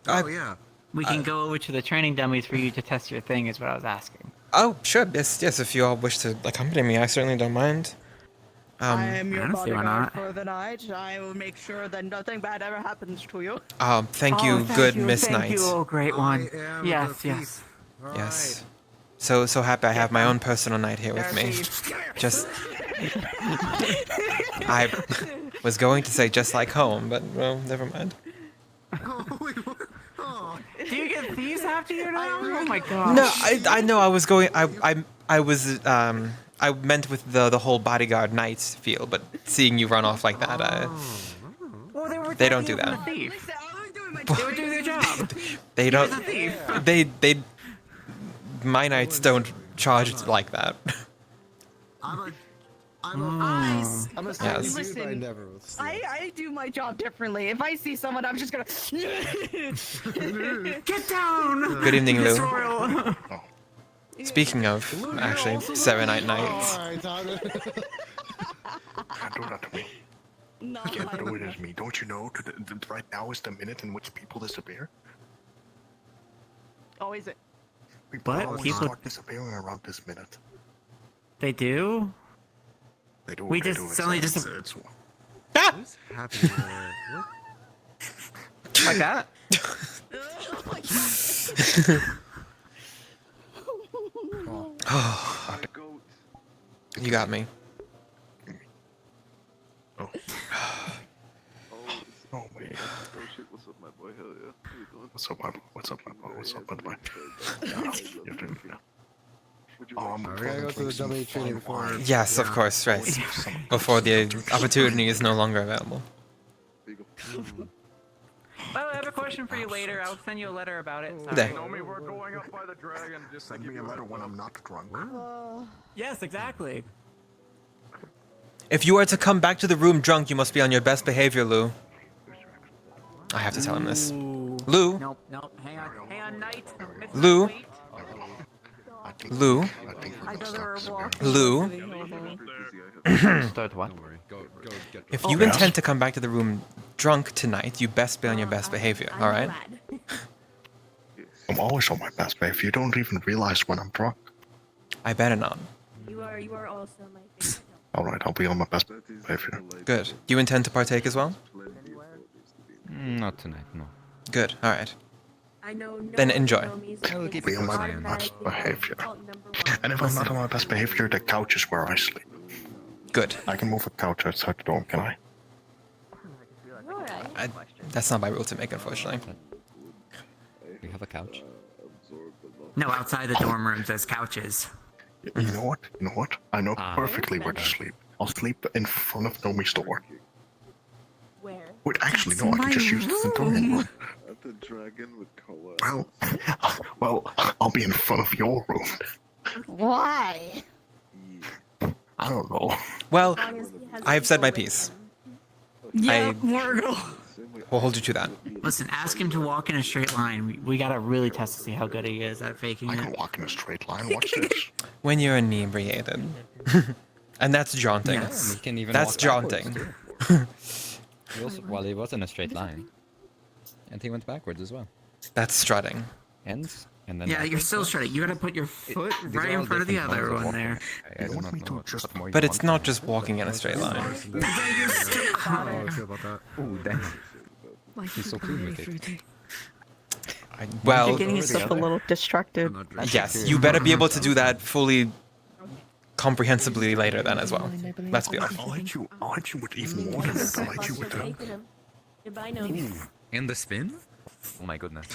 Oh, yeah. We can go over to the training dummies for you to test your thing, is what I was asking. Oh, sure. Yes, if you all wish to accompany me, I certainly don't mind. I am your I don't see why bodyguard not. for the night. I will make sure that nothing bad ever happens to you. Thank you, good Miss Knight. Thank you, oh great one. Yes, yes. Yes. So happy I have my own personal knight here with me. Just... I was going to say just like home, but, well, never mind. Do you get thieves after you now? Oh my god. No, I know I was going... I was, I meant with the whole bodyguard knight feel, but seeing you run off like that, Well, they don't do that. They were doing their job. They don't... They... My knights don't charge like that. I'm a Yes. dude, but I never will steal. I do my job differently. If I see someone, I'm just gonna get down. Good evening, Lou. Royal. Speaking of, actually, Serenite Knights. Can't do that to me. You can't do it as me. Don't you know? Right now is the minute in which people disappear. Oh, is it? People What? always People- start disappearing around this minute. They do? They do. We they just do. suddenly It's- just- it's- What's happening there? What? Like that? You got me. Oh, wait. Oh shit, what's up, my boy? Hell yeah. How you doing? What's up, my boy? What's up, my boy? What's up, my boy? You're doing good. Oh, I'm We gotta go to the dummy training before. Yes, of course, right. Before the opportunity is no longer available. Well, I have a question for you later. I'll send you a letter about it. There. Know me, we're going up by the dragon. Just send me a letter when I'm not drunk. Yes, exactly. If you are to come back to the room drunk, you must be on your best behavior, Lou. I have to tell him this. Lou? Nope, nope. Hang on, Knight. Lou? Lou? Lou? Start what? If you intend to come back to the room drunk tonight, you best be on your best behavior, alright? I'm always on my best behavior. You don't even realize when I'm drunk. I better not. You are also my favorite. Alright, I'll be on my best behavior. Good. Do you intend to partake as well? Not tonight, no. Good, alright. I know. Then enjoy. I'll be on my best behavior. And if I'm not on my best behavior, the couch is where I sleep. Good. I can move a couch outside the door, can I? That's not my rule to make, unfortunately. We have a couch. No, outside the dorm rooms, there's couches. You know what? You know what? I know perfectly where to sleep. I'll sleep in front of Nomi's door. Where? Wait, actually, no, I can just use the dorm room. At the dragon with Cola. Well, I'll be in front of your room. Why? I don't know. Well, I have said my piece. Yeah, I- Morgul. We'll hold you to that. Listen, ask him to walk in a straight line. We gotta really test to see how good he is at faking I it. can walk in a straight line. Watch this. When you're inebriated. And that's jaunting. Yes. He can even That's walk backwards, jaunting. too. Well, he was in a straight line. And he went backwards as well. That's strutting. And then Yeah, you're still straight. You gotta put your foot right in front of the other one there. I do not know what more But you it's want. not just walking in a straight line. Ooh, damn. He's so clean with it. Well, You're getting yourself a little distracted. yes, you better be able to do that fully, comprehensively later then as well. Let's be honest. I'll hit you with even more than that. I'll hit you with the... Goodbye, Nomi. And the spin? Oh my goodness.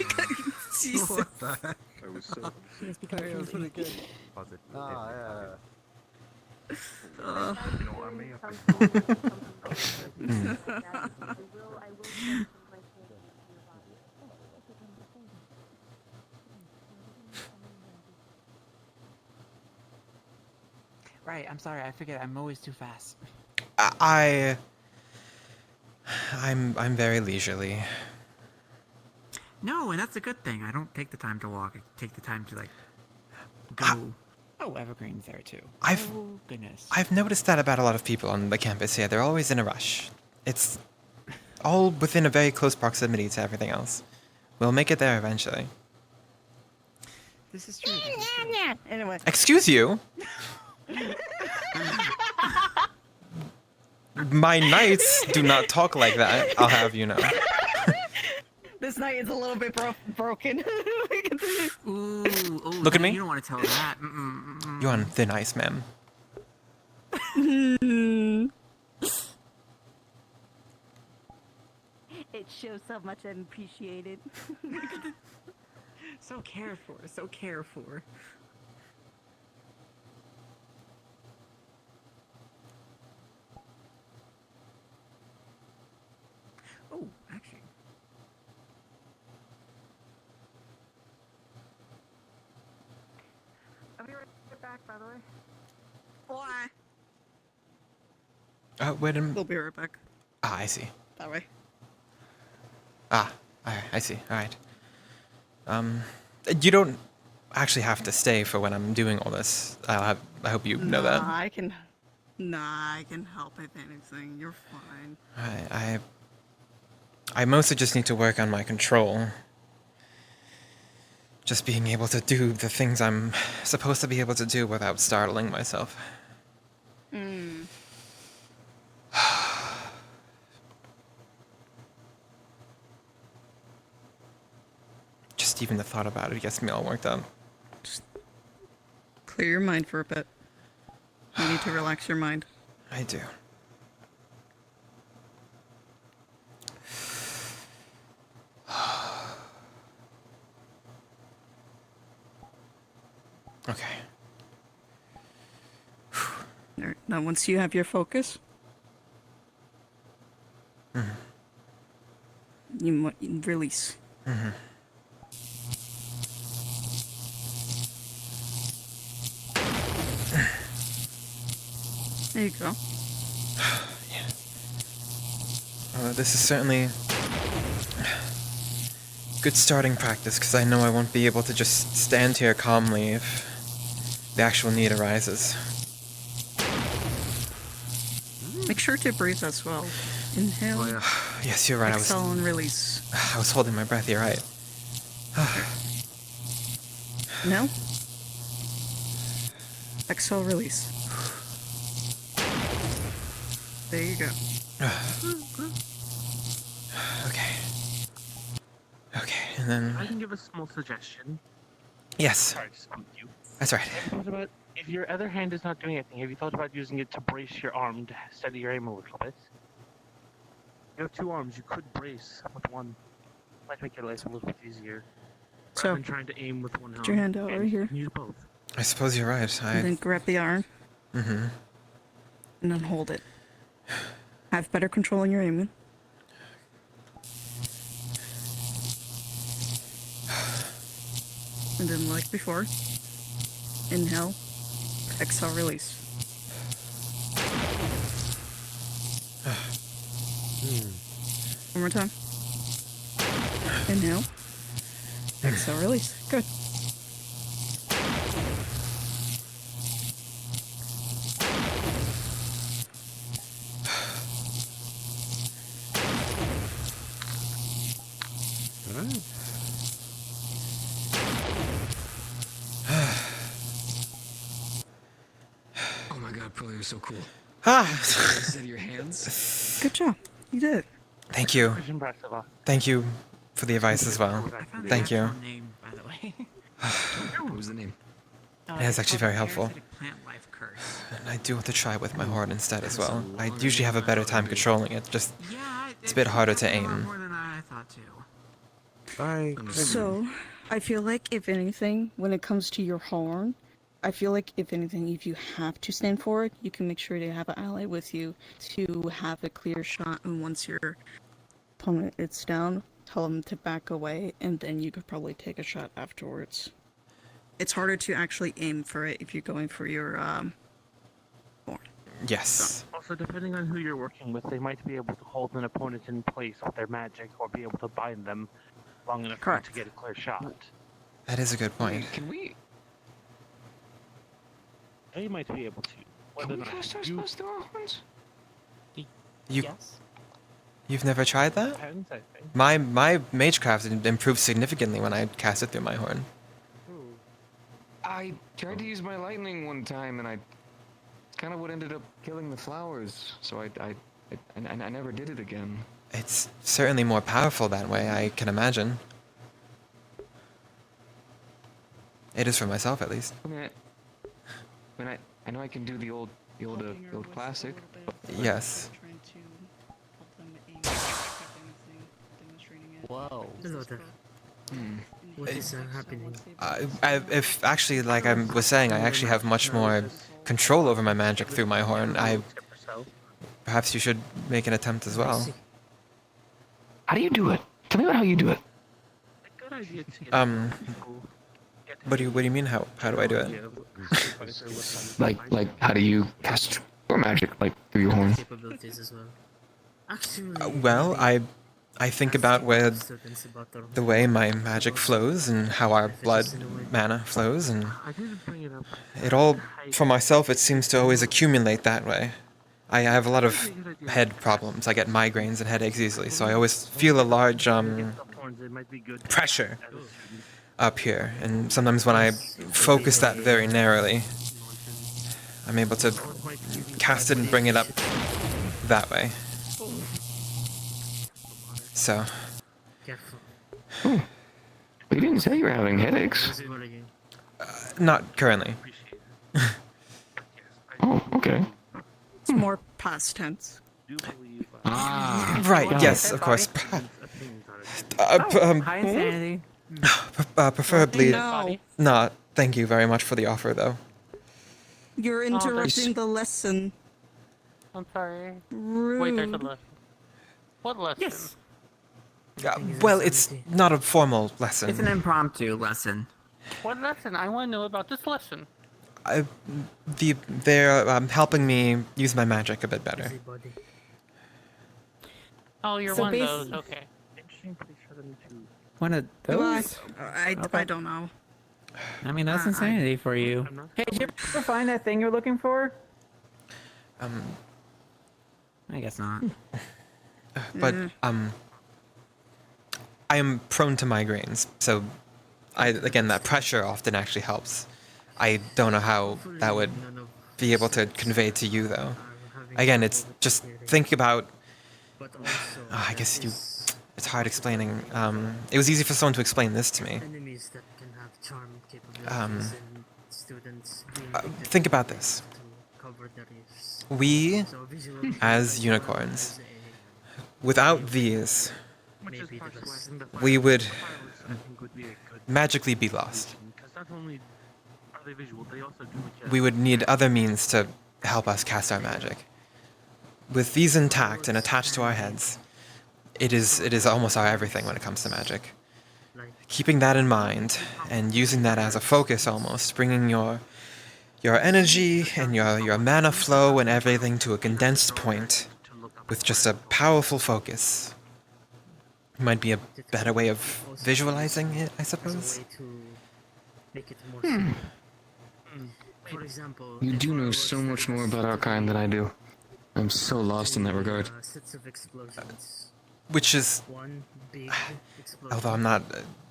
Jesus. What the heck? I was so... Yes, because That was pretty good. Pause it. Ah, yeah. You know, I may have Right, I'm sorry, I forget. I'm always too fast. I'm very leisurely. No, and that's a good thing. I don't take the time to walk. I take the time to like go. Oh, Evergreen's there too. Oh goodness. I've noticed that about a lot of people on the campus here. They're always in a rush. It's all within a very close proximity to everything else. We'll make it there eventually. This is true. Anyway. Excuse you? My knights do not talk like that, I'll have you know. This night is a little bit broken. Ooh, Look at me. You don't want to tell that. You're on thin ice, ma'am. It shows so much I'm appreciated. So cared for, so cared for. Oh, actually. I'll be right back, by the way. Why? Wait a minute. We'll be right back. Ah, I see. That way. Ah, I see. Alright. You don't actually have to stay for when I'm doing all this. I hope you know that. I can help if anything. You're fine. I mostly just need to work on my control. Just being able to do the things I'm supposed to be able to do without startling myself. Hmm. Just even the thought about it gets me all worked up. Clear your mind for a bit. You need to relax your mind. I do. Okay. Alright, now once you have your focus, you release. There you go. This is certainly good starting practice, because I know I won't be able to just stand here calmly if the actual need arises. Make sure to breathe as well. Inhale. Yes, you're right. Exhale and release. I was holding my breath. You're right. No. Exhale, release. There you go. Okay. Okay, and then I can give a small suggestion. yes, Sorry to speak to you. that's right. Have you thought about if your other hand is not doing anything? Have you thought about using it to brace your arm to steady your aim a little bit? You have two arms. You could brace with one. Might make your life a little bit easier. So, rather than trying to aim with one hand. put your hand out right here. You can use both. I suppose you're right. And then grab the arm. Mm-hmm. And then hold it. Have better control in your aiming. And then like before, inhale, exhale, release. One more time. And now, exhale, release. Good. Oh my god, Pearl, you're so cool. Ah. Is that your hands? Good job. You did it. Thank you. Thank you for the advice as well. Thank you. Name, by the way. What was the name? It is actually very helpful. Parasitic plant life curse. And I do want to try with my horn instead as well. I usually have a better time controlling it, just it's a bit harder to aim. More than I thought too. So, I feel like if anything, when it comes to your horn, I feel like if anything, if you have to stand for it, you can make sure to have an ally with you to have a clear shot. And once your opponent is down, tell them to back away, and then you could probably take a shot afterwards. It's harder to actually aim for it if you're going for your horn. Yes. Also, depending on who you're working with, they might be able to hold an opponent in place with their magic, or be able to bind them long enough for you to get a clear shot. That is a good point. Can we? They might be able to. Whether Can we or not cast our you- spells through our horns? You've never tried that? Depends, I think. My magecraft improved significantly when I cast it through my horn. I tried to use my lightning one time, and I kind of what ended up killing the flowers. So I never did it again. It's certainly more powerful that way, I can imagine. It is for myself, at least. I know I can do the old classic. Yes. Whoa. Hello there. What is happening? If actually, like I was saying, I actually have much more control over my magic through my horn. Perhaps you should make an attempt as well. How do you do it? Tell me about how you do it. What do you mean? How do I do it? Like how do you cast your magic through your horn? Capabilities as well. Actually, Well, I think about where the way my magic flows and how our blood mana flows, and it all, for myself, it seems to always accumulate that way. I have a lot of head problems. I get migraines and headaches easily, so I always feel a large pressure up here, and sometimes when I focus that very narrowly, I'm able to cast it and bring it up that way. So. You didn't say you were having headaches. Not currently. Oh, okay. It's more past tense. Right, yes, of course. Hi, Insanity. Preferably. No. Nah, thank you very much for the offer, though. You're interrupting the lesson. I'm sorry. Rude. Wait, there's a lesson. What lesson? Yes. Well, it's not a formal lesson. It's an impromptu lesson. What lesson? I want to know about this lesson. They're helping me use my magic a bit better. Oh, you're So one of basi- those. Okay. One of those? I don't know. I mean, that's insanity for you. Hey, did you ever find that thing you're looking for? I guess not. But I am prone to migraines, so again that pressure often actually helps. I don't know how that would be able to convey to you though. Again, it's just think about. I guess it's hard explaining. It was easy for someone to explain this to me. Enemies that can have charm capabilities and students being Think about this. to cover the reefs. We, So visual as unicorns, without these, maybe the best. we would magically be lost. Because not only are they visual, they also do We would need other means to help us cast our magic. With these intact and attached to our heads, it is almost our everything when it comes to magic. Keeping that in mind and using that as a focus almost, bringing your energy and your mana flow and everything to a condensed point with just a powerful focus. might be a better way of visualizing it, I as a suppose. way to make it more Hmm. For example, You if do know fireworks so that much are more about our kind than I do. I'm so lost in that regard. Sets of explosions. Which is, One big explosion. although I'm not,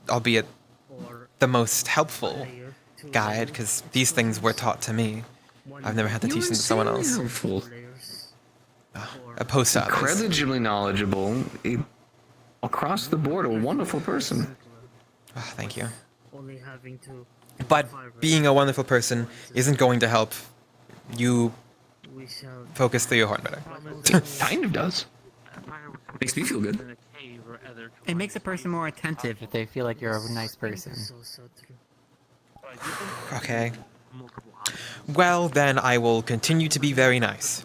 albeit or the most helpful layer, two guide, because these things were taught to me. I've never had to teach them to someone else. Helpful. Opposed to others. Incredibly knowledgeable. Across the board, a wonderful person. Ah, thank you. Only having to But being a wonderful person isn't going to help you we shall focus through your horn better. Kind of does. Makes me feel good. It makes a person more attentive if they feel like you're a nice person. Okay. Well, then I will continue to be very nice.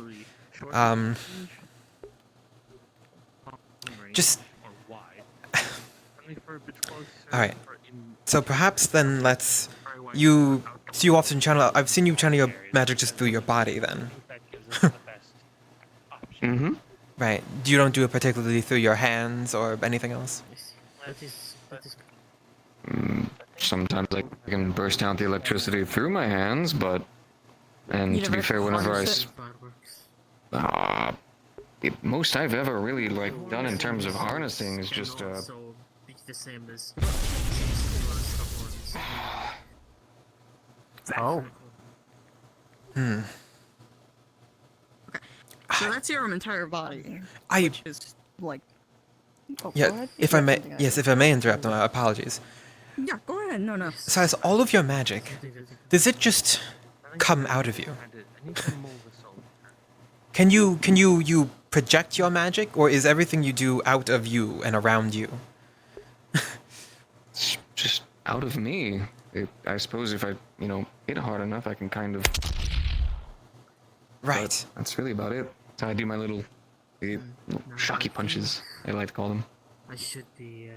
Just... Alright. So perhaps then let's... So you often channel... I've seen you channel your magic just through your body then. Mm-hmm. Right. You don't do it particularly through your hands or anything else? that is Sometimes I can burst out the electricity through my hands, but... And You to be never fair, whenever I... harness Most I've ever really, done in terms of harnessing is just, the same as Oh. So that's your entire body. I... Which is like. Oh, go Yeah, ahead. if You I had may... something to Yes, add. if I may interrupt, apologies. Yeah, go ahead. No. So as all of your magic, does it just come out of you? Can you project your magic, or is everything you do out of you and around you? It's just out of me. I suppose if I, hit hard enough, I can kind of... Right. But that's really about it. So I do my little shocky punches, I like to call them. I should be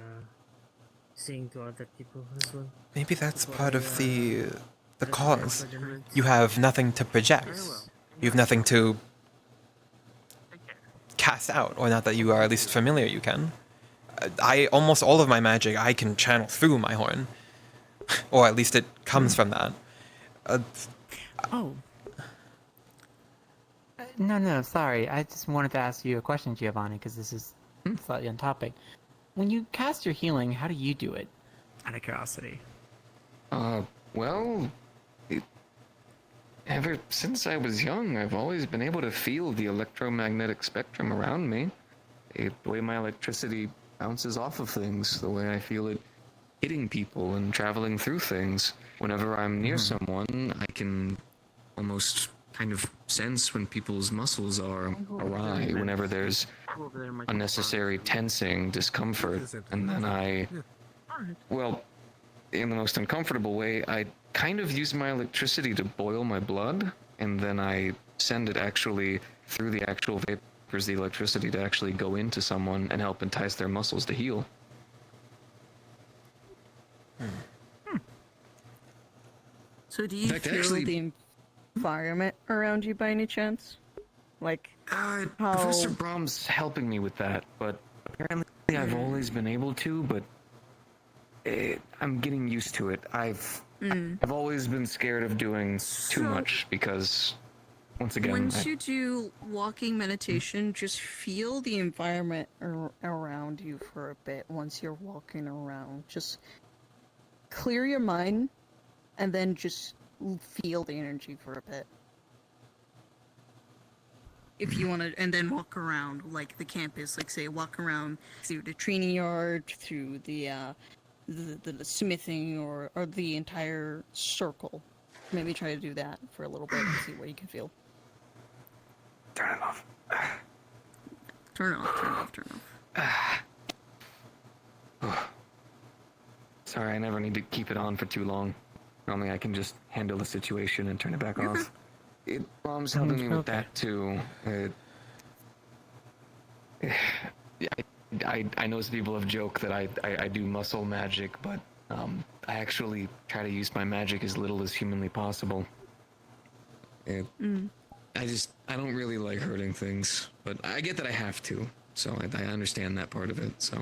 saying to other people as well. Maybe that's part of the cause. You have nothing to project. You have nothing to cast out, or not that you are at least familiar you can. Almost all of my magic I can channel through my horn. Or at least it comes from that. Oh. No, sorry. I just wanted to ask you a question, Giovanni, because this is slightly on topic. When you cast your healing, how do you do it? Out of curiosity. Well, ever since I was young, I've always been able to feel the electromagnetic spectrum around me. The way my electricity bounces off of things, the way I feel it hitting people and traveling through things. Whenever I'm near someone, I can almost kind of sense when people's muscles are awry, whenever there's unnecessary tensing, discomfort, and then well, in the most uncomfortable way, I kind of use my electricity to boil my blood, and then I send it actually through the actual vapors, the electricity to actually go into someone and help entice their muscles to heal. So do you In fact, feel actually- the environment around you by any chance? Like how? Professor Brahm's helping me with that, but apparently I've always been able to, but I'm getting used to it. I've always been scared of doing too much because, once again, Once you do walking meditation, just feel the environment around you for a bit. Once you're walking around, just clear your mind, and then just feel the energy for a bit. If you want to, and then walk around like the campus, like say walk around through the training yard, through the smithing, or the entire circle. Maybe try to do that for a little bit and see what you can feel. Turn it off. Turn off. Sorry, I never need to keep it on for too long. Normally I can just handle the situation and turn it back off. Mom's helping me with that too. I know some people have joked that I do muscle magic, but I actually try to use my magic as little as humanly possible. I don't really like hurting things, but I get that I have to, so I understand that part of it, so...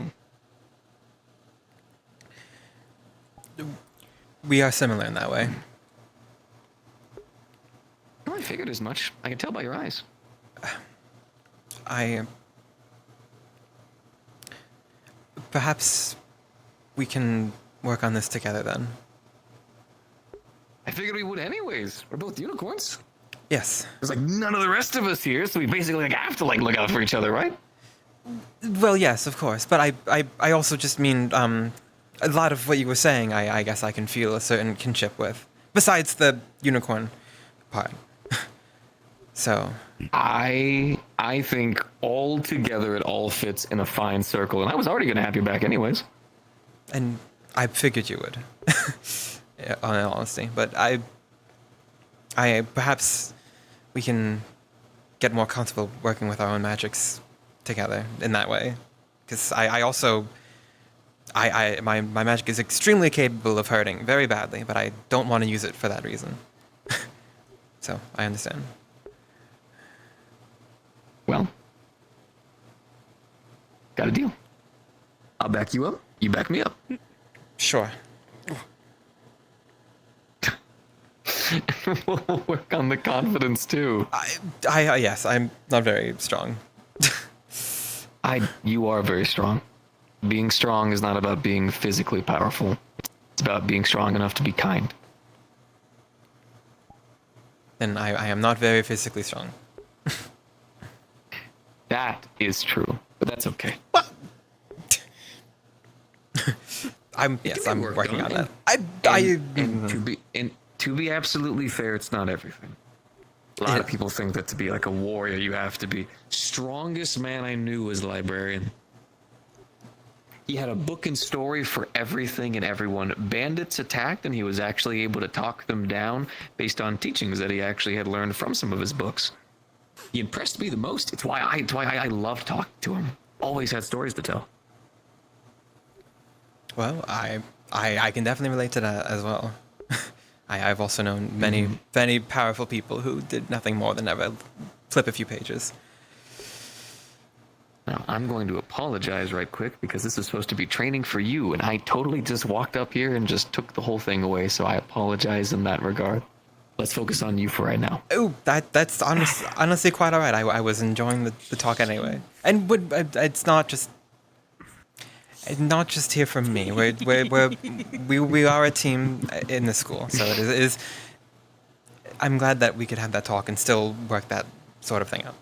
We are similar in that way. Well, I figured as much. I can tell by your eyes. Perhaps we can work on this together then. I figured we would anyways. We're both unicorns. Yes. There's like none of the rest of us here, so we basically like have to like look out for each other, right? Well, yes, of course. But I also just mean, a lot of what you were saying, I guess I can feel a certain kinship with. Besides the unicorn part. So. I think all together it all fits in a fine circle, and I was already going to have you back anyways. And I figured you would, in all honesty. But I perhaps we can get more comfortable working with our own magics together in that way. Because my magic is extremely capable of hurting very badly, but I don't want to use it for that reason. So, I understand. Well, got a deal. I'll back you up. You back me up. Sure. We'll work on the confidence too. Yes, I'm not very strong. You are very strong. Being strong is not about being physically powerful. It's about being strong enough to be kind. Then I am not very physically strong. That is true, but that's okay. I'm working on that. And to be absolutely fair, it's not everything. A lot of people think that to be like a warrior, you have to be strongest man I knew was a librarian. He had a book and story for everything and everyone. Bandits attacked, and he was actually able to talk them down based on teachings that he actually had learned from some of his books. He impressed me the most. It's why I loved talking to him. Always had stories to tell. Well, I can definitely relate to that as well. I've also known many powerful people who did nothing more than ever flip a few pages. Now, I'm going to apologize right quick because this is supposed to be training for you, and I totally just walked up here and just took the whole thing away, so I apologize in that regard. Let's focus on you for right now. Oh, that's honestly quite all right. I was enjoying the talk anyway. And it's not just here from me. We are a team in the school, so it is. I'm glad that we could have that talk and still work that sort of thing out.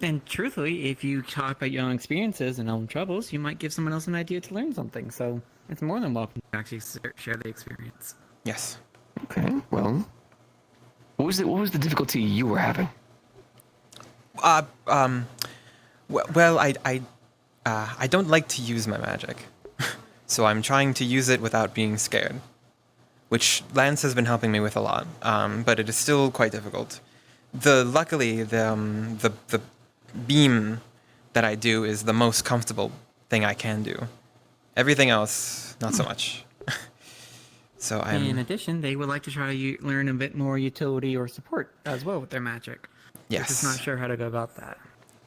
And truthfully, if you talk about your own experiences and own troubles, you might give someone else an idea to learn something. So it's more than welcome to actually share the experience. Yes. Okay. Well, what was the difficulty you were having? Well, I don't like to use my magic, so I'm trying to use it without being scared, which Lance has been helping me with a lot. But it is still quite difficult. Luckily, the beam that I do is the most comfortable thing I can do. Everything else, not so much. So In addition, they would like to try to learn a bit more utility or support as well with their magic. Yes. They're just not sure how to go about that.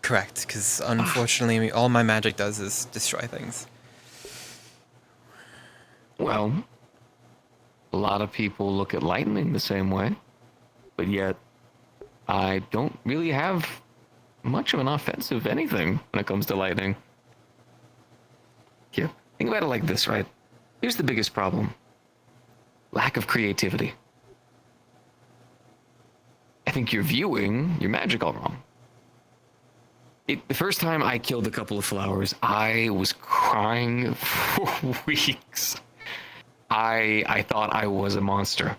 Correct, because unfortunately, all my magic does is destroy things. Well, a lot of people look at lightning the same way, but yet I don't really have much of an offensive anything when it comes to lightning. Here, think about it like this, right? Here's the biggest problem. Lack of creativity. I think you're viewing your magic all wrong. The first time I killed a couple of flowers, I was crying for weeks. I thought I was a monster.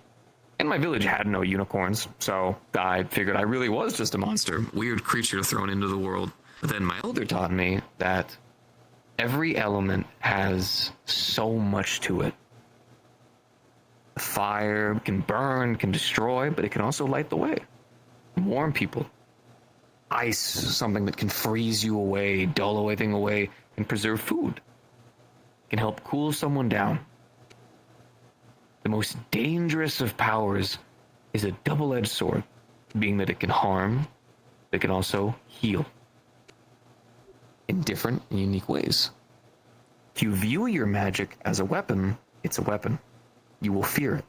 And my village had no unicorns, so I figured I really was just a monster. Weird creature thrown into the world. But then my elder taught me that every element has so much to it. Fire can burn, can destroy, but it can also light the way. Warm people. Ice, something that can freeze you away, dull everything away, and preserve food. Can help cool someone down. The most dangerous of powers is a double-edged sword, being that it can harm, but it can also heal. In different and unique ways. If you view your magic as a weapon, it's a weapon. You will fear it.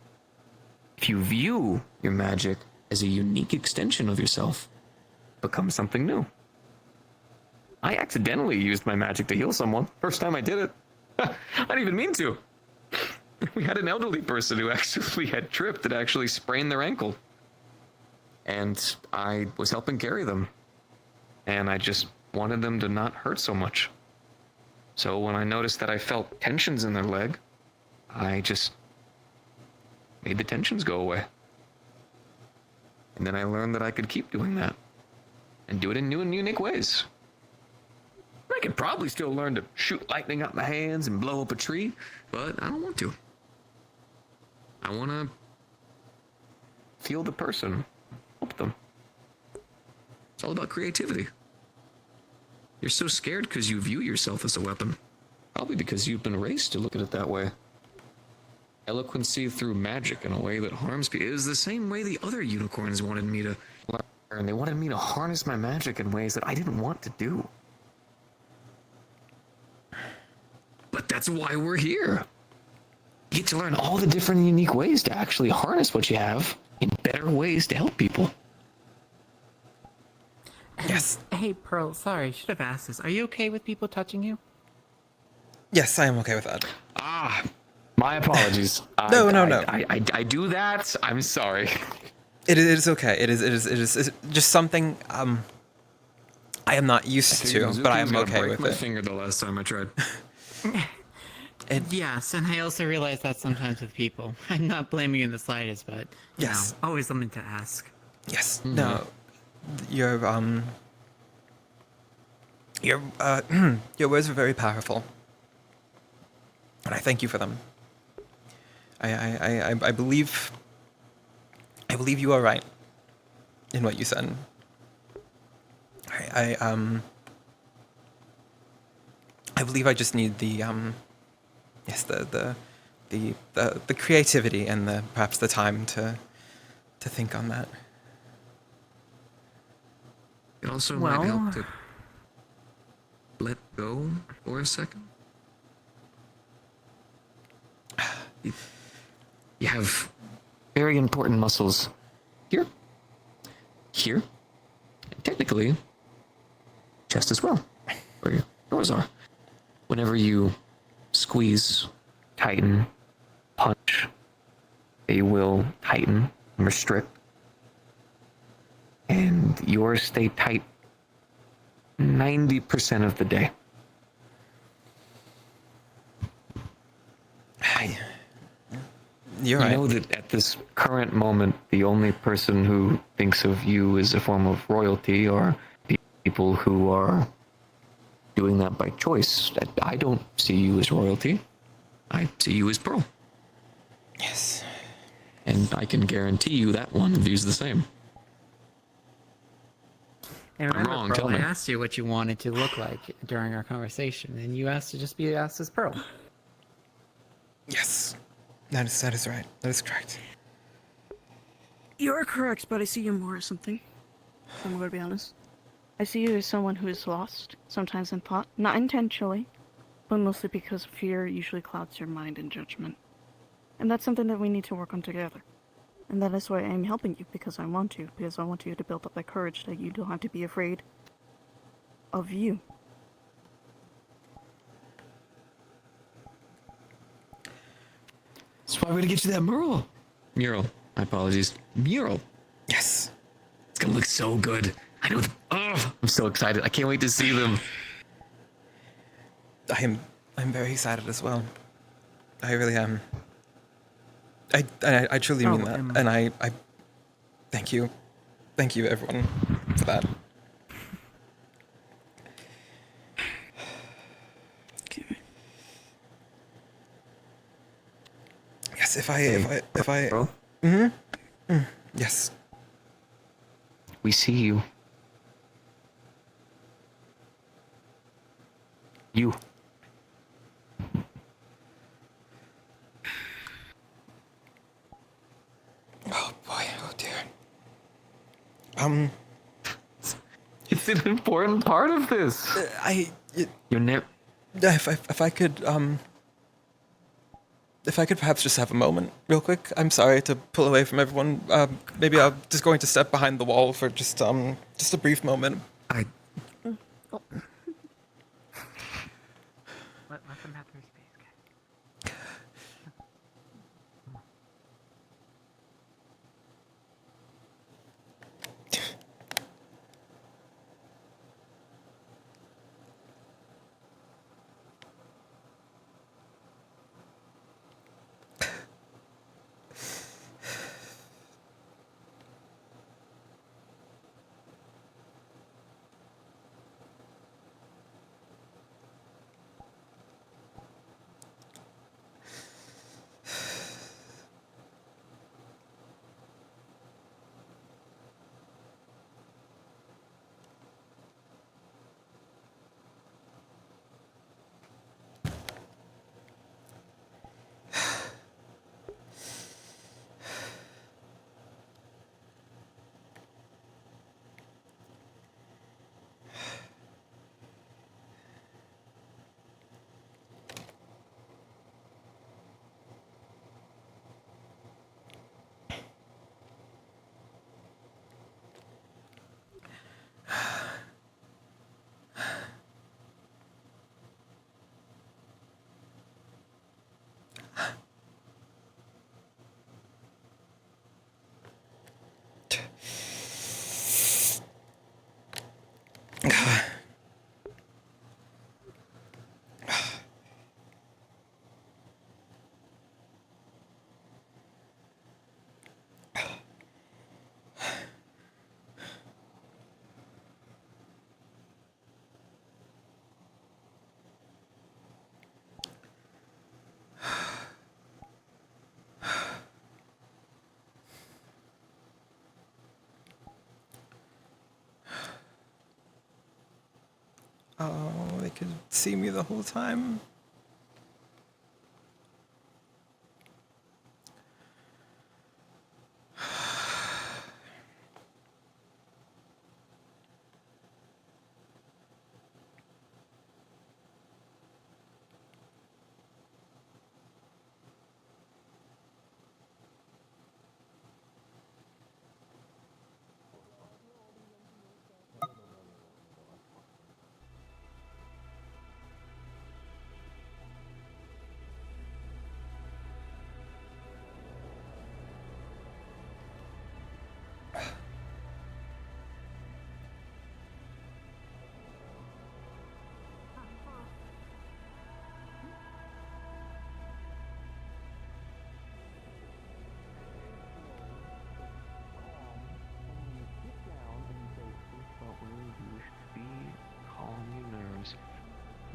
If you view your magic as a unique extension of yourself, it becomes something new. I accidentally used my magic to heal someone. First time I did it. I didn't even mean to. We had an elderly person who actually had tripped and actually sprained their ankle. And I was helping carry them. And I just wanted them to not hurt so much. So when I noticed that I felt tensions in their leg, I just made the tensions go away. And then I learned that I could keep doing that. And do it in new and unique ways. I could probably still learn to shoot lightning out my hands and blow up a tree, but I don't want to. I want to feel the person, help them. It's all about creativity. You're so scared because you view yourself as a weapon. Probably because you've been raised to look at it that way. Eloquency through magic in a way that harms people. It was the same way the other unicorns wanted me to learn. They wanted me to harness my magic in ways that I didn't want to do. But that's why we're here. You get to learn all the different unique ways to actually harness what you have in better ways to help people. Yes. Hey, Pearl, sorry, I should have asked this. Are you okay with people touching you? Yes, I am okay with that. Ah, my apologies. No. I do that. I'm sorry. It is okay. It is just something I am not used to, but I am okay with my it. finger the last time I tried. Yes, and I also realize that sometimes with people. I'm not blaming you in the slightest, but Yes. always something to ask. Yes. Mm-hmm. No. Your your words were very powerful, and I thank you for them. I believe you are right in what you said. I believe I just need the creativity and perhaps the time to think on that. It also might help to let go for a second. You have very important muscles here, and technically, chest as well, where your doors are. Whenever you squeeze, tighten, punch, they will tighten and restrict. And yours stay tight 90% of the day. You're right. You know that at this current moment, the only person who thinks of you as a form of royalty are people who are doing that by choice. I don't see you as royalty. I see you as Pearl. Yes. And I can guarantee you that one views the same. And remember, wrong, Pearl, tell I me. asked you what you wanted to look like during our conversation, and you asked to just be asked as Pearl. Yes. That is right. That is correct. You're correct, but I see you more as something. I'm going to be honest. I see you as someone who is lost, sometimes in thought, not intentionally, but mostly because fear usually clouds your mind and judgment. And that's something that we need to work on together. And that is why I'm helping you, because I want to you to build up that courage that you don't have to be afraid of you. That's why we're gonna get you that mural. Mural. My apologies. Mural. Yes. It's gonna look so good. I know. I'm so excited. I can't wait to see them. I'm very excited as well. I really am. I truly mean that, and I thank you everyone for that. Yes, if I. Yes. We see you. You. Oh boy, oh dear. It's an important part of this. You're never. If I could if I could perhaps just have a moment, real quick. I'm sorry to pull away from everyone. Maybe I'm just going to step behind the wall for just a brief moment. Let them have their space, guys. Oh, they could see me the whole time.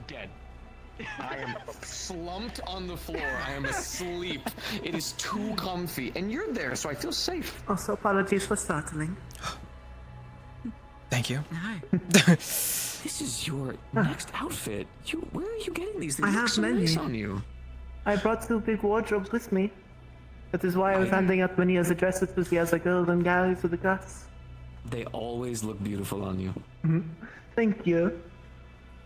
Dead. I am slumped on the floor. I am asleep. It is too comfy. And you're there, so I feel safe. Also, apologies for startling. Thank you. This is your next outfit. Where are you getting these? They I look have so many. nice on you. I brought 2 big wardrobes with me. That is why I was handing out Mania's addresses to the other girls and guys with the guts. They always look beautiful on you. Thank you.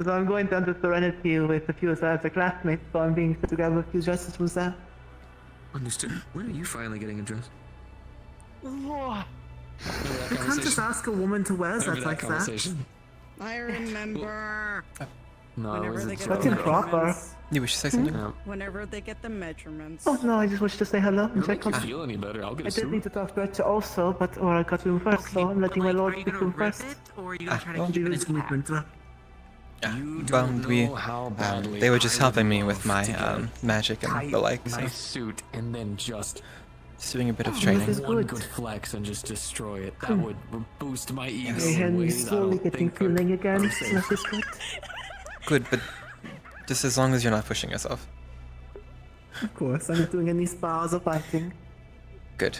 So I'm going down to Serenity with a few of the other classmates, so I'm being to grab a few dresses from there. Understood. When are you finally getting a dress? You can't just ask a woman to wear that like that. I remember. No, Whenever they get That's the improper. measurements. You wish to say something? Whenever they get the measurements. Oh no, I just wish to say hello and Don't check make on you feel any better. I'll get I a did suit. need to talk to Retcha also, but I got to him first, so I'm letting my lord speak to him first. Or are you gonna try to Well, keep it this intact? commitment. They were just helping me with my magic and the like, so Nice suit, and then just doing a bit of training. one good flex and just destroy it. That would boost my ego My in hand ways is I slowly don't getting think are feeling again. safe. That is good. Good, but just as long as you're not pushing yourself. Of course, I'm not doing any spars or fighting. Good.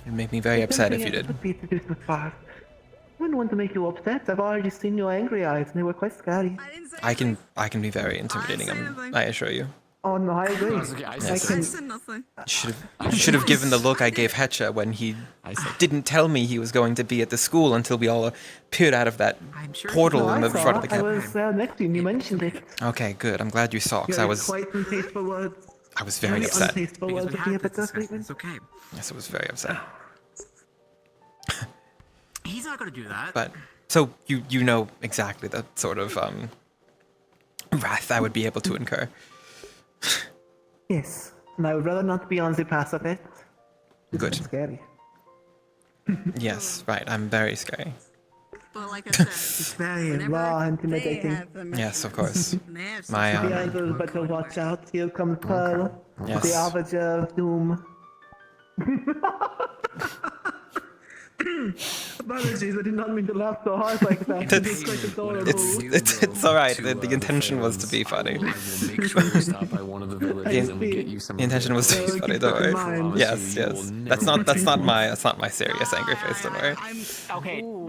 It'd make me very upset if you did. Would be to do some spars. I wouldn't want to make you upset. I've already seen your angry eyes, and they were quite scary. I can be very intimidating. I assure you. Oh no, I agree. That's okay, I I said can. nothing. You should have given the look I gave Hetcha when he didn't tell me he was going to be at the school until we all appeared out of that portal No, in I the saw. front of the I campus. was next to you, and you mentioned it. Okay, good. I'm glad you saw, because You I had was. quite some taste for words. I was very upset. Untasteful Because words we of the had this epithet discussion. treatment. It's okay. Yes, I was very upset. He's not gonna do that. But so you know exactly the sort of wrath I would be able to incur. Yes, and I would rather not be on the path of it. Good. It's scary. Yes, right. I'm very scary. But like I said, It's very whenever raw, they intimidating. have the Yes, of course. they have My something The others better watch out. Here comes Pearl, Yes. the Avager of Doom. Apologies, I did not mean to laugh so hard like that. It's quite adorable. It's all right. The intention was to be funny. I will make sure you stop by one of the villages and we get you some. The intention was to be funny. Don't worry. Yes, yes. That's not my serious angry face. Don't worry.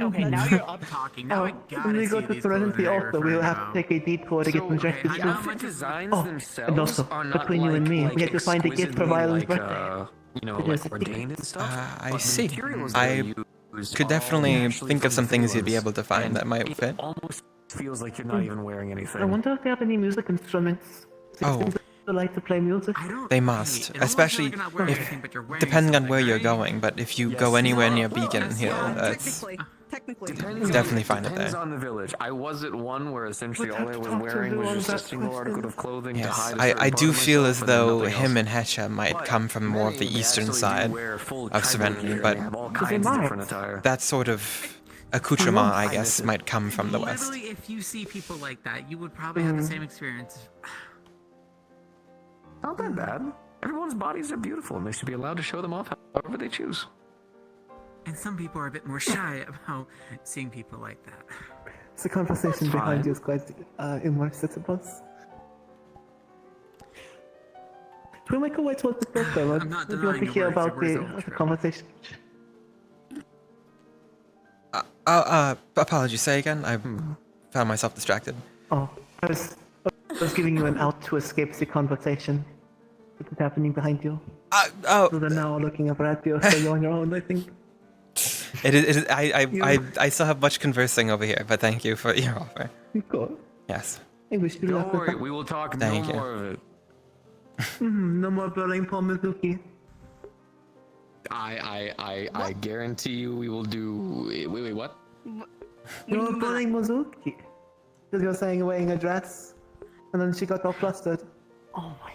Okay, now you're up talking. Now I gotta When we see go to these Serenity clothes also, we'll have to take a detour to get some dresses too. The designs Oh, themselves and also, are not between you and me, like we had to find a gift for Violin's exquisitely, birthday. you know, It like is a ordained and stuff. I but the see. materials that I are used could are definitely actually think of from some things you'd be villas, able to find and that might it fit. almost feels like you're not even wearing anything. I wonder if they have any music instruments. Oh. They like to play music. They must, especially if, depending on where you're going. But if you go anywhere near Beacon Hill, that's technically. definitely find it Depends there. on the village. I was at one where essentially all I was wearing was just a single article of clothing to Yes, hide a certain I part do of feel myself as and then though nothing him else. and Hesha might come from more of the Many eastern actually side wear full of tribal Serenity, gear. but They have all kinds of different attire. that sort of accoutrement, I guess, might come from the west. Literally, if you see people like that, you would probably have the same experience. Not that bad. Everyone's bodies are beautiful and they should be allowed to show them off however they choose. And some people are a bit more shy about seeing people like that. The conversation That's behind fine. you is quite immersive, I suppose. Should we make our way towards the first though? I'm not Would you like to denying hear the words, about the words the don't true. conversation? Apologies, say again? I found myself distracted. Oh, I was giving you an out to escape the conversation. What is happening behind you? So they're now looking over at you, so you're on your own, I think. It is. I still have much conversing over here, but thank you for your offer. Cool. Yes. I wish you luck Don't with worry, that. we will talk Thank no you. more of it. No more burning Paul Mizuki. I guarantee you we will do. Wait, what? No more burning Mizuki. Because you're saying wearing a dress, and then she got all flustered. Oh my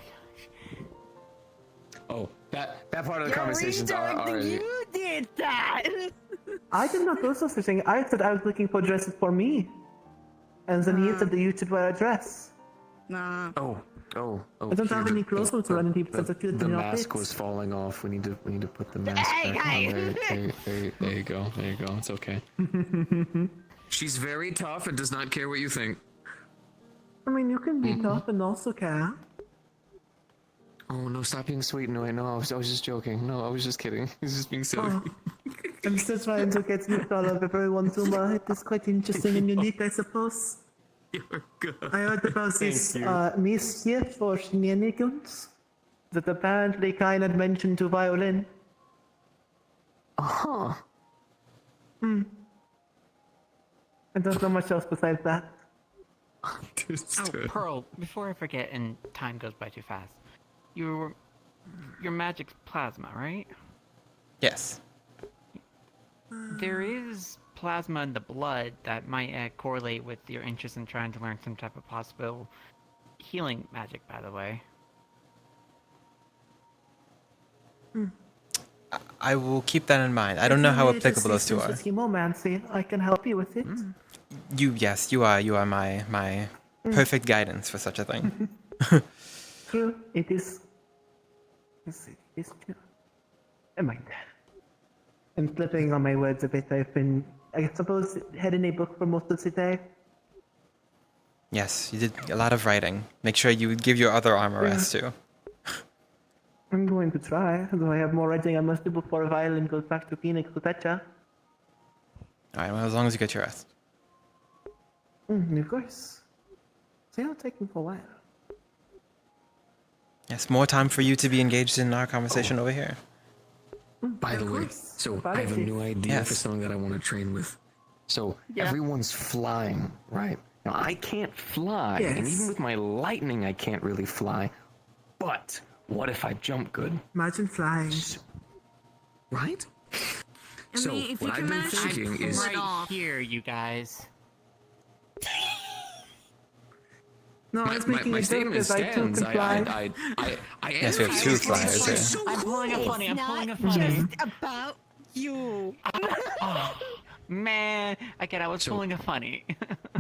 Oh, that part of the conversation's already. You did that. I did not do such a thing. I said I was looking for dresses for me. And then he said that you should wear a dress. Nah. Oh. I don't have any clothes for Serenity because I feel The in your mask face. was falling off. We need to put the mask Hey, back hey. on. There you go. There you go. It's okay. She's very tough and does not care what you think. I mean, you can be tough and also care. Oh no! Stop being sweet. No, I was just joking. No, I was just kidding. He's just being silly. Oh. I'm still trying to get used to all of everyone's humor. It is quite interesting and unique, I suppose. You're good. I heard about this Thank you. mischief or shenanigans that apparently Kain had mentioned to Violin. Huh. I don't know much else besides that. Oh, Pearl, before I forget and time goes by too fast, your magic's plasma, right? Yes. There is plasma in the blood that might correlate with your interest in trying to learn some type of possible healing magic, by the way. I will keep that in mind. I don't know how applicable those two are. With hemomancy, I can help you with it. Yes, you are my perfect guidance for such a thing. True, it is. Yes, it is true. Never mind. I'm slipping on my words a bit. I've been, I suppose, heading a book for most of the day. Yes, you did a lot of writing. Make sure you give your other arm a rest too. I'm going to try, though I have more writing I must do before Violin goes back to Phoenix with Etcha. Alright, well, as long as you get your rest. Of course. So you're taking for a while. Yes, more time for you to be engaged in our conversation over here. By the way, so I have a new idea for something that I want to train with. So everyone's flying, right? Now I can't fly, and Yes. even with my lightning, I can't really fly. But what if I jump good? Imagine flying. Right? I So mean, if you what can I've been manage to thinking pull is it off. Here, you guys. No, I was making my a joke statement because I too stands. can fly. I Yes, we have two flyers here. I'm pulling a funny. I'm pulling a It's funny. just about you. Oh, man, again, I was So- pulling a funny.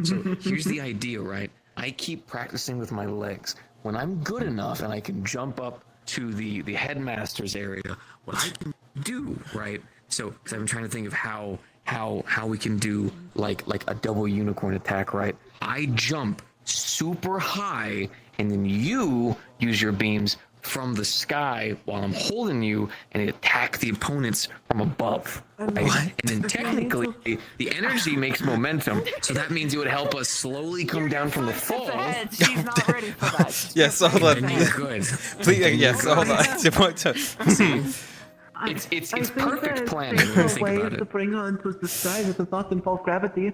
So here's the idea, right? I keep practicing with my legs. When I'm good enough and I can jump up to the headmaster's area, what I can do, right? So, because I've been trying to think of how we can do like a double unicorn attack, right? I jump super high, and then you use your beams from the sky while I'm holding you, and attack the opponents from above. Right? And then technically, the energy makes momentum, so that means it would help us slowly come down from the fall. She's not ready for that. Yes, hold on. And you're good. Please, yes, hold on. It's important to. It's I think perfect there's planning when you a think way about to it. bring her into the sky that does not involve gravity.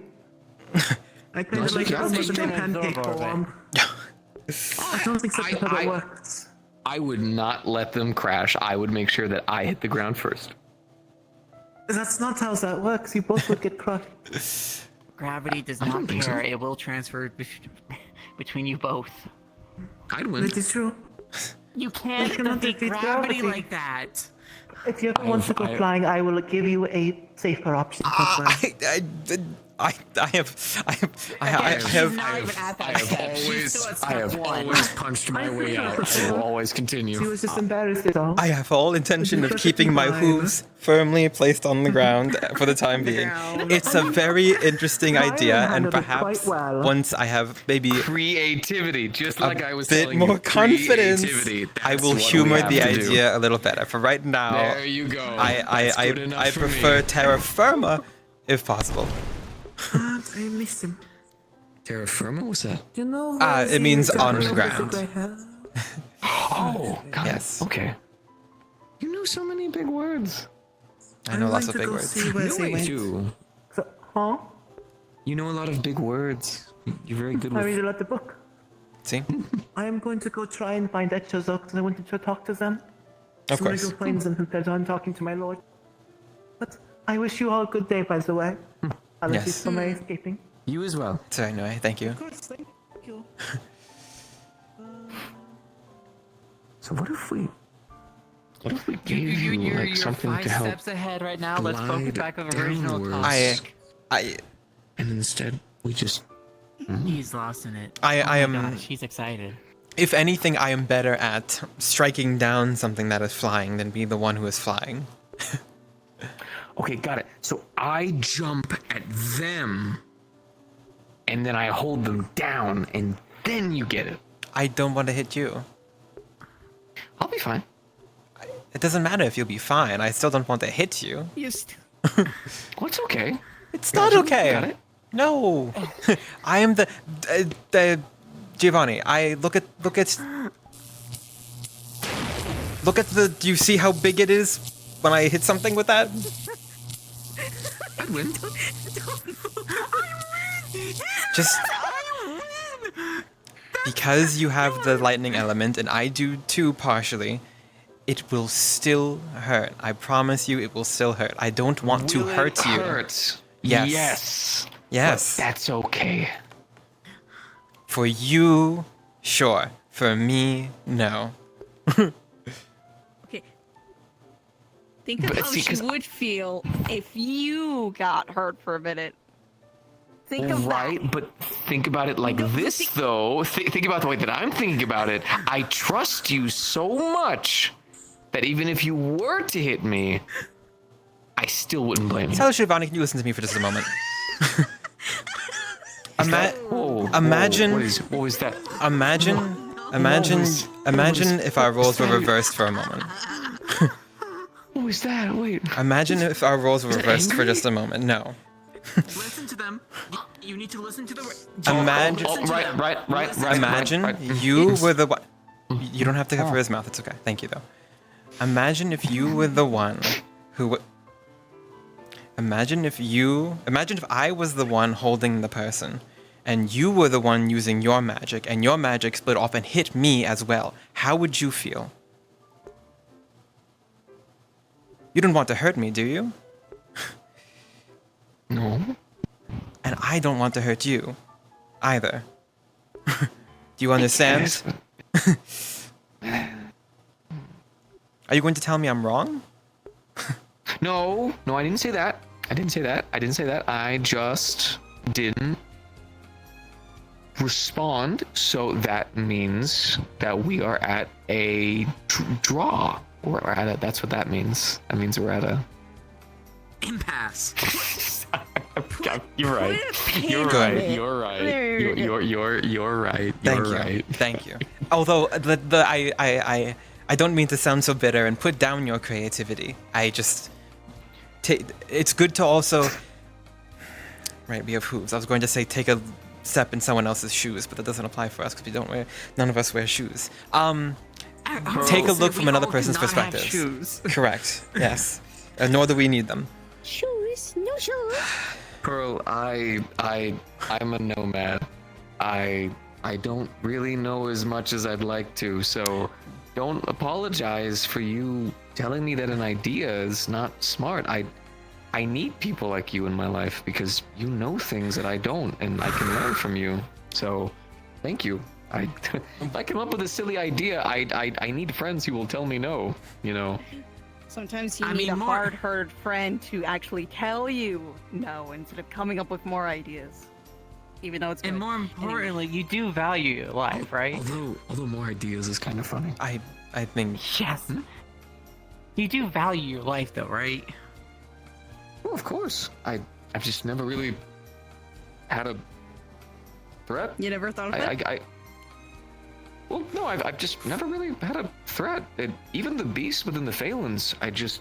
I kind of like yeah, almost in just pancake absorb form. I don't think that's how it works. I would not let them crash. I would make sure that I hit the ground first. That's not how that works. You both would get crushed. Gravity does I not don't think so. care. It will transfer between you both. I'd win. That is true. You can't cannot defeat defeat gravity gravity. like that. If you ever want to go flying, I will give you a safer option. I have always punched my way out. I will always continue. She was just embarrassed at all. I have all intention of keeping my hooves firmly placed on the ground for the time being. It's a very interesting idea, and perhaps once I have maybe Creativity, just a like I was bit telling more you. confidence, Creativity, I that's will what we humor have the to do. idea a little better. For right now, There you go. That's good enough I for prefer me. terra firma, if possible. I miss him. Terra firma? What's that? Do you know? It means on the ground. Oh, God. Yes. Okay. You know so many big words. I know lots of big words. You know it too. Huh? You know a lot of big words. You're very good I with. really like the book. See? I am going to go try and find Echozo because I wanted to talk to them. Of So I'm course. gonna go find them since they're done talking to my lord. But I wish you all a good day, by the way. I'll let you Yes. for my escaping. You as well. So anyway, thank you. Of course, thank you. So what if we gave you You're like something 5 to help steps ahead right now. Let's focus glide back of original downwards? task. And instead we just. He's lost in it. I Oh my am- gosh, he's excited. If anything, I am better at striking down something that is flying than be the one who is flying. Okay, got it. So I jump at them, and then I hold them down, and then you get it. I don't want to hit you. I'll be fine. It doesn't matter if you'll be fine. I still don't want to hit you. Yes. What's okay? It's not okay. Got it? No. I am the Giovanni. I look at the. Do you see how big it is when I hit something with that? I'd win. Just because you have the lightning element and I do too partially, it will still hurt. I promise you, it will still hurt. I don't want to Will it hurt you. hurt? Yes. Yes. Yes. But that's okay. For you, sure. For me, no. Okay. Think of But how see, she 'cause would feel if you got hurt for a minute. Think of Right, that. but think about it like this, though. Think about the way that I'm thinking about it. I trust you so much that even if you were to hit me, I still wouldn't blame you. Tell Giovanni, can you listen to me for just a moment? Whoa, Imagine. what was that? Imagine if our roles were reversed for a moment. What was that? Wait. Imagine if our roles were reversed for just a moment. No. Listen to them. You need to listen to the. Imagine. Listen to them. Right. Imagine you were the one. You don't have to cover his mouth. It's okay. Thank you, though. Imagine if you were the one who. Imagine if I was the one holding the person, and you were the one using your magic, and your magic split off and hit me as well. How would you feel? You don't want to hurt me, do you? No. And I don't want to hurt you, either. Do you understand? Are you going to tell me I'm wrong? No, I didn't say that. I didn't say that. I just didn't respond, so that means that we are at a draw. That's what that means. That means we're at a impasse. You're right. You're right. You're right. You're right. Thank you. Although I don't mean to sound so bitter and put down your creativity. I just it's good to also right. We have hooves. I was going to say take a step in someone else's shoes, but that doesn't apply for us because none of us wear shoes. Take a look from another person's perspective. Correct. Yes. Nor do we need them. Shoes, no shoes. Pearl, I'm a nomad. I don't really know as much as I'd like to, so don't apologize for you telling me that an idea is not smart. I need people like you in my life because you know things that I don't, and I can learn from you. So, thank you. If I come up with a silly idea, I need friends who will tell me no. You know. Sometimes you need a hard-hearted friend to actually tell you no instead of coming up with more ideas, even though it's. And more importantly, you do value your life, right? Although more ideas is kind of funny. I think. Yes. You do value your life, though, right? Well, of course. I've just never really had a threat. You never thought of it? Well, no, I've just never really had a threat. Even the beasts within the Phalans, I just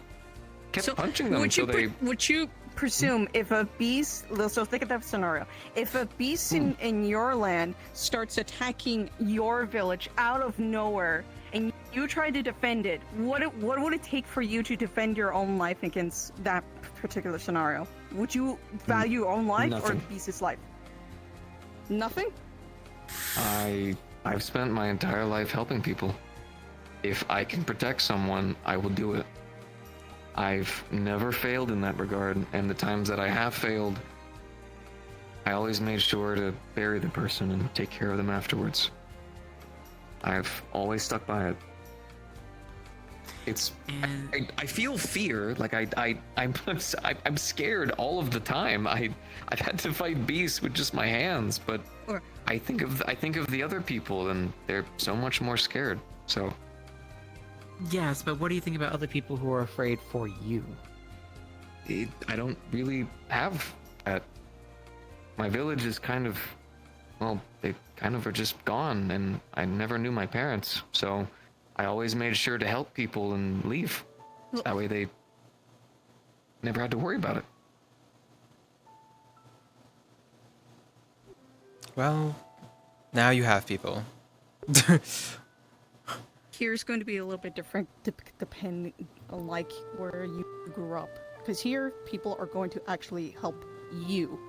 kept punching them until they... Would you presume if a beast... So think of that scenario. If a beast in your land starts attacking your village out of nowhere, and you try to defend it, what would it take for you to defend your own life against that particular scenario? Would you value your own life or the beast's life? Nothing? I've spent my entire life helping people. If I can protect someone, I will do it. I've never failed in that regard, and the times that I have failed, I always made sure to bury the person and take care of them afterwards. I've always stuck by it. It's I feel fear, like I'm scared all of the time. I've had to fight beasts with just my hands, but I think of the other people, and they're so much more scared. So yes, but what do you think about other people who are afraid for you? I don't really have that. My village is kind of, well, they kind of are just gone, and I never knew my parents, so I always made sure to help people and leave. That way they never had to worry about it. Well, now you have people. Here's going to be a little bit different depending on like where you grew up. Because here, people are going to actually help you,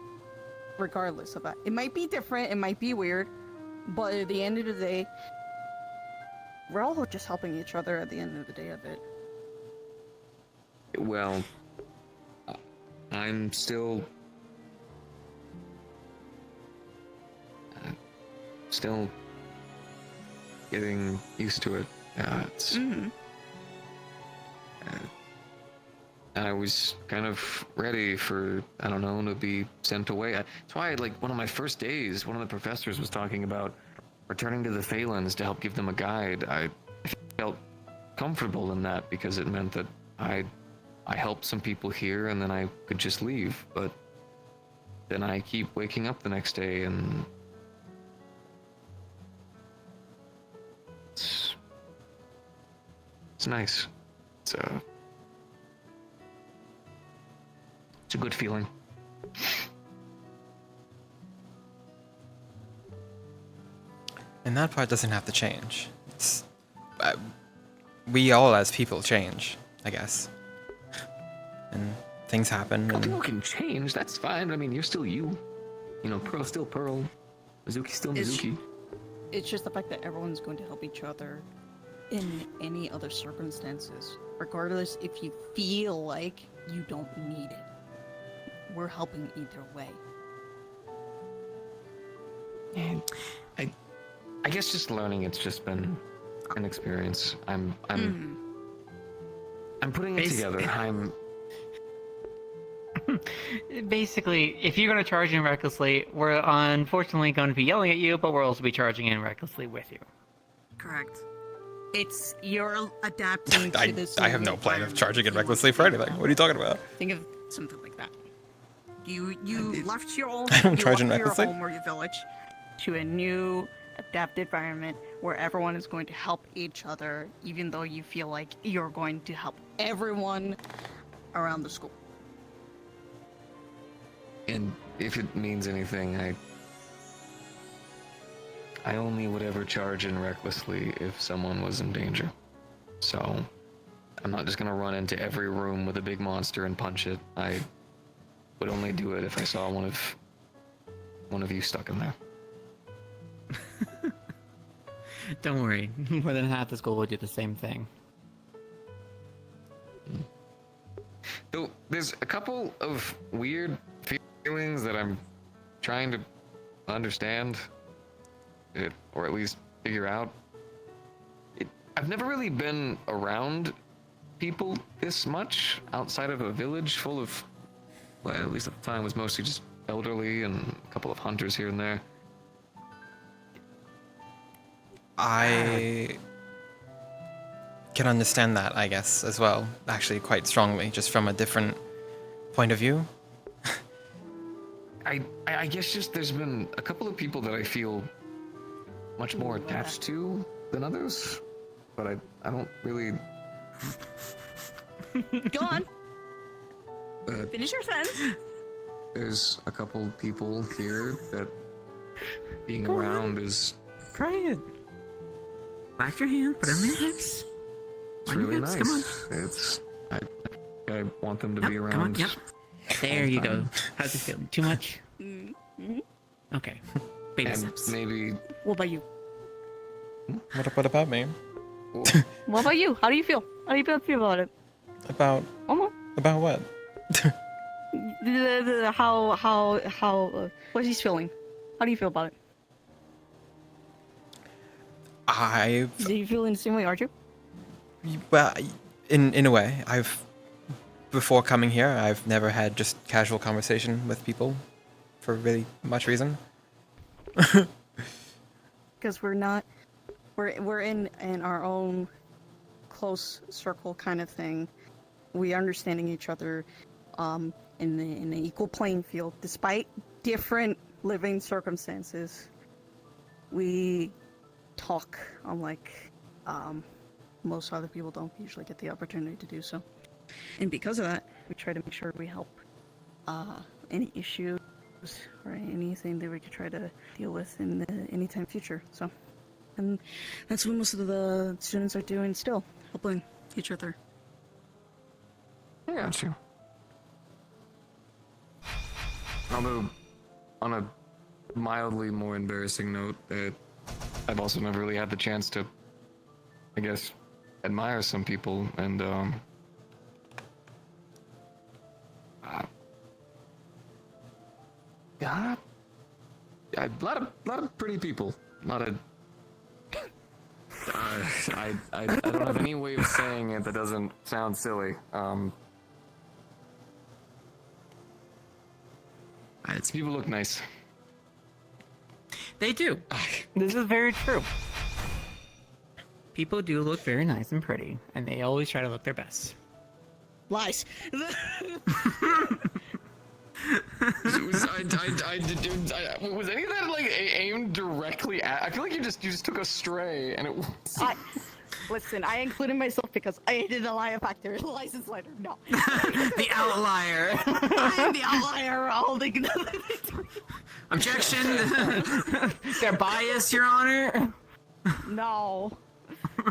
regardless of that. It might be different, it might be weird, but at the end of the day, we're all just helping each other at the end of the day of it. Well, I'm still getting used to it. I was kind of ready for, I don't know, to be sent away. That's why, like, one of my first days, one of the professors was talking about returning to the Phalans to help give them a guide. I felt comfortable in that because it meant that I helped some people here and then I could just leave. But then I keep waking up the next day and it's nice. It's a good feeling. And that part doesn't have to change. It's, we all as people change, I guess. And things happen. Well, And people can change, that's fine. I mean, you're still you. You know, Pearl's still Pearl. Mizuki's still Mizuki. It's just the fact that everyone's going to help each other in any other circumstances, regardless if you feel like you don't need it. We're helping either way. And I guess just learning, it's just been an experience. I'm putting it together. Basically, if you're going to charge in recklessly, we're unfortunately going to be yelling at you, but we'll also be charging in recklessly with you. Correct. It's you're adapting to this. I have no plan of charging it recklessly for anything. What are you talking about? Think of something like that. You left your own, I don't you charge in left your recklessly. home or your village to a new adapted environment where everyone is going to help each other, even though you feel like you're going to help everyone around the school. And if it means anything, I only would ever charge in recklessly if someone was in danger. So I'm not just gonna run into every room with a big monster and punch it. I would only do it if I saw one of you stuck in there. Don't worry, more than half the school will do the same thing. Though there's a couple of weird feelings that I'm trying to understand, or at least figure out. I've never really been around people this much outside of a village full of, well, at least at the time it was mostly just elderly and a couple of hunters here and there. I can understand that, I guess, as well, actually quite strongly, just from a different point of view. I guess just there's been a couple of people that I feel much more attached to than others, but I don't really... Go on. Finish your sentence. There's a couple people here that being around is... Try it. Clap your hand, put them in your hips. It's really nice. Come on. It's... I want them to be around. Come on, yep. There you go. How's it feel? Too much? Mm-hmm. Okay. Baby And steps. maybe... What about you? What about me? What about you? How do you feel? How do you feel about it? About what? What's he feeling? How do you feel about it? Do you feel in the same way, aren't you? Well, in a way, before coming here, I've never had just casual conversation with people for really much reason. Because we're in our own close circle kind of thing. We understanding each other in the equal playing field, despite different living circumstances. We talk unlike most other people don't usually get the opportunity to do so. And because of that, we try to make sure we help any issues or anything that we could try to deal with in the anytime future. So, and that's what most of the students are doing still, helping each other. I got you. Although, on a mildly more embarrassing note, I've also never really had the chance to, I guess, admire some people, and yeah, a lot of pretty people. I don't have any way of saying it that doesn't sound silly. People look nice. They do. This is very true. People do look very nice and pretty, and they always try to look their best. Lies. Was any of that like aimed directly at? I feel like you just took a stray, and it was. Listen, I included myself because I did a liar factor license letter. No. The outlier. I'm the outlier holding. Objection. They're biased, Your Honor. No.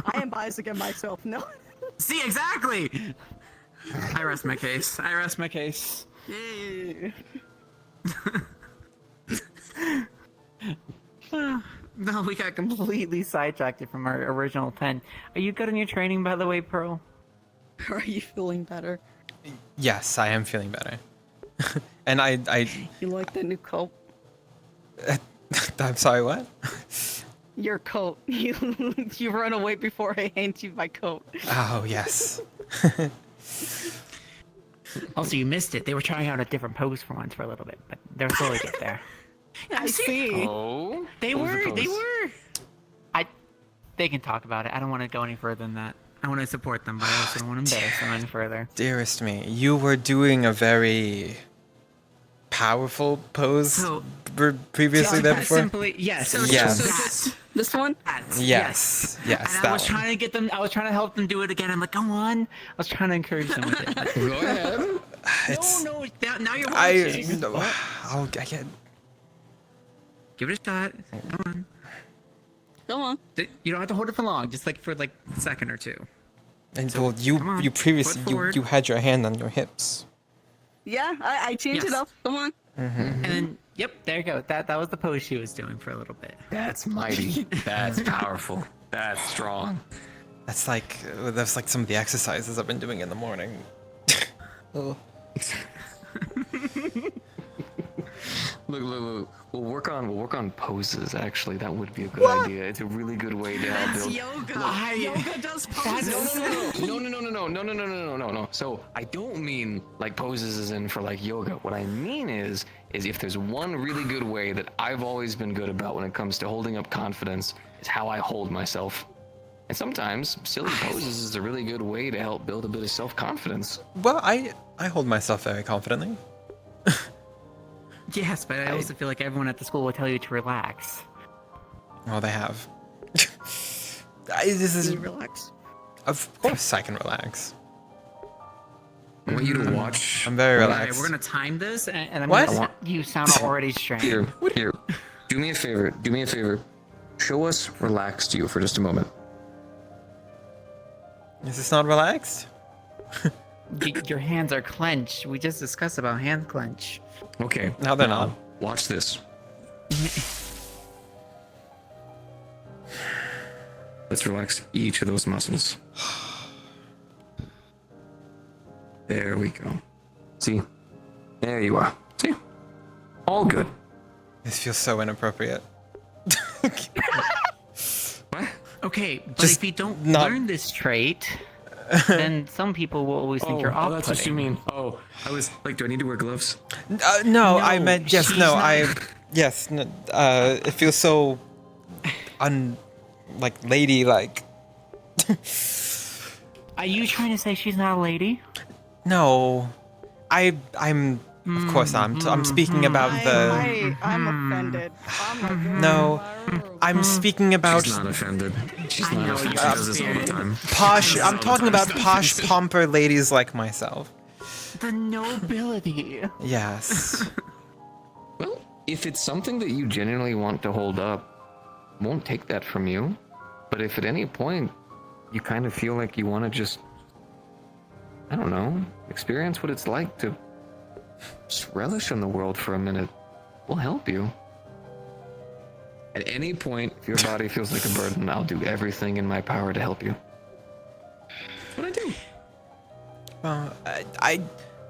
I am biased against myself. No. See, exactly. I rest my case. I rest my case. Yay. No, we got completely sidetracked from our original 10. Are you good in your training, by the way, Pearl? Are you feeling better? Yes, I am feeling better. And I You like the new coat? I'm sorry, what? Your coat. You run away before I hand you my coat. Oh, yes. Also, you missed it. They were trying out a different pose for once for a little bit, but they'll slowly get there. I see. Oh, They what was were. the They pose? were. They can talk about it. I don't want to go any further than that. I want to support them, but I also don't want to embarrass them any further. Dearest me, you were doing a very powerful pose So, previously Just there that before? Simply, yes. Yes. So just this one? Yes. Yes, And that I was one. trying to get them. I was trying to help them do it again. I'm like, go on. I was trying to encourage them with it. but- Go ahead. No, now you're watching. I get. Give it a shot. Come on. Go on. You don't have to hold it for long. Just like for like a second or two. And So, well, you come on, you previously foot forward. you had your hand on your hips. Yeah, I changed it Yes. up. Come on. And then, yep, there you go. That was the pose she was doing for a little bit. That's mighty. That's powerful. That's strong. That's like some of the exercises I've been doing in the morning. Oh. Look. We'll work on poses. Actually, that would be a good idea. It's a really good way to help build. yoga. Yoga does poses. No. So I don't mean like poses as in for like yoga. What I mean is if there's one really good way that I've always been good about when it comes to holding up confidence, is how I hold myself. And sometimes silly poses is a really good way to help build a bit of self-confidence. Well, I hold myself very confidently. Yes, but I also feel like everyone at the school will tell you to relax. Well, they have. This is. Can you relax? Of course, I can relax. I want you to watch. I'm very Alright, relaxed. we're gonna time this, and I'm What? gonna. You sound already strained. Here. Do me a favor. Show us relaxed you for just a moment. Is this not relaxed? Your hands are clenched. We just discussed about hand clench. Okay. No, they're not. Watch this. Let's relax each of those muscles. There we go. See? There you are. See? All good. This feels so inappropriate. What? Okay, but Just if you don't not- learn this trait, then some people will always think you're off-putting. that's what you mean. Oh, I was like, do I need to wear gloves? No, I No, meant yes. she's No, not- yes. It feels so ladylike. Are you trying to say she's not a lady? No, I'm. Of course, I'm speaking about the. I'm offended. No, I'm speaking about. She's not offended. She's I not know offended. you She are does this all the time. Posh. I'm talking about posh pomper ladies like myself. The nobility. Yes. Well, if it's something that you genuinely want to hold up, I won't take that from you. But if at any point you kind of feel like you want to just, I don't know, experience what it's like to just relish in the world for a minute, we'll help you. At any point, if your body feels like a burden, I'll do everything in my power to help you. That's what I do. Well,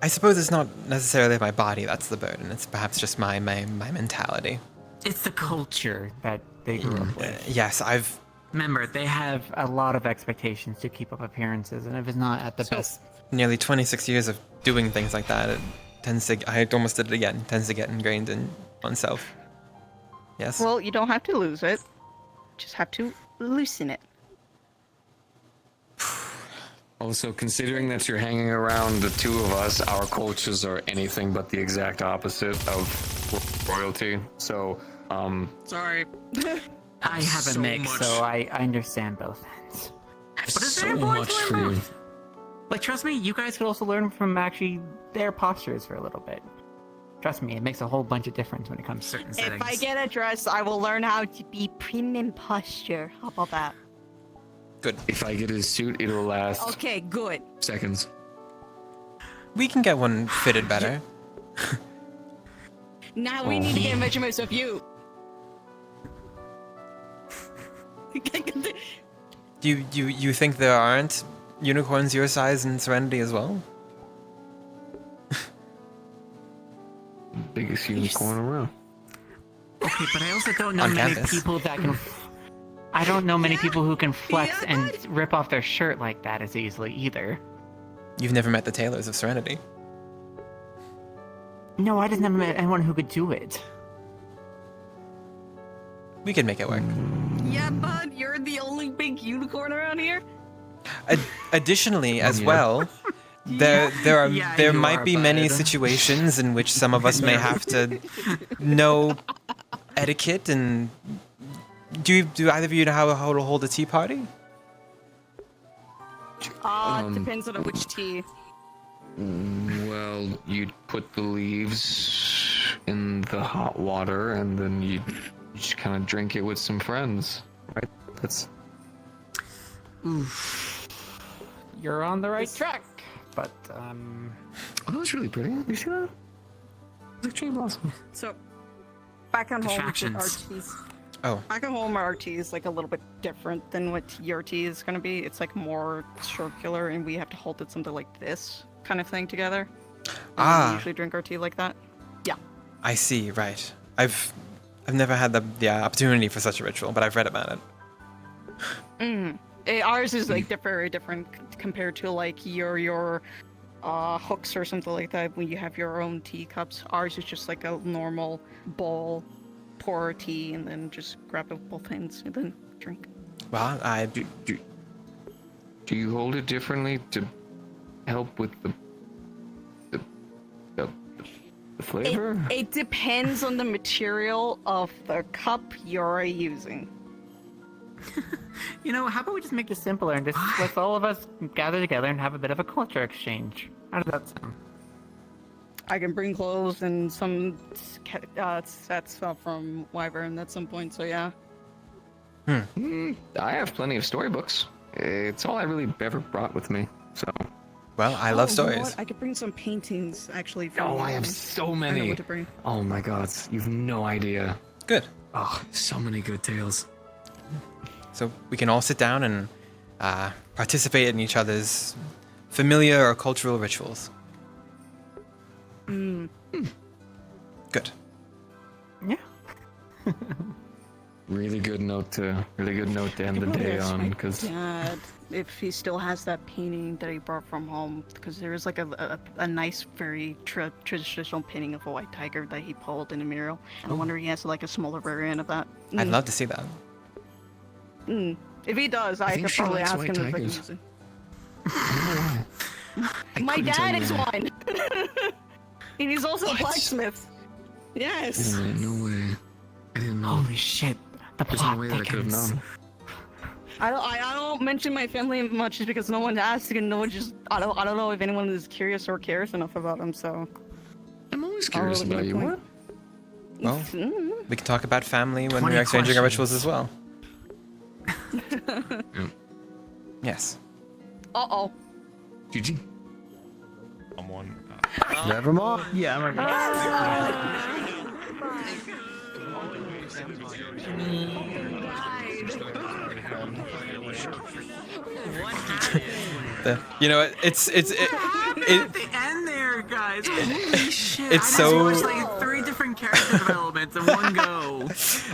I suppose it's not necessarily my body that's the burden. It's perhaps just my mentality. It's the culture that they grew up with. Yes, I've. Remember, they have a lot of expectations to keep up appearances, and if it's not at the best, Nearly 26 years of doing things like that. It tends to. I almost did it again. It tends to get ingrained in oneself. Yes. Well, you don't have to lose it. Just have to loosen it. Also, considering that you're hanging around the two of us, our cultures are anything but the exact opposite of royalty. So, Sorry. I have a so mix, much- so I understand both ends. But it's so very important much to for learn you. both. Like, trust me, you guys could also learn from actually their postures for a little bit. Trust me, it makes a whole bunch of difference when it comes to certain settings. If I get a dress, I will learn how to be prim in posture. How about that? Good. If I get a suit, it'll last Okay, good. seconds. We can get one fitted better. Now we need to get measurements of you. You think there aren't unicorns your size in Serenity as well? Biggest unicorn around. Okay, but I also don't know On many campus. people that can. I don't know many people who can flex and rip off their shirt like that as easily either. You've never met the Taylors of Serenity. No, I just never met anyone who could do it. We can make it work. Yeah, bud, you're the only big unicorn around here. Additionally, as Yeah. well, there Yeah, there you might are, be many bud. situations in which some of us may have to know etiquette and do either of you know how to hold a tea party? It depends on which tea. Well, you'd put the leaves in the hot water and then you'd just kind of drink it with some friends, right? That's You're on the right track, but oh, that's really pretty. You see that? It's like cherry blossom. So, back on home, our Distractions. teas. Oh. Back at home, our tea is like a little bit different than what your tea is gonna be. It's like more circular, and we have to hold it something like this kind of thing together. We usually drink our tea like that. Yeah. I see. Right. I've never had the opportunity for such a ritual, but I've read about it. Ours is like very different compared to like your hooks or something like that when you have your own teacups. Ours is just like a normal bowl, pour tea, and then just grab it with both hands and then drink. Well, Do you hold it differently to help with the flavor? It depends on the material of the cup you're using. you know, how about we just make it simpler and just let's all of us gather together and have a bit of a culture exchange? How does that sound? I can bring clothes and some sets from Wyvern at some point, so yeah. I have plenty of storybooks. It's all I really ever brought with me, so. Well, I love You know stories. what? I could bring some paintings, actually. From Oh, I have so I know many. what to bring. Oh my god, you've no idea. Good. Oh, so many good tales. So we can all sit down and participate in each other's familiar or cultural rituals. Good. Yeah. Really good note to end the day on, because Dad, if he still has that painting that he brought from home, because there is like a nice, very traditional painting of a white tiger that he pulled in a mural. I wonder if he has like a smaller variant of that. I'd love to see that. If he does, I think could she probably likes ask white him if I can tigers. use it. I My couldn't tell dad you is why. one. And he's also a blacksmith. Yes. No way. I didn't know. Holy shit. The There's plot no way that I could have thickens. known. I don't mention my family much just because no one asks and no one just I don't know if anyone is curious or cares enough about them, so I'm always I'll curious really about you. point. What? Well, we can talk about family when 20 we're exchanging our rituals questions. as well. Yes. Uh-oh. GG. Someone. Never mind. Yeah, I'm You know, it's At the end there, guys. Holy shit. it's I so- just watched like 3 different character developments in one go.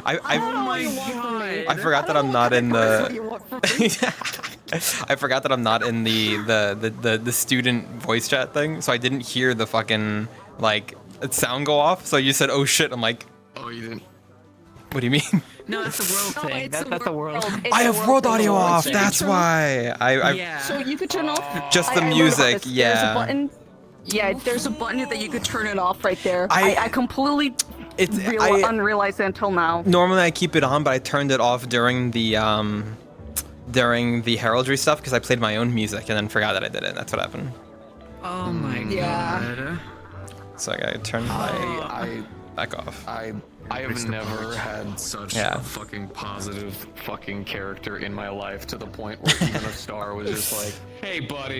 I Oh my god. I forgot that I'm not in the. I forgot that I'm not in the student voice chat thing, so I didn't hear the fucking like sound go off. So you said, "Oh shit!" I'm like, "Oh, you didn't." What do you mean? No, that's the world thing. That's the world. I have world audio off. That's why. I Yeah. So you could turn off Just the I learned about music, this. There's yeah. a button. Yeah, there's a button that you could turn it off right there. I- I completely unrealized until now. normally I keep it on, but I turned it off during the heraldry stuff because I played my own music and then forgot that I did it. That's what happened. Oh my god. So I gotta turn my back off. I have never had such Yeah. a fucking positive fucking character in my life to the point where even a star was just like, "Hey, buddy."